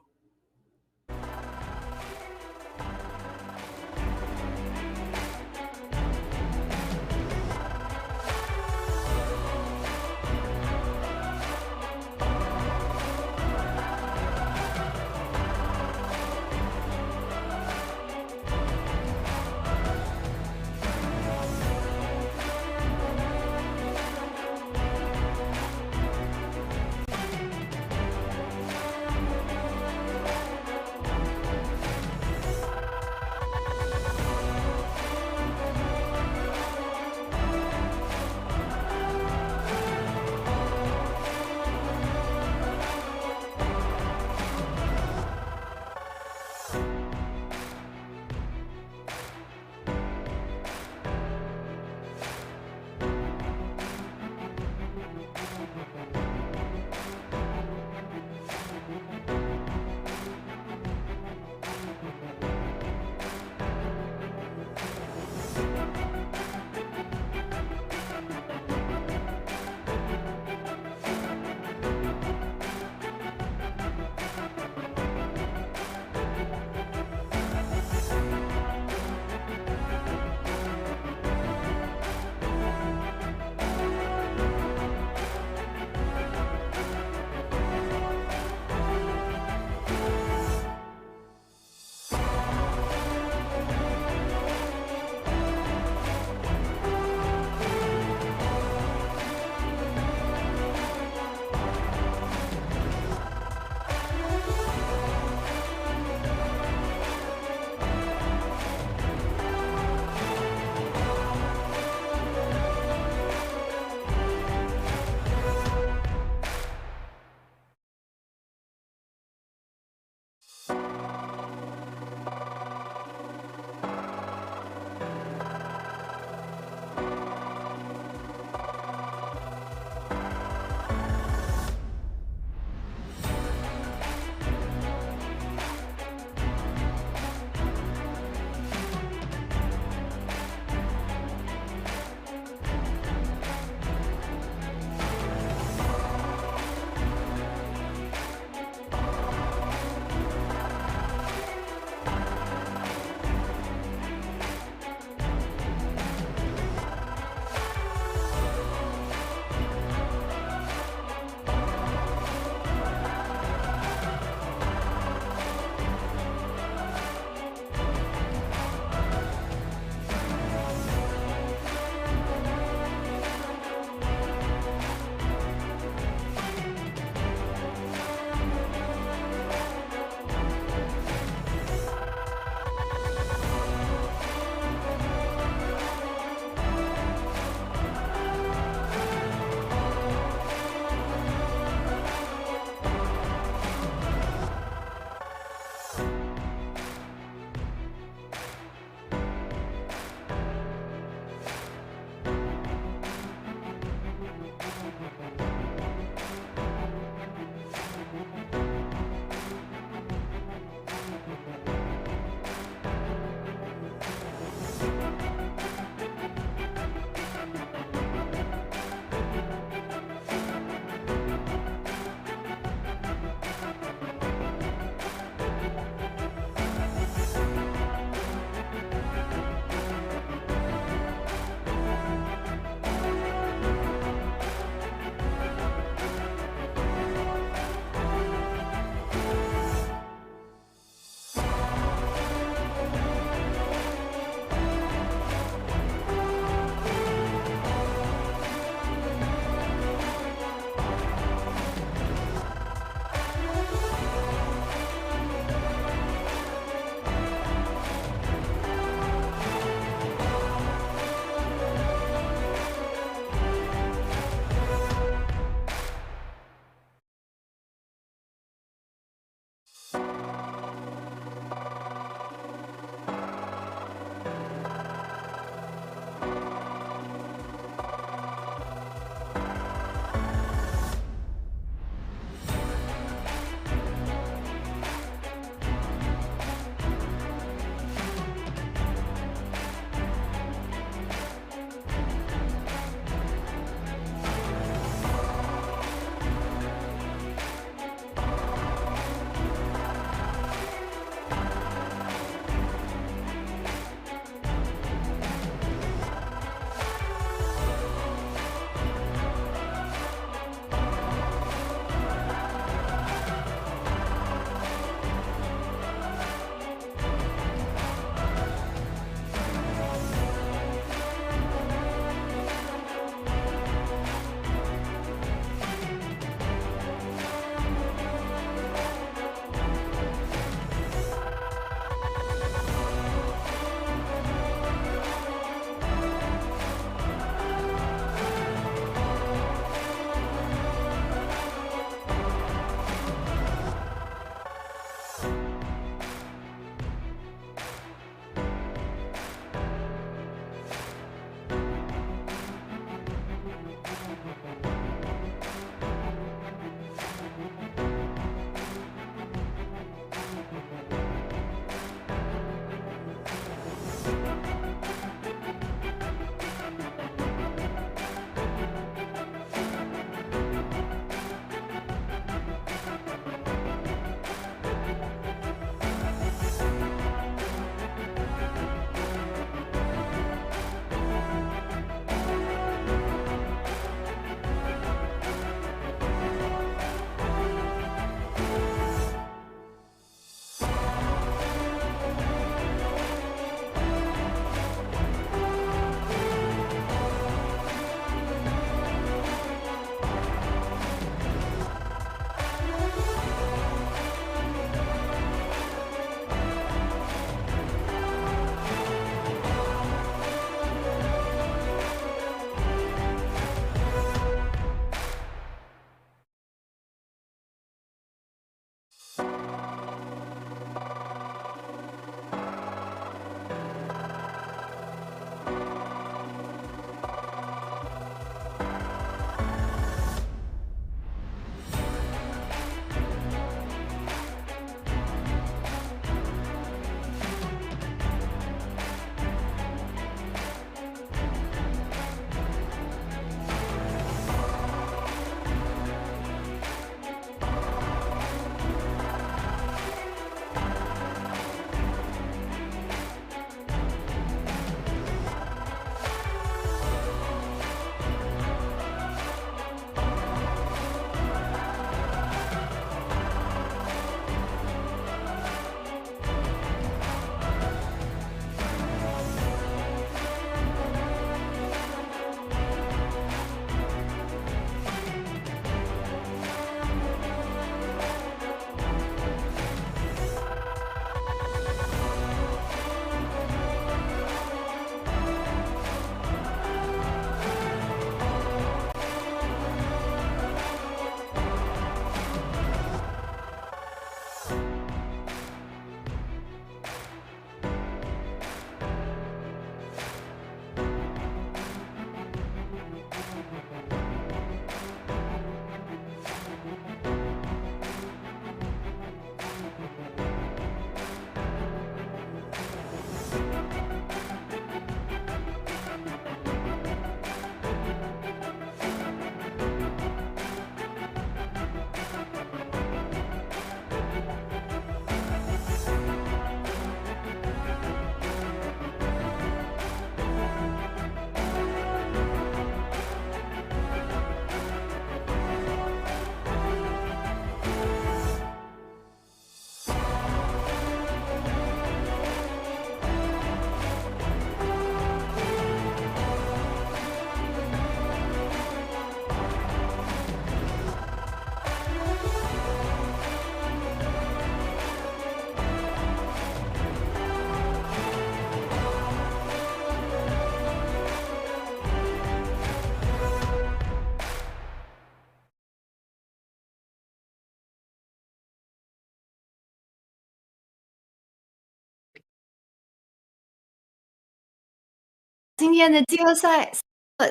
天的季后赛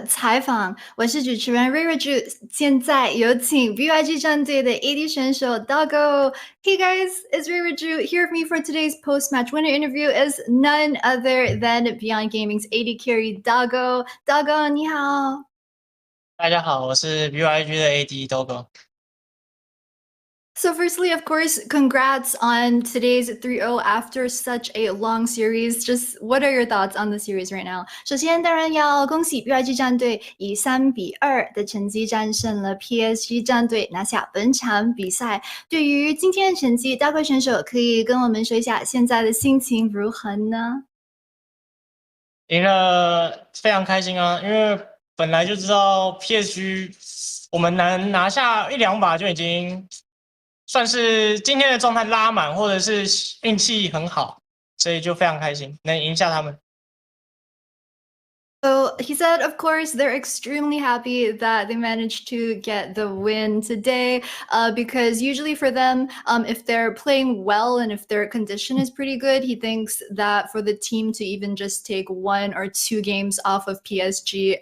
采访，我是主持人瑞瑞朱。现在有请 BYG 战队的 AD 选手 Doggo。Hey guys, it's瑞Ju. Here with me for today's post-match winner interview is none other than Beyond Gaming's AD carry Doggo. Doggo, 你好。大家好，我是 BYG 的 AD Dogo。So firstly, of course, congrats on today's 3-0 after such a long series. Just what are your thoughts on the series right now? 首先，当然要恭喜 BYG 战队以3-2的成绩战胜了 PSG 战队，拿下本场比赛。对于今天的成绩，大贵选手可以跟我们说一下现在的心情如何呢？赢了非常开心啊，因为本来就知道 PSG 我们能拿下1-2把就已经算是今天的状态拉满，或者是运气很好，所以就非常开心能赢下他们。So he said, of course, they're extremely happy that they managed to get the win today because usually for them, if they're playing well and if their condition is pretty good, he thinks that for the team to even just take 1 or 2 games off of PSG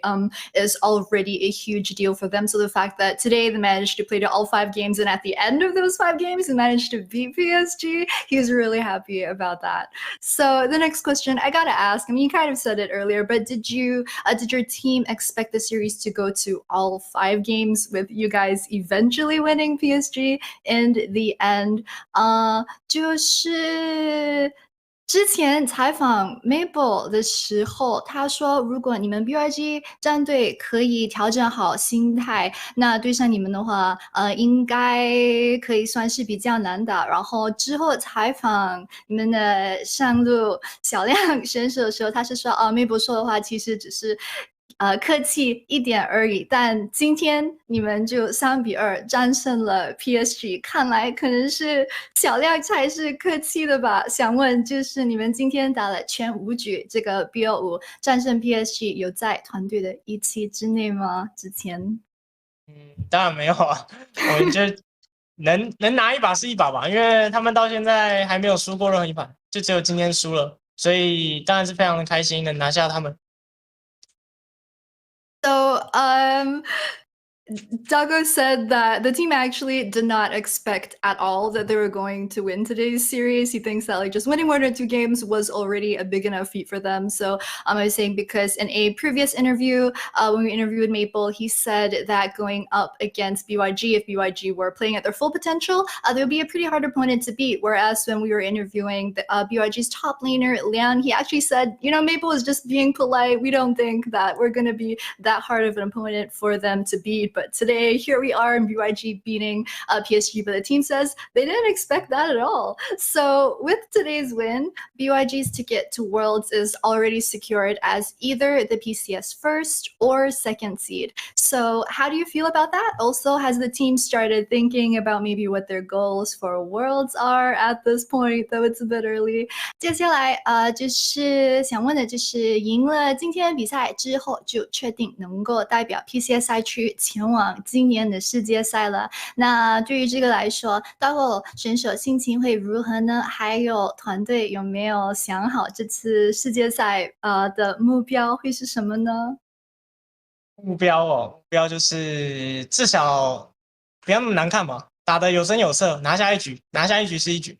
is already a huge deal for them. So the fact that today they managed to play to all 5 games and at the end of those 5 games, they managed to beat PSG, he's really happy about that. So the next question I gotta ask, I mean, you kind of said it earlier, but did your team expect the series to go to all 5 games with you guys eventually winning PSG in the end? 就是之前采访 Mabel 的时候，他说如果你们 BYG 战队可以调整好心态，那对上你们的话，应该可以算是比较难打。然后之后采访你们的上路小亮选手的时候，他是说Mabel 说的话其实只是客气一点而已，但今天你们就3-2战胜了 PSG， 看来可能是小亮才是客气的吧。想问就是你们今天打了全5局，这个 BO5 战胜 PSG 有在团队的预期之内吗？之前？当然没有啊，我们就能拿1把是1把吧，因为他们到现在还没有输过任何1盘，就只有今天输了，所以当然是非常的开心能拿下他们。So, Dago said that the team actually did not expect at all that they were going to win today's series. He thinks that just winning 1 or 2 games was already a big enough feat for them. So I was saying because in a previous interview, when we interviewed Maple, he said that going up against BYG, if BYG were playing at their full potential, they would be a pretty hard opponent to beat. Whereas when we were interviewing BYG's top laner, Liang, he actually said, Maple is just being polite. We don't think that we're going to be that hard of an opponent for them to beat. But today, here we are in BYG beating PSG, but the team says they didn't expect that at all. So with today's win, BYG's ticket to Worlds is already secured as either the PCS first or second seed. So how do you feel about that? Also, has the team started thinking about maybe what their goals for Worlds are at this point, though it's a bit early? 接下来就是想问的就是赢了今天比赛之后就确定能够代表 PCS 赛区前往今年的世界赛了。那对于这个来说，待会选手心情会如何呢？还有团队有没有想好这次世界赛的目标会是什么呢？目标就是至少不要那么难看嘛，打得有声有色，拿下一局是一局。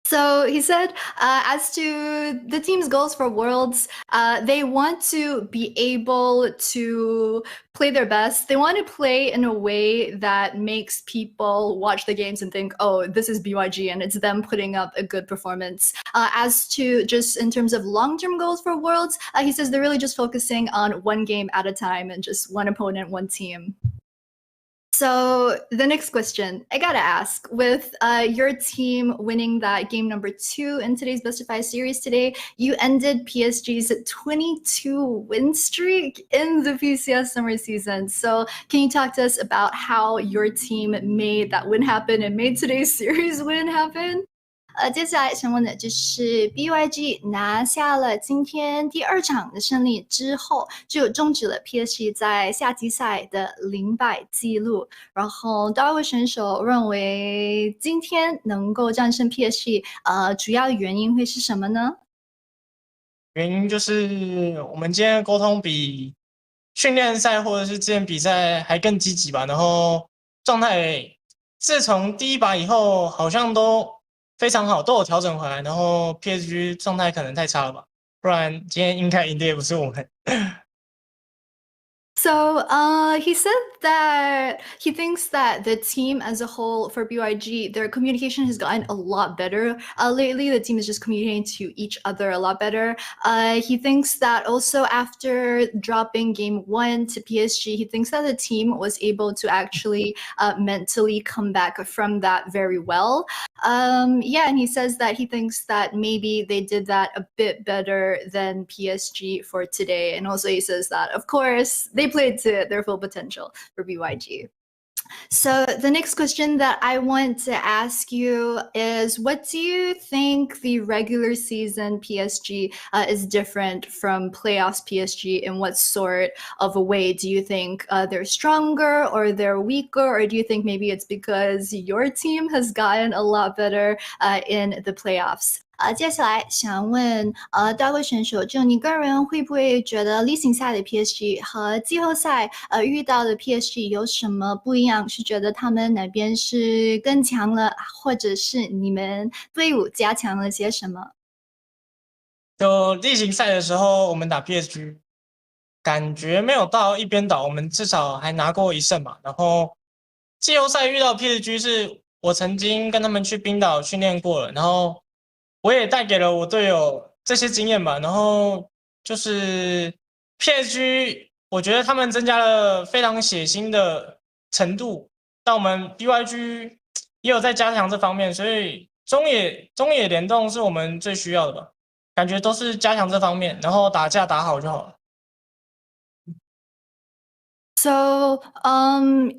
So he said, as to the team's goals for Worlds, they want to be able to play their best. They want to play in a way that makes people watch the games and think, oh, this is BYG and it's them putting up a good performance. As to just in terms of long-term goals for Worlds, he says they're really just focusing on 1 game at a time and just 1 opponent, 1 team. So the next question I gotta ask, with your team winning that game number 2 in today's best of 5 series today, you ended PSG's 22 win streak in the PCS summer season. So can you talk to us about how your team made that win happen and made today's series win happen? 接下来想问的就是 BYG 拿下了今天第2场的胜利之后，就终止了 PSG 在夏季赛的0败记录。然后多少位选手认为今天能够战胜 PSG，主要原因会是什么呢？原因就是我们今天的沟通比训练赛或者是之前比赛还更积极吧，然后状态自从第一把以后好像都非常好，都有调整回来，然后 PSG 状态可能太差了吧，不然今天应该赢的也不是我们。So he said that he thinks that the team as a whole for BYG, their communication has gotten a lot better. Lately, the team is just communicating to each other a lot better. He thinks that also after dropping game 1 to PSG, he thinks that the team was able to actually mentally come back from that very well. Yeah, and he says that he thinks that maybe they did that a bit better than PSG for today. And also he says that, of course, they played to their full potential for BYG. So the next question that I want to ask you is, what do you think the regular season PSG is different from playoffs PSG? In what sort of a way? Do you think they're stronger or they're weaker? Or do you think maybe it's because your team has gotten a lot better in the playoffs? 接下来想问大卫选手，就你个人会不会觉得例行赛的 PSG 和季后赛遇到的 PSG 有什么不一样？是觉得他们哪边是更强了，或者是你们队伍加强了些什么？就例行赛的时候，我们打 PSG，感觉没有到一边倒，我们至少还拿过1胜嘛。然后季后赛遇到 PSG 是我曾经跟他们去冰岛训练过了，然后我也带给了我队友这些经验吧。然后就是 PSG，我觉得他们增加了非常血腥的程度，但我们 BYG 也有在加强这方面，所以中野联动是我们最需要的吧。感觉都是加强这方面，然后打架打好就好了。So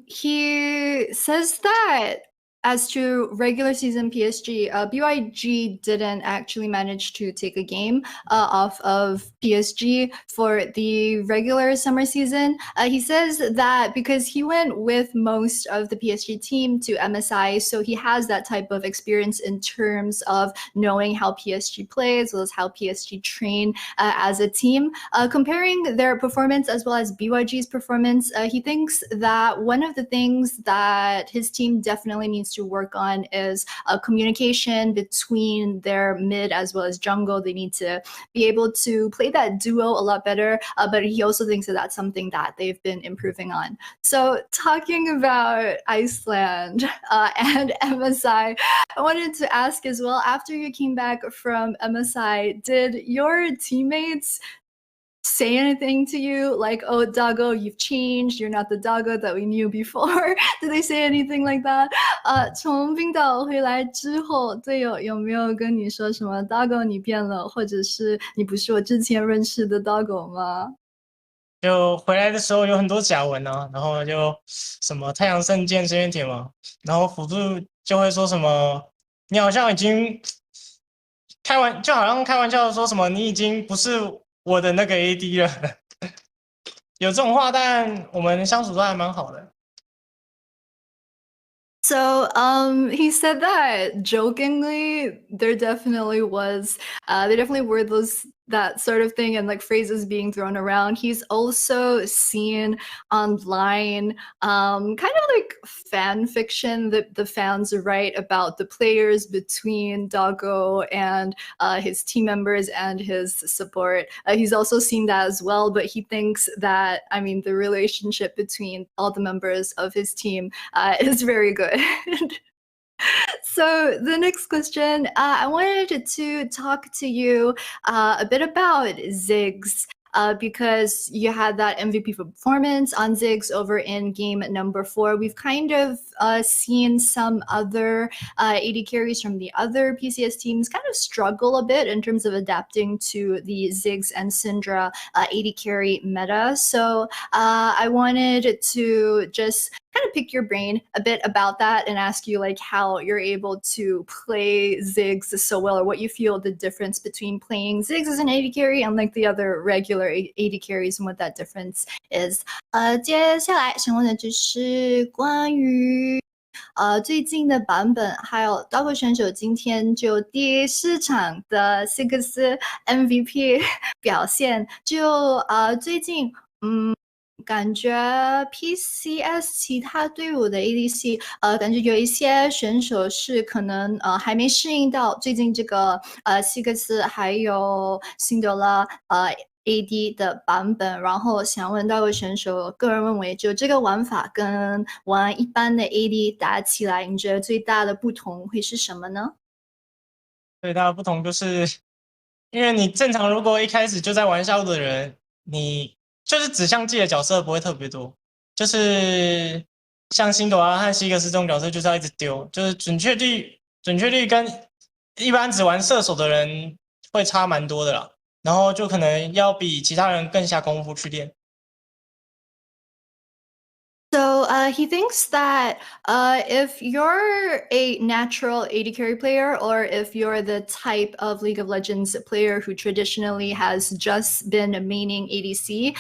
he says that as to regular season PSG, BYG didn't actually manage to take a game off of PSG for the regular summer season. He says that because he went with most of the PSG team to MSI, so he has that type of experience in terms of knowing how PSG plays, as well as how PSG train as a team. Comparing their performance as well as BYG's performance, he thinks that one of the things that his team definitely needs to work on is communication between their mid as well as jungle. They need to be able to play that duo a lot better, but he also thinks that that's something that they've been improving on. So talking about Iceland and MSI, I wanted to ask as well, after you came back from MSI, did your teammates say anything to you like, oh, Dago, you've changed, you're not the Dago that we knew before? Did they say anything like that? 从冰岛回来之后，队友有没有跟你说什么 Dago 你变了，或者是你不是我之前认识的 Dago 吗？就回来的时候有很多假文啊，然后就什么太阳圣剑这边铁嘛，然后辅助就会说什么，你好像已经就好像开玩笑说什么你已经不是我的那个 AD 了，有这种话，但我们相处都还蛮好的。So he said that jokingly, there definitely was, there definitely were that sort of thing and like phrases being thrown around. He's also seen online kind of like fan fiction that the fans write about the players between Doggo and his team members and his support. He's also seen that as well, but he thinks that, I mean, the relationship between all the members of his team is very good. So the next question, I wanted to talk to you a bit about Ziggs. Because you had that MVP performance on Ziggs over in game number 4. We've kind of seen some other AD carries from the other PCS teams kind of struggle a bit in terms of adapting to the Ziggs and Syndra AD carry meta. So I wanted to just kind of pick your brain a bit about that and ask you like how you're able to play Ziggs so well, or what you feel the difference between playing Ziggs as an AD carry and like the other regular AD carries and what that difference is. 接下来想问的就是关于最近的版本，还有包括选手今天就第4场的6 MVP 表现，就最近感觉 PCS 其他队伍的 ADC，感觉有一些选手是可能还没适应到最近这个6还有辛德拉AD 的版本，然后想问到位选手，个人认为就这个玩法跟玩一般的 AD 打起来，你觉得最大的不同会是什么呢？最大的不同就是，因为你正常如果一开始就在玩下路的人，你就是指向自己的角色不会特别多，就是像辛朵拉和希格斯这种角色就是要一直丢，就是准确率跟一般只玩射手的人会差蛮多的啦，然后就可能要比其他人更下功夫去练。So he thinks that if you're a natural AD carry player, or if you're the type of League of Legends player who traditionally has just been maining ADC,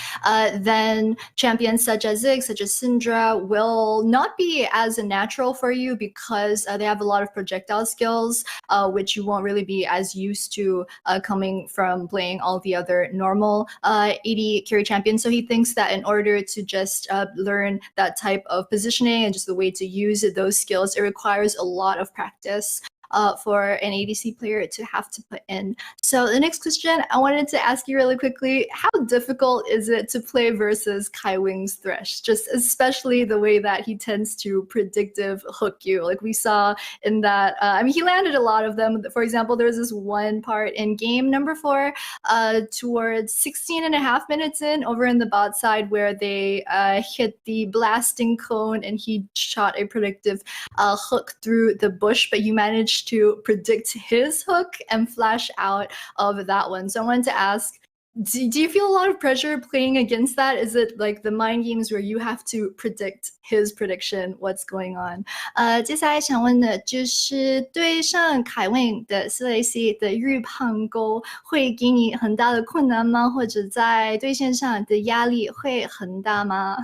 then champions such as Ziggs, such as Syndra, will not be as natural for you because they have a lot of projectile skills, which you won't really be as used to coming from playing all the other normal AD carry champions. So he thinks that in order to just learn that type of positioning and just the way to use those skills, it requires a lot of practice for an ADC player to have to put in. So the next question I wanted to ask you really quickly, how difficult is it to play versus Kai Wing's Thresh? Just especially the way that he tends to predictive hook you. Like we saw in that, I mean, he landed a lot of them. For example, there was this one part in game number 4 towards 16.5 minutes in over in the bot side where they hit the blasting cone and he shot a predictive hook through the bush, but you managed to predict his hook and flash out of that one. So I wanted to ask, do you feel a lot of pressure playing against that? Is it like the mind games where you have to predict his prediction, what's going on? 接下来想问的就是对上凯文的4AC 的预判钩会给你很大的困难吗？或者在对线上的压力会很大吗？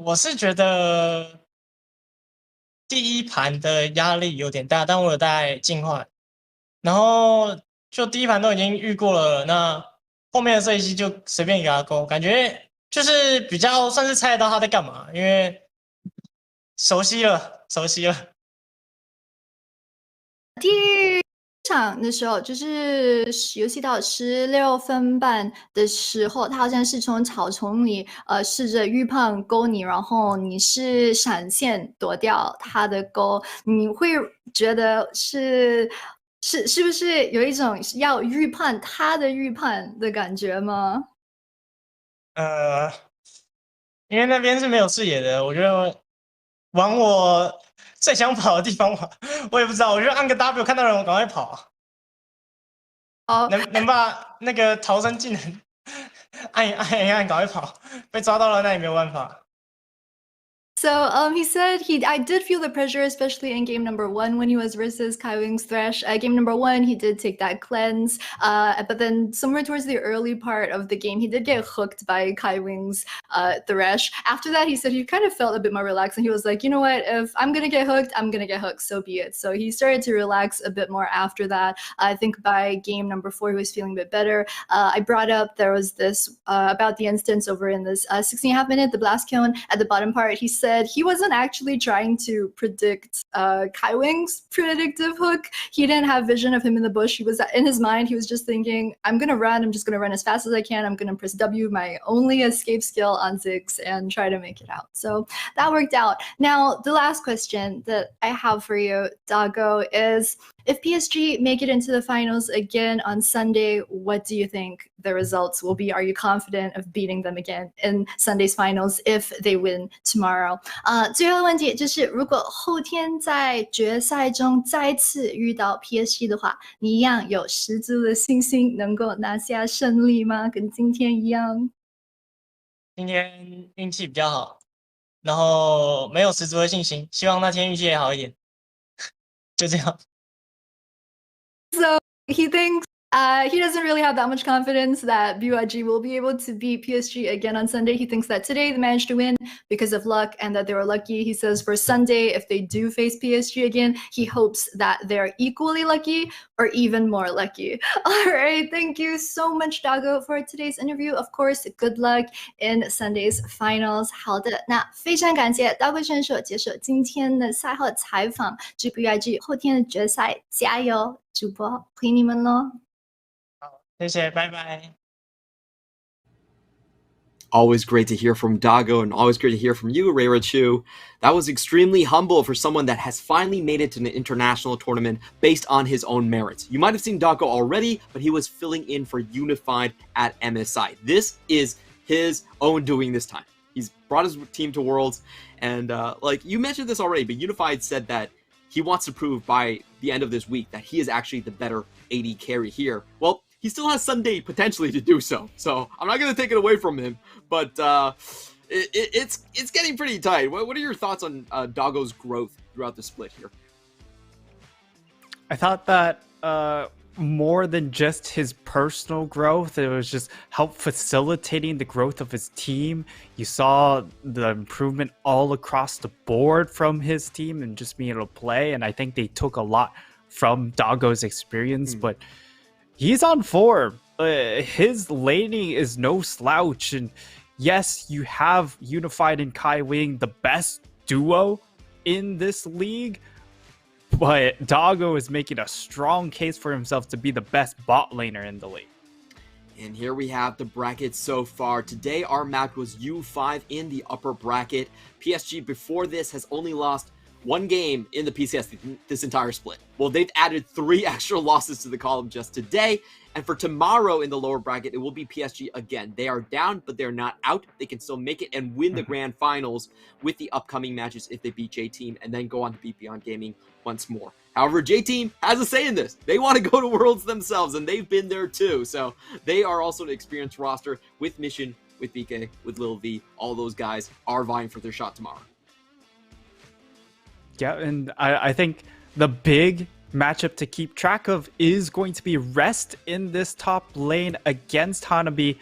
我是觉得第一盘的压力有点大，但我有带净化，然后就第一盘都已经遇过了，那后面的这一期就随便给他勾，感觉就是比较算是猜得到他在干嘛，因为熟悉了。第场的时候，就是游戏到16分半的时候，他好像是从草丛里试着预判勾你，然后你是闪现躲掉他的勾，你会觉得是不是有一种要预判他的预判的感觉吗？因为那边是没有视野的，我觉得往我最想跑的地方跑，我也不知道，我就按个 W 看到人我赶快跑。能把那个逃生技能按一按，赶快跑，被抓到了那也没有办法。So he said I did feel the pressure, especially in game number 1 when he was versus Kai Wing's Thresh. Game number 1, he did take that cleanse, but then somewhere towards the early part of the game, he did get hooked by Kai Wing's Thresh. After that, he said he kind of felt a bit more relaxed, and he was like, you know what, if I'm gonna get hooked, I'm gonna get hooked, so be it. So he started to relax a bit more after that. I think by game number 4, he was feeling a bit better. I brought up there was this about the instance over in this 16.5 minute, the blast cone at the bottom part. He said he wasn't actually trying to predict Kai Wing's predictive hook. He didn't have vision of him in the bush. He was in his mind, he was just thinking, I'm gonna run, I'm just gonna run as fast as I can, I'm gonna press W, my only escape skill on Ziggs, and try to make it out. So that worked out. Now, the last question that I have for you, Dago, is if PSG make it into the finals again on Sunday, what do you think the results will be? Are you confident of beating them again in Sunday's finals if they win tomorrow? 最后的问题就是，如果后天在决赛中再次遇到 PSG 的话，你一样有十足的信心能够拿下胜利吗？跟今天一样？今天运气比较好，然后没有十足的信心，希望那天运气也好一点。就这样。So he thinks He doesn't really have that much confidence that BYG will be able to beat PSG again on Sunday. He thinks that today they managed to win because of luck and that they were lucky. He says for Sunday, if they do face PSG again, he hopes that they're equally lucky or even more lucky. All right, thank you so much, Dago, for today's interview. Of course, good luck in Sunday's finals. 好的，那非常感谢Dago 选手接受今天的赛后采访。至 BYG 后天的决赛，加油！主播陪你们喽。谢谢，拜拜。Always great to hear from Dago and always great to hear from you, Reira Chu. That was extremely humble for someone that has finally made it to an international tournament based on his own merits. You might have seen Dago already, but he was filling in for Unified at MSI. This is his own doing this time. He's brought his team to Worlds, and like you mentioned this already, but Unified said that he wants to prove by the end of this week that he is actually the better AD carry here. Well, he still has Sunday potentially to do so. So I'm not going to take it away from him, but it's getting pretty tight. What are your thoughts on Dago's growth throughout the split here? I thought that more than just his personal growth, it was just help facilitating the growth of his team. You saw the improvement all across the board from his team and just being able to play. And I think they took a lot from Dago's experience, but he's on form. His laning is no slouch. And yes, you have Unified and Kai Wing, the best duo in this league. But Dago is making a strong case for himself to be the best bot laner in the league. And here we have the bracket so far. Today our match was U5 in the upper bracket. PSG before this has only lost one game in the PCS this entire split. Well, they've added 3 extra losses to the column just today. And for tomorrow in the lower bracket, it will be PSG again. They are down, but they're not out. They can still make it and win the grand finals with the upcoming matches if they beat J-Team and then go on to beat Beyond Gaming once more. However, J-Team has a say in this. They want to go to Worlds themselves, and they've been there too. So they are also an experienced roster with Mission, with BK, with Lil V. All those guys are vying for their shot tomorrow. Yeah, and I think the big matchup to keep track of is going to be Rest in this top lane against Hanabi,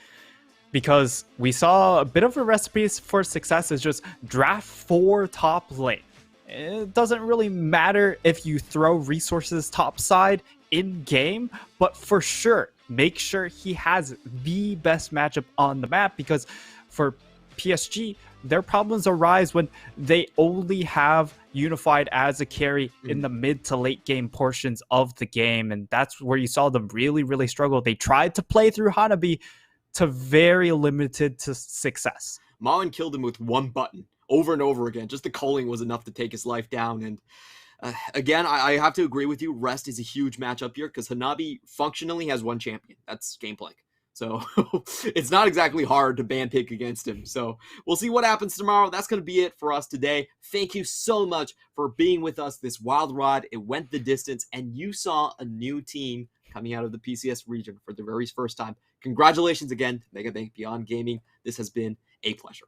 because we saw a bit of a recipe for success is just draft 4 top lane. It doesn't really matter if you throw resources topside in game, but for sure, make sure he has the best matchup on the map, because for PSG, their problems arise when they only have Unified as a carry in the mid to late game portions of the game. And that's where you saw them really, really struggle. They tried to play through Hanabi to very limited to success. Malin killed him with one button over and over again. Just the calling was enough to take his life down. And again, I have to agree with you. Rest is a huge matchup here because Hanabi functionally has one champion. That's Gameplank. So it's not exactly hard to ban pick against him. So we'll see what happens tomorrow. That's going to be it for us today. Thank you so much for being with us this wild ride. It went the distance, and you saw a new team coming out of the PCS region for the very first time. Congratulations again to Megabank Beyond Gaming. This has been a pleasure.